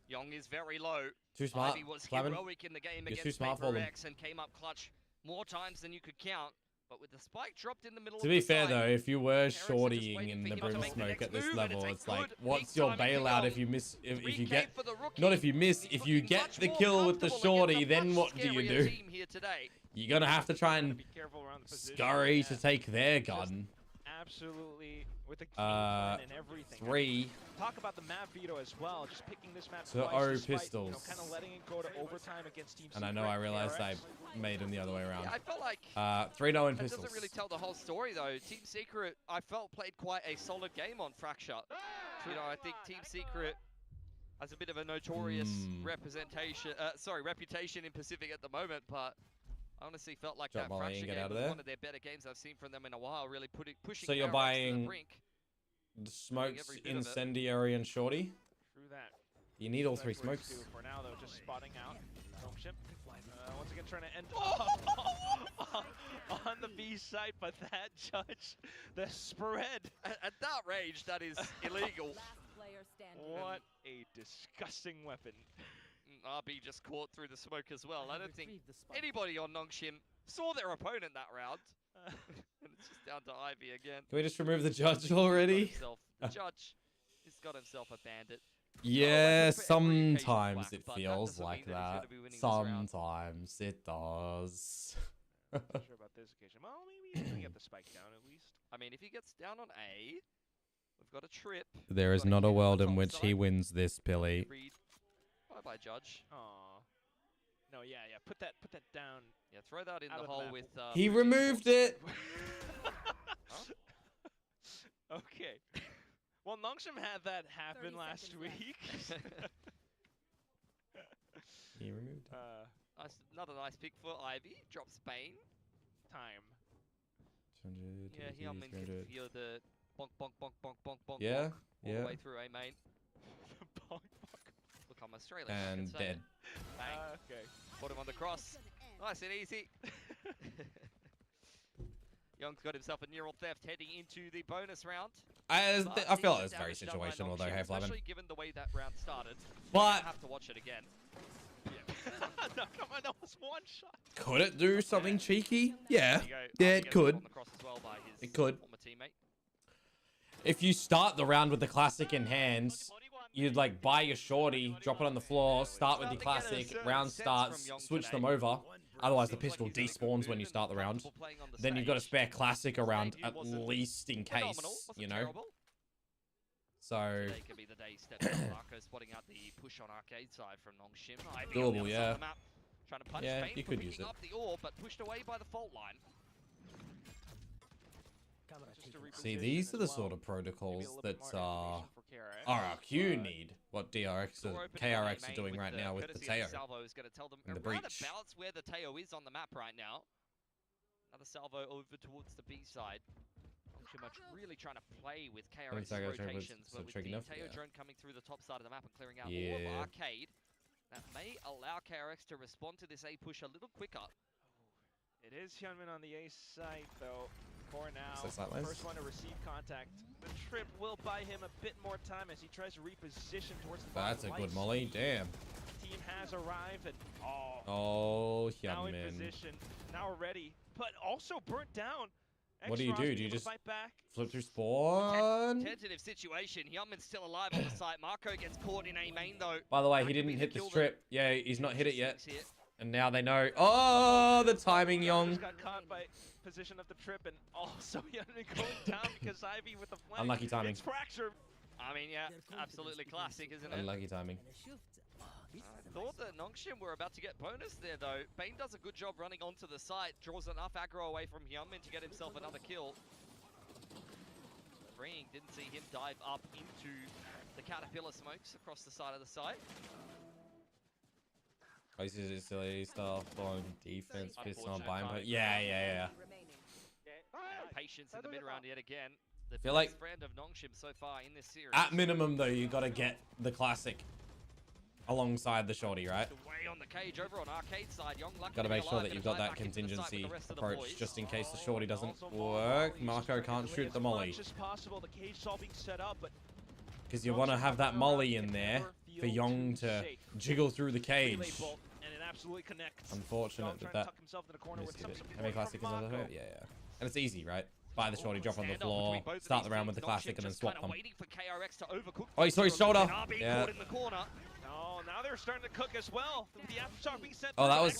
Young is very low. Too smart. Ivy was heroic in the game against PaperX and came up clutch more times than you could count. But with the spike dropped in the middle of the To be fair though, if you were shortying in the brim smoke at this level, it's like, what's your bailout if you miss, if you get, not if you miss, if you get the kill with the shorty, then what do you do? You're gonna have to try and scurry to take their gun. Absolutely, with the game plan and everything. 3. Talk about the map veto as well. Just picking this map So twice, pistols. kind of letting it go to overtime against Team And I know I realized I made him the other way around. Yeah, I felt like 3-0 in pistols. That doesn't really tell the whole story though. Team Secret, I felt, played quite a solid game on Fracture. You know, I think Team Secret has a bit of a notorious reputation in Pacific at the moment, but I honestly felt like that Fracture game was one of their better games I've seen from them in a while, really pushing So you're buying to the brink. The smokes, incendiary, and shorty? True that. You need all 3 smokes. For now, though, just spotting out. Once again, trying to end on the B site, but that judge, the spread. At that range, that is illegal. What a disgusting weapon. RB just caught through the smoke as well. I don't think anybody on Nongshim saw their opponent that round. And it's just down to Ivy again. Can we just remove the judge already? The judge has got himself a bandit. Yeah, sometimes it feels like that. Sometimes it does. Not sure about this occasion. Well, maybe he can get the spike down at least. I mean, if he gets down on A, we've got a trip. There is not a world in which he wins this, Billy. Bye-bye, judge. Aww. No, yeah. Put that down. Yeah, throw that in the hole with. He removed it. Okay. Well, Nongshim had that happen last week. He removed it. Another nice pick for Ivy. Drops Bane. Time. Yeah, Hyunmin can feel the bonk, bonk, bonk, bonk, bonk, bonk. Yeah, all the way through A main. Bonk, bonk. Look, I'm Australian. And dead. Bang. Okay. Put him on the cross. Nice and easy. Young's got himself a neural theft heading into the bonus round. I feel it was very situational though, hey Flavin. Especially given the way that round started. But I have to watch it again. No, come on, that was one shot. Could it do something cheeky? Yeah. Yeah, it could. It could. If you start the round with the classic in hand, you'd like buy your shorty, drop it on the floor, start with the classic, round starts, switch them over. Otherwise the pistol despawns when you start the round. Then you've got a spare classic around at least in case, you know? So today could be the day. Marco spotting out the push on arcade side from Nongshim. Doable, yeah. Trying to punch yeah, Bane you could use it. Up the orb, but pushed away by the fault line. See, these are the sort of protocols that RRQ need. What DRX or KRX are doing right now with the Teo and the breach. Balance where the Teo is on the map right now. Another salvo over towards the B side. Much really trying to play with KRX rotations, but with the Teo drone coming through the top side of the map and clearing out all of arcade, that may allow KRX to respond to this A push a little quicker. It is Hyunmin on the A side though. For now, first one to receive contact. The trip will buy him a bit more time as he tries to reposition towards the That's a good molly, damn. Team has arrived and oh, now in Hyunmin. position, now ready, but also burnt down. What do? Do you just flip through spawn? Tentative situation. Hyunmin's still alive on the site. Marco gets caught in A main though. By the way, he didn't hit the strip. Yeah, he's not hit it yet. And now they know. Oh, the timing, Young. Just got caught by position of the trip, and also Hyunmin going down because Ivy with the flank. Unlucky timing. It's fracture. I mean, yeah, absolutely classic, isn't it? Unlucky timing. I thought that Nongshim were about to get bonus there, though. Bane does a good job running onto the site, draws enough aggro away from Hyunmin to get himself another kill. Freeing didn't see him dive up into the caterpillar smokes across the side of the site. Oh, this is silly stuff on defense, piss on buying, but yeah. Patience in the mid round yet again. The feel like friend of Nongshim so far in this series. At minimum, though, you gotta get the classic alongside the shorty, right? Away on the cage over on arcade side. Young gotta make sure that you've got that contingency approach just in case the shorty doesn't work. Marco can't shoot the molly. Because you want to have that molly in there for Young to jiggle through the cage. Unfortunate that how many classic is that? Yeah. And it's easy, right? Buy the shorty, drop on the floor, start the round with the classic, and then swap them. Oh, he saw his shoulder. Yeah. Oh, now they're starting to cook as well. The aftershock being sent. Oh, that was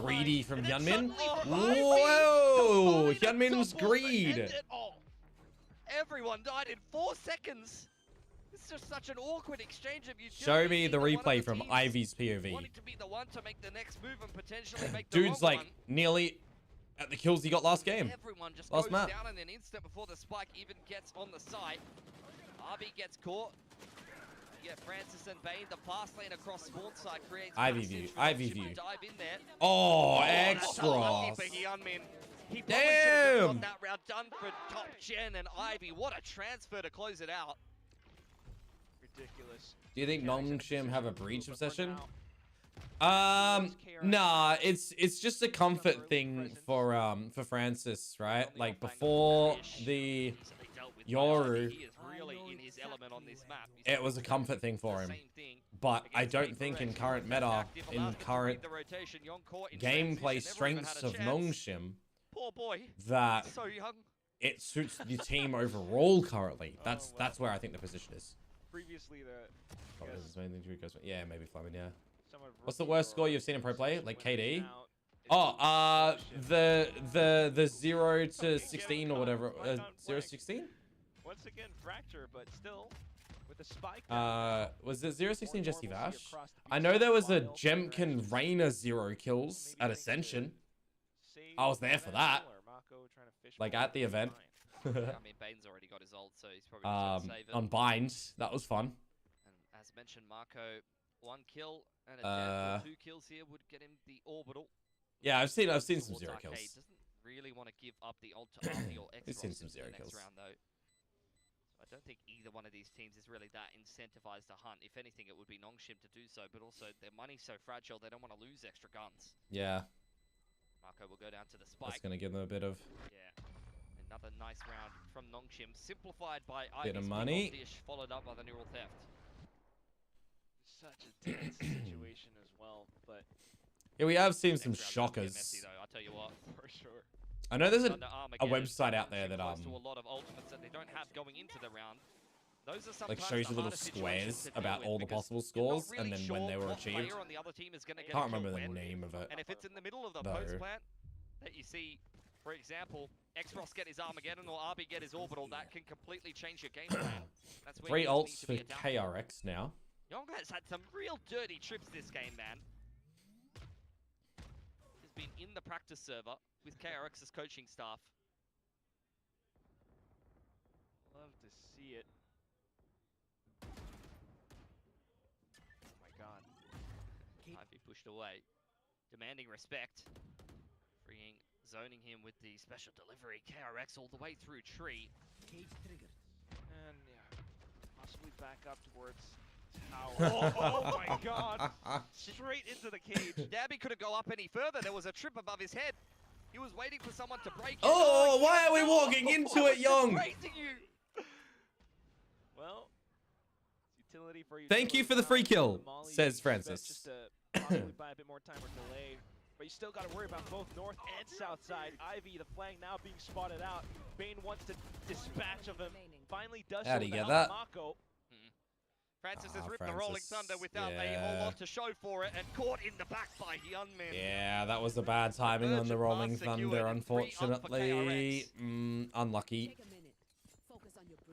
greedy from Hyunmin. Whoa! Hyunmin's greed. Everyone died in 4 seconds. It's just such an awkward exchange of utility. Show me the replay from Ivy's POV. To be the one to make the next move and potentially make the Dude's like nearly at the kills he got last game. Everyone just last goes map. down in an instant before the spike even gets on the site. RB gets caught. You get Francis and Bane. The fast lane across spawn side creates Ivy view. Ivy view. Dive in there. Oh, extra. Damn. That round done for Top Gen and Ivy. What a transfer to close it out. Ridiculous. Do you think Nongshim have a breach obsession? Nah, it's just a comfort thing for Francis, right? Like before the Yoru, it was a comfort thing for him. But I don't think in current meta, in current gameplay strengths of Nongshim, that it suits the team overall currently. That's where I think the position is. Previously, yeah, maybe Flamin', yeah. What's the worst score you've seen in pro play? Like KD? Oh, the 0 to 16 or whatever. 0-16? Once again, fracture, but still with a spike. Was it 0-16 Jesse Vash? I know there was a Jemkin Reina 0 kills at Ascension. I was there for that. Like at the event. I mean, Bane's already got his ult, so he's probably just gonna save it. On Bind, that was fun. And as mentioned, Marco, 1 kill and a 2 kills here would get him the orbital. Yeah, I've seen some 0 kills. Doesn't really want to give up the ult to RB or X. We've seen some 0 kills. Round, though. So I don't think either one of these teams is really that incentivized to hunt. If anything, it would be Nongshim to do so, but also their money's so fragile, they don't want to lose extra guns. Yeah. Marco will go down to the spike. That's going to give them a bit of... Yeah. Another nice round from Nongshim, simplified by bit of money, dish, followed up by the neural theft. Such a tense situation as well, but yeah, we have seen some shockers. Messy, though, I'll tell you what, for sure. I know there's a website out there that to a lot of ultimates that they don't have going into the round. Those are like shows you little squares about all the possible scores really and then when they were achieved. On the other team is gonna get can't remember the name of it. And if it's in the middle of the post plant that you see, for example, X-Frost get his Armageddon or RB get his Orbital, that can completely change your game plan. That's 3 ults for KRX now. Young has had some real dirty trips this game, man. He's been in the practice server with KRX's coaching staff. Love to see it. Oh my god. Ivy pushed away, demanding respect. Freeing, zoning him with the special delivery. KRX all the way through tree. And yeah, possibly back up towards tower. Oh my god! Straight into the cage. Dabby couldn't go up any further. There was a trip above his head. He was waiting for someone to break it. Oh, why are we walking into it, Young? Well, utility for thank you for the free kill, says Francis. Just to possibly buy a bit more time or delay. But you still got to worry about both north and south side. Ivy, the flank now being spotted out. Bane wants to dispatch of him. Finally does so get that? Mako. Francis has ripped the Rolling Thunder without a whole lot to show for it, and caught in the back by Hyunmin. Yeah, that was a bad timing on the Rolling Thunder, unfortunately. Unlucky.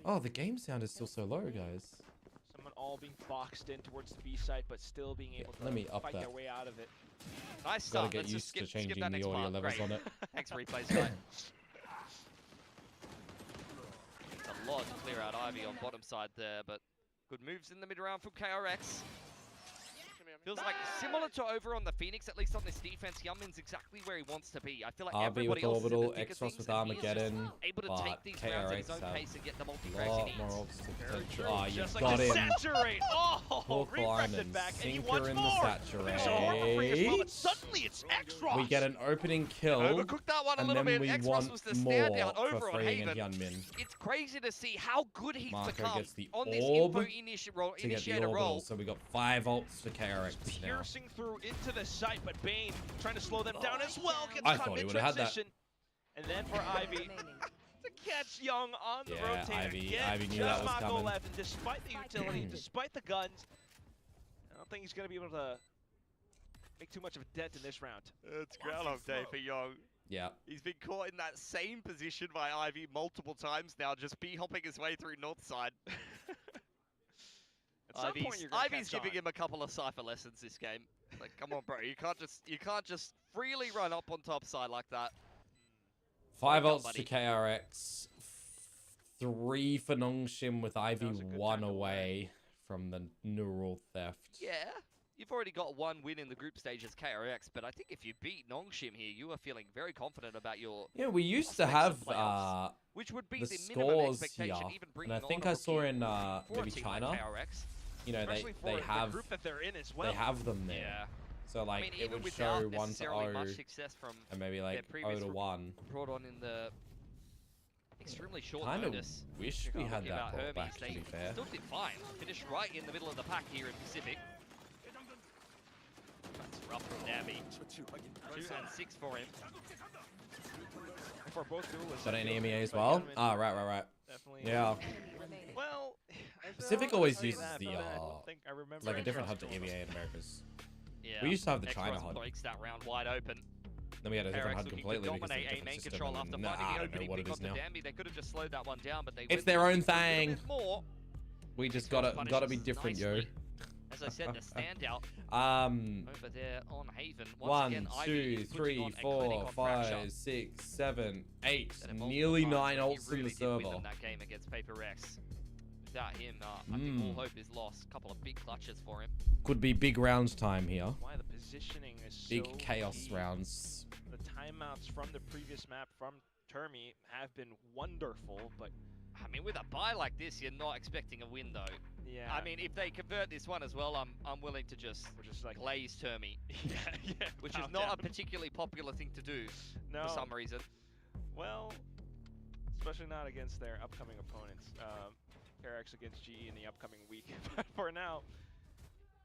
Oh, the game sound is still so low, guys. Someone all being boxed in towards the B side, but still being able to fight their way out of it. Nice start. Gotta get used to changing the audio levels on it. Thanks, replays guy. It's a lot to clear out Ivy on bottom side there, but good moves in the mid round from KRX. Feels like similar to over on the Phoenix, at least on this defense. Hyunmin's exactly where he wants to be. I feel like everybody else is Orbital, Exos with Armageddon, able to take these rounds at his own pace and get the multi-frags he needs. More ults to potential. Oh, you just got him. Saturate. Oh, refracted back, and he wants more. Saturate. Well, but suddenly it's X-Ross. We get an opening kill, overcooked that one a little bit. X-Ross was the standout over on Haven. Hyunmin. It's crazy to see how good he's become gets the on this orb initiator role. So we got 5 ults for KRX now. Piercing through into the site, but Bane trying to slow them down as well. Gets I caught thought he would have had that. And then for Ivy to catch Young on the rotator. Ivy knew that was coming. Left, and despite the utility, despite the guns, I don't think he's going to be able to make too much of a dent in this round. It's Groundhog Day for Young. Yeah. He's been caught in that same position by Ivy multiple times now, just B-hopping his way through north side. Ivy's giving him a couple of Cypher lessons this game. Like, come on, bro, you can't just freely run up on top side like that. 5 ults to KRX, 3 for Nongshim with Ivy 1 away from the neural theft. Yeah, you've already got 1 win in the group stage as KRX, but I think if you beat Nongshim here, you are feeling very confident about your. Yeah, we used to have which would be the scores here, and I think I saw in maybe China. KRX. You know, they have the group that they're in as well. They have them there. Yeah. So like, I mean, it would show 1 to 0 and maybe like 0 to 1. Brought on in the extremely short notice. Kind of wish we had that brought back, to be fair. Still did fine. Finished right in the middle of the pack here in Pacific. That's rough from Dabby. 2 and 6 for him. For both duelists. Got an EMEA as well? Ah, right. Definitely. Yeah. Well, Pacific always uses the like a different hub to EMEA in Americas. Yeah. We used to have the China HUD. Breaks that round wide open. Then we had a different HUD completely because of dominate the main system. control after And finding the I don't opening know what it pick is onto now. Danby. They could have just slowed that one down, but they It's their own thing. More. We just gotta be different, yo. As I said, the standout over there on Haven. 1, 2, 3, 4, 5, 6, 7, 8. Nearly 9 ults in the server. That game against PaperX. Without him, I think all hope is lost. A couple of big clutches for him. Could be big rounds time here. Why the positioning is big so chaos key. Rounds. The timeouts from the previous map from Termi have been wonderful, but I mean, with a buy like this, you're not expecting a win though. Yeah. I mean, if they convert this one as well, I'm willing to just like glaze Termi. yeah. Which is not a particularly popular thing to do for some reason. Well, especially not against their upcoming opponents. KRX against GE in the upcoming week. For now,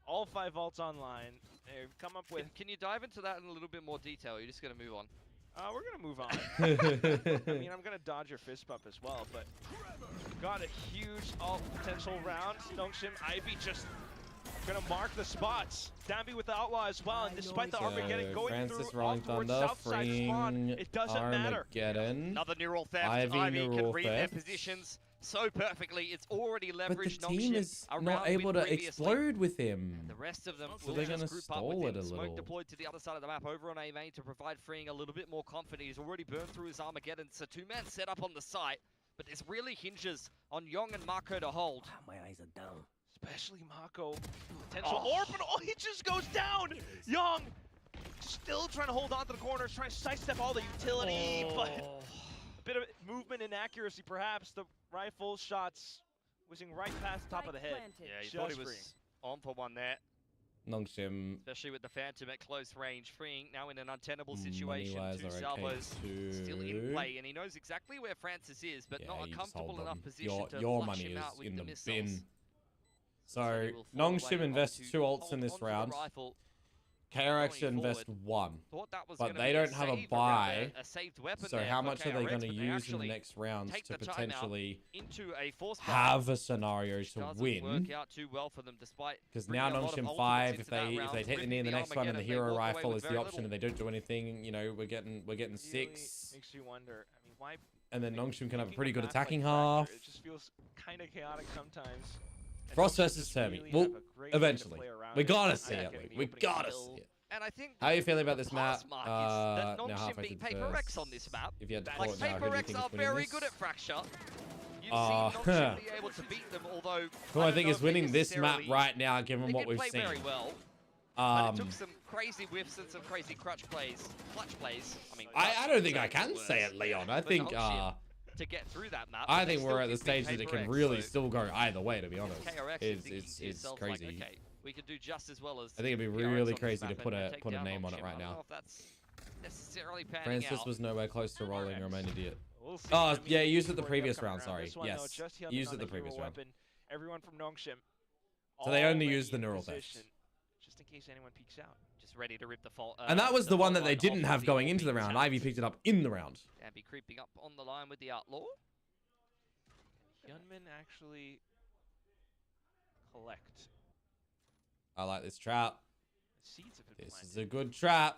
all 5 vaults online. They've come up with. Can you dive into that in a little bit more detail? Or you're just gonna move on. We're gonna move on. I mean, I'm gonna dodge your fist bump as well, but got a huge alt potential round. Nongshim, Ivy just gonna mark the spots. Danby with the outlaw as well, and despite the Armageddon going Francis through all towards south side spawn, it doesn't matter. Another neural theft. Ivy can read their positions so perfectly. It's already leveraged. But the team is not able to explode with him. And the rest of them so will they're just gonna group up stall with it him. a Smoke little. deployed to the other side of the map over on A main to provide freeing a little bit more confidence. He's already burned through his Armageddon. It's a 2-man setup on the site, but this really hinges on Young and Mako to hold. My eyes are down. Especially Mako. Potential orbital. He just goes down. Young still trying to hold on to the corners, trying to sidestep all the utility, but a bit of movement inaccuracy perhaps. The rifle shots whizzing right past the top of the head. Yeah, he thought he was on for one there. Nongshim. Especially with the Phantom at close range, freeing now in an untenable situation. 2 salvos still in play, and he knows exactly where Francis is, but not a comfortable enough position to your flush money him is out with in the the missiles. bin. So Nongshim invests 2 ults in this round. KRX should invest 1, but they don't have a buy. So how much are they going to use in the next rounds to potentially have a scenario to win? Because now Nongshim 5, if they take the knee in the next one and the hero rifle is the option and they don't do anything, you know, we're getting 6. Makes you wonder. I mean, why? And then Nongshim can have a pretty good attacking half. It just feels kind of chaotic sometimes. Frost versus Termi. Well, eventually. We gotta see it, Luke. We gotta see it. And I think how are you feeling about this map? That Nongshim beat PaperX on this map. If you had to like PaperX are very good at Fracture. You've seen Nongshim be able to beat them, although who I think is winning this map right now, given what we've seen. Very well. But it took some crazy whiffs and some crazy clutch plays. I mean, I don't think I can say it, Leon. I think to get through that map. I think we're at the stage that it can really still go either way, to be honest. It's crazy. Like, okay, we could do just as well as I think it'd be really crazy to put a name on it right now. If that's necessarily panning Francis out. Was nowhere close to rolling, or I'm an idiot. Oh, yeah, he used it the previous round, sorry. Yes, he used it the previous round. Everyone from Nongshim. So they only used the neural theft. Just in case anyone peeks out. Just ready to rip the fault. And that was the one that they didn't have going into the round. Ivy picked it up in the round. And be creeping up on the line with the Outlaw. Gunmen actually collect. I like this trap. Seeds have been this planted. Is a good trap.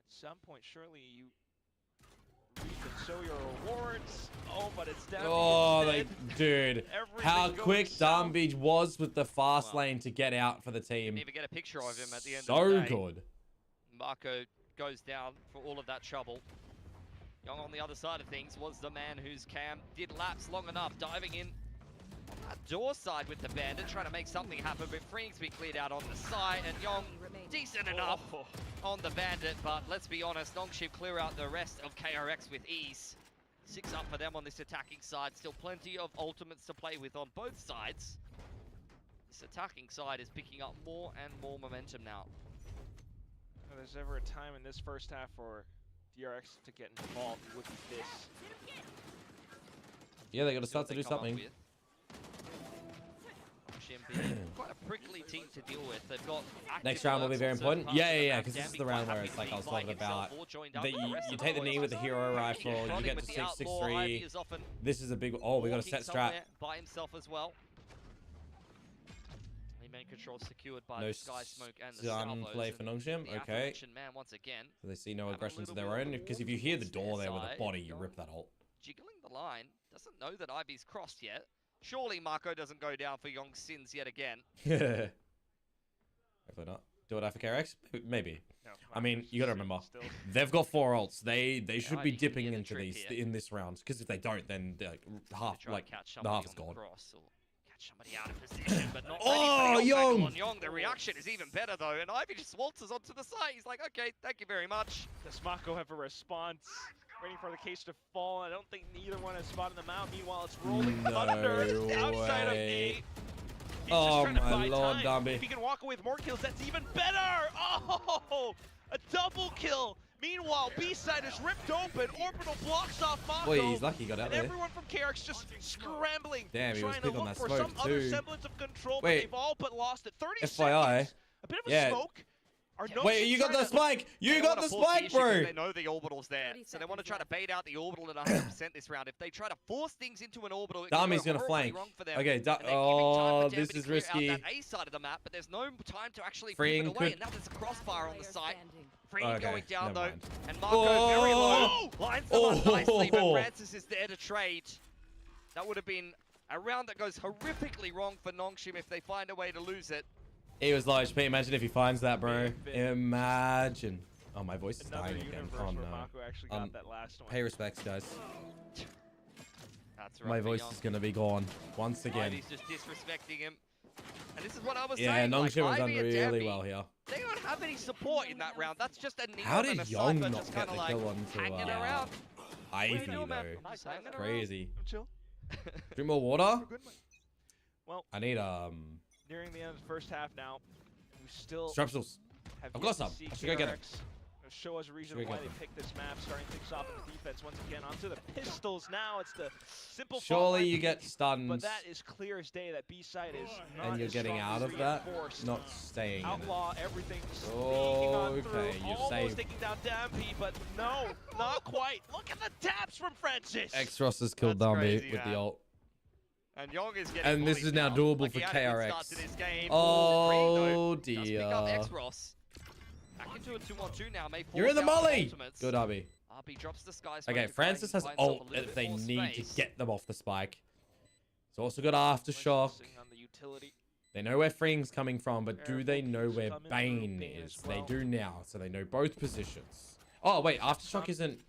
At some point, surely you can show your rewards. Oh, but it's down. Oh, dude, how quick Darnbeach was with the fast lane to get out for the team. Didn't even get a picture of him at the end of the day. So good. Marco goes down for all of that trouble. Young on the other side of things was the man whose cam did lapse long enough, diving in on that door side with the Bandit, trying to make something happen, but Freeing's been cleared out on the side, and Young decent enough on the Bandit, but let's be honest, Nongshim clear out the rest of KRX with ease. 6 up for them on this attacking side, still plenty of ultimates to play with on both sides. This attacking side is picking up more and more momentum now. If there's ever a time in this first half for DRX to get involved, it would be this. Yeah, they got to start to do something. Quite a prickly team to deal with. They've got next round will be very important. Yeah, because this is the round where it's like I was talking about. You take the knee with the hero rifle, you get to 6-6-3. This is a big. Oh, we got a set strat. By himself as well. Main control secured by no the Sky Smoke and the salvos. Play for Nongshim. Okay. Man once again. So they see no aggressions of their own. Because if you hear the door there with a body, you rip that hole. Jiggling the line. Doesn't know that Ivy's crossed yet. Surely Marco doesn't go down for Young's sins yet again. Hopefully not. Do it after KRX? Maybe. No, I mean, you got to remember, they've got 4 ults. They should be dipping into these in this round. Because if they don't, then like, the half is gone. Somebody out of position, but not Young! Young! The reaction is even better though, and Ivy just waltzes onto the side. He's like, okay, thank you very much. Does Mako have a response? Waiting for the case to fall. I don't think neither one has spotted them out. Meanwhile, it's rolling thunder. It's outside of A. Oh my lord, Darnby. If he can walk away with more kills, that's even better! Oh! A double kill! Meanwhile, B-side is ripped open, Orbital blocks off Mako. Boy, he's lucky he got out there. Everyone from KRX just scrambling, damn, trying to look for some other semblance of control, but they've all but lost it. 30 FYI, seconds, a bit of a smoke. Wait, you got the spike! You got the spike, bro! They know the orbital's there, so they want to try to bait out the orbital at 100% this round. If they try to force things into an orbital, it Dami's gonna flank. Okay, oh, this is risky. That A side of the map, but there's no time to actually flip it away, and now there's a crossfire on the site. Freeing going down though, and Marco very low. Lines them up nicely, but Francis is there to trade. That would have been a round that goes horrifically wrong for Nongshim if they find a way to lose it. He was low HP. Imagine if he finds that, bro. Imagine. Oh, my voice is dying again. Oh, no. Pay respects, guys. That's right, my voice is going to be gone once again. He's just disrespecting him. And this is what I was saying. Yeah, Nongshim has done really well here. They don't have any support in that round. That's just a Neon. How did Young not get the kill onto Ivy, though? Crazy. Drink more water? Well, I need, nearing the end of the first half now, we still Strepsils. I've got some. I should go get them. show us a reason why they picked this map. Starting things off in the defense once again onto the pistols. Now it's the simple. Surely you get stunned. But that is clear as day that B side is not. And you're getting out of that, not staying. Outlaw everything. Oh, okay. You've almost saved. taking down Dampy, but no, not quite. Look at the taps from Francis. X-Ross has killed Dampy with the ult. And Young is getting. And this is now doable for KRX. Oh dear. Back into a 2-on-2 now. You're in the molly. Good, RB. RB drops the sky. Okay, Francis has ult if they need to get them off the spike. It's also got aftershock. They know where Freeing's coming from, but do they know where Bane is? They do now, so they know both positions. Oh wait, aftershock isn't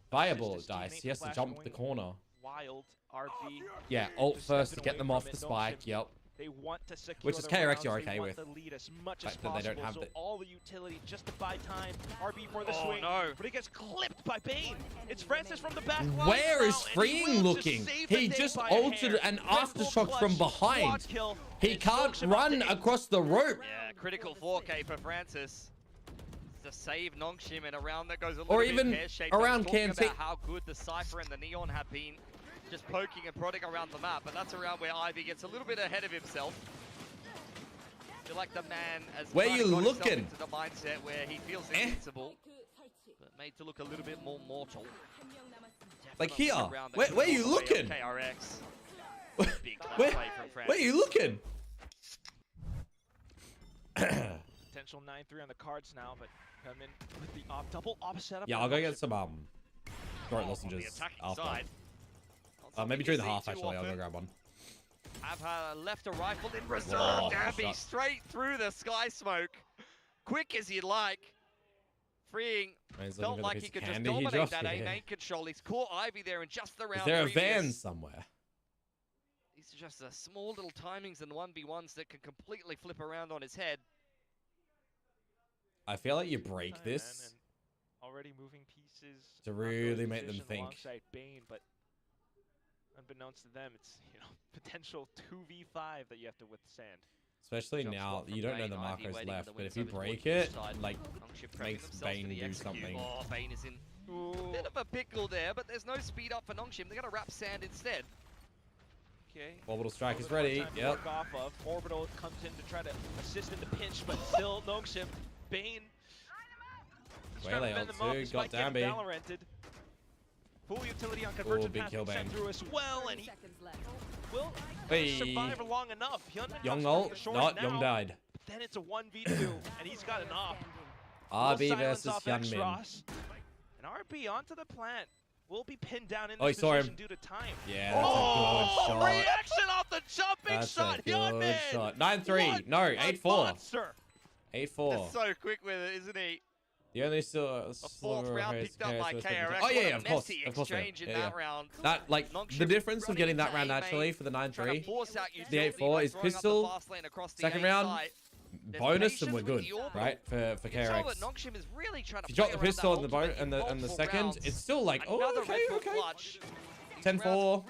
viable at Dice. He has to jump the corner. Wild RB. Yeah, ult first to get them off the spike. Yep. They want to secure which is KRX you're okay with. The lead as much as possible, they don't have all the utility just to buy time. RB for the swing. No. But it gets clipped by Bane. It's Francis from the back. Where is Freeing looking? He just ulted an aftershock from behind. He can't run across the rope. Yeah, critical 4K for Francis. To save Nongshim in a round that goes a little or bit even pear-shaped. around Can't about how good the Cypher and the Neon have been just poking and prodding around the map, but that's around where Ivy gets a little bit ahead of himself. I feel like the man has where you looking into the mindset where he feels invincible, but made to look a little bit more mortal. Like here, where you looking? KRX. Where you looking? Potential 9-3 on the cards now, but come in with the double op setup. Yeah, I'll go get some throat lozenges after. Maybe during the half, actually. I'll go grab one. Have left a rifle in reserve. Gabby straight through the sky smoke. Quick as you'd like. Freeing. Felt like he could just dominate that A-main control. He's caught Ivy there in just the round. Is there a van somewhere? These are just small little timings and 1v1s that can completely flip around on his head. I feel like you break this. Already moving pieces to really make them think. Alongside Bane, but unbeknownst to them, it's potential 2v5 that you have to withstand. Especially now, you don't know the Marco's left, but if you break it, like, makes Bane do something. Oh, Bane is in a bit of a pickle there, but there's no speed up for Nongshim. They're going to wrap sand instead. Okay. Orbital strike is ready. Yep. Orbital comes in to try to assist in the pinch, but still Nongshim. Bane. Waylay ult 2, got Damby. Full utility on convergent big kill Bane. Through as well, and he will survive long enough. Young ult, not Young died. But then it's a 1v2, and he's got an op. RB versus Hyunmin. And RB onto the plant. Will be pinned down in this position due to time. Yeah, that's a good shot. Reaction off the jumping shot. Good shot. 9-3. No, 8-4. 8-4. He's so quick with it, isn't he? The only still a fourth round picked up by KRX. Oh yeah, of course. Exchange in that round. That the difference of getting that round actually for the 9-3, the 8-4 is pistol. Second round, bonus and we're good, right? For KRX. If you drop the pistol and the second, it's still like okay. 10-4.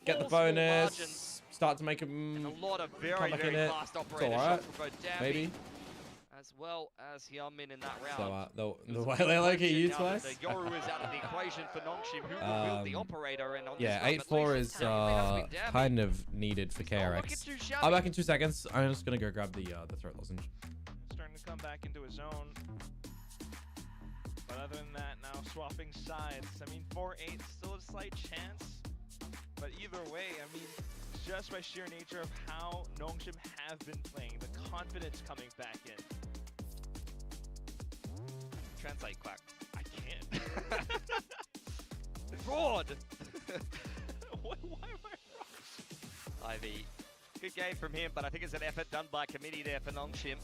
Get the bonus. Start to make him come back in it. It's alright. Maybe. As well as Hyunmin in that round. So the Waylay Loki you twice. The Yoru is out of the equation for Nongshim, who will build the operator. And on yeah, 8-4 is kind of needed for KRX. I'll be back in 2 seconds. I'm just gonna go grab the throat lozenge. Starting to come back into his zone. But other than that, now swapping sides. I mean, 4-8 still a slight chance. But either way, I mean, just by sheer nature of how Nongshim have been playing, the confidence coming back in. Translate, Quack. I can't. Fraud! Why am I wrong? Ivy. Good game from him, but I think it's an effort done by committee there for Nongshim.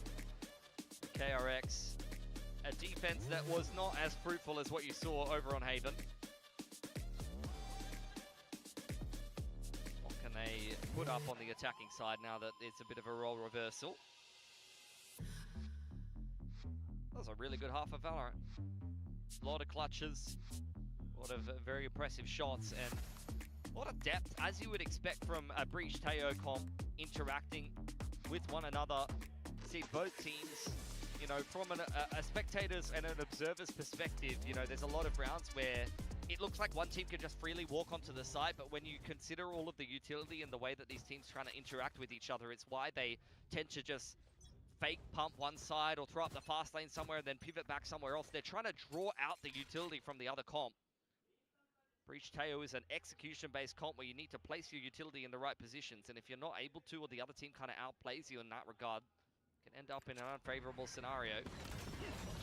KRX. A defense that was not as fruitful as what you saw over on Haven. What can they put up on the attacking side now that it's a bit of a role reversal? That was a really good half of Valorant. A lot of clutches, a lot of very impressive shots, and a lot of depth, as you would expect from a Breach Teo comp interacting with one another. See both teams You know, from a spectator's and an observer's perspective, you know, there's a lot of rounds where it looks like one team can just freely walk onto the site, but when you consider all of the utility and the way that these teams trying to interact with each other, it's why they tend to just fake pump one side or throw up the fast lane somewhere and then pivot back somewhere else. They're trying to draw out the utility from the other comp. Breach Teo is an execution-based comp where you need to place your utility in the right positions, and if you're not able to, or the other team kind of outplays you in that regard, can end up in an unfavorable scenario.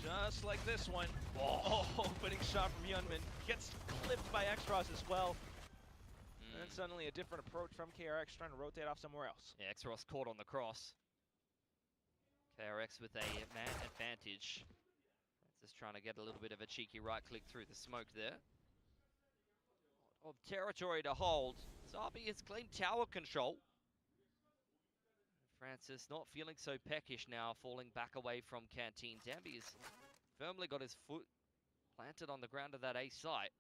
Just like this one. Oh, opening shot from Hyunmin. Gets clipped by Xros as well. And then suddenly a different approach from KRX, trying to rotate off somewhere else. Yeah, Xros caught on the cross. KRX with a man advantage. Just trying to get a little bit of a cheeky right click through the smoke there. Of territory to hold. Zabi has claimed tower control. Francis not feeling so peckish now, falling back away from Canteen. Dambi has firmly got his foot planted on the ground of that A site.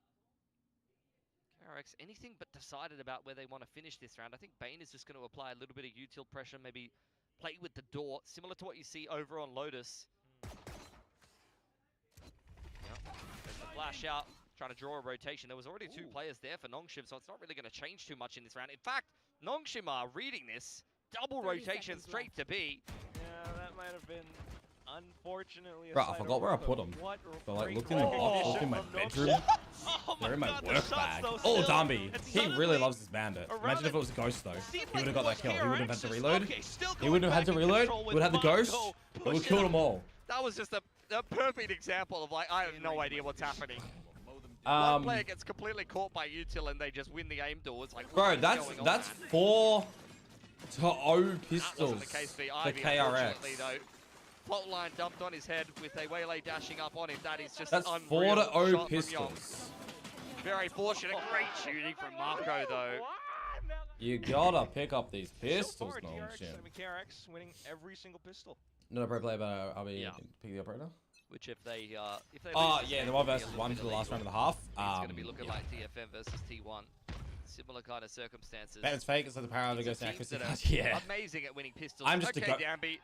KRX anything but decided about where they want to finish this round. I think Bane is just going to apply a little bit of util pressure, maybe play with the door, similar to what you see over on Lotus. Yep. There's the flash out. Trying to draw a rotation. There was already two players there for Nongshim, so it's not really going to change too much in this round. In fact, Nongshim are reading this. Double rotation straight to B. Yeah, that might have been unfortunately a Bro, I forgot where I put them. So like, look in the box, look in my bedroom. They're in my work bag. Oh, Dambi. He really loves this bandit. Imagine if it was a ghost, though. He would have got that kill. He wouldn't have had to reload. He wouldn't have had to reload. He would have had the ghost. It would have killed them all. That was just a perfect example of, like, I have no idea what's happening. One player gets completely caught by util and they just win the aim doors. Like, bro, that's 4-0 pistols for KRX. Fault line dumped on his head with a Waylay dashing up on him. That is just that's unreal. 4-0 pistols. Very fortunate. Great shooting from Marco, though. You gotta pick up these pistols, so KRX winning every single pistol. Not a pro player, but I'll be picking the operator. Which if they yeah, the 1 versus 1 for the last round and a half. It's going to be looking like DFM versus T1. Similar kind of circumstances. It's fake, it's like the power of the ghost accuracy. Yeah. Amazing at winning pistols. I'm just okay, Dambi.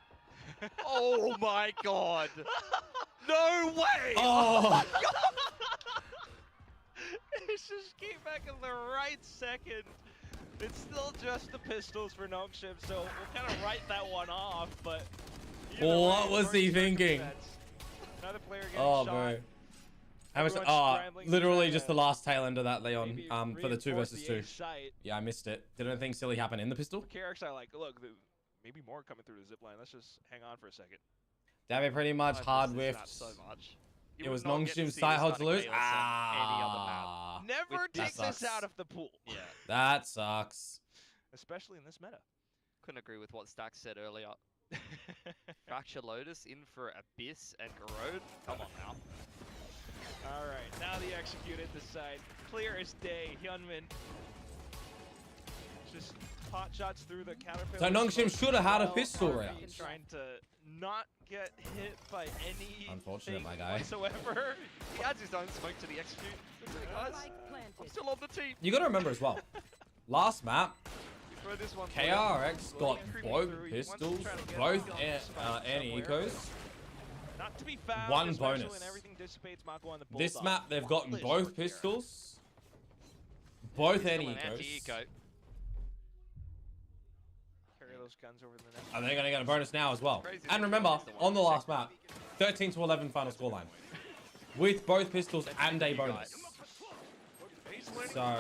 Oh my god. No way! Oh! It just came back in the right second. It's still just the pistols for Nongshim, so we'll kind of write that one off, but... What was he thinking? Another player getting shot. Literally just the last tail end of that, Leon, for the 2 versus 2. Yeah, I missed it. Did anything silly happen in the pistol? KRX, I like, look, maybe more coming through the zipline. Let's just hang on for a second. Damn, pretty much hard whiffed. So much. It was Nongshim's side hold to lose. Never take this out of the pool. Yeah. That sucks. Especially in this meta. Couldn't agree with what Stack said earlier. Fracture Lotus in for Abyss and Garrod. Come on now. Alright, now the executed this side. Clear as day. Hyunmin. Just pot shots through the counterpill. So Nongshim should have had a pistol round. Trying to not get hit by any unfortunate, my guy. Whatsoever. He adds his own smoke to the execute. Guys, I'm still on the team. You gotta remember as well. Last map, KRX got both pistols, both anti-ecos. Not to be found, 1 bonus. This map, they've gotten both pistols, both anti-ecos. And they're going to get a bonus now as well. And remember, on the last map, 13-11 final scoreline. With both pistols and a bonus. So...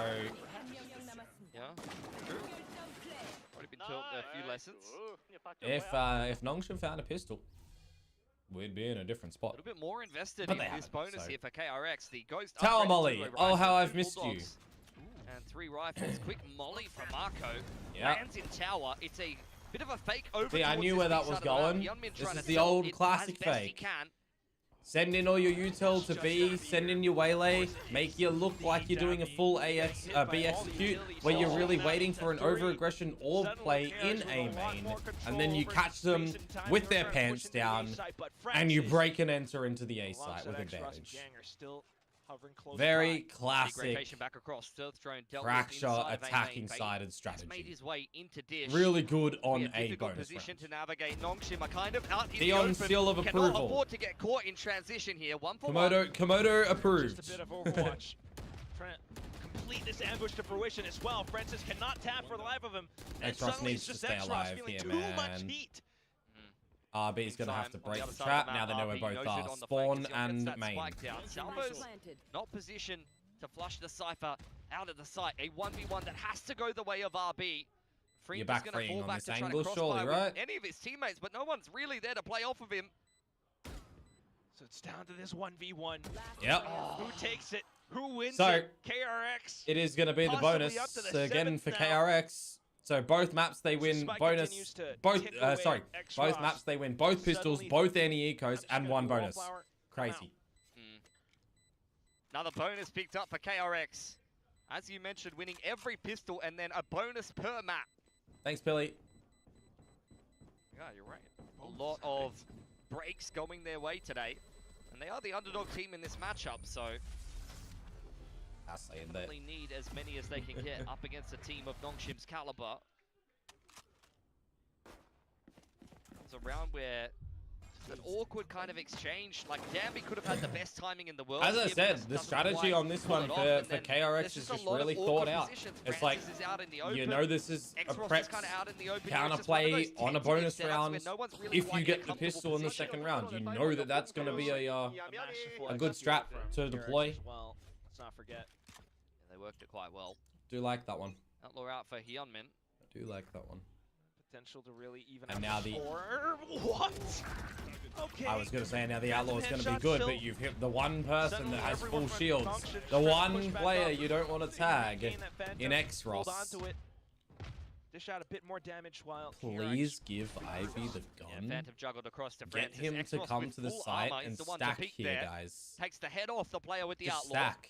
yeah. Already been taught a few lessons. If Nongshim found a pistol, we'd be in a different spot. A little bit more invested in this bonus here for KRX. The Ghost Tower Molly. Oh, how I've missed you. And 3 rifles. Quick Molly from Marco. Yeah. Lands in tower. It's a bit of a fake over. See, I knew where that was going. This is the old classic fake. Send in all your util to B, send in your waylay, make you look like you're doing a full B execute, where you're really waiting for an over-aggression orb play in A main, and then you catch them with their pants down, and you break and enter into the A site with advantage. Hovering close very by. classic back across. crack shot attacking sided strategy. Made his way into dish. Really good on a bonus position round. to navigate. Nongshim are kind of out in Dion's the open. seal of approval. Cannot afford to get caught in transition here. One for Komodo approved. Just a bit of Overwatch. Trying to complete this ambush to fruition as well. Francis cannot tap for the life of him. And suddenly needs it's just to stay alive feeling here, too man. much heat. RB's going to have to break the trap. Now they know where both are. Spawn and main. Salvo's not positioned to flush the Cypher out of the site. A 1v1 that has to go the way of RB. You're back freeing on this angle, surely, right? Any of his teammates, but no one's really there to play off of him. So it's down to this 1v1. Yep. Who takes it? Who wins it? KRX. It is going to be the bonus again for KRX. So both maps they win bonus. Both maps they win both pistols, both anti-ecos, and one bonus. Crazy. Another bonus picked up for KRX. As you mentioned, winning every pistol and then a bonus per map. Thanks, Billy. Yeah, you're right. A lot of breaks going their way today. And they are the underdog team in this matchup, so definitely need as many as they can get up against a team of Nongshim's caliber. It's a round where an awkward kind of exchange. Like, Danby could have had the best timing in the world. As I said, the strategy on this one for KRX is just really thought out. It's like, you know this is a prep counterplay on a bonus round. If you get the pistol in the second round, you know that that's going to be a good strat to deploy. Let's not forget. They worked it quite well. Do like that one. Outlaw out for Hyunmin. I do like that one. Potential to really even and now the what? Okay. I was gonna say now the outlaw is gonna be good, but you've hit the one person that has full shields, the one player you don't want to tag in X-Ross. Dish out a bit more damage while please give Ivy the gun. Phantom juggled across to Get him to come to the site and stack here, guys. Takes the head off the player with the just outlaw. Stack.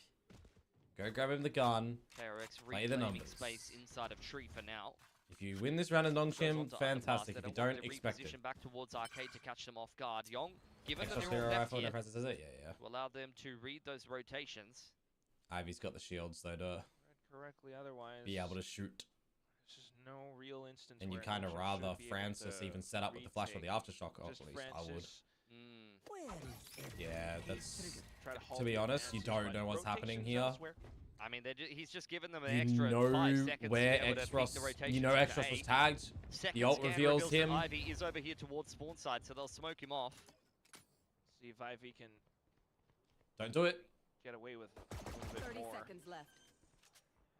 Go grab him the gun. KRX play the numbers. Space inside of tree for now. If you win this round of Nongshim, fantastic. If you don't, expect it. Back towards Arcade to catch them off guard. Yong, given that they're all left here, yeah. to allow them to read those rotations. Ivy's got the shields though to correctly, otherwise be able to shoot. There's just no real instance. And you kind of rather Francis even set up with the flash or the aftershock, or at least I would. Yeah, that's. To be honest, you don't know what's happening here. I mean, he's just given them an extra 5 seconds where X-Ross, you know X-Ross was tagged. The ult reveals him. Ivy is over here towards spawn side, so they'll smoke him off. See if Ivy can. Don't do it. Get away with a little bit 30 more. seconds left.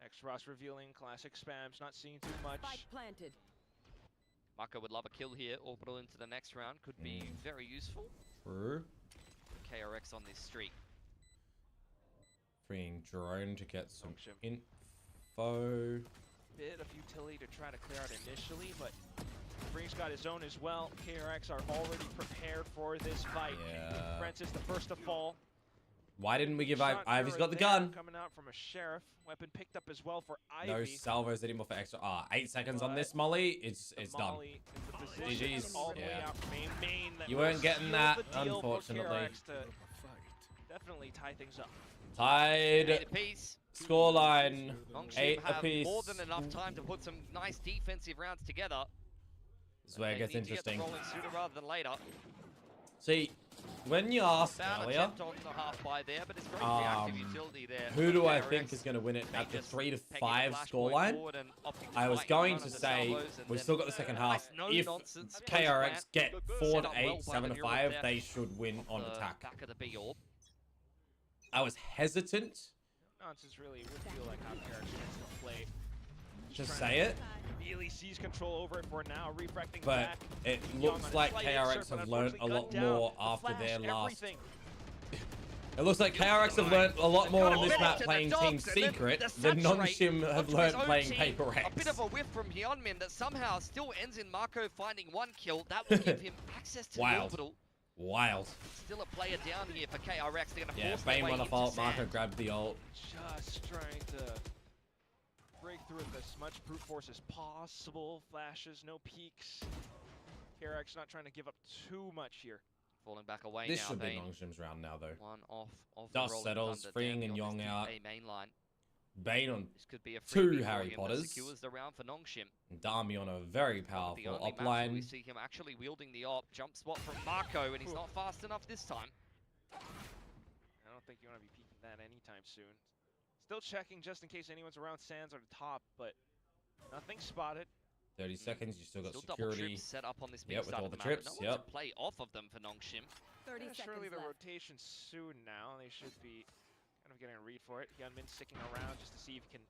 X-Ross revealing classic spams, not seeing too much. Spike planted. Mako would love a kill here. Orbital into the next round could be very useful. True. KRX on this streak. Freeing drone to get some info. Bit of utility to try to clear out initially, but Free's got his own as well. KRX are already prepared for this fight. Yeah. Francis the first to fall. Why didn't we give Ivy's got the gun? Coming out from a sheriff. Weapon picked up as well for Ivy. No salvos anymore for extra. 8 seconds on this Molly. It's done. GG's. Yeah. You weren't getting that, unfortunately. Definitely tie things up. Tied. Scoreline. 8 apiece. More than enough time to put some nice defensive rounds together. This is where it gets interesting. Sooner rather than later. See, when you asked earlier, who do I think is going to win it at the 3 to 5 scoreline? I was going to say we've still got the second half. If KRX get 4 to 8, 7 to 5, they should win on attack. I was hesitant. Nonsense really would feel like how KRX wants to play. Just say it. Really sees control over it for now, refracting but back. It looks like KRX have learned a lot more after their last. It looks like KRX have learned a lot more on this map playing Team Secret than Nongshim have learned playing Paper X. A bit of a whiff from Hyunmin that somehow still ends in Mako finding 1 kill. That will give him access to the orbital. Wild. Still a player down here for KRX. They're gonna force Bane won a fault. Mako grabbed the ult. Just trying to break through with as much brute force as possible. Flashes, no peeks. KRX not trying to give up too much here. falling back away This now. should be Nongshim's round now, though. One off Dust settles, freeing and Yong out. Main line. Bane on this could be a 2 Harry Potters. Secures the round for Nongshim. Dami on a very powerful op line. We see him actually wielding the op. Jump spot from Marco, and he's not fast enough this time. I don't think you want to be peeking that anytime soon. Still checking just in case anyone's around Sands or the top, but nothing spotted. 30 seconds, you still got security. Double trips set up on this big with all the map, trips. No one to play off of them for Nongshim. 30 seconds surely the left. rotation soon now. They should be kind of getting a read for it. Hyunmin sticking around just to see if he can.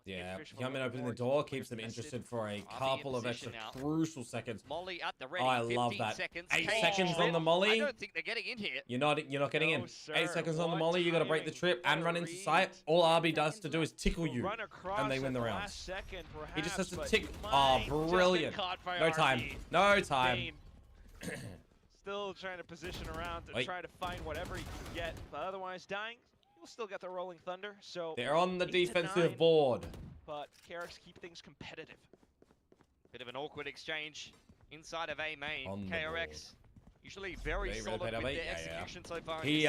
Yeah, Hyunmin opening the door keeps them interested for a couple of extra crucial seconds. Molly at the ready. Oh, I love that. Seconds. 8 seconds on the molly. I don't think they're getting in here. You're not getting in. Sir. 8 seconds on the molly. You got to break the trip and run into sight. All RB does to do is tickle you, and they win the round. Second, perhaps, He just has to tick. Oh, brilliant! No time. No time. Still trying to position around to try to find whatever he can get, but otherwise dying. He'll still get the Rolling Thunder. So they're on the defensive board. But KRX keep things competitive. Bit of an awkward exchange inside of A main. KRX usually very solid with their execution so far. He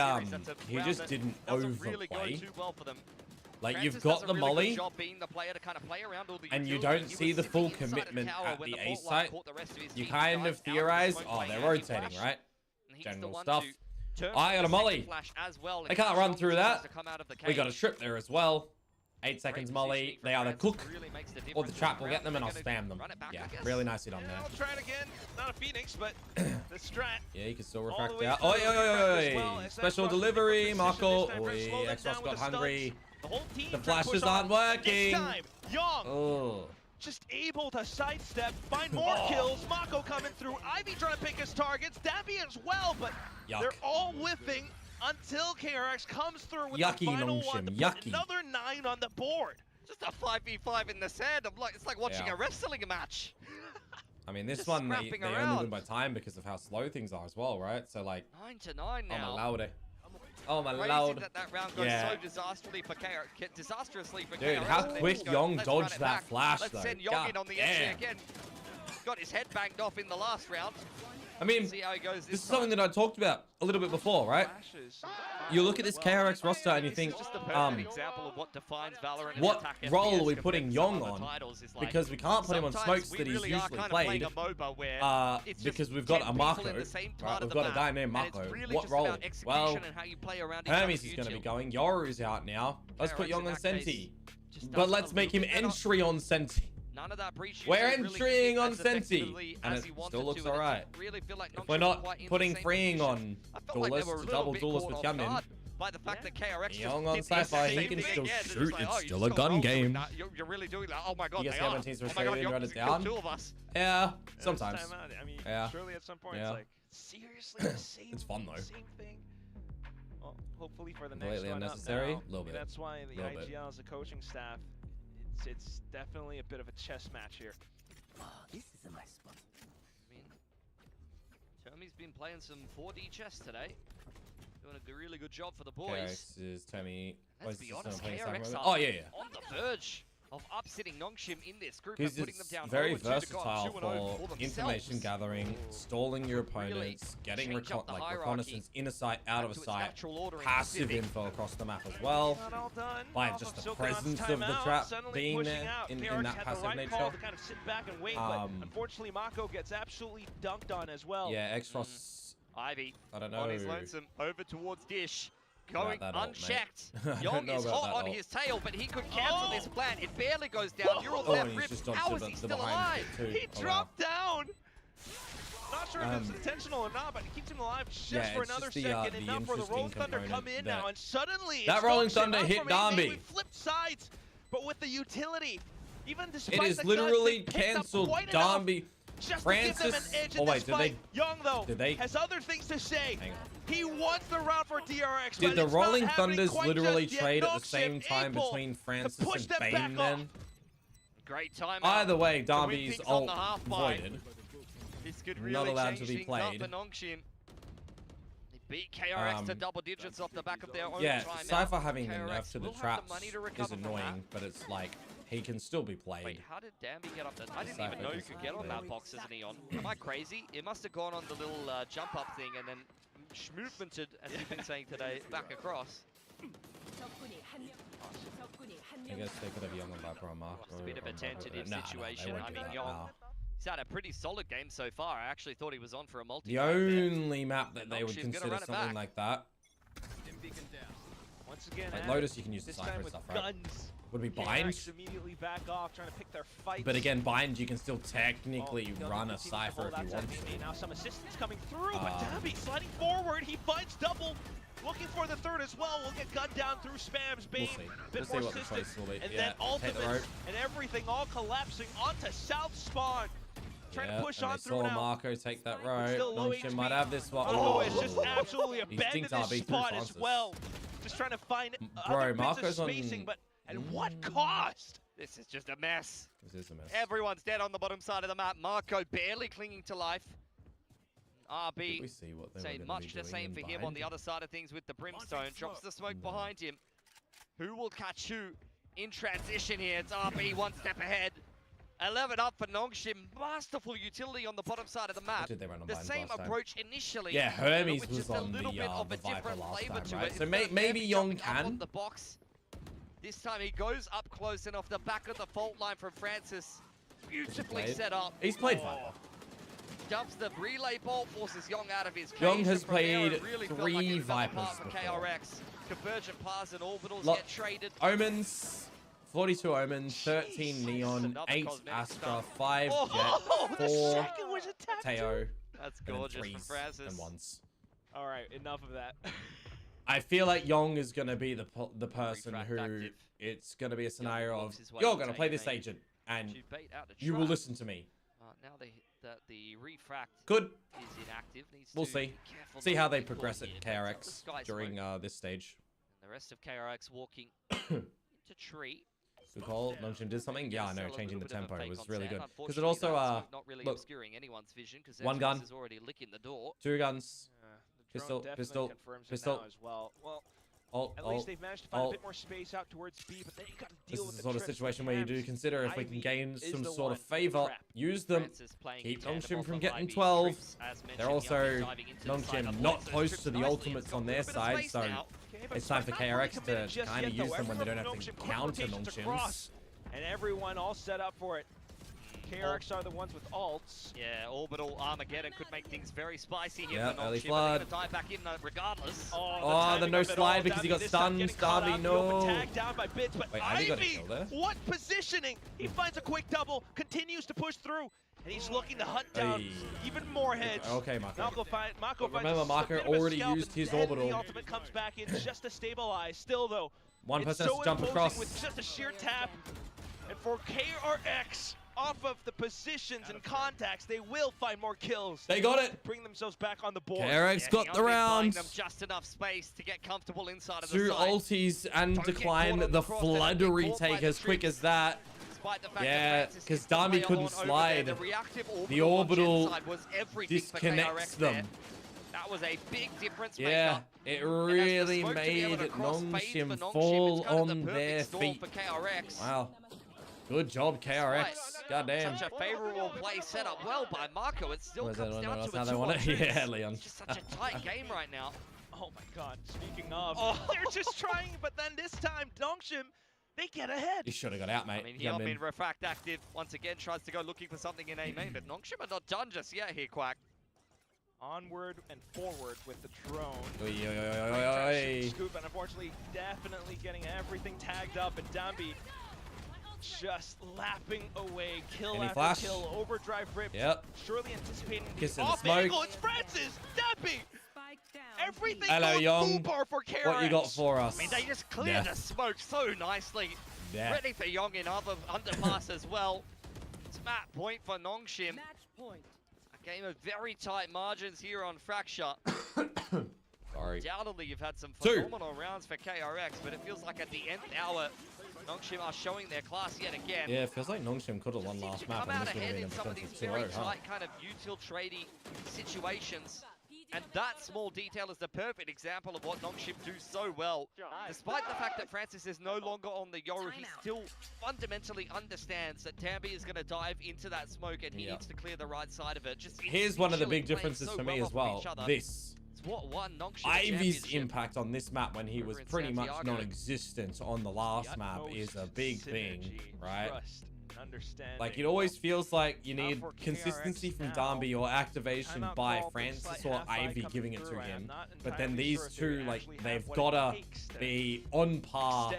just didn't overplay. Really go too well for them. Like Francis you've got the really molly, job being the player to kind of play around all the and you don't see the full commitment at the A site. You kind of theorize, oh, they're rotating, right? General stuff. I got a molly. They can't run through that. We got a trip there as well. 8 seconds molly. They either cook or the trap will get them, and I'll spam them. Yeah, really nicely done there. I'll try it again. Not a Phoenix, but the strat. Yeah, you can still refract out. Oh, special delivery, Marco. Oi, Exos got hungry. The flashes aren't working. Young. Just able to sidestep, find more kills. Mako coming through. Ivy trying to pick his targets. Dabby as well, but they're all whiffing until KRX comes through with the final one to put another 9 on the board. Just a 5v5 in the sand. It's like watching a wrestling match. I mean, this one, they only win by time because of how slow things are as well, right? So, like, 9-9 now. Oh, my lord. Oh, my lord. That round goes so disastrously for KRX. Dude, how quick Yong dodged that flash, though. Let's send Yong in on the edge again. Got his head banged off in the last round. I mean, see how he goes this is something that I talked about a little bit before, right? You look at this KRX roster and you think, what role are we putting Yong on? Because we can't put him on smokes that he's usually played, because we've got a Marco, right? We've got a guy named Marco. What role? Well, Hermes is going to be going. Yoru's out now. Let's put Yong on Senti. But let's make him entry on Senti. None of that breach. We're entering on Senti, and it still looks alright. If we're not putting freeing on Duelist, double Duelist with Hyunmin, by the fact that KRX Yong on Cypher, he can still shoot. It's still a gun game. You're really doing that. Oh my god, you guys have teams for Australian run it down. Yeah, sometimes. I mean, yeah. surely at some point it's like, seriously, the same it's fun though. Same thing. Well, hopefully for the next completely one unnecessary. Up now, little bit. That's why the IGL as a coaching staff. It's definitely a bit of a chess match here. This is a nice spot. I mean, Tommy's been playing some 4D chess today. Doing a really good job for the boys. KRX is Tommy. Let's be honest, KRX oh, yeah. On the verge of upsetting Nongshim in this group and putting them down. Very versatile for information gathering, stalling your opponents, getting reconnaissance in a sight, out of a sight, passive info across the map as well, by just the presence of the trap being there in that passive nature. To kind of sit back and wait, but unfortunately Mako gets absolutely dunked on as well. Yeah, Xfrost. Ivy I don't know. on his lonesome over towards Dish. Going unchecked. Yong is hot on his tail, but he could cancel this plan. It barely goes down. You're all left ripped. How is he still alive? He dropped down. Not sure if it's intentional or not, but it keeps him alive just for another second. Enough for the Rolling Thunder come in now, and suddenly that Rolling Thunder hit Darby. We flipped sides, but with the utility, even despite it is literally cancelled Darby. Francis. Oh wait, did they? Young though has other things to say. He wants the round for DRX. Did the Rolling Thunders literally trade at the same time between Francis and Bane then? Great time. Either way, Darby's ult voided. Not allowed to be played. They beat KRX to double digits off the back of their own yeah, Cypher having the nerf to the traps is annoying, but it's like he can still be played. Wait, how did Danby get up there? I didn't even know you could get on that box as Neon. Am I crazy? It must have gone on the little jump up thing and then schmovemented, as you've been saying today, back across. I guess they could have Young on Viper on Mark. It's a bit of a tentative situation. I mean, Young, he's had a pretty solid game so far. I actually thought he was on for a multi. The only map that they would consider something like that. Once again, like Lotus, you can use the Cypher and stuff, right? Guns. Would be Bind. Immediately back off, trying to pick their fight. But again, Bind, you can still technically run a Cypher if you want to. Now some assistance coming through, but Danby sliding forward. He finds double. Looking for the third as well. We'll get gunned down through Spam's Bane. We'll see what the choice will be. And then ultimates and everything all collapsing onto South Spawn. Trying to push on through now. Marco take that road. Nongshim might have this one. Oh, it's just absolutely abandoned this spot as well. Just trying to find other bits of spacing, but at what cost? This is just a mess. This is a mess. Everyone's dead on the bottom side of the map. Marco barely clinging to life. RB saying much the same for him on the other side of things with the Brimstone. Drops the smoke behind him. Who will catch who in transition here? It's RB one step ahead. 11 up for Nongshim. Masterful utility on the bottom side of the map. The same approach initially. Yeah, Hermes was on the Viper last time, right? So maybe Young can. The box. This time he goes up close and off the back of the fault line from Francis. Beautifully set up. He's played Viper. Dumps the relay ball, forces Young out of his cage. Young has played 3 Vipers for before. KRX. Convergent paths and orbitals get traded. Omens. 42 Omen, 13 Neon, 8 Astra, 5 Jet, 4 Teo. That's gorgeous from Francis. And 1s. All right, enough of that. I feel like Young is going to be the person who it's going to be a scenario of, you're going to play this agent, and you will listen to me. Now the refract Good. is inactive. We'll see. See how they progress at KRX during this stage. And the rest of KRX walking into tree. Good call. Nongshim did something. Yeah, I know. Changing the tempo was really good because it also not really look, obscuring anyone's vision because 1 gun, is already licking the door. 2 guns, pistol. As well. At least they've managed to find a bit more space out towards B, but then you got to deal with the sort of situation where you do consider if we can gain some sort of favor, use them, keep Nongshim from getting 12. They're also Nongshim not close to the ultimates on their side, so it's time for KRX to kind of use them when they don't have to counter Nongshims. And everyone all set up for it. KRX are the ones with ults. Yeah, orbital Armageddon could make things very spicy here. Yeah, for early Nongshim, flood. Gonna dive back in regardless. Oh, the no slide because he got stunned. Darby, no. Tagged down by Bits, but wait, Ivy, got a kill there? What positioning? He finds a quick double, continues to push through, and he's looking to hunt down even more heads. Okay, Mako. Mako remember, Mako already used his orbital. The ultimate comes back in just to stabilize. Still, though, one person has to jump across. With just a sheer tap, and for KRX, off of the positions and contacts, they will find more kills. They got it. Bring themselves back on the board. KRX got the round. Them just enough space to get comfortable inside of 2 the site. ultis and decline the flood retake as quick as that. Yeah, because Darby couldn't slide. The orbital disconnects them. That was a big difference maker. It really made Nongshim fall on their feet. Wow. Good job, KRX. Goddamn. Such a favorable play set up well by Marco. It still comes down to how they want it. Yeah, Leon. It's just such a tight game right now. Oh my god, speaking of, they're just trying, but then this time, Nongshim, they get ahead. You should have got out, mate. I mean, he up in refract active. Once again, tries to go looking for something in A main, but Nongshim are not done just yet here, Quack. Onward and forward with the drone. Scoop, and unfortunately, definitely getting everything tagged up, and Danby just lapping away, kill after kill, overdrive rip. Yep. Surely anticipating the off angle. It's Francis, Danby. Everything hello, Young. For KRX. What you got for us? I mean, they just cleared the smoke so nicely. Ready for Young in other underpass as well. It's map point for Nongshim. A game of very tight margins here on Fracture. Sorry. Undoubtedly, you've had some phenomenal rounds for KRX, but it feels like at the nth hour, Nongshim are showing their class yet again. Yeah, it feels like Nongshim could have won last map. Come out ahead in some of these very tight kind of util trading situations. And that small detail is the perfect example of what Nongshim do so well. Despite the fact that Francis is no longer on the Yoru, he still fundamentally understands that Tambi is going to dive into that smoke and he needs to clear the right side of it. Just here's one of the big differences for me as well. This. Ivy's impact on this map when he was pretty much non-existent on the last map is a big thing, right? Like, it always feels like you need consistency from Darby or activation by Francis or Ivy giving it to him. But then these two, like, they've gotta be on par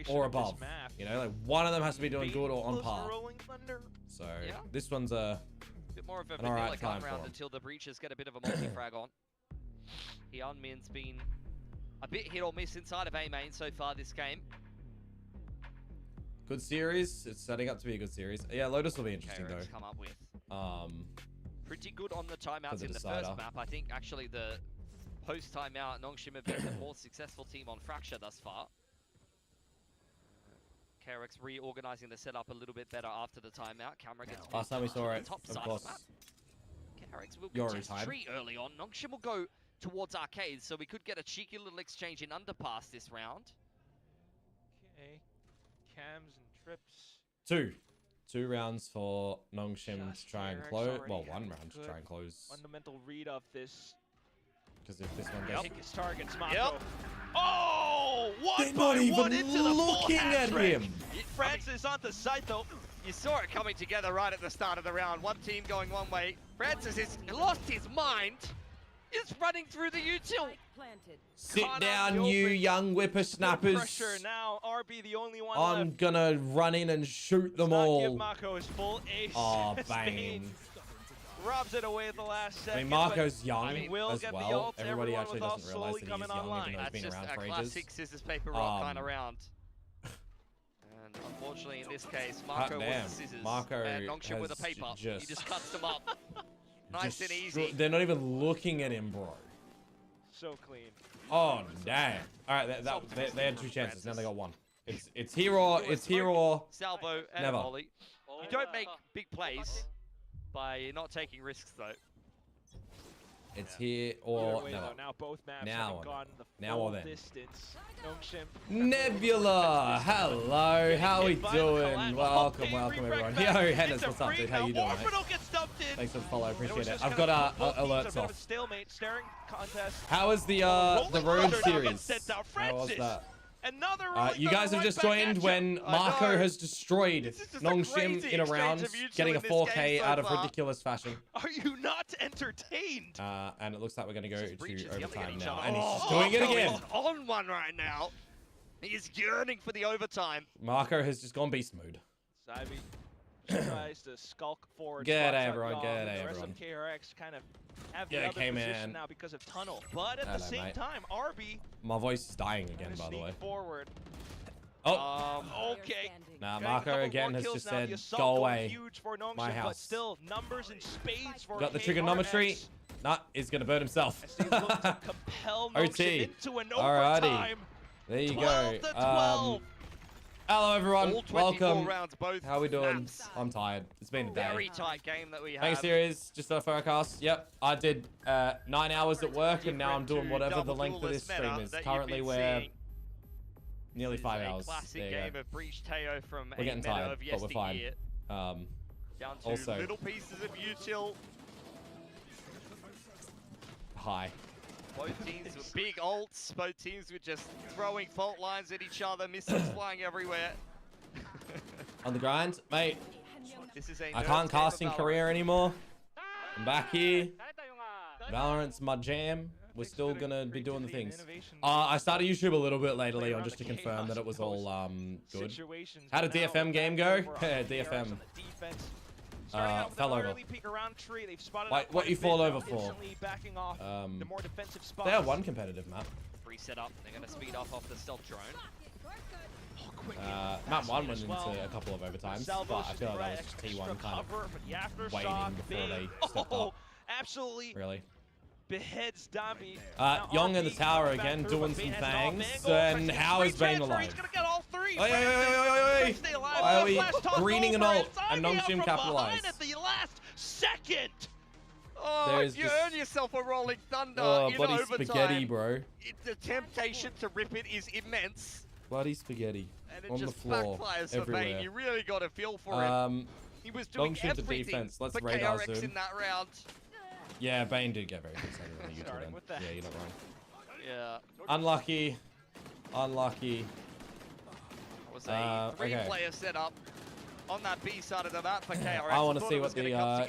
or above. You know, like, one of them has to be doing good or on par. So, this one's a bit more of a vanilla gun round until the breaches get a bit of a multi-frag on. Hyunmin's been a bit hit or miss inside of A main so far this game. Good series. It's setting up to be a good series. Yeah, Lotus will be interesting KRX though. Come up with. Pretty good on the timeouts in the first map. I think actually the post timeout, Nongshim have been the more successful team on Fracture thus far. KRX reorganizing the setup a little bit better after the timeout. Camera gets last time we saw it, top of side course. Of the map. KRX will contest tree early on. Nongshim will go towards arcades, so we could get a cheeky little exchange in underpass this round. Okay. Cams and trips. Two rounds for Nongshim to try and close. Well, one round to try and close. Fundamental read of this. Because if this one goes. Pick his targets, Mako. Oh! They're not even looking at him. Francis on the side though. You saw it coming together right at the start of the round. One team going one way. Francis has lost his mind. Is running through the util. Sit down, you young whippersnappers. Pressure now. RB the only one I'm left. Gonna run in and shoot them all. Give Mako his full ace. Oh, bang. Robs it away at the last second. I mean, Marco's young as well. Everybody actually doesn't realize that he's young, even though he's been around for ages. That's just a classic scissors paper rock kind of round. And unfortunately, in this case, Marco with the scissors and Nongshim with the paper. He just cuts them up. Nice and easy. They're not even looking at him, bro. So clean. Oh, damn. All right, they had two chances. Now they got one. It's here or salvo and never. volley. You don't make big plays by not taking risks, though. It's here or never. Now both maps have gone the full distance. Nebula, hello, how we doing? Welcome everyone. Yo, Hennis, what's up, dude? How you doing, mate? Thanks for the follow, appreciate it. I've got alerts off. How was the road series? How was that? You guys have just joined when Marco has destroyed Nongshim in a round, getting a 4K out of ridiculous fashion. Are you not entertained? And it looks like we're going to go to overtime now. And he's just doing it again. He's on one right now. He is yearning for the overtime. Marco has just gone beast mode. Ivy tries to skulk forward. G'day, everyone. G'day, everyone. The rest of KRX kind of have the other position now because of tunnel. But at the same time, RB. My voice is dying again, by the way. Forward. Oh. Okay. Nah, Marco again has just said, go away. My house. But still, numbers and spades for got the trigonometry. Nah, he's gonna burn himself. OT. Alrighty. There you go. Hello everyone, welcome. How we doing? Maps. I'm tired. It's been a day. Very tight game that we have. Thanks, series. Just a forecast. Yep, I did 9 hours at work, and now I'm doing whatever the length of this stream is. Currently, we're nearly 5 hours. Classic game of Breach Teo from we're getting tired, but we're fine. Down to also, little pieces of util. Hi. Both teams with big ults, both teams were just throwing fault lines at each other, missiles flying everywhere. On the grind, mate. This is I can't cast in career anymore. I'm back here. Valorant's my jam. We're still gonna be doing the things. I started YouTube a little bit lately on just to confirm that it was all good. How did DFM game go? DFM. Fell over. Wait, what you fall over for? They have one competitive map. Reset up. They're gonna speed off the stealth drone. Map 1 went into a couple of overtimes, but I feel like that was just T1 kind of waiting before they stepped up. Absolutely. Really. Beheads Dami. Young in the tower again, doing some things, and how is Bane alive? Why are we greening an ult and Nongshim capitalized? At the last second. Oh, you earn yourself a Rolling Thunder in overtime. Spaghetti, bro. The temptation to rip it is immense. Bloody spaghetti. And it on just the floor, backfires for everywhere. Bane. You really got to feel for him. He was doing everything defense. Let's for radar KRX zoom. in that round. Yeah, Bane did get very fixated on the neutral then. Yeah, you're not wrong. Yeah. Unlucky. Unlucky. It was a three-player setup on that B side of the map for KRX. I want to see what the yo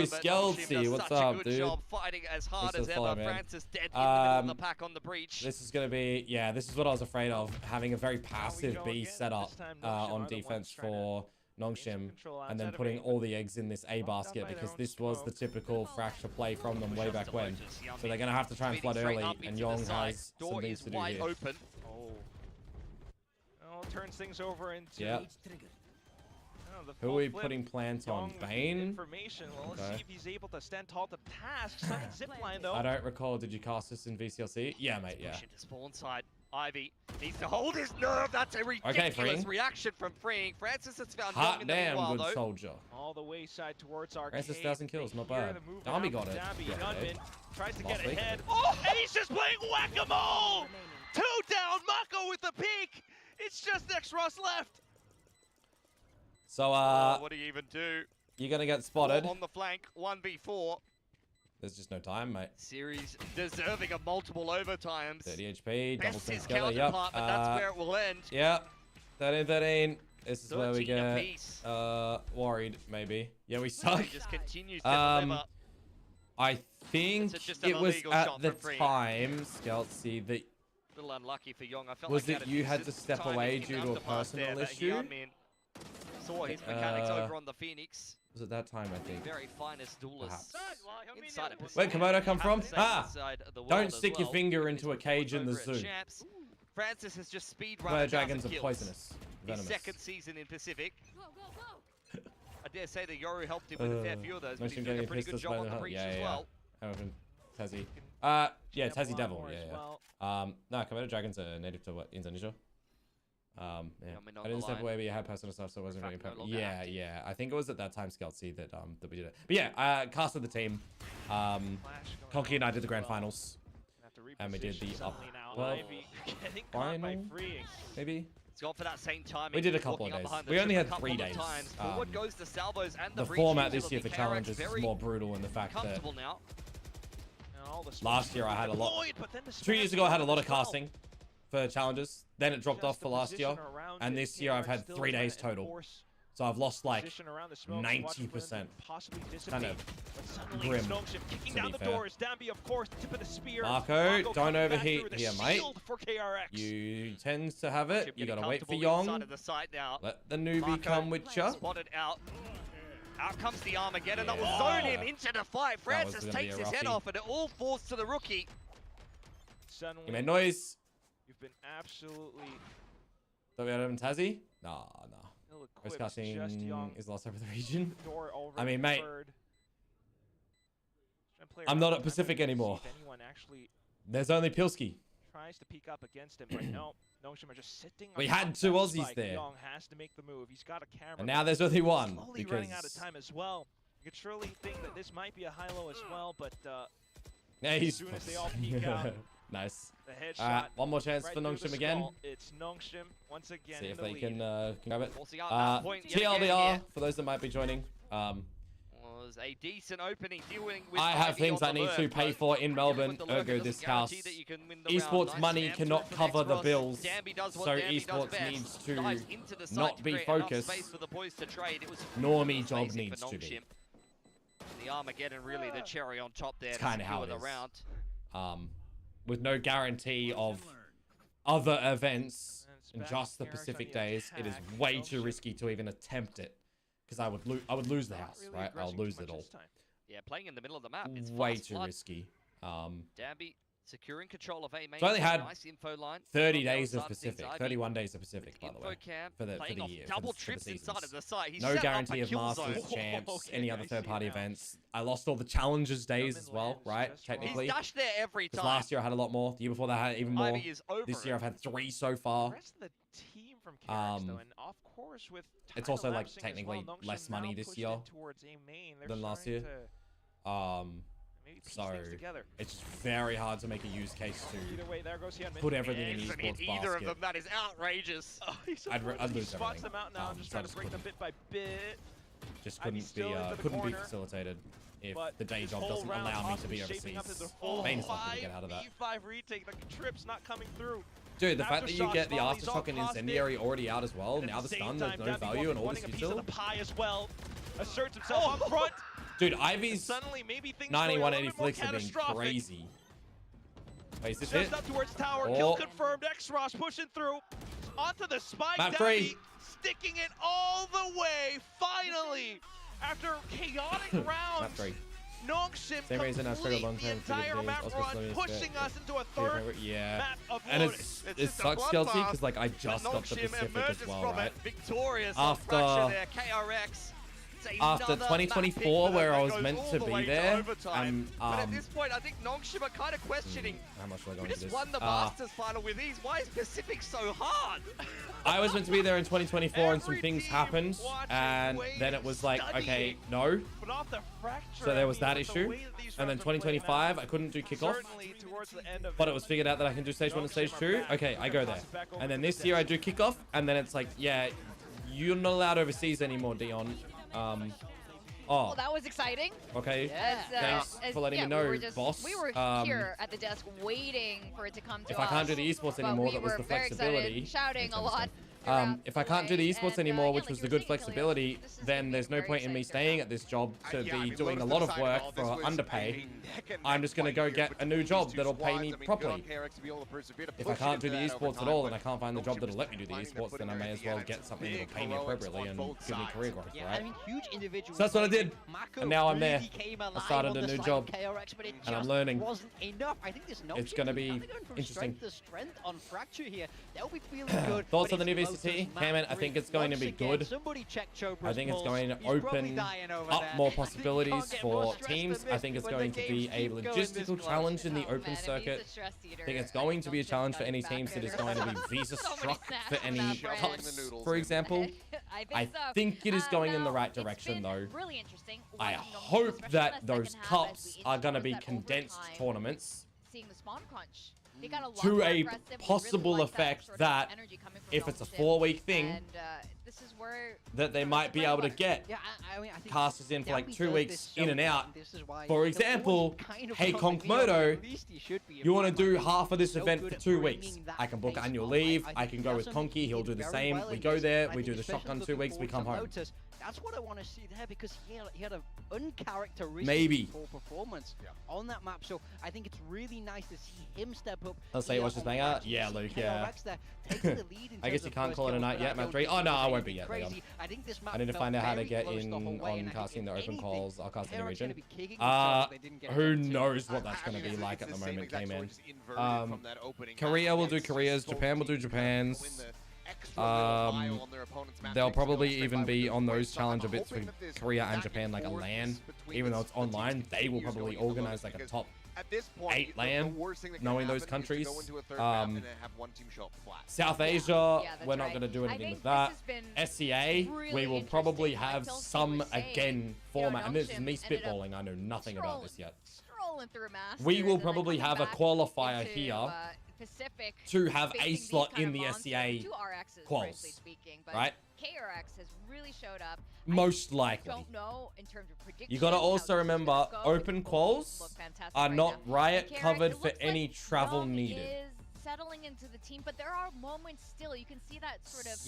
Skelty, what's up, dude? Job fighting as hard as ever. Francis dead in the middle of the pack on the breach. This is gonna be this is what I was afraid of, having a very passive B setup on defense for Nongshim, and then putting all the eggs in this A basket, because this was the typical fracture play from them way back when. So they're gonna have to try and flood early, and Yong has some things to do here. Open. Oh, turns things over into. Who are we putting plants on? Bane? Information. Well, let's see if he's able to stand tall to task. Stunning zipline though. I don't recall. Did you cast this in VCLC? Yeah, mate. Yeah. To spawn side. Ivy needs to hold his nerve. That's a ridiculous reaction from Freeing. Francis has found hot in damn the good soldier. All the way side towards Arcade. Francis 1,000 kills, not bad. Dami got it. Gunman tries to get ahead. Oh, and he's just playing whack-a-mole. 2 down. Mako with the peek. It's just X-Ross left. So, what do you even do? You're gonna get spotted. On the flank, 1v4. There's just no time, mate. Series deserving of multiple overtimes. 30 HP, double Best his together, counterpart, but that's where it will end. Yep. 13-13. This is where we get worried, maybe. Yeah, we suck. Just continues to deliver. I think it was at the time, Skeltsy, that a little unlucky for Yong. I felt was like that you had to step away due to a personal issue. Saw his mechanics over on the Phoenix. Was it that time, I think? Very finest duelists. Where'd Komodo come from? Don't stick your finger into a cage in the zoo. Francis has just speedrun dragons are poisonous. His second season in Pacific. I dare say that Yoru helped him with a fair few of those, but he's doing a pretty good job on the breach as well. Tassie. Yeah, Tassie Devil. Yeah. No, Komodo dragons are native to Indonesia. Yeah. I didn't step away, but you had personal stuff, so it wasn't very important. Yeah. I think it was at that time, Skeltsy, that we did it. But yeah, cast of the team. Conky and I did the grand finals. And we did the final, maybe? It's gone for that same time. We did a couple of days. We only had 3 days. The format this year for challenges is more brutal in the fact that last year I had a lot. 2 years ago I had a lot of casting for challenges. Then it dropped off for last year. And this year I've had 3 days total. So I've lost like 90%. Kind of grim, to be fair. Marco, don't overheat here, mate. You tend to have it. You gotta wait for Yong. Let the newbie come with ya. Out comes the Armageddon that will zone him into the fight. Francis takes his head off and it all falls to the rookie. You made noise. You've been absolutely... Thought we had him in Tassie? Nah. Risk casting is lost over the region. I mean, mate, I'm not at Pacific anymore. There's only Pilski. Tries to peek up against him, but no, Nongshim are just sitting. We had 2 Aussies there. Young has to make the move. He's got a camera. And now there's only one. Slowly running out of time as well. You could surely think that this might be a high-low as well, but yeah, as soon as they all peek out. Nice. The headshot. One more chance for Nongshim again. It's Nongshim once again. See if they can grab it. TLDR for those that might be joining. Was a decent opening dealing with I have things I need to pay for in Melbourne. Ergo, this house. Esports money cannot cover the bills, so esports needs to not be focused. Normie job needs to be. The Armageddon really the cherry on top there. It's kind of how it is. With no guarantee of other events in just the Pacific days, it is way too risky to even attempt it, because I would lose the house, right? I'll lose it all. Yeah, playing in the middle of the map, it's way too risky. Dambi securing control of A main. So I only had nice info line. 30 days of Pacific, 31 days of Pacific, by the way, for the year, double for the trips inside of the site. No guarantee of Masters, Champs, any other third-party events. I lost all the Challenges days as well, right? Technically. He's dashed there every time. Last year I had a lot more. The year before that I had even more. This year I've had 3 so far. The rest of the team from KRX, though, and off course with it's also like technically less money this year than last year. maybe piece So things together. it's just very hard to make a use case to Either way, there goes Hyunmin. put everything in Doesn't esports hit either basket. of them. That is outrageous. Oh, I'd lose spots everything. them out now, just trying to break them bit by bit. Just couldn't be facilitated if the day job doesn't allow me to be overseas. Mainly something to get out of that. E5 retake, the trip's not coming through. Dude, the fact that you get the Aftershock and Incendiary already out as well, now the stun, there's no value and all this util. As well. Asserts himself up front. Dude, Ivy's Suddenly, maybe 9180 flicks have been crazy. Wait, is this just it? up towards tower, kill confirmed. X-Ross pushing through onto the spike. Map 3. Sticking it all the way, finally, after chaotic rounds. Map 3. Nongshim Same reason I struggled long term the entire map run, pushing us into a third map of and it sucks, Kelsey, because like I just got the Pacific as well, right? Victorious after KRX. After 2024, where I was meant to be there, but at this point, I think Nongshim are kind of questioning. How much will I go We into just this? won the Masters final with ease. Why is Pacific so hard? I was meant to be there in 2024, and some things happened, and then it was like, okay, no. So there was that issue, and then 2025, I couldn't do kickoff, but it was figured out that I can do stage 1 and stage 2. Okay, I go there, and then this year I do kickoff, and then it's like, yeah, you're not allowed overseas anymore, Dion. Well, that was exciting. Okay. Thanks for letting me know, boss. We were here at the desk waiting for it to come to us. If I can't do the esports anymore, that was the flexibility. Excited, shouting a lot. If I can't do the esports anymore, which was the good flexibility, then there's no point in me staying at this job to be doing a lot of work for underpay. I'm just going to go get a new job that'll pay me properly. If I can't do the esports at all and I can't find the job that'll let me do the esports, then I may as well get something that'll pay me appropriately and give me career growth, right? So that's what I did, and now I'm there. I started a new job, and I'm learning. It's going to be interesting. Thoughts on the new VCT? Cayman, I think it's going to be good. I think it's going to open up more possibilities for teams. I think it's going to be a logistical challenge in the open circuit. I think it's going to be a challenge for any teams that is going to be visa struck for any cups, for example. I think it is going in the right direction, though. I hope that those cups are going to be condensed tournaments to a possible effect that if it's a 4-week thing, that they might be able to get casters in for like 2 weeks in and out. For example, hey Komodo, you want to do half of this event for 2 weeks. I can book annual leave. I can go with Conky. He'll do the same. We go there. We do the shotgun 2 weeks. We come home. That's what I want to see there, because he had an uncharacteristic poor performance on that map. So I think it's really nice to see him step up. I'll say watch this banger. Yeah, Luke, yeah. I guess you can't call it a night yet, map 3. Oh, no, I won't be yet. I need to find out how to get in on casting the open calls. I'll cast in the region. Who knows what that's going to be like at the moment, K-Man. Korea will do Korea's. Japan will do Japan's. They'll probably even be on those challenger bits for Korea and Japan, like a LAN. Even though it's online, they will probably organize like a top 8 LAN, knowing those countries. South Asia, we're not going to do anything with that. SCA, we will probably have some, again, format. And this is me spitballing, I know nothing about this yet. We will probably have a qualifier here to have a slot in the SCA quals, right? KRX has really showed up. Most likely. Don't know in terms of predictions. You gotta also remember, open quals are not riot covered for any travel needed. Settling into the team, but there are moments still. You can see that sort of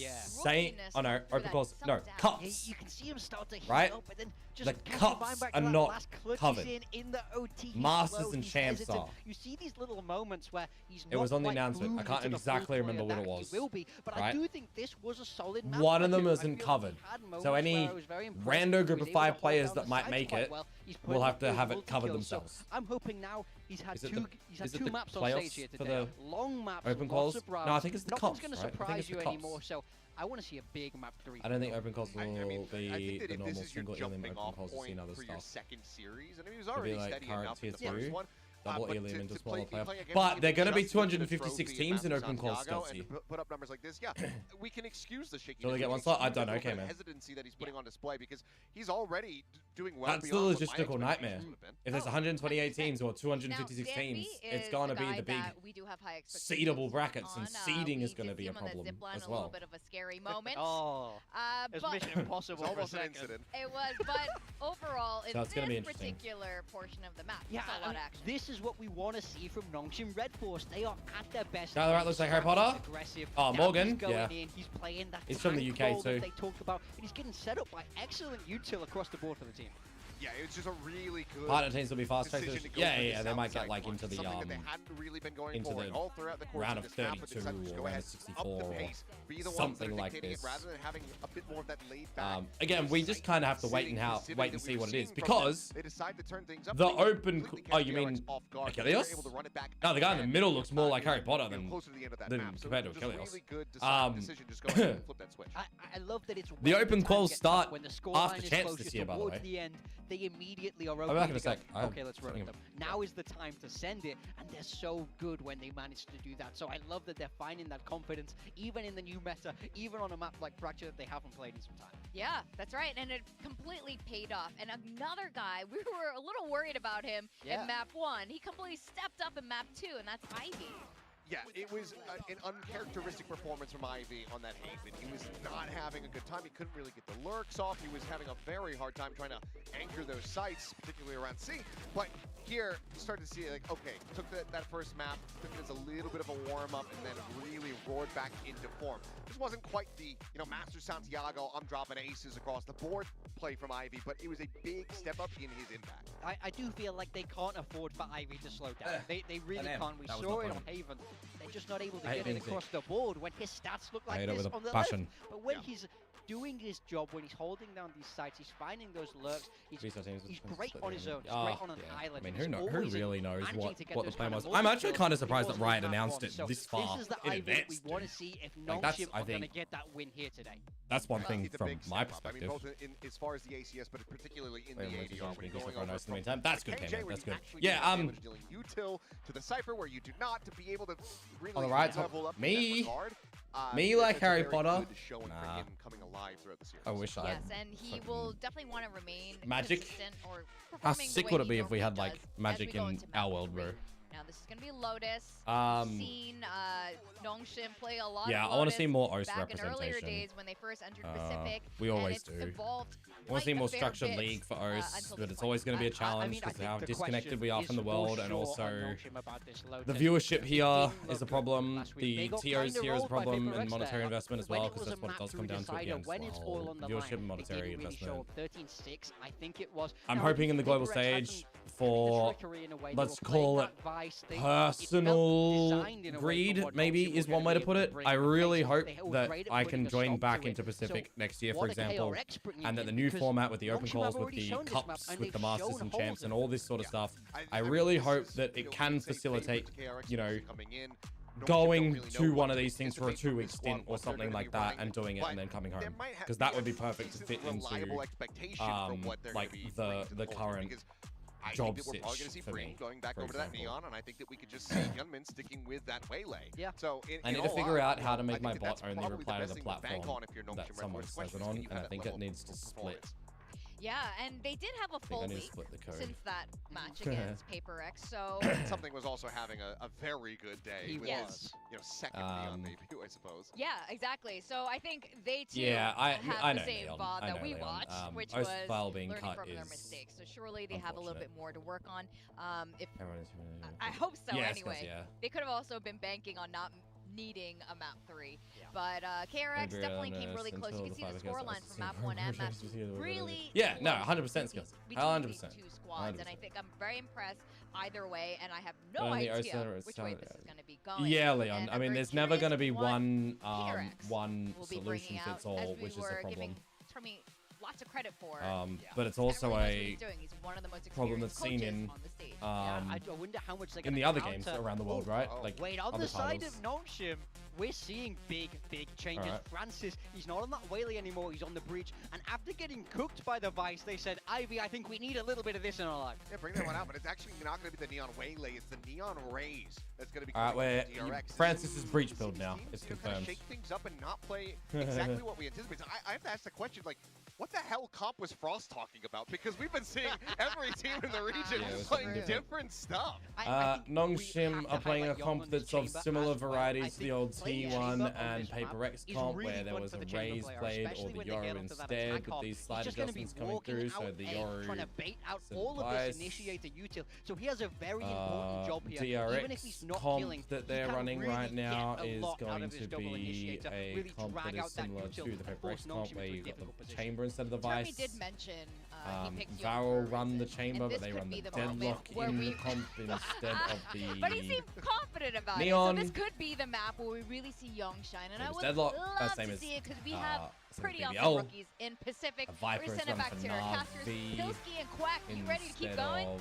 oh no, open calls, no, cups. You can see him start to right? Up, but then just the cups are not covered. In the OT, Masters and champs are. You see these little moments where he's it was on the announcement. I can't exactly remember what it was. But I do think this was a solid map. One of them isn't covered. So any rando group of 5 players that might make it will have to have it covered themselves. I'm hoping now he's had two maps on stage here today. For the open calls? No, I think it's the cups, right? I think it's the cups. So I want to see a big map 3. I don't think open calls will be the normal single elim open calls. We've seen other stuff. Second series, and he was already like steady enough in the first one. Double Elium into smaller player. But they're going to be 256 teams in open call, Skelty. Put up numbers like this, yeah. We can excuse the shaky. Do they get one slot? I don't know, okay, man. Hesitancy that he's putting on display because he's already doing well. That's the logistical nightmare. If there's 128 teams or 256 teams, it's going to be the big seedable brackets, and seeding is going to be a problem as well. A little bit of a scary moment. It's Mission Impossible. Almost an incident. It was, but overall, in this particular portion of the map, yeah, a lot of action. This is what we want to see from Nongshim Red Force. They are at their best. Tyler looks like Harry Potter. Aggressive. Oh, Morgan. Yeah. He's playing that. He's from the UK too. They talked about, and he's getting set up by excellent util across the board for the team. Yeah, it's just a really good. Partner teams will be fast tracked. Yeah, they might get like into the really been going into the all throughout the round of 32 or round of 64 or something like this. Rather than having a bit more of that laid back. Again, we just kind of have to wait and see what it is, because they decide to turn things up. The open. Oh, you mean Achilles? No, the guy in the middle looks more like Harry Potter than compared to Achilles. I love that it's the open quals start after champs this year, by the way. The end, they immediately are open. Okay, let's run them. Now is the time to send it, and they're so good when they manage to do that. So I love that they're finding that confidence, even in the new meta, even on a map like Fracture that they haven't played in some time. Yeah, that's right, and it completely paid off. And another guy, we were a little worried about him in map 1. He completely stepped up in map 2, and that's Ivy. Yeah, it was an uncharacteristic performance from Ivy on that Haven. He was not having a good time. He couldn't really get the lurks off. He was having a very hard time trying to anchor those sights, particularly around C. But here, you start to see, like, okay, took that first map, took it as a little bit of a warm-up, and then really roared back into form. This wasn't quite the, Master Santiago, I'm dropping aces across the board play from Ivy, but it was a big step up in his impact. I do feel like they can't afford for Ivy to slow down. They really can't. We saw it on Haven. They're just not able to get it across the board when his stats look like this on the left. But when he's doing his job, when he's holding down these sites, he's finding those lurks. He's great on his own. He's great on an island. I mean, who really knows what the plan was? I'm actually kind of surprised that Riot announced it this far in advance. We want to see if Nongshim are going to get that win here today. That's one thing from my perspective. I mean, both as far as the ACS, but particularly in the ADR. When going on in the meantime, that's good, man. That's good. Yeah, dealing util to the Cypher where you do not, to be able to really on the right level up me like Harry Potter. Nah. Coming alive throughout the series. I wish I. Yes, and he will definitely want to remain Magic. consistent or How sick would it be if we had like Magic in our world, bro? Now this is gonna be Lotus. Seen Nongshim play a lot. Yeah, of I want to see more OS back representation. in earlier days when they first entered Pacific. We always do. I want to see more structured bit, league for OS, but it's always going to be a challenge because of how disconnected we are from the world, and also the viewership here is a problem. The TOs here is a problem, and monetary investment as well, because that's what it does come down to at the end. Viewership and monetary investment. I'm hoping in the global stage for, let's call it personal greed, maybe is one way to put it. I really hope that I can join back into Pacific next year, for example, and that the new format with the open calls, with the cups, with the masters and champs and all this sort of stuff, I really hope that it can facilitate, going to one of these things for a 2-week stint or something like that and doing it and then coming home, because that would be perfect to fit into like the current job stitch for me, going back over to that Neon, and I think that we could just see Gunman sticking with that waylay. Yeah. So I need to figure out how to make my bot only reply to the platform that someone says it on, and I think it needs to split. Yeah, and they did have a full week since that match against KRX, so something was also having a very good day. He was, second Neon debut, I suppose. Yeah, exactly. So I think they too I have know the same VOD that we watched, which was learning from their mistakes. So surely they have a little bit more to work on. I hope so. Anyway, they could have also been banking on not needing a map 3, but KRX definitely came really close. You can see the scoreline from map 1 and map 2. Really, 100% skills. 100%. These two squads, and I think I'm very impressed either way, and I have no idea which way this is going to be going. Yeah, Leon. I mean, there's never going to be one solution fits all, which is the problem. lots of credit for. But it's also really he's one of the most problem that's seen in I wonder how much in the other games around the world, right? Like wait, on the side of Nongshim, we're seeing big changes. Right. Francis, he's not on that whaley anymore. He's on the breach. And after getting cooked by the Vice, they said, Ivy, I think we need a little bit of this in our life. Yeah, bring that one out, but it's actually not going to be the Neon Whaley. It's the Neon Rays that's going to be DRX. Francis is breach build now. It's confirmed. Kind of shake things up and not play exactly what we anticipate. So I have to ask the question, like, what the hell comp was Frost talking about? Because we've been seeing every team in the region playing different stuff. Nongshim are playing a comp that's of similar varieties to the old T1 and PaperX comp, where there was a Raze played or the Yoru instead, with these slight adjustments coming through, so the Yoru trying to bait out all of this initiator util. So he has a very important job here. Even if he's not killing, that they're running right now is going to be a comp that is similar to the PaperX comp, where you've got the chamber instead of the Vice. Jeremy did mention Valor run the chamber, but they run the deadlock in the comp instead of the But he seemed confident about Neon. it, so this could be the map where we really see Young shine, and I would deadlock. love to see it, because we have pretty awesome rookies in Pacific. We send it back to our casters. Pilsky and Quack, you ready to keep going?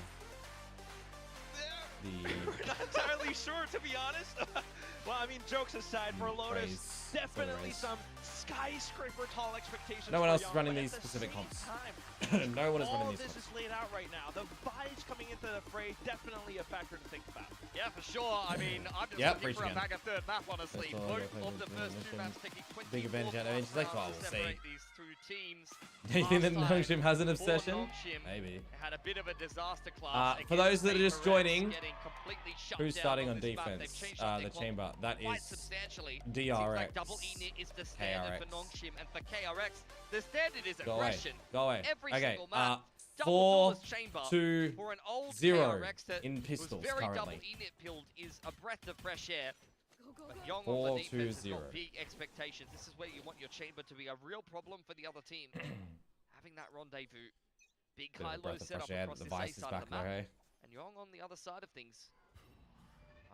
We're not entirely sure, to be honest. Well, I mean, jokes aside, for Lotus, definitely some skyscraper tall expectations. No one else is running these specific comps. No one is running these comps. All of this is laid out right now. The buys coming into the fray, definitely a factor to think about. Yeah, for sure. I mean, I'm just looking for a bag of third map, honestly. Both of the first two maps taking 24 big advantage out of it. Like, well, we'll see. These two teams. Do you think that Nongshim has an obsession? Maybe. Had a bit of a disaster class. For those that are just joining, who's starting on defense? The chamber. That is DRX. KRX. For Nongshim, and for KRX, the standard is aggression. Go away. Every single map. 4-2-0 in pistols very currently. Double init build is a breath of fresh air. But Young on the defense has got big expectations. This is where you want your chamber to be a real problem for the other team. Having that rendezvous, big high-low setup across this A side of the map, and Young on the other side of things.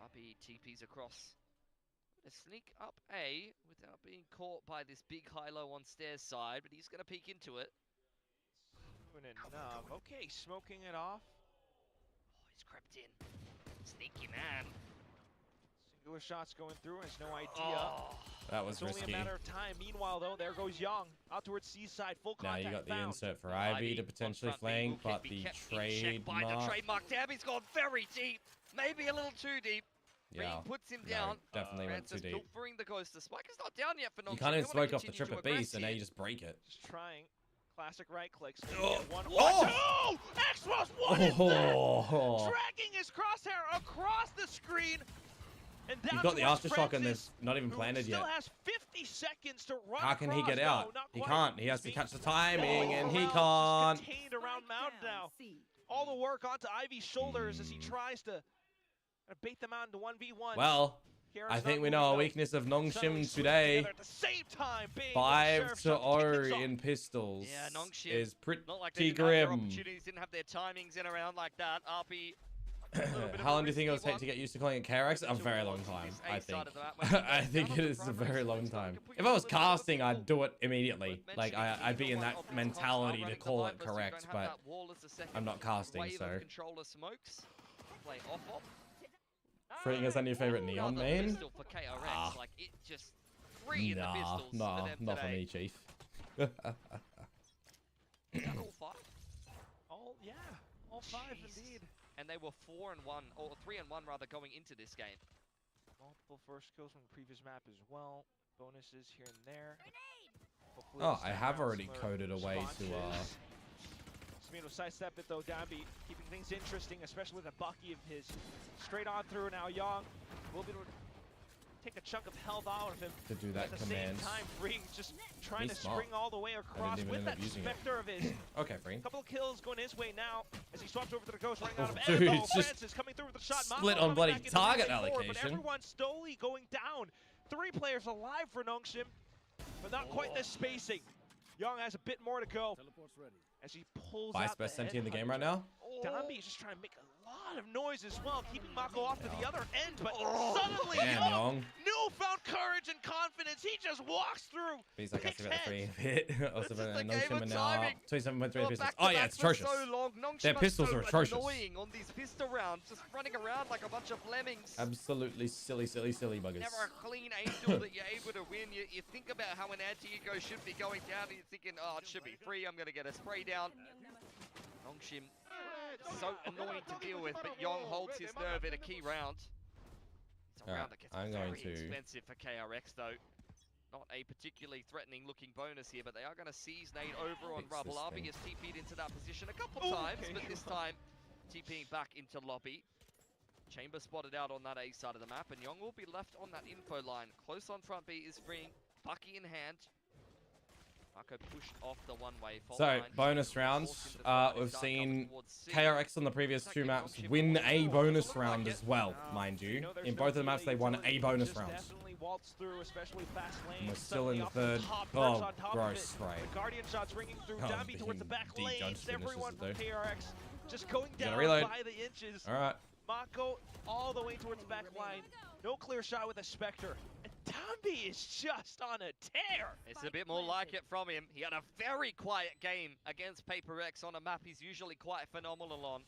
RB TP's across. Gonna sneak up A without being caught by this big high-low on stairs side, but he's gonna peek into it. Doing enough. Okay, smoking it off. Oh, he's crept in. Sneaky man. Singular shots going through, has no idea. Oh, that was risky. It's only a matter of time. Meanwhile, though, there goes Young out towards Seaside. Full contact. Now you got the insert for Ivy to potentially flank, but the trademark. Damn, he's gone very deep. Maybe a little too deep. Yeah, puts him down. Definitely went too deep. Pilfering the ghost. The spike is not down yet for Nongshim. You can't even smoke off the trip at B, so now you just break it. Just trying. Classic right clicks. Oh! X-Rose wanted dragging his crosshair across the screen. And you've got the aftershock and there's not even planted yet. Still has 50 seconds to run. How can he get out? He can't. He has to catch the timing, and he can't. Contained around Mound now. All the work onto Ivy's shoulders as he tries to bait them out into 1v1. Well, I think we know our weakness of Nongshim today. 5-0 in pistols is pretty grim. Didn't have their timings in around like that. RP. How long do you think it would take to get used to calling it KRX? A very long time, I think. I think it is a very long time. If I was casting, I'd do it immediately. Like, I'd be in that mentality to call it correct, but I'm not casting, so. Freeing is that your favorite Neon main? Nah, not for me, Chief. All five indeed. And they were 4-1, or 3-1 rather, going into this game. Multiple first kills from the previous map as well. Bonuses here and there. Oh, I have already coded away to Smino sidestep it though, Dambi keeping things interesting, especially with a Bucky of his. Straight on through now, Young will be able to take a chunk of health out of him. To do that command. At the same time, Freeing just trying to spring all the way across with that Spectre of his. Okay, Freeing. Couple of kills going his way now as he swaps over to the Ghost, running out of ammo. Francis coming through with the shot. Split on bloody target allocation. But everyone's slowly going down. 3 players alive for Nongshim, but not quite the spacing. Young has a bit more to go. Teleport's ready. As he pulls Vice out best senti in the game right now. Dambi is just trying to make a lot of noise as well, keeping Mako off to the other end, but suddenly Young. Newfound courage and confidence. He just walks through. He's like, I see about the free hit. Also, Nongshim now 27.3 pistols. Oh yeah, it's atrocious. Their pistols are atrocious. Annoying on these pistol rounds, just running around like a bunch of lemmings. Absolutely silly buggers. Never a clean angel that you're able to win. You think about how an anti-ego should be going down, and you're thinking, oh, it should be free. I'm gonna get a spray down. Nongshim, so annoying to deal with, but Yong holds his nerve in a key round. It's a round that gets very expensive for KRX though. Not a particularly threatening looking bonus here, but they are going to seize nade over on Rubble. Arby has TP'd into that position a couple times, but this time TPing back into lobby. Chamber spotted out on that A side of the map, and Yong will be left on that info line. Close on front B is freeing, Bucky in hand. Marco pushed off the one-way. So, bonus rounds. We've seen KRX on the previous 2 maps win a bonus round as well, mind you. In both of the maps, they won a bonus round. And we're still in the 3rd. Oh, gross, right. The Guardian shots ringing through. Dambi towards the back lanes. Everyone from KRX just going down by the inches. All right. Mako all the way towards the back line. No clear shot with a Spectre. And Dambi is just on a tear. It's a bit more like it from him. He had a very quiet game against Paper X on a map he's usually quite phenomenal on.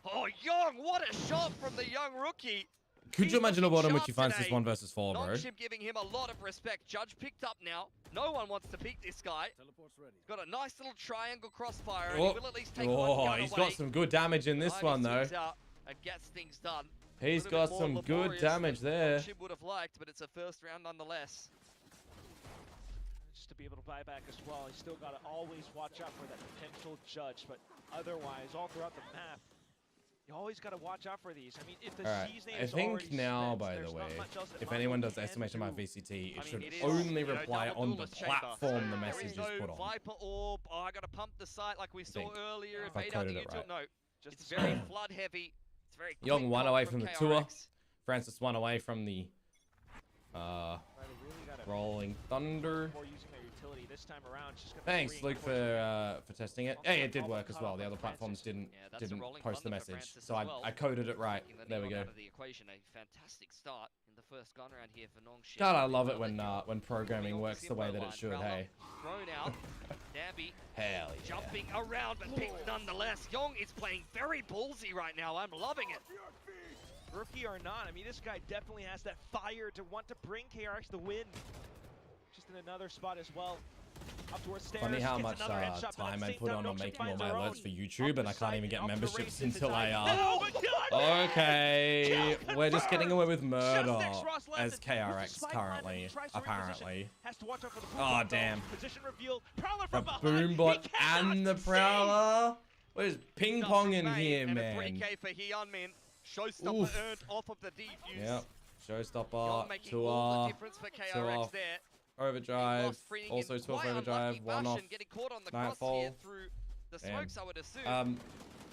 Oh, Yong, what a shot from the young rookie. Could you imagine a world in which he finds this 1 versus 4, bro? Nongshim giving him a lot of respect. Judge picked up now. No one wants to peek this guy. He's got a nice little triangle crossfire, and he will at least take one gun he's got some good damage in this one, though. And gets things done. He's got some good damage there. Nongshim would have liked, but it's a first round nonetheless. Just to be able to buy back as well, he's still got to always watch out for that potential Judge, but otherwise, all throughout the map, you always got to watch out for these. I mean, if the I think now, by the way, if anyone does estimation about VCT, it should only reply on the platform the message is put on. Viper orb. Oh, I got to pump the site like we saw earlier. If I coded it right. No, it's very flood heavy. It's very Young 1 away from the tour. Francis 1 away from the Rolling Thunder. Thanks, Luke, for testing it. Hey, it did work as well. The other platforms didn't post the message, so I coded it right. There we go. The equation, a fantastic start in the first gun round here for Nongshim. God, I love it when programming works the way that it should. Hey. Thrown out. Dambi. Hell yeah. Jumping around, but picked nonetheless. Yong is playing very ballsy right now. I'm loving it. Rookie or not, I mean, this guy definitely has that fire to want to bring KRX the win. Just in another spot as well. Up towards stairs. Funny how much time I put on making all my alerts for YouTube, and I can't even get memberships until I Okay, we're just getting away with murder as KRX currently, apparently. Oh damn. The Boombot and the Prowler. What is ping pong in here, man? 3K for Hyunmin. Showstopper earned off of the defuse. Yep. Showstopper, 2 off, 2 off. Overdrive, also 2 off overdrive, 1 off Nightfall.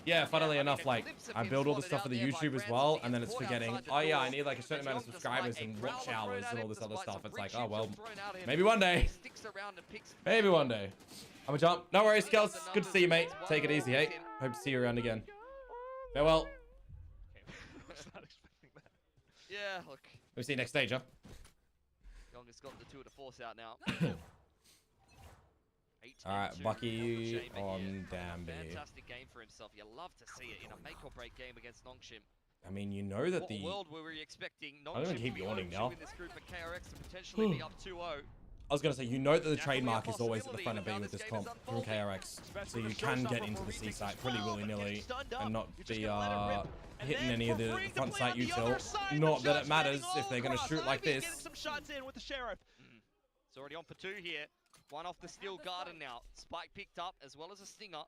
Yeah, funnily enough, like, I build all the stuff for the YouTube as well, and then it's forgetting, oh yeah, I need like a certain amount of subscribers and watch hours and all this other stuff. It's like, oh well, maybe one day. Maybe one day. I'm a jump. No worries, Skells. Good to see you, mate. Take it easy, hey. Hope to see you around again. Farewell. Yeah, look. We'll see you next stage, huh? Yong has got the tour de force out now. Alright, Bucky on Dambi. Fantastic game for himself. You love to see it in a make or break game against Nongshim. I mean, you know that what world were we expecting? I'm gonna keep yawning now. In this group, and KRX to potentially be up 2-0. I was gonna say, you know that the trademark is always at the front of B with this comp from KRX, so you can get into the C site pretty willy-nilly and not be hitting any of the front site util. Not that it matters if they're gonna shoot like this. Some shots in with the Sheriff. It's already on for 2 here. 1 off the Steel Garden now. Spike picked up as well as a Stinger.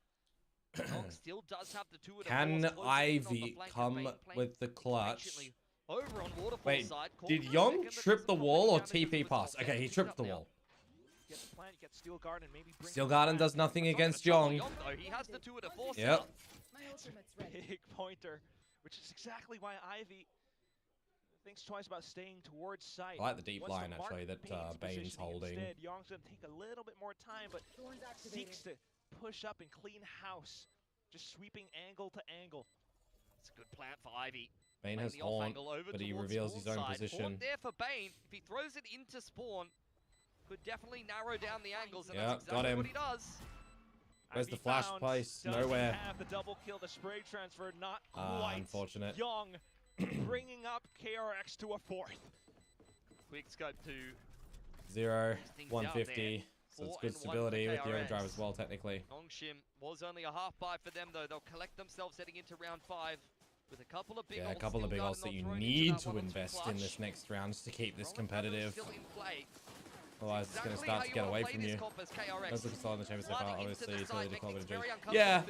Yong still does have the 2 of the Can Ivy come with the clutch? Over on Waterfall Wait, side. did Yong trip the wall or TP pass? Okay, he tripped the wall. Steel Garden does nothing against Yong. He has the 2 of the force. Yep. Big pointer, which is exactly why Ivy thinks twice about staying towards sight. I like the deep line actually that Bane's holding. Instead, Yong's gonna take a little bit more time, but seeks to push up and clean house, just sweeping angle to angle. It's a good plant for Ivy. Bane has Haunt, but he reveals his own position. Haunt there for Bane. If he throws it into spawn, could definitely narrow down the angles, and yeah, that's exactly got him. what he does. Where's the flash place? Nowhere. Have the double kill, the spray transfer, not quite. Unfortunate. Young bringing up KRX to a 4th. Quick scope to 0, 150. So it's good stability with the overdrive as well, technically. Nongshim was only a half buy for them, though. They'll collect themselves heading into round 5 with a couple of big ults. Yeah, a couple of big ults that you need to invest in this next round to keep this competitive. Otherwise, it's going to start to get away from you. Let's look at solid in the chamber so far. Obviously, it's really difficult to do. Yeah.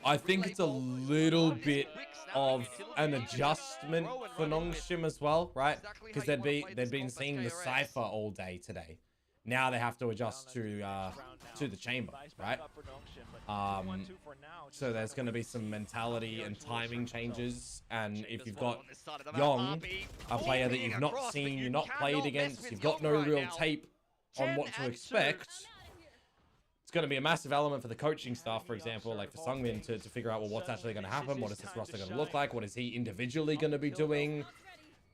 I think it's a little bit of an adjustment for Nongshim as well, right? Because they'd been seeing the Cypher all day today. Now they have to adjust to the chamber, right? So there's going to be some mentality and timing changes, and if you've got Young, a player that you've not seen, you're not played against, you've got no real tape on what to expect, it's going to be a massive element for the coaching staff, for example, like for Sungmin, to figure out, well, what's actually going to happen, what is this roster going to look like, what is he individually going to be doing.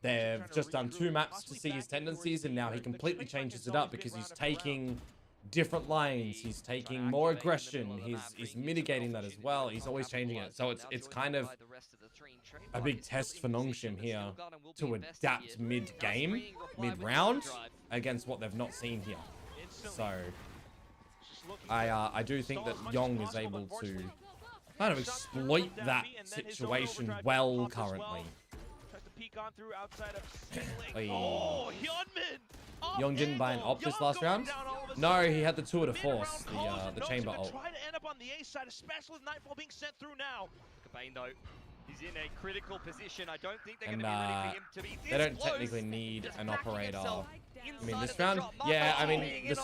They've just done 2 maps to see his tendencies, and now he completely changes it up because he's taking different lines, he's taking more aggression, he's mitigating that as well. He's always changing it. So it's kind of a big test for Nongshim here to adapt mid-game, mid-round, against what they've not seen here. So I do think that Young is able to kind of exploit that situation well currently. Oh, Hyunmin! Young didn't buy an Optus last round? No, he had the tour de force, the chamber ult. Try to end up on the A side, especially with Nightfall being sent through now. Cobain, he's in a critical position. I don't think they're going to be ready for him to be this they don't close. Technically need an operator. I mean, this round, yeah, I mean, the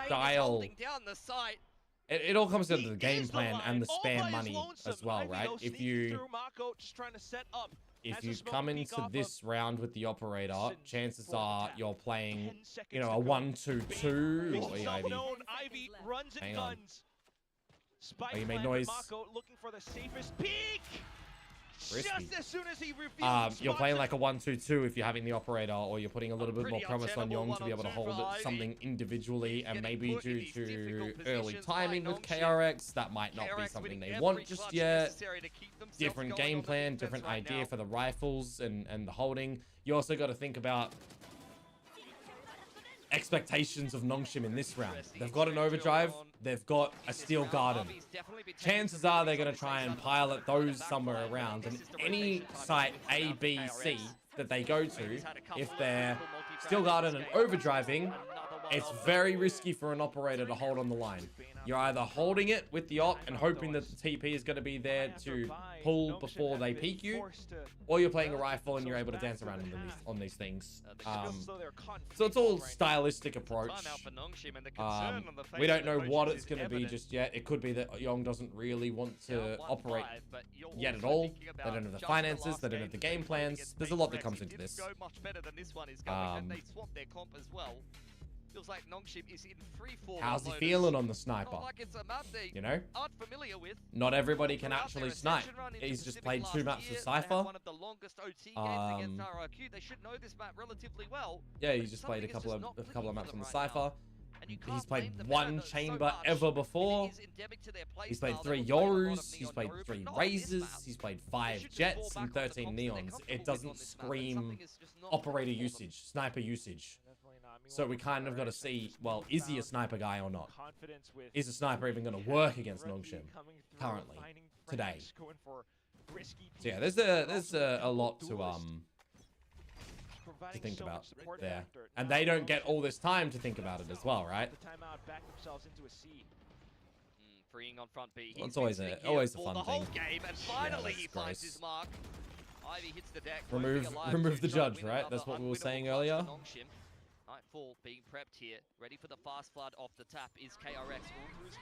style. It all comes down to the game plan and the spare money as well, right? If you come into this round with the operator, chances are you're playing, you know, a 1-2-2 or Ivy. Hang on. Oh, you made noise. Looking for the safest peek. Risky. Just as soon as he reveals you're playing like a 1-2-2 if you're having the operator, or you're putting a little bit more promise on Young to be able to hold something individually, and maybe due to early timing with KRX, that might not be something they want just yet. Different game plan, different idea for the rifles and the holding. You also got to think about expectations of Nongshim in this round. They've got an overdrive, they've got a steel garden. Chances are they're going to try and pilot those somewhere around, and any site A, B, C that they go to, if they're steel garden and overdriving, it's very risky for an operator to hold on the line. You're either holding it with the op and hoping that the TP is going to be there to pull before they peek you, or you're playing a rifle and you're able to dance around on these things. So it's all stylistic approach. We don't know what it's going to be just yet. It could be that Young doesn't really want to operate yet at all. They don't have the finances, they don't have the game plans. There's a lot that comes into this. Feels like Nongshim is in free-fall. How's he feeling on the sniper? You know? Not everybody can actually snipe. He's just played 2 maps with Cypher. Yeah, he just played a couple of maps on the Cypher. He's played 1 chamber ever before. He's played 3 Yorus. He's played 3 Razors. He's played 5 Jets and 13 Neons. It doesn't scream operator usage, sniper usage. So we kind of got to see, well, is he a sniper guy or not? Is a sniper even going to work against Nongshim currently, today? So yeah, there's a lot to think about there. And they don't get all this time to think about it as well, right? Freeing on front B. Well, it's always a fun thing. Ivy hits the deck. Remove the judge, right? That's what we were saying earlier. Nightfall being prepped here, ready for the fast flood off the tap is KRX.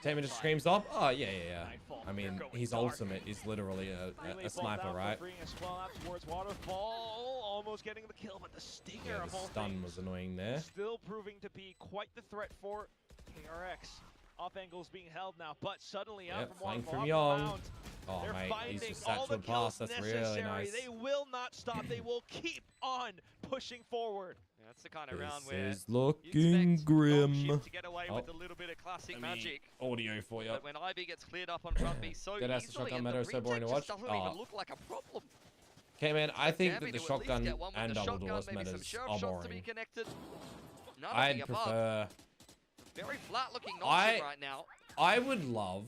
Tamer just screams up. Oh yeah. I mean, his ultimate is literally a sniper, right? Almost getting the kill, but the stinger yeah, the stun was annoying there. Still proving to be quite the threat for KRX. Off angles being held now, but suddenly out from Young. Oh mate, he's just satchel pass. That's really nice. They will not stop. They will keep on pushing forward. Yeah, that's the kind of round where is looking grim. To get away with a little bit of classic magic. Audio for you. But when Ivy gets cleared up on front B so easily, shotgun meta is so boring to watch. Doesn't even look like a problem. Okay, man, I think that the shotgun and double duelist metas are boring. I'd prefer... Very flat-looking right now. I would love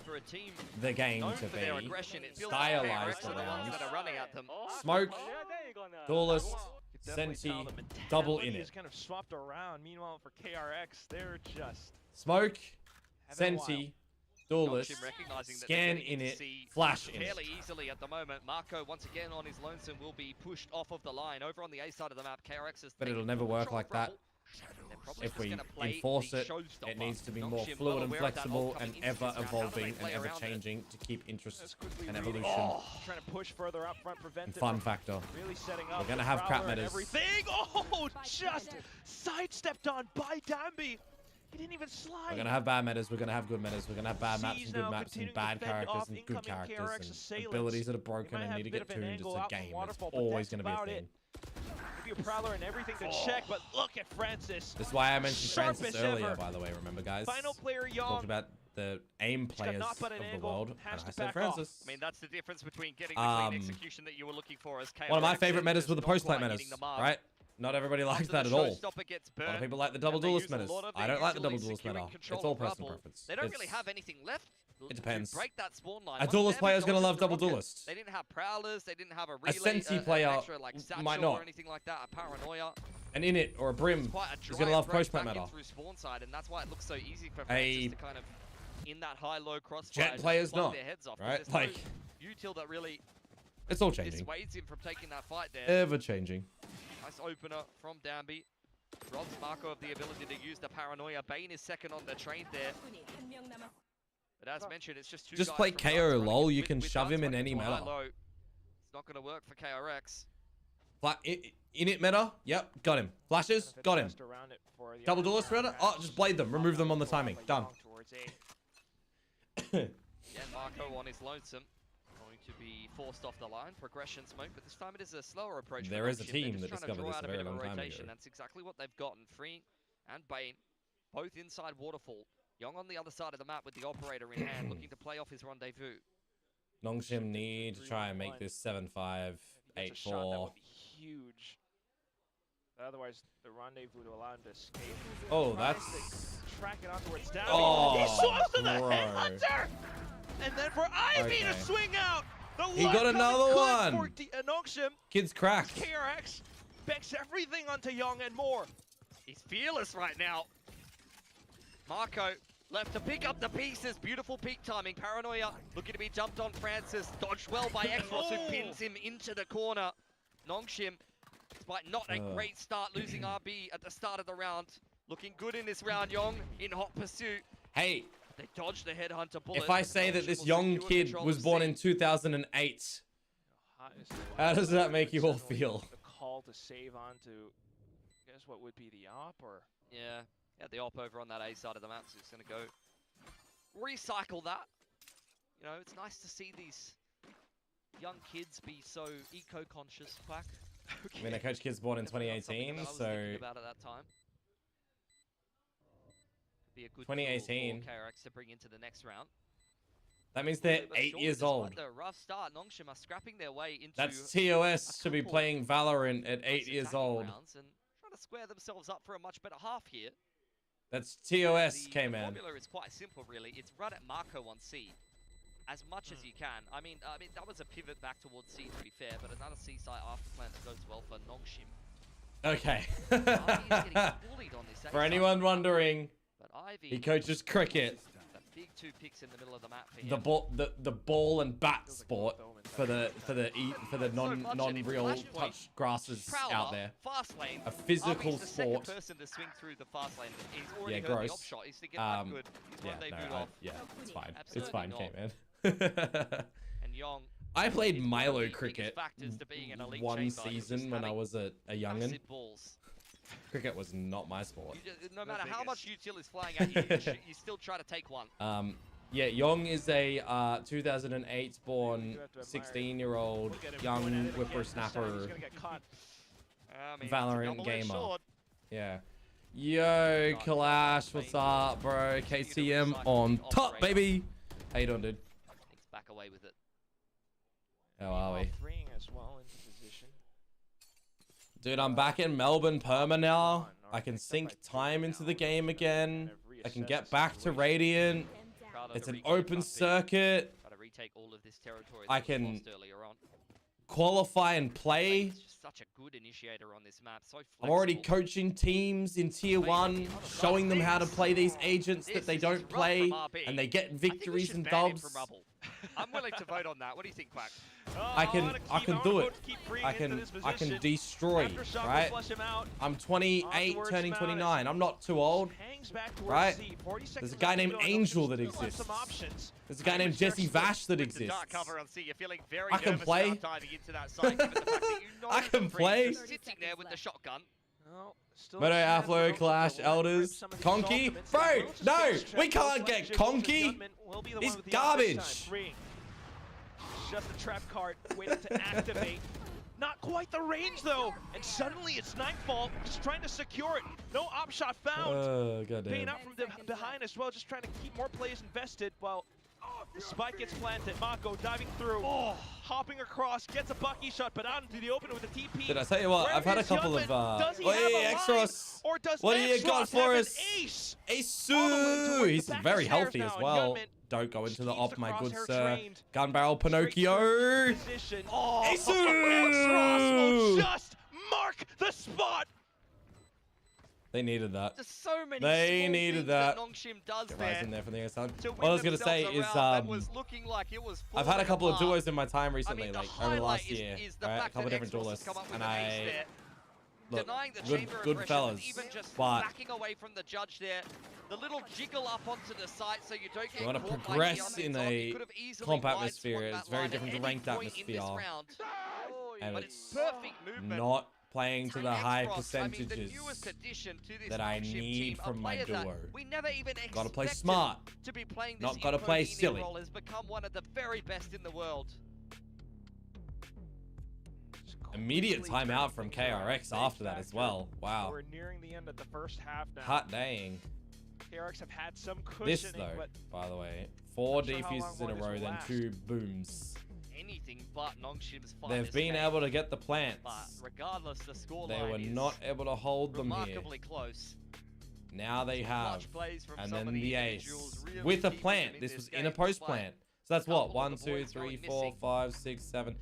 for a team the game to be stylized around smoke, duelist, senti, double in it. Kind of swapped around. Meanwhile, for KRX, they're just smoke, senti, duelist, scan in it, flash in it. Fairly easily at the moment. Marco once again on his lonesome will be pushed off of the line over on the A side of the map. KRX is but it'll never work like that. If we enforce it, it needs to be more fluid and flexible and ever evolving and ever changing to keep interest and evolution. Trying to push further up front, prevent fun factor. Really setting up. We're gonna have crap metas. Everything. Oh, just sidestepped on by Dambi. He didn't even slide. We're gonna have bad metas. We're gonna have good metas. We're gonna have bad maps and good maps and bad characters and good characters and abilities that are broken and need to get tuned. It's a game. It's always gonna be a thing. A prowler and everything to check, but look at Francis. That's why I mentioned Francis earlier, by the way. Remember, guys? Final player Young. Talked about the aim players of the world, and I said Francis. I mean, that's the difference between getting the clean execution that you were looking for as KRX. One of my favorite metas were the post-plant metas, right? Not everybody likes that at all. A lot of people like the double duelist metas. I don't like the double duelist meta. It's all personal preference. They don't really have anything left. It depends. Break that spawn line. A duelist player is gonna love double duelist. They didn't have prowlers. They didn't have a relay. A senti player might not. Or anything like that. A paranoia. An init or a brim is gonna love post-plant meta. Through spawn side, and that's why it looks so easy for Francis to kind of in that high-low crossfire. Jet players not, their heads off, right? Like util that really. It's all changing. Dissuades him from taking that fight there. Ever changing. Nice opener from Dambi. Robs Marco of the ability to use the paranoia. Bane is second on the train there. But as mentioned, it's just two just guys play KO, lol. You can shove him in any meta. It's not going to work for KRX. Init meta, yep, got him. Flashes, got him. Double duelist meta, oh, just blade them. Remove them on the timing. Done. Yeah, Marco on his lonesome. Going to be forced off the line. Progression smoke, but this time it is a slower approach. There is a team that discovered this a very long time ago. That's exactly what they've gotten. Free and Bane, both inside Waterfall. Young on the other side of the map with the operator in hand, looking to play off his rendezvous. Nongshim need to try and make this 7-5, 8-4. That would be huge. But otherwise, the rendezvous to allow him to escape. Oh, that's... Track it on towards down. Oh, he swaps to the headhunter! And then for Ivy to swing out! He got another one! For Nongshim. Kid's cracked. KRX backs everything onto Young and more. He's fearless right now. Marco left to pick up the pieces. Beautiful peak timing. Paranoia looking to be jumped on Francis. Dodged well by Xbox, who pins him into the corner. Nongshim, despite not a great start, losing RB at the start of the round. Looking good in this round, Young in hot pursuit. Hey, they dodged the headhunter bullet. If I say that this young kid was born in 2008, how does that make you all feel? The call to save onto, I guess what would be the op, or? Yeah. Yeah, the op over on that A side of the map, so it's going to go recycle that. You know, it's nice to see these young kids be so eco-conscious, Quack. Okay. I mean, I coach kids born in 2018, so... about at that time. Be a good 2018. For KRX to bring into the next round. That means they're 8 years old. The rough start, Nongshim are scrapping their way into... That's TOS to be playing Valorant at 8 years old. And trying to square themselves up for a much better half here. That's TOS, K-Man. The formula is quite simple, really. It's run at Marco on C as much as you can. I mean, that was a pivot back towards C, to be fair, but another C site after plant that goes well for Nongshim. Okay. For anyone wondering, he coaches cricket. Big 2 picks in the middle of the map for him. The ball and bat sport for the non-real touch grasses out there. Fast lane. A physical sport. The person to swing through the fast lane. He's already yeah, heard gross. the op shot. He's to get that good. Yeah, it's fine. Absolutely it's fine, K-Man. And Young. I played Milo cricket one season when I was a youngin. Cricket was not my sport. No matter how much util is flying at you, you still try to take one. Yeah, Young is a 2008 born 16-year-old young whippersnapper Valorant gamer. Yeah. Yo, Kalash, what's up, bro? KTM on top, baby. How you doing, dude? Back away with it. How are we? As well into position. Dude, I'm back in Melbourne perma now. I can sync time into the game again. I can get back to Radiant. It's an open circuit. I can qualify and play. It's just such a good initiator on this map. So I'm already coaching teams in tier 1, showing them how to play these agents that they don't play, and they get victories and dubs. I'm willing to vote on that. What do you think, Quack? I can do it. I can destroy, right? I'm 28, turning 29. I'm not too old, right? There's a guy named Angel that exists. There's a guy named Jesse Vash that exists. I can play. I can play. Sitting there with the shotgun. Moto, Aflo, Clash, Elders, Conky. Bro, no, we can't get Conky. He's garbage. Just a trap card waiting to activate. Not quite the range though, and suddenly it's Nightfall just trying to secure it. No op shot found. Oh, goddamn. Paying out from behind as well, just trying to keep more players invested while the spike gets planted. Mako diving through, hopping across, gets a Bucky shot, but out into the open with a TP. Did I tell you what? I've had a couple of hey, Extros. What do you got for us? Ace. He's very healthy as well. Don't go into the op, my good sir. Gun barrel Pinocchio. Ace will just mark the spot. They needed that. There's so many they needed that. Nongshim does there. In there for the what I was gonna say is I've had a couple of duos in my time recently, like over the last year, right? A couple of different duelists, and I look good fellas, even just but backing away from the judge there. The little jiggle up onto the side so you don't get you want to progress in a comp atmosphere. It's very different to ranked atmosphere, and it's not playing to the high percentages that I need from my duo. Gotta play smart, not gotta play silly. Has become one of the very best in the world. Immediate timeout from KRX after that as well. Wow. We're nearing the end of the first half now. Hot dang. KRX have had some cushioning, this though, by the way, 4 defuses in a row, then 2 booms. Anything but Nongshim's fun. They've been able to get the plants. But regardless, the scoreline they were not able to hold them here. Close. Now they have, and then the ace with a plant. This was in a post plant. So that's what 1, 2, 3, 4, 5, 6, 7.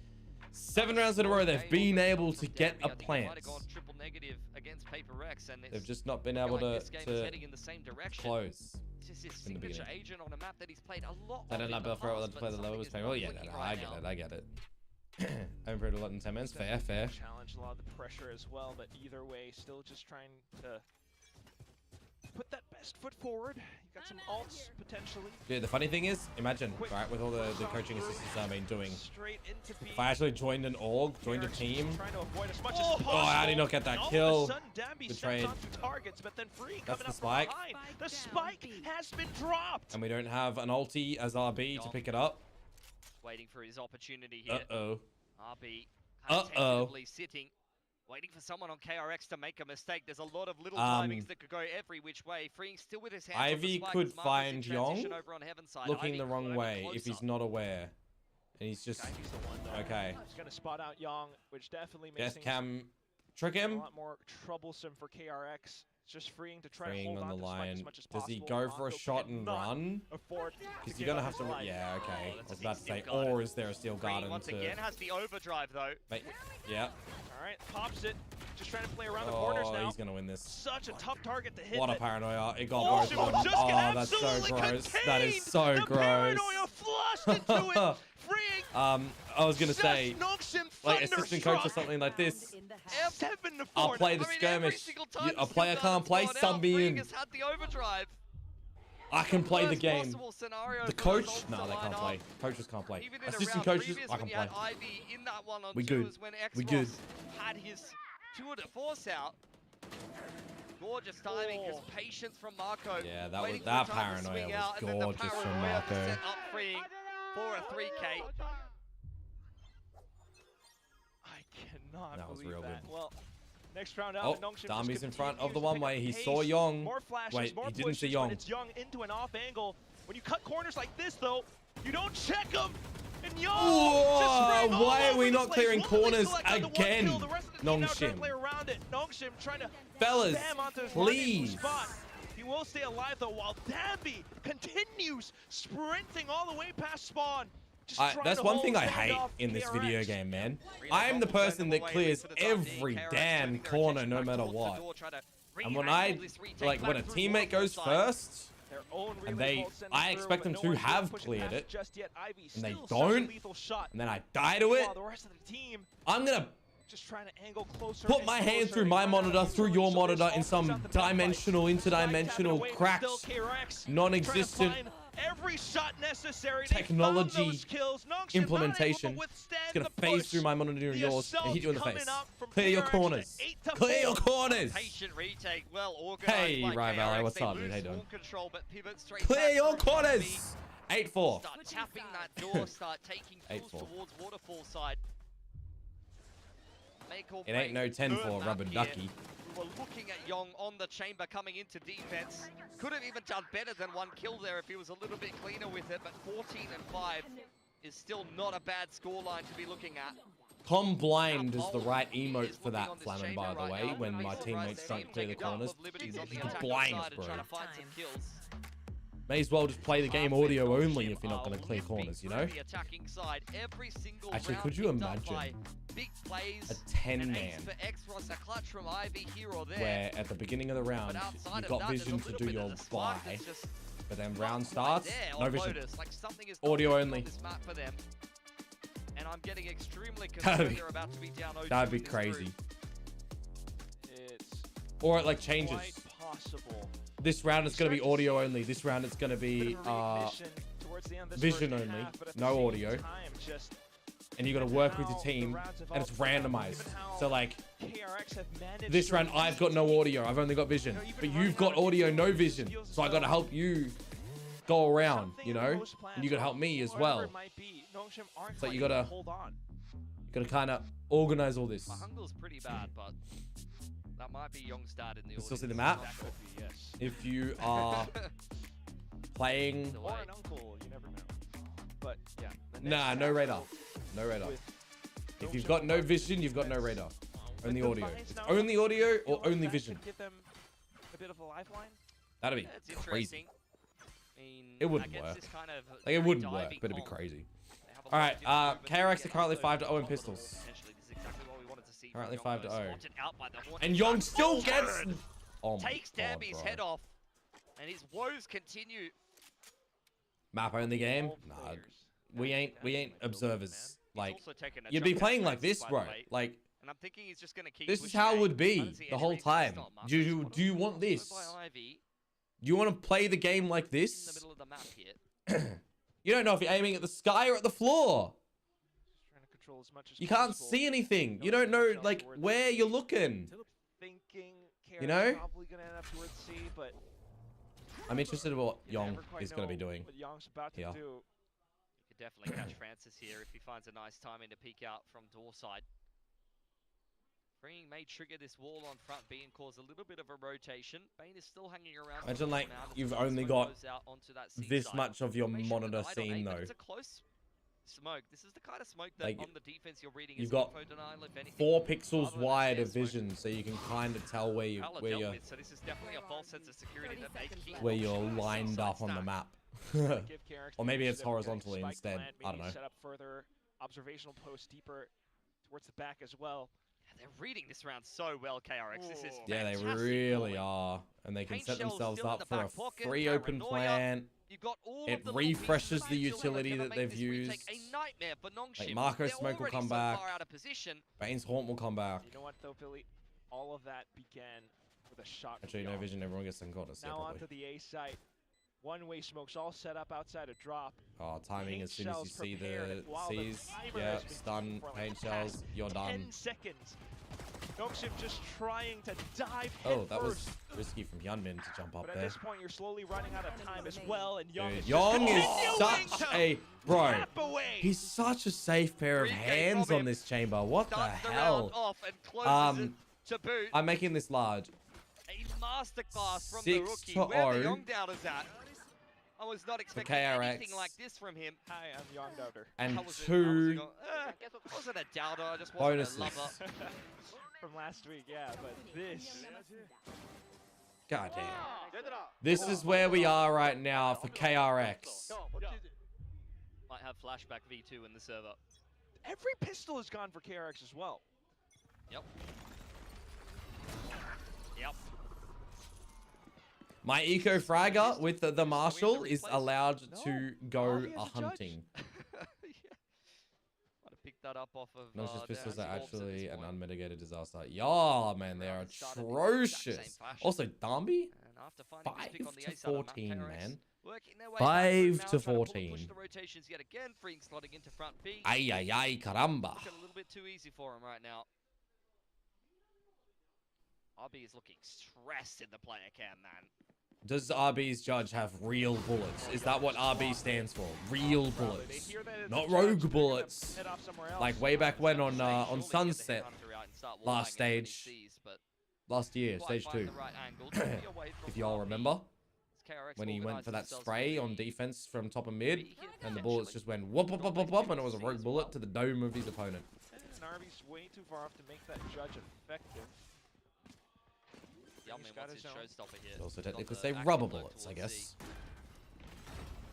7 rounds in a row, they've been able to get a plant. They've just not been able to close. In the beginning. I don't know about for to play the low was playing. Oh yeah, no, I get it. I haven't played a lot in 10 minutes. Fair. Challenge a lot of the pressure as well, but either way, still just trying to put that best foot forward. You got some ults potentially. Yeah, the funny thing is, imagine, right, with all the coaching assistants I've been doing. If I actually joined an org, joined a team. How did he not get that kill? Good trade. That's the spike. The spike has been dropped. And we don't have an ulti as RB to pick it up. Waiting for his opportunity here. RB tentatively sitting. Waiting for someone on KRX to make a mistake. There's a lot of little timings that could go every which way. Freeing still with his hands Ivy could find Yong looking the wrong way if he's not aware. And he's just... Okay. He's going to spot out Yong, which definitely makes Death Cam trick him. A lot more troublesome for KRX. Just freeing to try to hold on the line. As much as possible. Does he go for a shot and run? Because you're gonna have to. Yeah, okay. I was about to say, or is there a steel garden once again has the overdrive though. Yeah. All right, pops it. Just trying to play around the corners now. He's gonna win this. Such a tough target to hit. What a paranoia! It got both of them. Oh, that's so gross. That is so gross. Paranoia flushed into it. Freeing. I was gonna say, like assistant coach or something like this. I'll play the skirmish. A player can't play Sunbeam. I can play the game. The coach? No, they can't play. Coaches can't play. Assistant coaches? I can play. We good. We good. Had his tour de force out. Gorgeous timing, his patience from Marco. Yeah, that paranoia was gorgeous from Marco. Set up freeing for a 3K. I cannot That was believe real that. good. Well, next round out, Oh, Nongshim Dami's in front of the continues to one-way. He pick saw pace. Young. More flashes, Wait, more he didn't see pushes, Young. but it's Young into an off angle. When you cut corners like this, though, you don't check them. And Young Whoa, why are we not clearing corners again? Nongshim. Fellas, please. He will stay alive though, while Dambi continues sprinting all the way past spawn. That's one thing I hate in this video game, man. I am the person that clears every damn corner no matter what. And when when a teammate goes first, and I expect them to have cleared it, and they don't, and then I die to it, I'm gonna put my hand through my monitor, through your monitor, in some dimensional, interdimensional, cracked, non-existent technology implementation. It's gonna phase through my monitor and yours and hit you in the face. Clear your corners. Clear your corners. Hey, Rival, what's up, dude? How you doing? Clear your corners. 8-4. Start tapping that door, start taking pulls towards waterfall side. It ain't no 10-4 rubber ducky. We were looking at Young on the chamber coming into defense. Could have even done better than one kill there if he was a little bit cleaner with it, but 14-5 is still not a bad scoreline to be looking at. Com blind is the right emote for that, Flamin, by the way, when my teammates don't clear the corners. Blind, bro. May as well just play the game audio only if you're not going to clear corners, you know? Actually, could you imagine a 10-man where at the beginning of the round, you've got vision to do your buy, but then round starts, no vision. Audio only. And I'm getting extremely concerned they're about to be down 0-2. That'd be crazy. Or it like changes. This round it's going to be audio only. This round it's going to be vision only, no audio. And you got to work with your team, and it's randomized. So like, this round I've got no audio, I've only got vision. But you've got audio, no vision. So I got to help you go around, you know? And you got to help me as well. So you got to kind of organize all this. My Hunger's pretty bad, but that might be Youngstad in the audience. Still see the map? If you are playing... Or an uncle, you never know. But yeah. Nah, no radar. No radar. If you've got no vision, you've got no radar. Only audio. It's only audio or only vision. Give them a bit of a lifeline. That'd be crazy. I mean, it wouldn't work. Like, it wouldn't work, but it'd be crazy. All right, KRX are currently 5-0 in pistols. Currently 5-0. And Young still gets... Oh my takes Dambi's head off, and his woes continue. Map only game? Nah, we ain't observers. Like, you'd be playing like this, bro. Like, and I'm thinking he's just gonna keep this is how it would be the whole time. Do you want this? Do you want to play the game like this? In the middle of the map here. You don't know if you're aiming at the sky or at the floor. You can't see anything. You don't know like where you're looking. You know? I'm interested in what Young is going to be doing. Yeah. You could definitely catch Francis here if he finds a nice timing to peek out from door side. Freeing may trigger this wall on front B and cause a little bit of a rotation. Bane is still hanging around. Imagine like you've only got this much of your monitor seen though. It's a close smoke. This is the kind of smoke that like, on the defense you're reading. You've got 4 pixels wide of vision, so you can kind of tell where you so this is definitely a false sense of security that they keep where you're lined up on the map. Or maybe it's horizontally instead. I don't know. Set up further observational posts deeper towards the back as well. They're reading this round so well, KRX. This is yeah, they really are. And they can set themselves up for a free open plan. It refreshes the utility that they've used. Like Marco Smoke will come back. Bane's Haunt will come back. You know what though, Billy? All of that began with a shot. Actually, no vision. Everyone gets some corners. Now onto the A site. One-way smokes all set up outside a drop. Oh, timing as soon as you see the C's. Yeah, stun, paint shells, you're done. 10 seconds Nongshim just trying to dive head that first. was risky from Hyunmin to jump up but there. At this point, you're slowly running out of time as well, and Young is such a bro. He's such a safe pair of hands on this chamber. What the hell? I'm making this large. A masterclass from the rookie. Where the Young Doubters at? I was not expecting anything like this from him. Hi, I'm Young Doubter. And 2 wasn't a doubter, I just wasn't a lover. From last week, yeah, but this. God damn. This is where we are right now for KRX. Might have flashback V2 in the server. Every pistol is gone for KRX as well. Yep. My eco fragger with the Marshall is allowed to go hunting. Pick that up off of Noxious pistols are actually an unmitigated disaster. Yeah, man, they're atrocious. Also, Dambi, 5 to 14, man. 5 to 14. Ay, ay, ay, caramba. A little bit too easy for him right now. RB is looking stressed in the player cam, man. Does RB's judge have real bullets? Is that what RB stands for? Real bullets, not rogue bullets. Like way back when on Sunset, last stage, last year, stage 2. If y'all remember, when he went for that spray on defense from top of mid, and the bullets just went whoop whoop whoop whoop whoop, and it was a rogue bullet to the dome of his opponent. RB's way too far off to make that judge effective. Also technically say rubber bullets, I guess.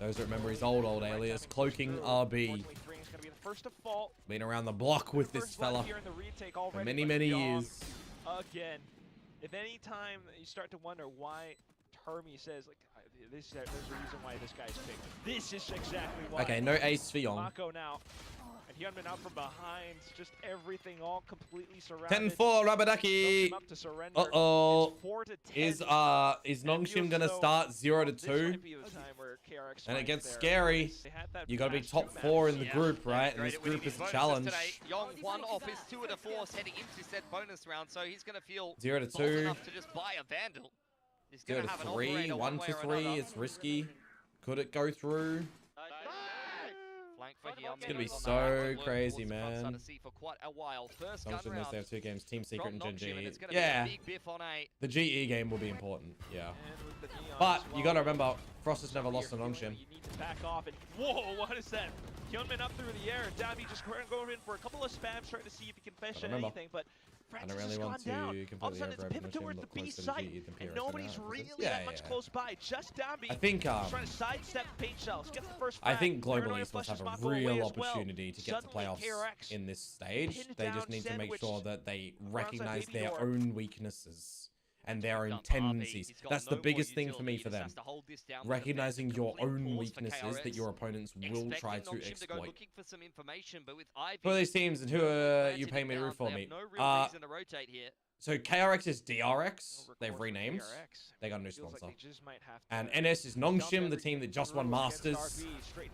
Those that remember his old alias, Cloaking RB. Been around the block with this fella for many, many years. Again, if any time you start to wonder why Hermy says, like, there's a reason why this guy's picked. This is exactly why. Okay, no ace for Young. Mako now. And Hyunmin out from behind, just everything all completely surrounded. 10-4 Rabadaki. Uh-oh. Is Nongshim gonna start 0-2? And it gets scary. You gotta be top 4 in the group, right? And this group is a challenge. Young one off his 2 of the force heading into said bonus round, so he's gonna feel 0-2 enough to just buy a Vandal. 0-3, 1-3, it's risky. Could it go through? It's gonna be so crazy, man. Nongshim knows they have 2 games, Team Secret and Gen G. Yeah, the GE game will be important, yeah. But you gotta remember, Frost has never lost to Nongshim. You need to back off and whoa, what is that? Hyunmin up through the air. Dabi just going in for a couple of spams, trying to see if he can fish anything, but I don't really want to completely pivot towards the B site, and nobody's really that much close by. Just Dabi. I think trying to sidestep paint shells, get the first I think global esports have a real opportunity to get to playoffs in this stage. They just need to make sure that they recognize their own weaknesses and their own tendencies. That's the biggest thing for me for them. Recognizing your own weaknesses that your opponents will try to exploit. For these teams, and who are you paying me to root for me? So KRX is DRX. They've renamed. They got a new sponsor. And NS is Nongshim, the team that just won Masters.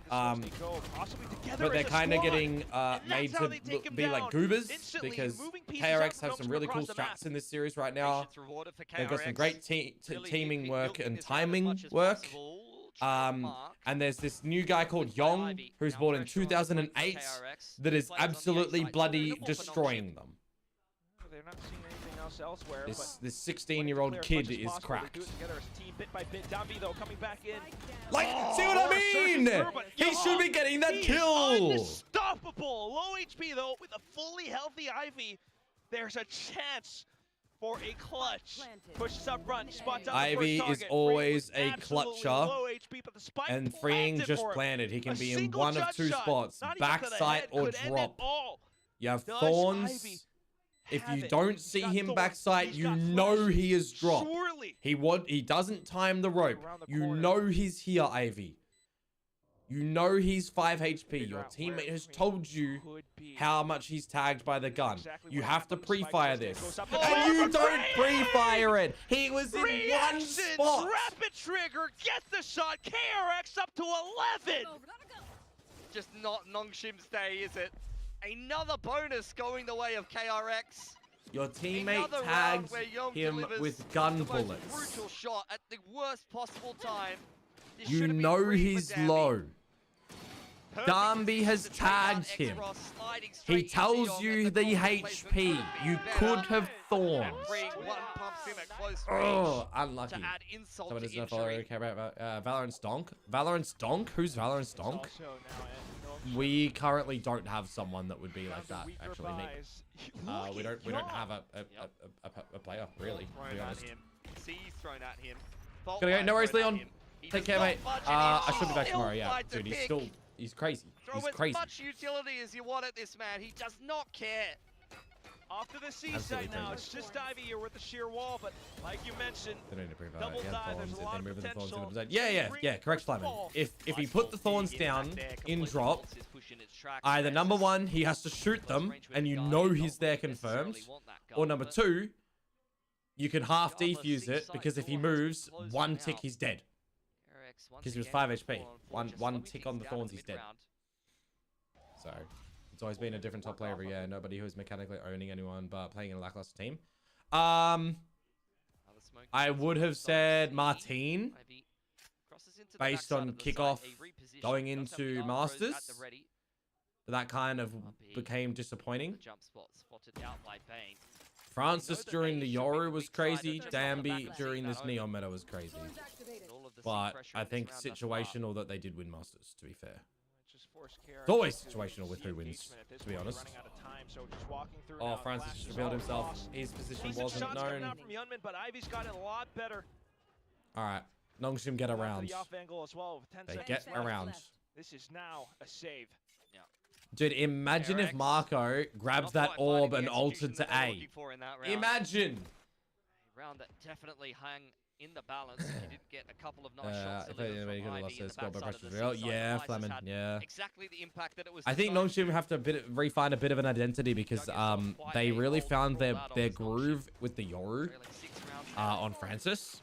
But they're kind of getting made to be like goobers because KRX have some really cool strats in this series right now. They've got some great teaming work and timing work. And there's this new guy called Yong who's born in 2008 that is absolutely bloody destroying them. They're not seeing anything else elsewhere. This 16-year-old kid is cracked. Like, see what I mean? He should be getting that kill. Unstoppable. Low HP though, with a fully healthy Ivy, there's a chance for a clutch. Pushes up front, spots out Ivy is always a clutcher, and freeing just planted. He can be in one of 2 spots, backside or drop. You have Thorns. If you don't see him backside, you know he is dropped. He doesn't time the rope. You know he's here, Ivy. You know he's 5 HP. Your teammate has told you how much he's tagged by the gun. You have to pre-fire this. And you don't pre-fire it. He was in one spot. Rapid trigger, gets the shot. KRX up to 11. Just not Nongshim's day, is it? Another bonus going the way of KRX. Your teammate tagged him with gun bullets. Brutal shot at the worst possible time. You know he's low. Darby has tagged him. He tells you the HP. You could have thorns. Oh, unlucky. Someone doesn't follow care about Valorant Stonk. Valorant Stonk? Who's Valorant Stonk? We currently don't have someone that would be like that. Actually, we don't have a player really. To be honest. Gotta go. No worries, Leon. Take care, mate. I should be back tomorrow. Yeah, dude, he's crazy. He's crazy. As much utility as you want at this man, he does not care. Off to the C side now. It's just Ivy here with the sheer wall, but like you mentioned, double dive, there's a lot of potential. Yeah, correct, Flyman. If he put the thorns down in drop, either number one, he has to shoot them, and you know he's there confirmed, or number two, you can half defuse it, because if he moves, one tick, he's dead. Because he was 5 HP. One tick on the thorns, he's dead. So, it's always been a different top player every year. Nobody who's mechanically owning anyone, but playing in a lackluster team. I would have said Martine, based on kickoff going into Masters. That kind of became disappointing. Francis during the Yoru was crazy. Dambi during this Neon meta was crazy. But I think situational that they did win Masters, to be fair. It's always situational with who wins, to be honest. Oh, Francis just revealed himself. His position wasn't known. Alright, Nongshim get around. They get around. This is now a save. Dude, imagine if Marco grabs that orb and ulted to A. Imagine! Round that definitely hung in the balance. He did get a couple of nice shots. Yeah, Fleming. Yeah. Exactly the impact that it was. I think Nongshim have to refine a bit of an identity because they really found their groove with the Yoru on Francis.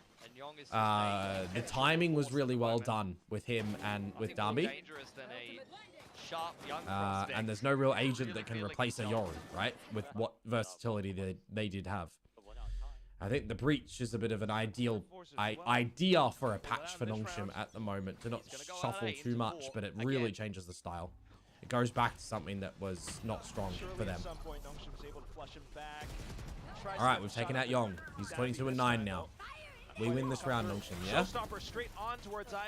The timing was really well done with him and with Darby. And there's no real agent that can replace a Yoru, right? With what versatility they did have. I think the breach is a bit of an idea for a patch for Nongshim at the moment to not shuffle too much, but it really changes the style. It goes back to something that was not strong for them. All right, we've taken out Yong. He's 22-9 now. We win this round, Nongshim, yeah?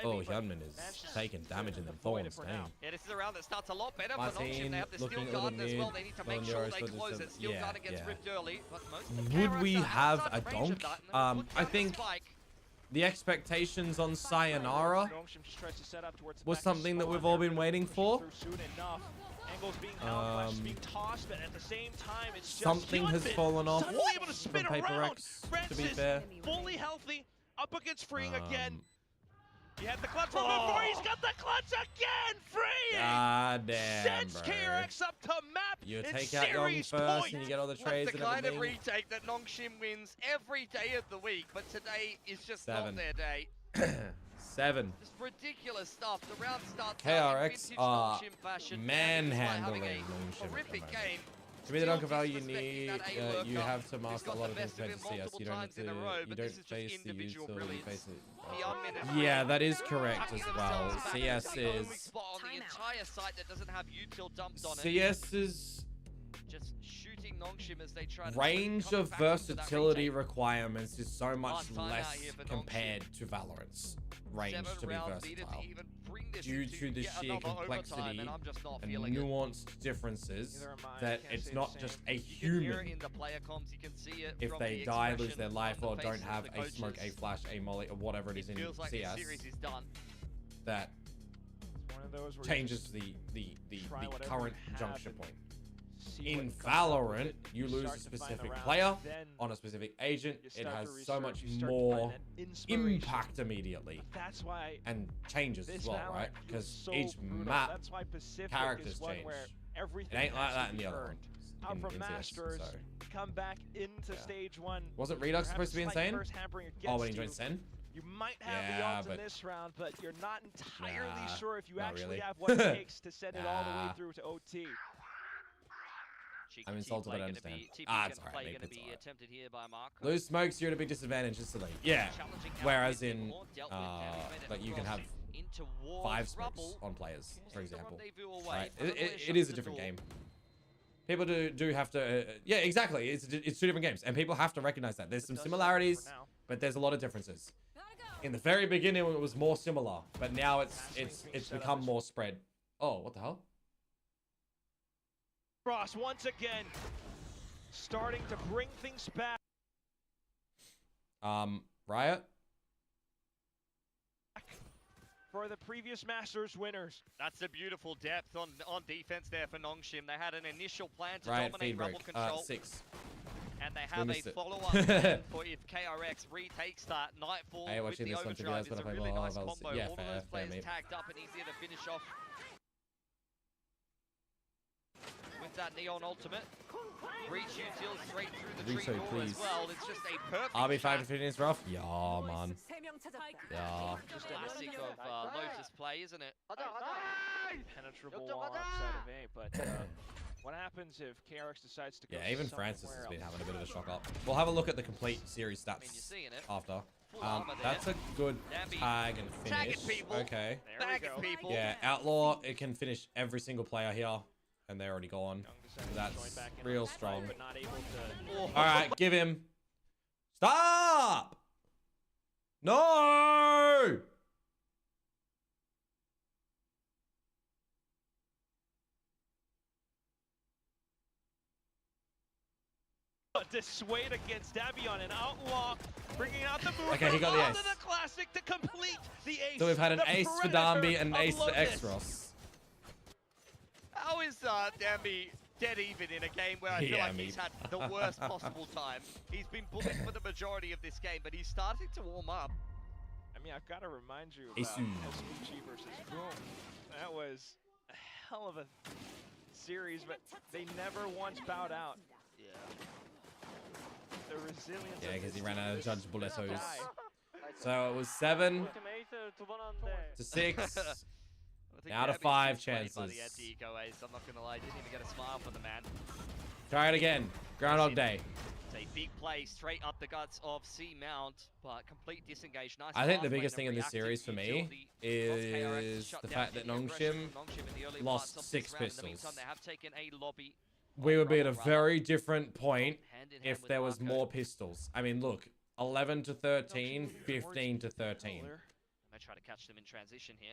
Oh, Hyunmin is taking damage in them thorns, dang. Yeah, this is a round that starts a lot better for Nongshim. They have the Steel Garden as well. They need to make sure they close it. Steel Garden gets ripped early. Would we have a donk? I think the expectations on Sayonara was something that we've all been waiting for. Something has fallen off from PaperX, to be fair. Fully healthy, up against freeing again. He had the clutch from before, he's got the clutch again, freeing! God damn, sends KRX up to map. You take out Yong first and you get all the trades and everything. That's the kind of retake that Nongshim wins every day of the week, but today is just not their day. 7. Just ridiculous stuff. The round starts KRX are manhandling Nongshim. To be the dunk of value you need, you have to master a lot of things to CS. You don't face the utility, face it. Yeah, that is correct as well. CS is... CS is... Just shooting Nongshim as they try to range of versatility requirements is so much less compared to Valorant's range to be versatile. Due to the sheer complexity and nuanced differences that it's not just a human. If they die, lose their life, or don't have a smoke, a flash, a molly, or whatever it is in CS, that changes the current junction point. In Valorant, you lose a specific player on a specific agent. It has so much more impact immediately and changes as well, right? Because each map, characters change. It ain't like that in the other one. In CS, so. Come back into stage 1. Wasn't Redux supposed to be insane? Oh, when he joined Sen? You might have the odds in this round, but you're not entirely sure if you actually have what it takes to send it all the way through to OT. I'm insulted, I don't understand. Ah, it's alright, mate. It's alright. Lose smokes, you're at a big disadvantage instantly. Yeah. Whereas in, like, you can have 5 smokes on players, for example. Right? It is a different game. People do have to, yeah, exactly. It's 2 different games, and people have to recognize that. There's some similarities, but there's a lot of differences. In the very beginning, it was more similar, but now it's become more spread. Oh, what the hell? Frost once again starting to bring things back. Riot? For the previous Masters winners. That's a beautiful depth on defense there for Nongshim. They had an initial plan to Riot dominate Rebel control. 6. And they have a follow-up plan for if KRX retakes that Nightfall with the overdrive. It's a really nice combo. Yeah, all fair, of those players mate. tagged up and easier to finish off. With that Neon ultimate. Reach util straight through the tree door as well. It's just a perfect RB5 to finish rough? Yeah, man. Yeah. Just a classic of Lotus play, isn't it? Penetrable outside of A, but what happens if KRX decides to go even Francis has been having a bit of a shock up. We'll have a look at the complete series stats after. That's a good tag and finish. Okay. Yeah, Outlaw, it can finish every single player here, and they're already gone. That's real strong. Alright, give him. Stop! No! Dissuade against Davion and Outlaw, bringing out the move. Okay, he got the ace. The classic to complete the ace. So we've had an ace for Dambi and an ace for Xros. How is Dambi dead even in a game where I feel like he's had the worst possible time? He's been bullied for the majority of this game, but he's starting to warm up. I mean, I've got to remind you about SPG versus Boom. That was a hell of a series, but they never once bowed out. Yeah. The resilience. Yeah, because he ran out of Judge Bulletos. So it was 7 to 6. Out of 5 chances. I'm not gonna lie, didn't even get a smile from the man. Try it again. Groundhog Day. It's a big play straight up the guts of C Mount, but complete disengage. Nice. I think the biggest thing in this series for me is the fact that Nongshim lost 6 pistols. We would be at a very different point if there was more pistols. I mean, look, 11 to 13, 15 to 13. I'm gonna try to catch them in transition here.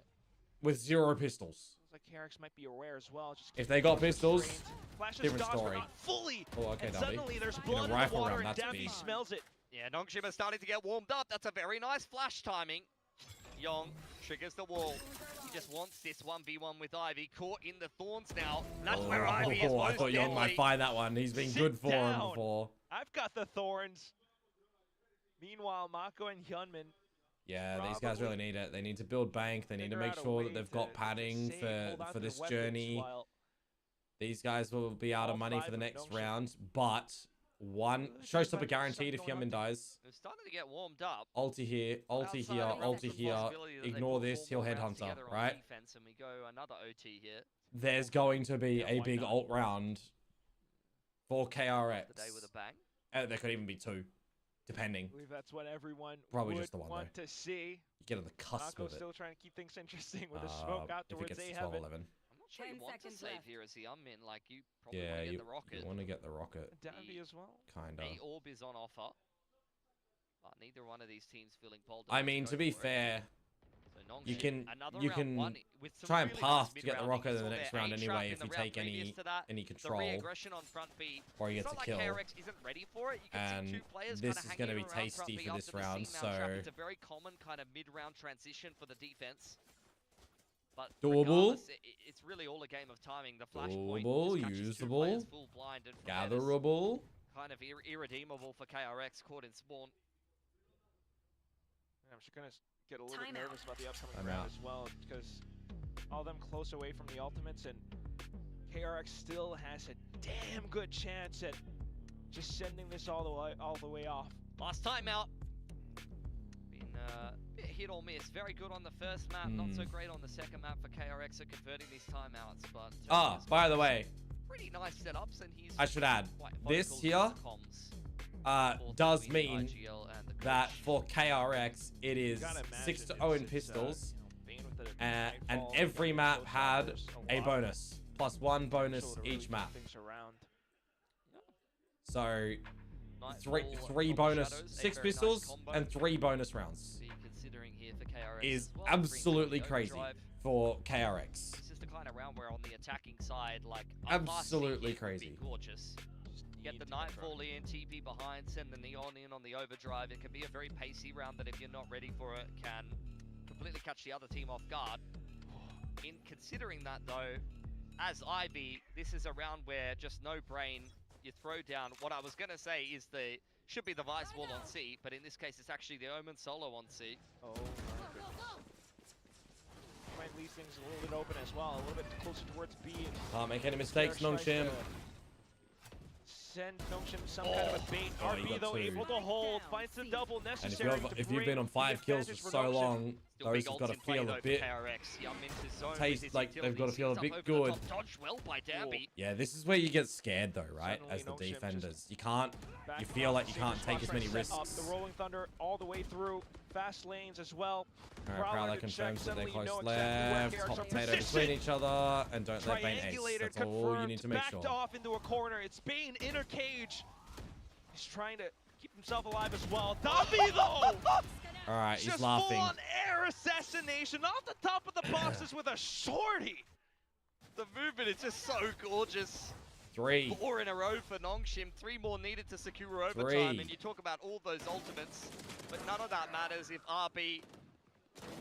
With 0 pistols. Like KRX might be aware as well. If they got pistols, different story. Oh, okay, Suddenly there's blood in the water and Dambi smells it. Yeah, Nongshim is starting to get warmed up. That's a very nice flash timing. Yong triggers the wall. He just wants this 1v1 with Ivy. Caught in the thorns now. That's where Ivy is most I thought Yong might find that one. He's been good for him before. I've got the thorns. Meanwhile, Mako and Hyunmin. Yeah, these guys really need it. They need to build bank. They need to make sure that they've got padding for this journey. These guys will be out of money for the next round, but one showstopper guaranteed if Hyunmin dies. They're starting to get warmed up. Ulti here, ulti here, ulti here. Ignore this, he'll headhunter, right? And we go another OT here. There's going to be a big ult round for KRX. There could even be 2. Depending. I believe that's what everyone probably would just the one want to see. You get on the cusp of it. Still trying to keep things interesting with a smoke out towards if it gets to 12-11. I'm not sure you want to save here as the unmin. Like you probably want to get the rocket. You want to get the rocket. Dambi as well. Kinda. A orb is on offer. But neither one of these teams feeling bold. I mean, to be fair, you can try and pass to get the rocket in the next round anyway if you take any control or you get to kill. And this is going to be tasty for this round, so it's a very common kind of mid-round transition for the defense. But doable. It's really all a game of timing. The flash doable, usable, gatherable. Kind of irredeemable for KRX caught in spawn. I'm just gonna get a little bit nervous about the upcoming round as well, because all them close away from the ultimates, and KRX still has a damn good chance at just sending this all the way off. Last timeout. Been a bit hit or miss. Very good on the first map, not so great on the second map for KRX at converting these timeouts. But by the way, pretty nice setups, and he's. I should add, this here does mean that for KRX, it is 6-0 in pistols, and every map had a bonus, +1 bonus each map. So, three bonus, 6 pistols and 3 bonus rounds is absolutely crazy for KRX. This is the kind of round where on the attacking side, like absolutely crazy. Gorgeous. You get the Nightfall in, TP behind, send the Neon in on the overdrive. It can be a very pacey round that if you're not ready for it, can completely catch the other team off guard. In considering that though, as Ivy, this is a round where just no brain, you throw down. What I was going to say is should be the Vice Wall on C, but in this case it's actually the Omen solo on C. Oh my goodness. Might leave things a little bit open as well, a little bit closer towards B. Can't make any mistakes, Nongshim. Send Nongshim some kind of a bait. RB though able to hold, finds the double necessary. And if you've been on 5 kills for so long, those have got to feel a bit they've got to feel a bit good. Yeah, this is where you get scared though, right? As the defenders, you feel like you can't take as many risks. The Rolling Thunder all the way through, fast lanes as well. Alright, Prowler confirms that they're close left, Hot Potato between each other, and don't let Bane ace. That's all you need to make sure. Backed off into a corner, it's Bane, inner cage. He's trying to keep himself alive as well. Dobby though! Alright, he's laughing. Just full-on air assassination off the top of the boxes with a shorty. The movement is just so gorgeous. 3. 4 in a row for Nongshim, 3 more needed to secure overtime. And you talk about all those ultimates, but none of that matters if RB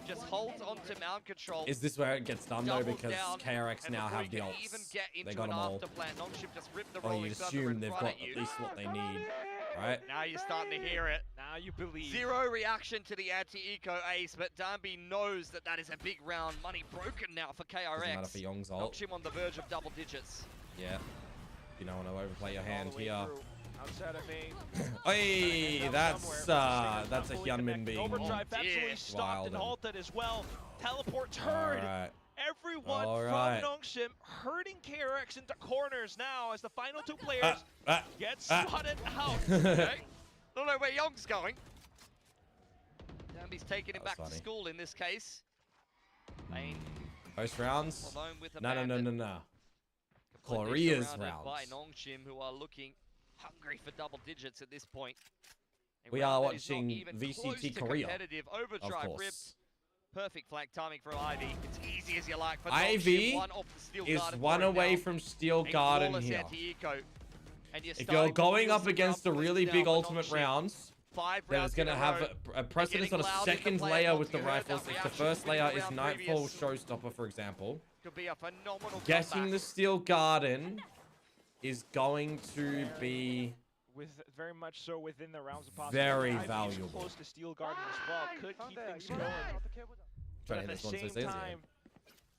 just holds on to mount control. Is this where it gets done though? Because KRX now have the ults. They got them all. Oh, you assume they've got at least what they need, right? Now you're starting to hear it. Now you believe. 0 reaction to the anti-eco ace, but Danby knows that that is a big round. Money broken now for KRX. Doesn't matter for Young's ult. Nongshim on the verge of double digits. Yeah. You don't want to overplay your hand here. Outside of me. Hey, that's a Hyunmin being overdrive absolutely stopped and halted as well. Teleport's heard. Right. Everyone from Nongshim hurting KRX into corners now as the final 2 players get slotted out. Okay. Don't know where Young's going. Danby's taking him back to school in this case. Post rounds? No. Korea's rounds. By Nongshim, who are looking hungry for double digits at this point. We are watching VCT Korea, of course. Rip. Perfect flank timing for Ivy. It's easy as you like for Ivy is 1 away from Steel Garden here. If you're going up against a really big ultimate rounds, then it's going to have a precedence on a second layer with the rifles. If the first layer is Nightfall Showstopper, for example, getting the Steel Garden is going to be very much so within the realms of possibility. Very valuable. Close to Steel Garden as well. Could keep things going. But at the same time,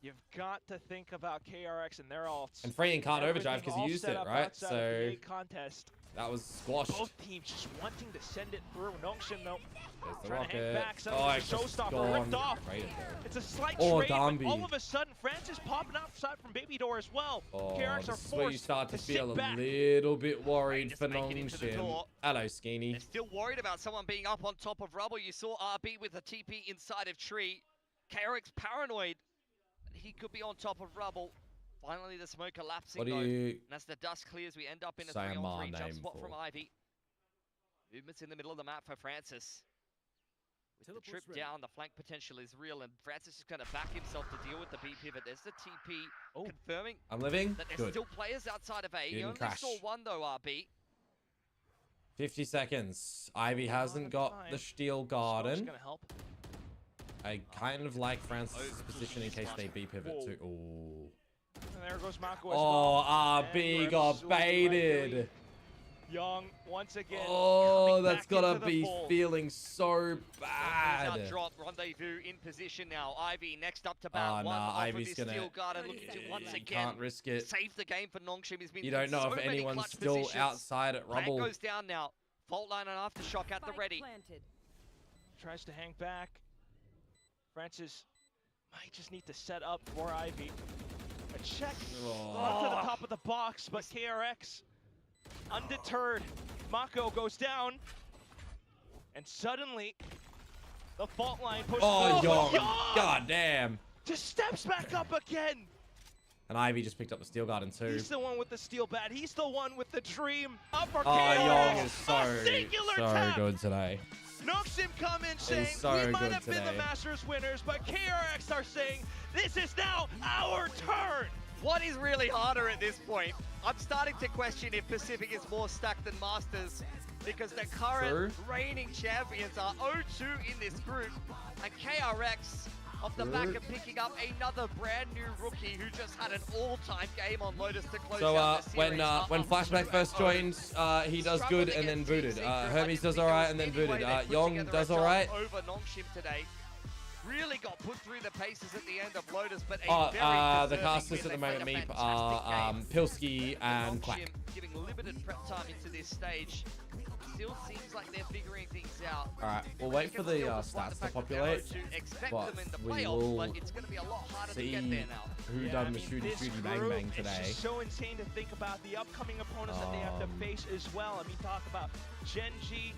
you've got to think about KRX and their ults. And Freeing can't overdrive because he used it, right? So contest. That was squashed. Both teams just wanting to send it through. Nongshim though. There's the rocket. Oh, it's just gone. Ripped off. It's a slight trade, but all of a sudden, Francis popping outside from Baby Door as well. Oh, this is where you start to feel a little bit worried for Nongshim. Hello, Skeeny. They're still worried about someone being up on top of rubble. You saw RB with a TP inside of tree. KRX paranoid that he could be on top of rubble. Finally, the smoke collapsing though. And as the dust clears, we end up in a 3-on-3 jump spot from Ivy. Movements in the middle of the map for Francis. With the trip down, the flank potential is real, and Francis is going to back himself to deal with the B pivot. There's the TP confirming I'm living. That there's still players outside of A. You only saw 1 though, RB. 50 seconds. Ivy hasn't got the Steel Garden. I kind of like Francis' position in case they B pivot too. Ooh. And there goes Mako as well. RB got baited. Young once again. Oh, that's gotta be feeling so bad. Drop rendezvous in position now. Ivy next up to bat. Oh, nah, Ivy's gonna. Looking to once again can't risk it. Save the game for Nongshim. He's been you don't know if anyone's still outside at rubble. Goes down now. Fault line and aftershock at the ready. Tries to hang back. Francis might just need to set up for Ivy. A check off to the top of the box, but KRX undeterred. Mako goes down, and suddenly the fault line pushes. Oh, Young! God damn! Just steps back up again. And Ivy just picked up the Steel Garden too. He's the one with the steel bat. He's the one with the dream. Oh, Young is so good today. Noxim come in saying, we might have been the Masters winners, but KRX are saying, this is now our turn. What is really harder at this point? I'm starting to question if Pacific is more stacked than Masters, because the current reigning champions are 0-2 in this group, and KRX, off the back of picking up another brand new rookie who just had an all-time game on Lotus to close out the series. When Flashback first joined, he does good and then booted. Hermes does alright and then booted. Young does alright. Over Nongshim today. Really got put through the paces at the end of Lotus, but the casters at the moment, Meep, are Pilski and Quack. Giving limited prep time into this stage. Still seems like they're figuring things out. Alright, we'll wait for the stats to populate, but we will see who done the shooty bang bang today. It's just so insane to think about the upcoming opponents that they have to face as well. I mean, talk about Gen G,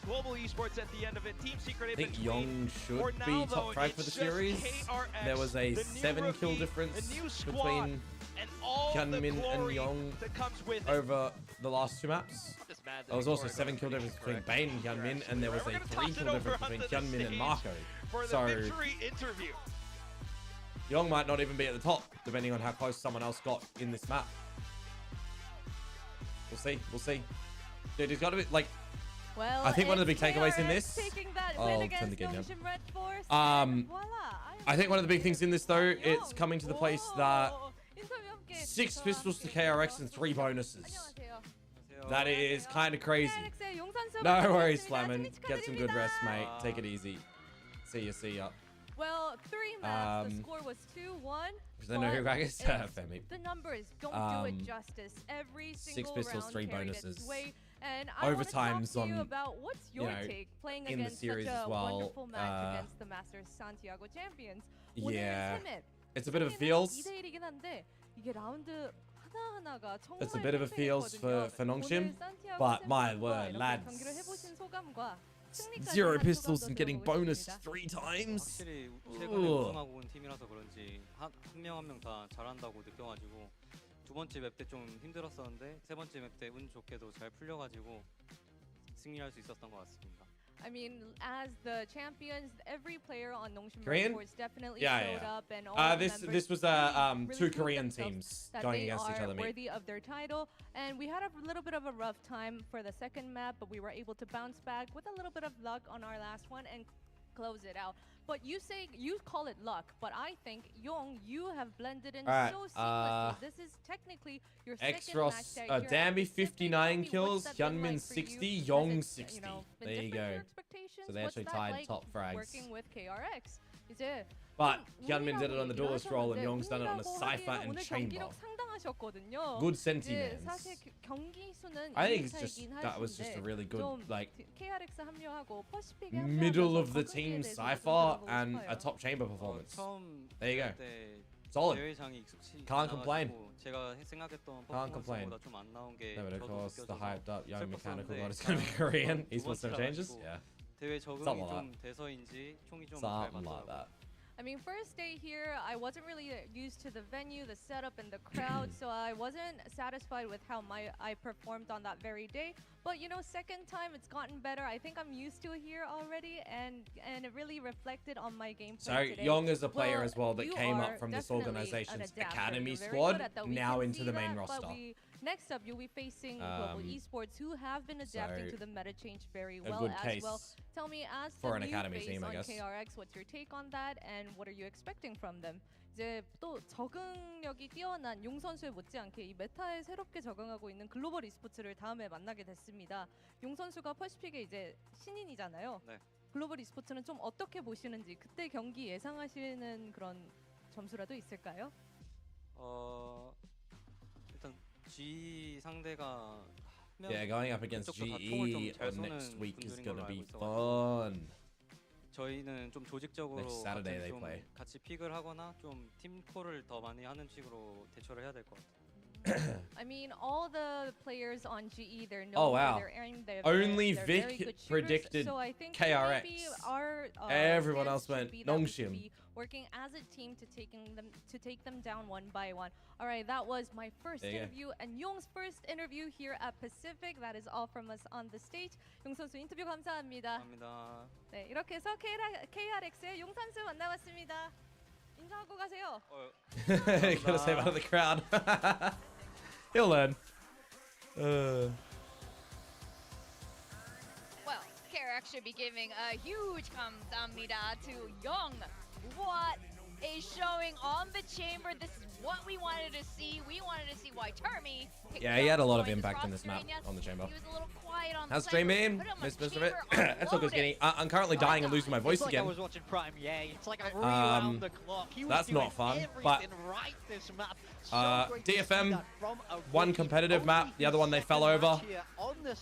Global Esports at the end of it, Team Secret. I think Young should be top frag for the series. KRX, there was a 7-kill difference between Hyunmin and Young over the last 2 maps. There was also a 7-kill difference between Bane and Hyunmin, and there was a 3-kill difference between Hyunmin and Marco. So Young might not even be at the top, depending on how close someone else got in this map. We'll see. We'll see. Dude, he's got to be like. Well, I think one of the big takeaways in this. I'll turn the game down. I think one of the big things in this though, it's coming to the place that 6 pistols to KRX and 3 bonuses. That is kind of crazy. No worries, Flamin. Get some good rest, mate. Take it easy. See ya. Well, 3 maps. The score was 2-1. Because I know who is. The numbers don't do it justice. Every single 6 pistols, 3 round bonuses. And I Overtimes want to talk to you on, about what's your take playing in against the series such a as well. wonderful match against the Masters Santiago champions. Yeah, it's a bit of a feels. It's a bit of a feels for Nongshim, but my word, lads. 0 pistols and getting bonus 3 times. 두 번째 맵 때 좀 힘들었었는데 세 번째 맵 때 운 좋게도 잘 풀려가지고 승리할 수 있었던 것 같습니다. I mean, as the champions, every player on Nongshim Korean? Reports definitely showed up, and all this was 2 Korean teams going against each other. Worthy of their title, and we had a little bit of a rough time for the second map, but we were able to bounce back with a little bit of luck on our last one and close it out. But you call it luck, but I think Young, you have blended in so seamlessly. This is technically your second match that you're Dambi 59 kills, Hyunmin 60, Young 60. There you go. So they actually tied top frags. Working with KRX. But Hyunmin did it on the duelist role, and Young's done it on the Cypher and Chamber. Good sentiments. I think it's just that was just a really good middle of the team Cypher and a top Chamber performance. There you go. Solid. Can't complain. Can't complain. No, but of course the hyped up young mechanical god is going to be Korean. Esports no changes? Yeah. Something like that. Something like that. I mean, first day here, I wasn't really used to the venue, the setup, and the crowd, so I wasn't satisfied with how I performed on that very day. But you know, second time it's gotten better. I think I'm used to it here already, and it really reflected on my gameplay today. So Young is a player as well that came up from this organization's academy squad, now into the main roster. Next up, you'll be facing Global Esports, who have been adapting to the meta change very well as well. Tell me, as for the an academy new team, face I guess. on KRX, what's your take on that, and what are you expecting from them? 이제 또 적응력이 뛰어난 용 선수에 못지않게 이 메타에 새롭게 적응하고 있는 글로벌 e스포츠를 다음에 만나게 됐습니다. 용 선수가 퍼시픽의 이제 신인이잖아요. 네. 글로벌 e스포츠는 좀 어떻게 보시는지, 그때 경기 예상하시는 그런 점수라도 있을까요? 일단 G 상대가 Yeah, going up against GE next week is gonna be fun. 저희는 좀 조직적으로 Saturday they 좀 play. 같이 픽을 하거나 좀 팀 콜을 더 많이 하는 식으로 대처를 해야 될 것 같아요. I mean, all the players on GE, they're known Oh wow! for their aim, Only they're very Vic good shooters, predicted so I think KRX. maybe our, Everyone stance else should went be that we should Nongshim. be working as a team to take them down one by one. All right, that was my first interview and Yong's first interview here at Pacific. That is all from us on the stage. 용 선수 인터뷰 감사합니다. 감사합니다. 네, 이렇게 해서 KRX의 용 선수 만나봤습니다. 인사하고 가세요. Gotta save out of the crowd. He'll learn. Well, KRX should be giving a huge 감사합니다 to Young. What a showing on the chamber. This is what we wanted to see. We wanted to see why Termi. Yeah, he had a lot of impact in this map on the chamber. He was a little quiet on How's stream in? Miss of it. It's all good, Skinny. I'm currently dying and losing my voice again. I was watching Prime, yeah. It's like I'm around the clock. That's not fun, but right this map. DFM, one competitive map, the other one they fell over.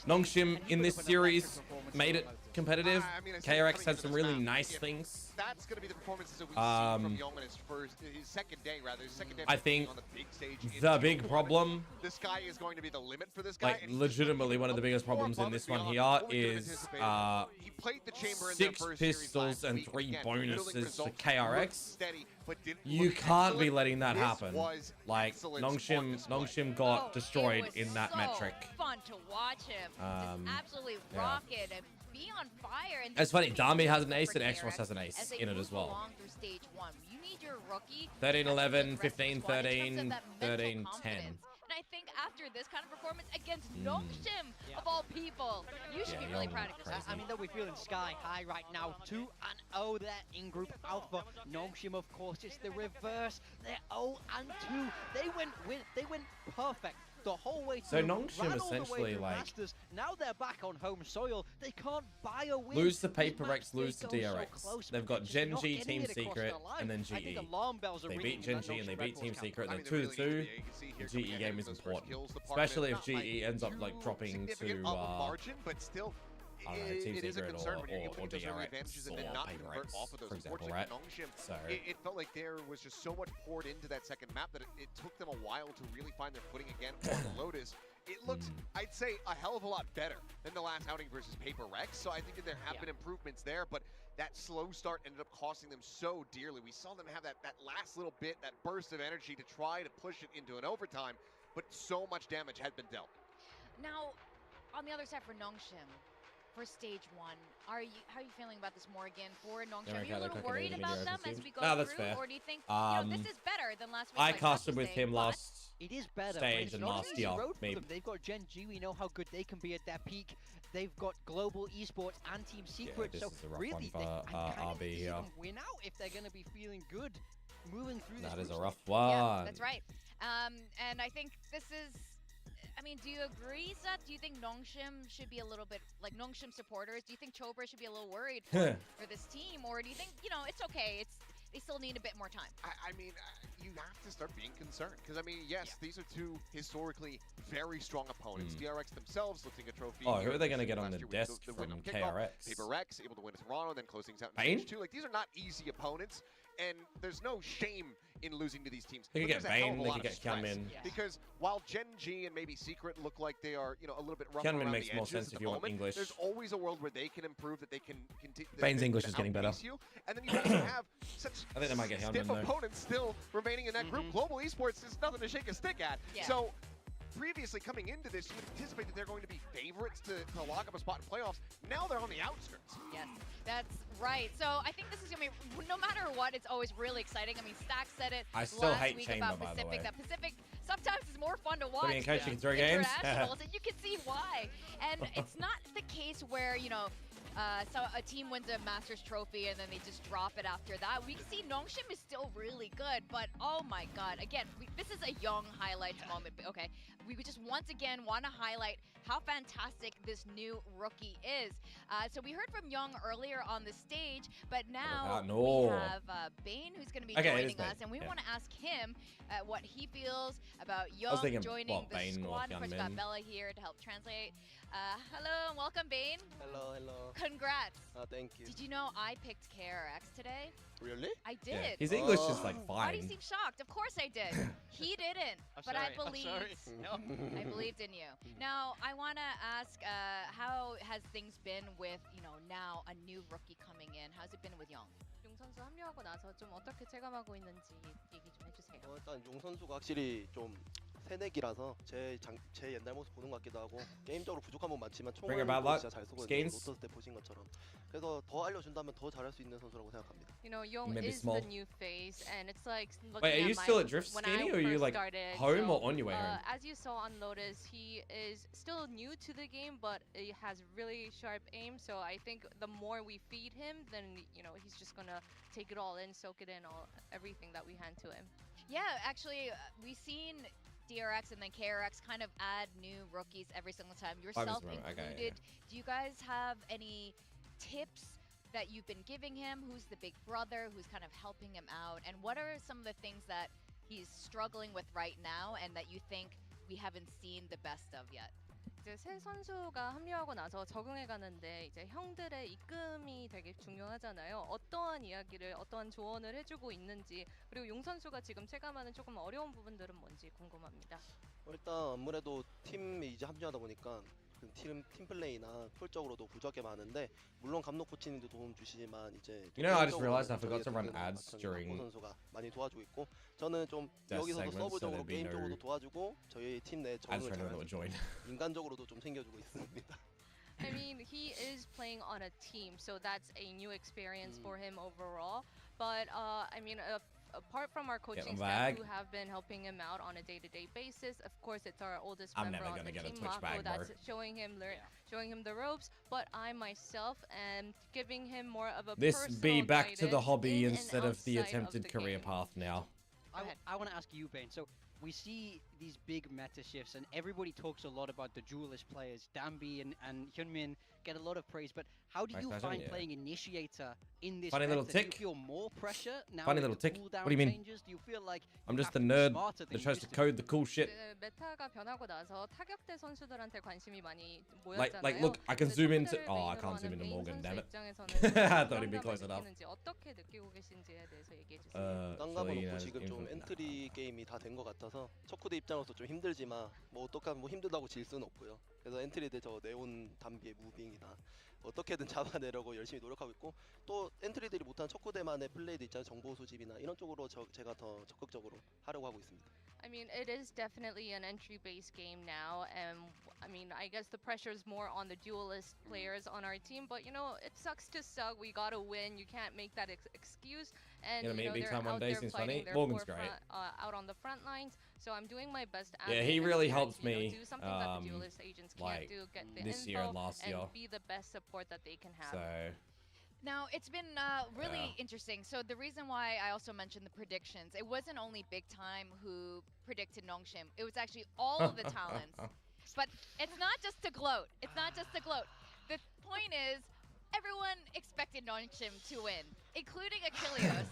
Nongshim in this series made it competitive. KRX had some really nice things. That's going to be the performances that we've seen from Young in his second day, rather. His second day I think on the big stage. The big problem, this guy is going to be the limit for this guy. Like legitimately one of the biggest problems in this one here is he played the chamber in 6 pistols and 3 bonuses for KRX. You can't be letting that happen. Like Nongshim got destroyed in that metric. Fun to watch him. Absolutely rocket and be on fire. And it's funny, Dami has an ace and Extros has an ace in it as well. 13-11, 15-13, 13-10. And I think after this kind of performance against Nongshim, of all people, you should be really proud of yourself. I mean, though we're feeling sky high right now, 2-0 there in Group Alpha. Nongshim, of course, it's the reverse. They're 0-2. They went perfect the whole way through. So Nongshim essentially like Masters. Now they're back on home soil. They can't buy a win. Lose to PaperX, lose to DRX. They've got Gen G, Team Secret, and then GE. They beat Gen G and they beat Team Secret, and then 2-2. The GE game is important, especially if GE ends up like dropping to I don't know, Team Secret or DRX or PaperX, for example, right? So it felt like there was just so much poured into that second map that it took them a while to really find their footing again on the Lotus. It looked, I'd say, a hell of a lot better than the last outing versus PaperX. So I think that there have been improvements there, but that slow start ended up costing them so dearly. We saw them have that last little bit, that burst of energy to try to push it into an overtime, but so much damage had been dealt. Now, on the other side for Nongshim, for stage 1, how are you feeling about this, Morgan? For Nongshim, are you a little worried about them as we go that's through, fair. or do you think this is better than last week? I casted with him last it is better, stage and last year. Maybe. They've got Gen G. We know how good they can be at their peak. They've got Global Esports and Team Secret. Yeah, so this is a rough really, one for RB here. Win out if they're going to be feeling good moving through this. That is a rough one. Yeah, that's right. And I think this is. I mean, do you agree, Seth? Do you think Nongshim should be a little bit, like Nongshim supporters, do you think Chobra should be a little worried for this team? Or do you think, it's okay, they still need a bit more time? I mean, you have to start being concerned. Because, I mean, yes, these are two historically very strong opponents. DRX themselves lifting a trophy. Oh, who are they going to get on the desk from KRX? PaperX, able to win Toronto, then closing out in stage 2. Like, these are not easy opponents. And there's no shame in losing to these teams. They could get Bane, they could get Kunmin. Because while Gen G and maybe Secret look like they are, a little bit rough around the edges makes more sense if you want English. There's always a world where they can improve, that they can continue. Bane's English is getting better. And then you also have such I think they might get stiff opponents still remaining in that group. Global Esports is nothing to shake a stick at. So previously coming into this, you would anticipate that they're going to be favorites to lock up a spot in playoffs. Now they're on the outskirts. Yes, that's right. So I think this is going to be, no matter what, it's always really exciting. I mean, Stack said it I still last hate week Chamber, about by the way. Pacific, that Pacific sometimes is more fun to watch Being coaching 3 games? internationals, and you can see why. And it's not the case where, so a team wins a Masters trophy and then they just drop it after that. We can see Nongshim is still really good, but oh my god, again, this is a young highlight moment. Okay, we would just once again want to highlight how fantastic this new rookie is. So we heard from Young earlier on the stage, but now we have Bane who's going to be joining us, and we want to ask him what he feels about Young joining the squad. Of course, we got Bella here to help translate. Hello and welcome, Bane. Hello, hello. Congrats. Thank you. Did you know I picked KRX today? Really? I did. Yeah. His English is like fine. Why do you seem shocked? Of course I did. He didn't, but I believed. No. I believed in you. Now I want to ask, how has things been with, now a new rookie coming in? How's it been with Young? 용 선수 합류하고 나서 좀 어떻게 체감하고 있는지 얘기 좀 해주세요. 일단 용 선수가 확실히 좀 새내기라서 제 옛날 모습 보는 것 같기도 하고 게임적으로 부족한 부분 많지만 총을 진짜 잘 쏘거든요. 노트스 때 보신 것처럼. 그래서 더 알려준다면 더 잘할 수 있는 선수라고 생각합니다. Young is the new face, and it's like looking Wait, are you still at Drift Skinny, or are you like home or on your way home? As you saw on Lotus, he is still new to the game, but he has really sharp aim. So I think the more we feed him, then he's just gonna take it all in, soak it in, everything that we hand to him. Yeah, actually, we've seen DRX and then KRX kind of add new rookies every single time, yourself included. Do you guys have any tips that you've been giving him? Who's the big brother who's kind of helping him out? And what are some of the things that he's struggling with right now and that you think we haven't seen the best of yet? 이제 새 선수가 합류하고 나서 적응해 가는데 이제 형들의 이끌음이 되게 중요하잖아요. 어떠한 이야기를, 어떠한 조언을 해주고 있는지, 그리고 용 선수가 지금 체감하는 조금 어려운 부분들은 뭔지 궁금합니다. 일단 아무래도 팀이 이제 합류하다 보니까 팀 플레이나 쿨적으로도 부족한 게 많은데 물론 감독 코치님도 도움 주시지만 이제 I just realized I forgot to run ads during 선수가 많이 도와주고 있고 저는 좀 여기서도 서브적으로 게임적으로도 도와주고 저희 팀 내 적응을 잘해주고 인간적으로도 좀 챙겨주고 있습니다. I mean, he is playing on a team, so that's a new experience for him overall. But I mean, apart from our coaching staff who have been helping him out on a day-to-day basis, of course it's our oldest member on the team, Mako, that's showing him the ropes. But I myself am giving him more of a personal be back to the hobby instead of the attempted career path now. I want to ask you, Bane. So we see these big meta shifts, and everybody talks a lot about the duelist players. Danby and Hyunmin get a lot of praise, but how do you find playing Initiator in this Funny meta? little tick. Do you feel more pressure now? Funny little tick. What do you mean? Changes? Do you feel like I'm just the nerd that tries to code the cool shit. 메타가 변하고 나서 타격대 선수들한테 관심이 많이 모였잖아요. Like, look, I can zoom into. Oh, I can't zoom into Morgan. Damn it. I thought he'd be close enough. 어떻게 느끼고 계신지에 대해서 얘기해 주세요. 딴감은 없고 지금 좀 엔트리 게임이 다 된 것 같아서 척후대 입장으로서 좀 힘들지만 뭐 어떡하면 뭐 힘들다고 질 수는 없고요. 그래서 엔트리 대 저 네온 담비의 무빙이나 어떻게든 잡아내려고 열심히 노력하고 있고 또 엔트리들이 못한 척후대만의 플레이도 있잖아요. 정보 수집이나 이런 쪽으로 제가 더 적극적으로 하려고 하고 있습니다. I mean, it is definitely an entry-based game now, and I mean, I guess the pressure is more on the duelist players on our team, but it sucks to suck. We gotta win. You can't make that excuse. And they're out there fighting their forefront, out on the front lines. So I'm doing my best. Yeah, he really helps me. Do something that the duelist agents can't do. Get the this info year and last year. Be the best support that they can have. So. Now, it's been really interesting. So the reason why I also mentioned the predictions, it wasn't only Big Time who predicted Nongshim. It was actually all of the talents. But it's not just to gloat. It's not just to gloat. The point is, everyone expected Nongshim to win, including Achilles.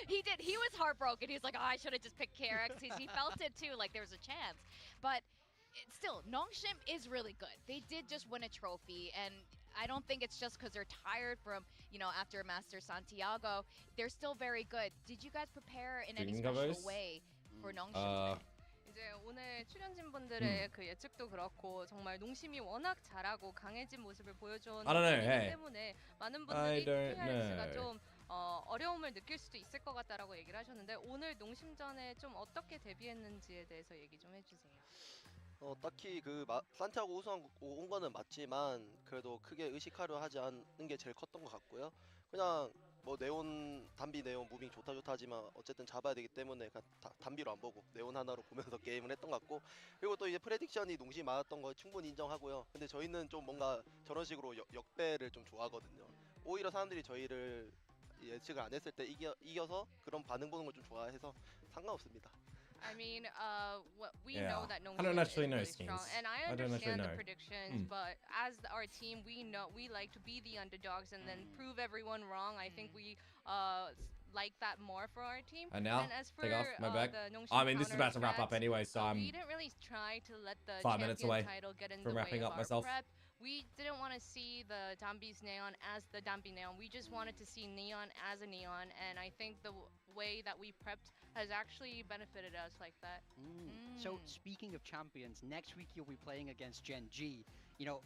He did. He was heartbroken. He was like, oh, I should have just picked KRX. He felt it too, like there was a chance. But still, Nongshim is really good. They did just win a trophy, and I don't think it's just because they're tired from, after Master Santiago. They're still very good. Did you guys prepare in any special way for Nongshim? 이제 오늘 출연진분들의 그 예측도 그렇고 정말 농심이 워낙 잘하고 강해진 모습을 보여준 때문에 많은 분들이 KRX가 좀 어려움을 느낄 수도 있을 것 같다라고 얘기를 하셨는데 오늘 농심전에 좀 어떻게 대비했는지에 대해서 얘기 좀 해주세요. 딱히 산티아고 우승 온 거는 맞지만 그래도 크게 의식하려 하지 않는 게 제일 컸던 것 같고요. 그냥 뭐 담비 네온 무빙 좋다 하지만 어쨌든 잡아야 되기 때문에 그냥 담비로 안 보고 네온 하나로 보면서 게임을 했던 것 같고 그리고 또 이제 프레딕션이 농심이 많았던 거 충분히 인정하고요. 근데 저희는 좀 뭔가 저런 식으로 역배를 좀 좋아하거든요. 오히려 사람들이 저희를 예측을 안 했을 때 이겨서 그런 반응 보는 걸 좀 좋아해서 상관없습니다. I mean, we know that I don't actually know really skins. strong, and I understand the predictions, but as our team, we like to be the underdogs and then prove everyone wrong. I think we like that more for our team. And now, as for take off my bag. the I mean, this is about to wrap up anyway, so I'm we didn't really try to let the 5 minutes away title get in from the wrapping way up of myself. our prep. We didn't want to see the Dambi's Neon as the Dambi Neon. We just wanted to see Neon as a Neon, and I think the way that we prepped has actually benefited us like that. So speaking of champions, next week you'll be playing against Gen G. You know,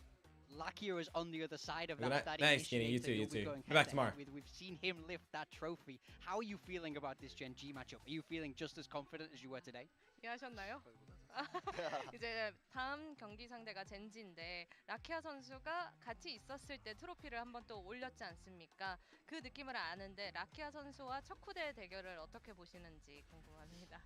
Lakia is on the other side of that. Thanks, Skinny. You too. Be back tomorrow. We've seen him lift that trophy. How are you feeling about this Gen G matchup? Are you feeling just as confident as you were today? 이해하셨나요? 이제 다음 경기 상대가 젠지인데 라키아 선수가 같이 있었을 때 트로피를 한번 또 올렸지 않습니까? 그 느낌을 아는데 라키아 선수와 척후대 대결을 어떻게 보시는지 궁금합니다.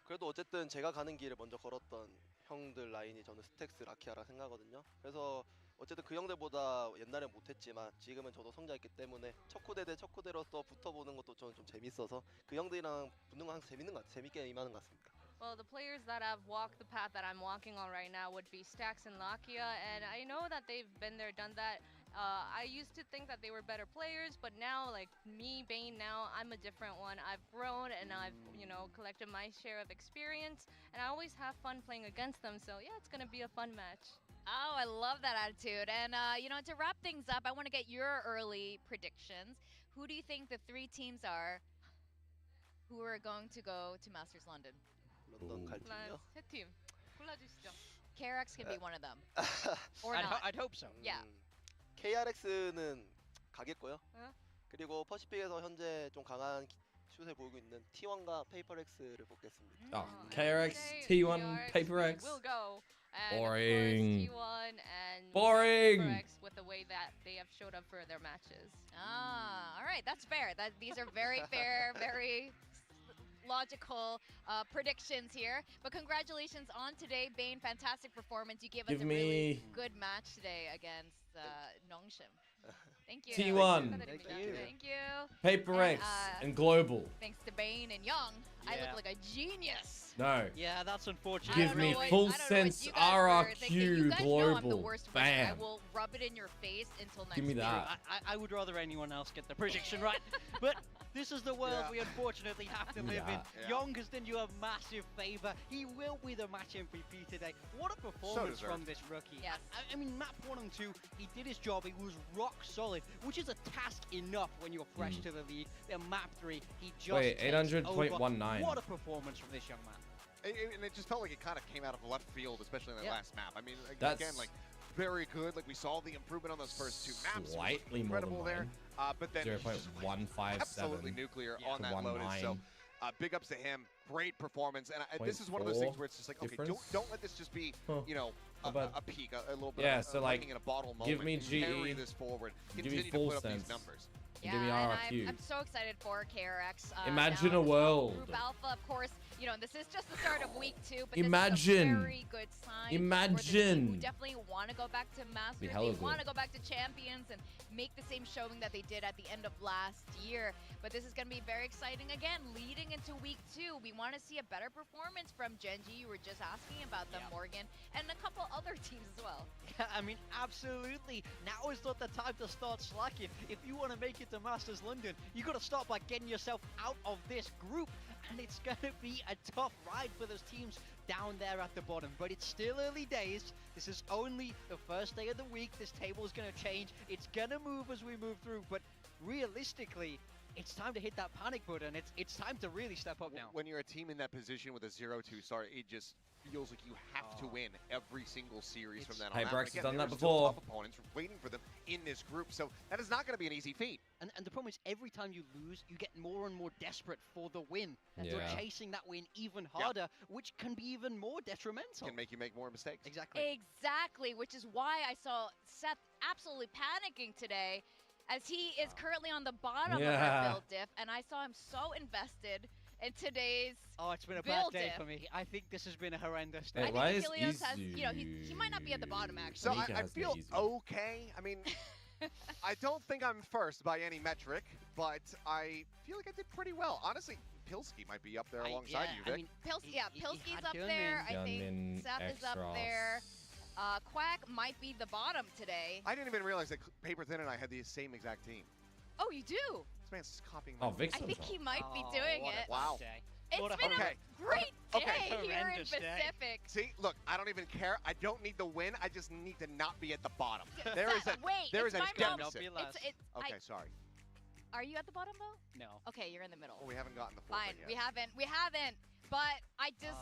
그래도 어쨌든 제가 가는 길을 먼저 걸었던 형들 라인이 저는 스택스 라키아라 생각하거든요. 그래서 어쨌든 그 형들보다 옛날엔 못했지만 지금은 저도 성장했기 때문에 척후대 대 척후대로서 붙어보는 것도 저는 좀 재밌어서 그 형들이랑 붙는 거 항상 재밌는 것 같아요. 재밌게 임하는 것 같습니다. Well, the players that have walked the path that I'm walking on right now would be Stax and Lakia, and I know that they've been there, done that. I used to think that they were better players, but now, like me, Bane, now I'm a different one. I've grown and I've, collected my share of experience, and I always have fun playing against them. So yeah, it's gonna be a fun match. Oh, I love that attitude. And to wrap things up, I want to get your early predictions. Who do you think the 3 teams are who are going to go to Masters London? 런던 갈 팀이요? 세 팀 골라주시죠. KRX can be one of them. Or I'd, not. I'd hope so. Yeah. KRX는 가겠고요. 그리고 퍼시픽에서 현재 좀 강한 슛을 보이고 있는 T1과 페이퍼엑스를 뽑겠습니다. KRX, T1, PaperX. Will go. And Boring. of course, T1 and Boring. PaperX with the way that they have showed up for their matches. All right, that's fair. These are very fair, very logical predictions here. But congratulations on today, Bane. Fantastic performance. You gave us a really good match today against Nongshim. Thank you. T1. Thank you. PaperX and Global. Thanks to Bane and Young. I look like a genius. No. Yeah, that's unfortunate. Give me full sense RRQ Global. Bam. I will rub it in your face until next Give me that. I would rather anyone else get the prediction right. But this is the world we unfortunately have to live in. Young has done you a massive favor. He will be the match MVP today. What a performance from this rookie. Yes. I mean, map 1 and 2, he did his job. He was rock solid, which is a task enough when you're fresh to the league. Then map 3, he just Wait, 800.19. What a performance from this young man. And it just felt like it kind of came out of left field, especially in that last map. I mean, again, like, very good. Like, we saw the improvement on those first 2 maps. Slightly incredible more than there. But then 0.157. absolutely nuclear on that loaded. So big ups to him. Great performance. And this is one of those things where it's just like, okay, don't let this just be, a peak, a little bit of so like, in a bottle moment. give me GE. Carry this forward. Continue to put up these numbers. Yeah, give me RRQ. and I'm so excited for KRX. Imagine a world. Group Alpha, of course, this is just the start of week 2, but Imagine. this is a very good sign. Imagine. We definitely want to go back to Masters. They want to go back to Champions and make the same showing that they did at the end of last year. But this is going to be very exciting again, leading into week 2. We want to see a better performance from Gen G. You were just asking about them, Morgan, and a couple other teams as well. Yeah, I mean, absolutely. Now is not the time to start slacking. If you want to make it to Masters London, you got to start by getting yourself out of this group. And it's going to be a tough ride for those teams down there at the bottom. But it's still early days. This is only the first day of the week. This table is going to change. It's going to move as we move through. But realistically, it's time to hit that panic button. It's time to really step up now. When you're a team in that position with a 0-2 start, it just feels like you have to win every single series from then on out. HyperX has done that still before. Tough opponents waiting for them in this group, so that is not going to be an easy feat. And the problem is, every time you lose, you get more and more desperate for the win. You're chasing that win even harder, which can be even more detrimental. Can make you make more mistakes. Exactly. Exactly, which is why I saw Seth absolutely panicking today, as he is currently on the bottom of our build diff, and I saw him so invested in today's it's been a bad day for me. I think this has been a horrendous day. I think Helios has, he might not be at the bottom, actually. So I feel okay. I mean, I don't think I'm first by any metric, but I feel like I did pretty well. Honestly, Pilsky might be up there alongside you, Vic. I mean, Pilsky's up there. I think Seth is up there. Quack might be the bottom today. I didn't even realize that Paper Thin and I had the same exact team. Oh, you do? This man's just copying my Vic's I think he might be doing it. Wow. It's been a great day here in Pacific. See, look, I don't even care. I don't need the win. I just need to not be at the bottom. There is a deficit. Okay, sorry. Are you at the bottom though? No. Okay, you're in the middle. Well, we haven't gotten the full Fine, thing yet. we haven't. But I just.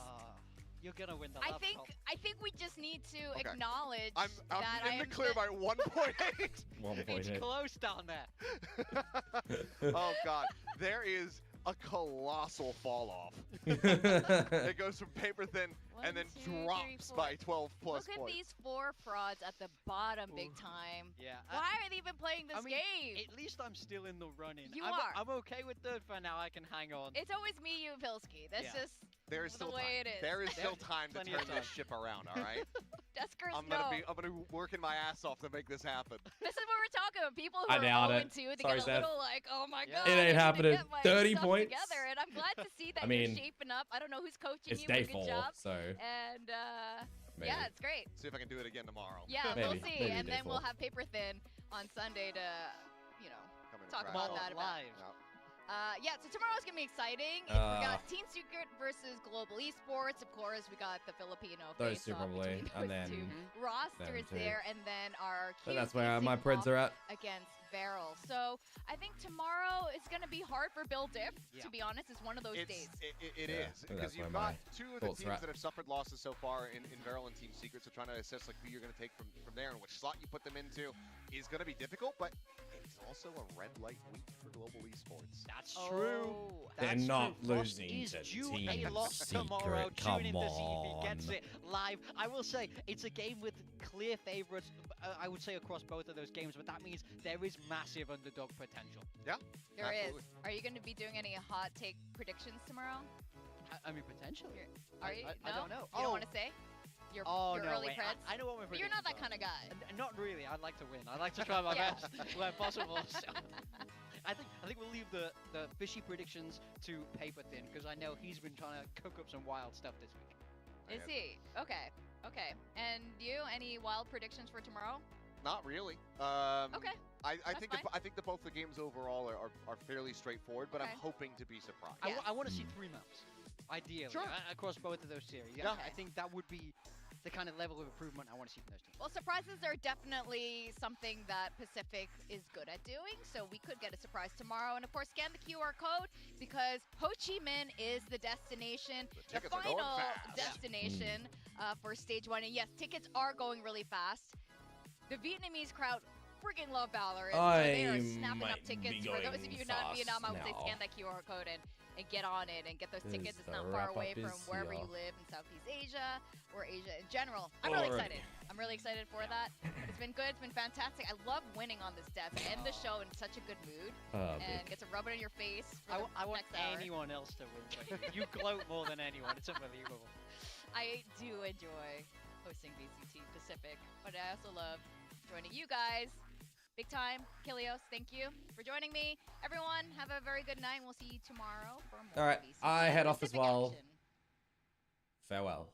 You're gonna win the I think we just need to acknowledge I'm that in the clear by 1.8. 1.8. It's close down there. Oh God, there is a colossal fall off. It goes from Paper Thin and then drops by 12 plus points. Look at these 4 frauds at the bottom, big time. Yeah. Why are they even playing this game? At least I'm still in the running. You are. I'm okay with third for now. I can hang on. It's always me, you, Pilsky. That's just there is still the way time. it is. There is still time to turn this ship around. All right. Deskers, I'm gonna be working my ass off to make this happen. This is what we're talking about. People who are 0-2, they get a little like, oh my God. It ain't happening. 30 points. Together, and I'm glad to see that you're shaping up. I don't know who's coaching you. It's day 4, good job. so. And yeah, it's great. See if I can do it again tomorrow. Yeah, we'll see. And then we'll have Paper Thin on Sunday to, talk about that. Yeah, so tomorrow's going to be exciting. We got Team Secret versus Global Esports. Of course, we got the Filipino face-off between those two rosters there. And then our that's where my Preds are at. Against Varel. So I think tomorrow is going to be hard for Bill Diff, to be honest. It's one of those days. It is. Because you've got 2 of the teams that have suffered losses so far in Varel and Team Secret. So trying to assess who you're going to take from there and which slot you put them into is going to be difficult. But it's also a red light week for Global Esports. That's true. They're not losing to Team Secret. Come on. He gets it live. I will say it's a game with clear favorites. I would say across both of those games, but that means there is massive underdog potential. Yeah, there is. Are you going to be doing any hot take predictions tomorrow? I mean, potentially. Are you? I don't know. You don't want to say? Your early Preds? I know what my predictions You're not that kind of guy. Not really. I'd like to win. I'd like to try my best where possible. So. I think we'll leave the fishy predictions to Paper Thin because I know he's been trying to cook up some wild stuff this week. Is he? Okay. And you? Any wild predictions for tomorrow? Not really. Okay. I think that both the games overall are fairly straightforward, but I'm hoping to be surprised. Yes. I want to see 3 maps, ideally, across both of those series. Yeah. I think that would be the kind of level of improvement I want to see from those teams. Well, surprises are definitely something that Pacific is good at doing, so we could get a surprise tomorrow. And of course, scan the QR code because Ho Chi Minh is the destination, the final destination for Stage 1. And yes, tickets are going really fast. The Vietnamese crowd freaking love Valorant. So they are snapping up tickets. For those of you not in Vietnam, I would say scan that QR code and get on it and get those tickets. It's not far away from wherever you live in Southeast Asia or Asia in general. I'm really excited. I'm really excited for that. It's been good. It's been fantastic. I love winning on this desk. End the show in such a good mood and get to rub it in your face. I want anyone else to win, but you gloat more than anyone. It's unbelievable. I do enjoy hosting VCT Pacific, but I also love joining you guys. Big time. Kilios, thank you for joining me. Everyone, have a very good night. We'll see you tomorrow for more. All right, I head off as well. Farewell.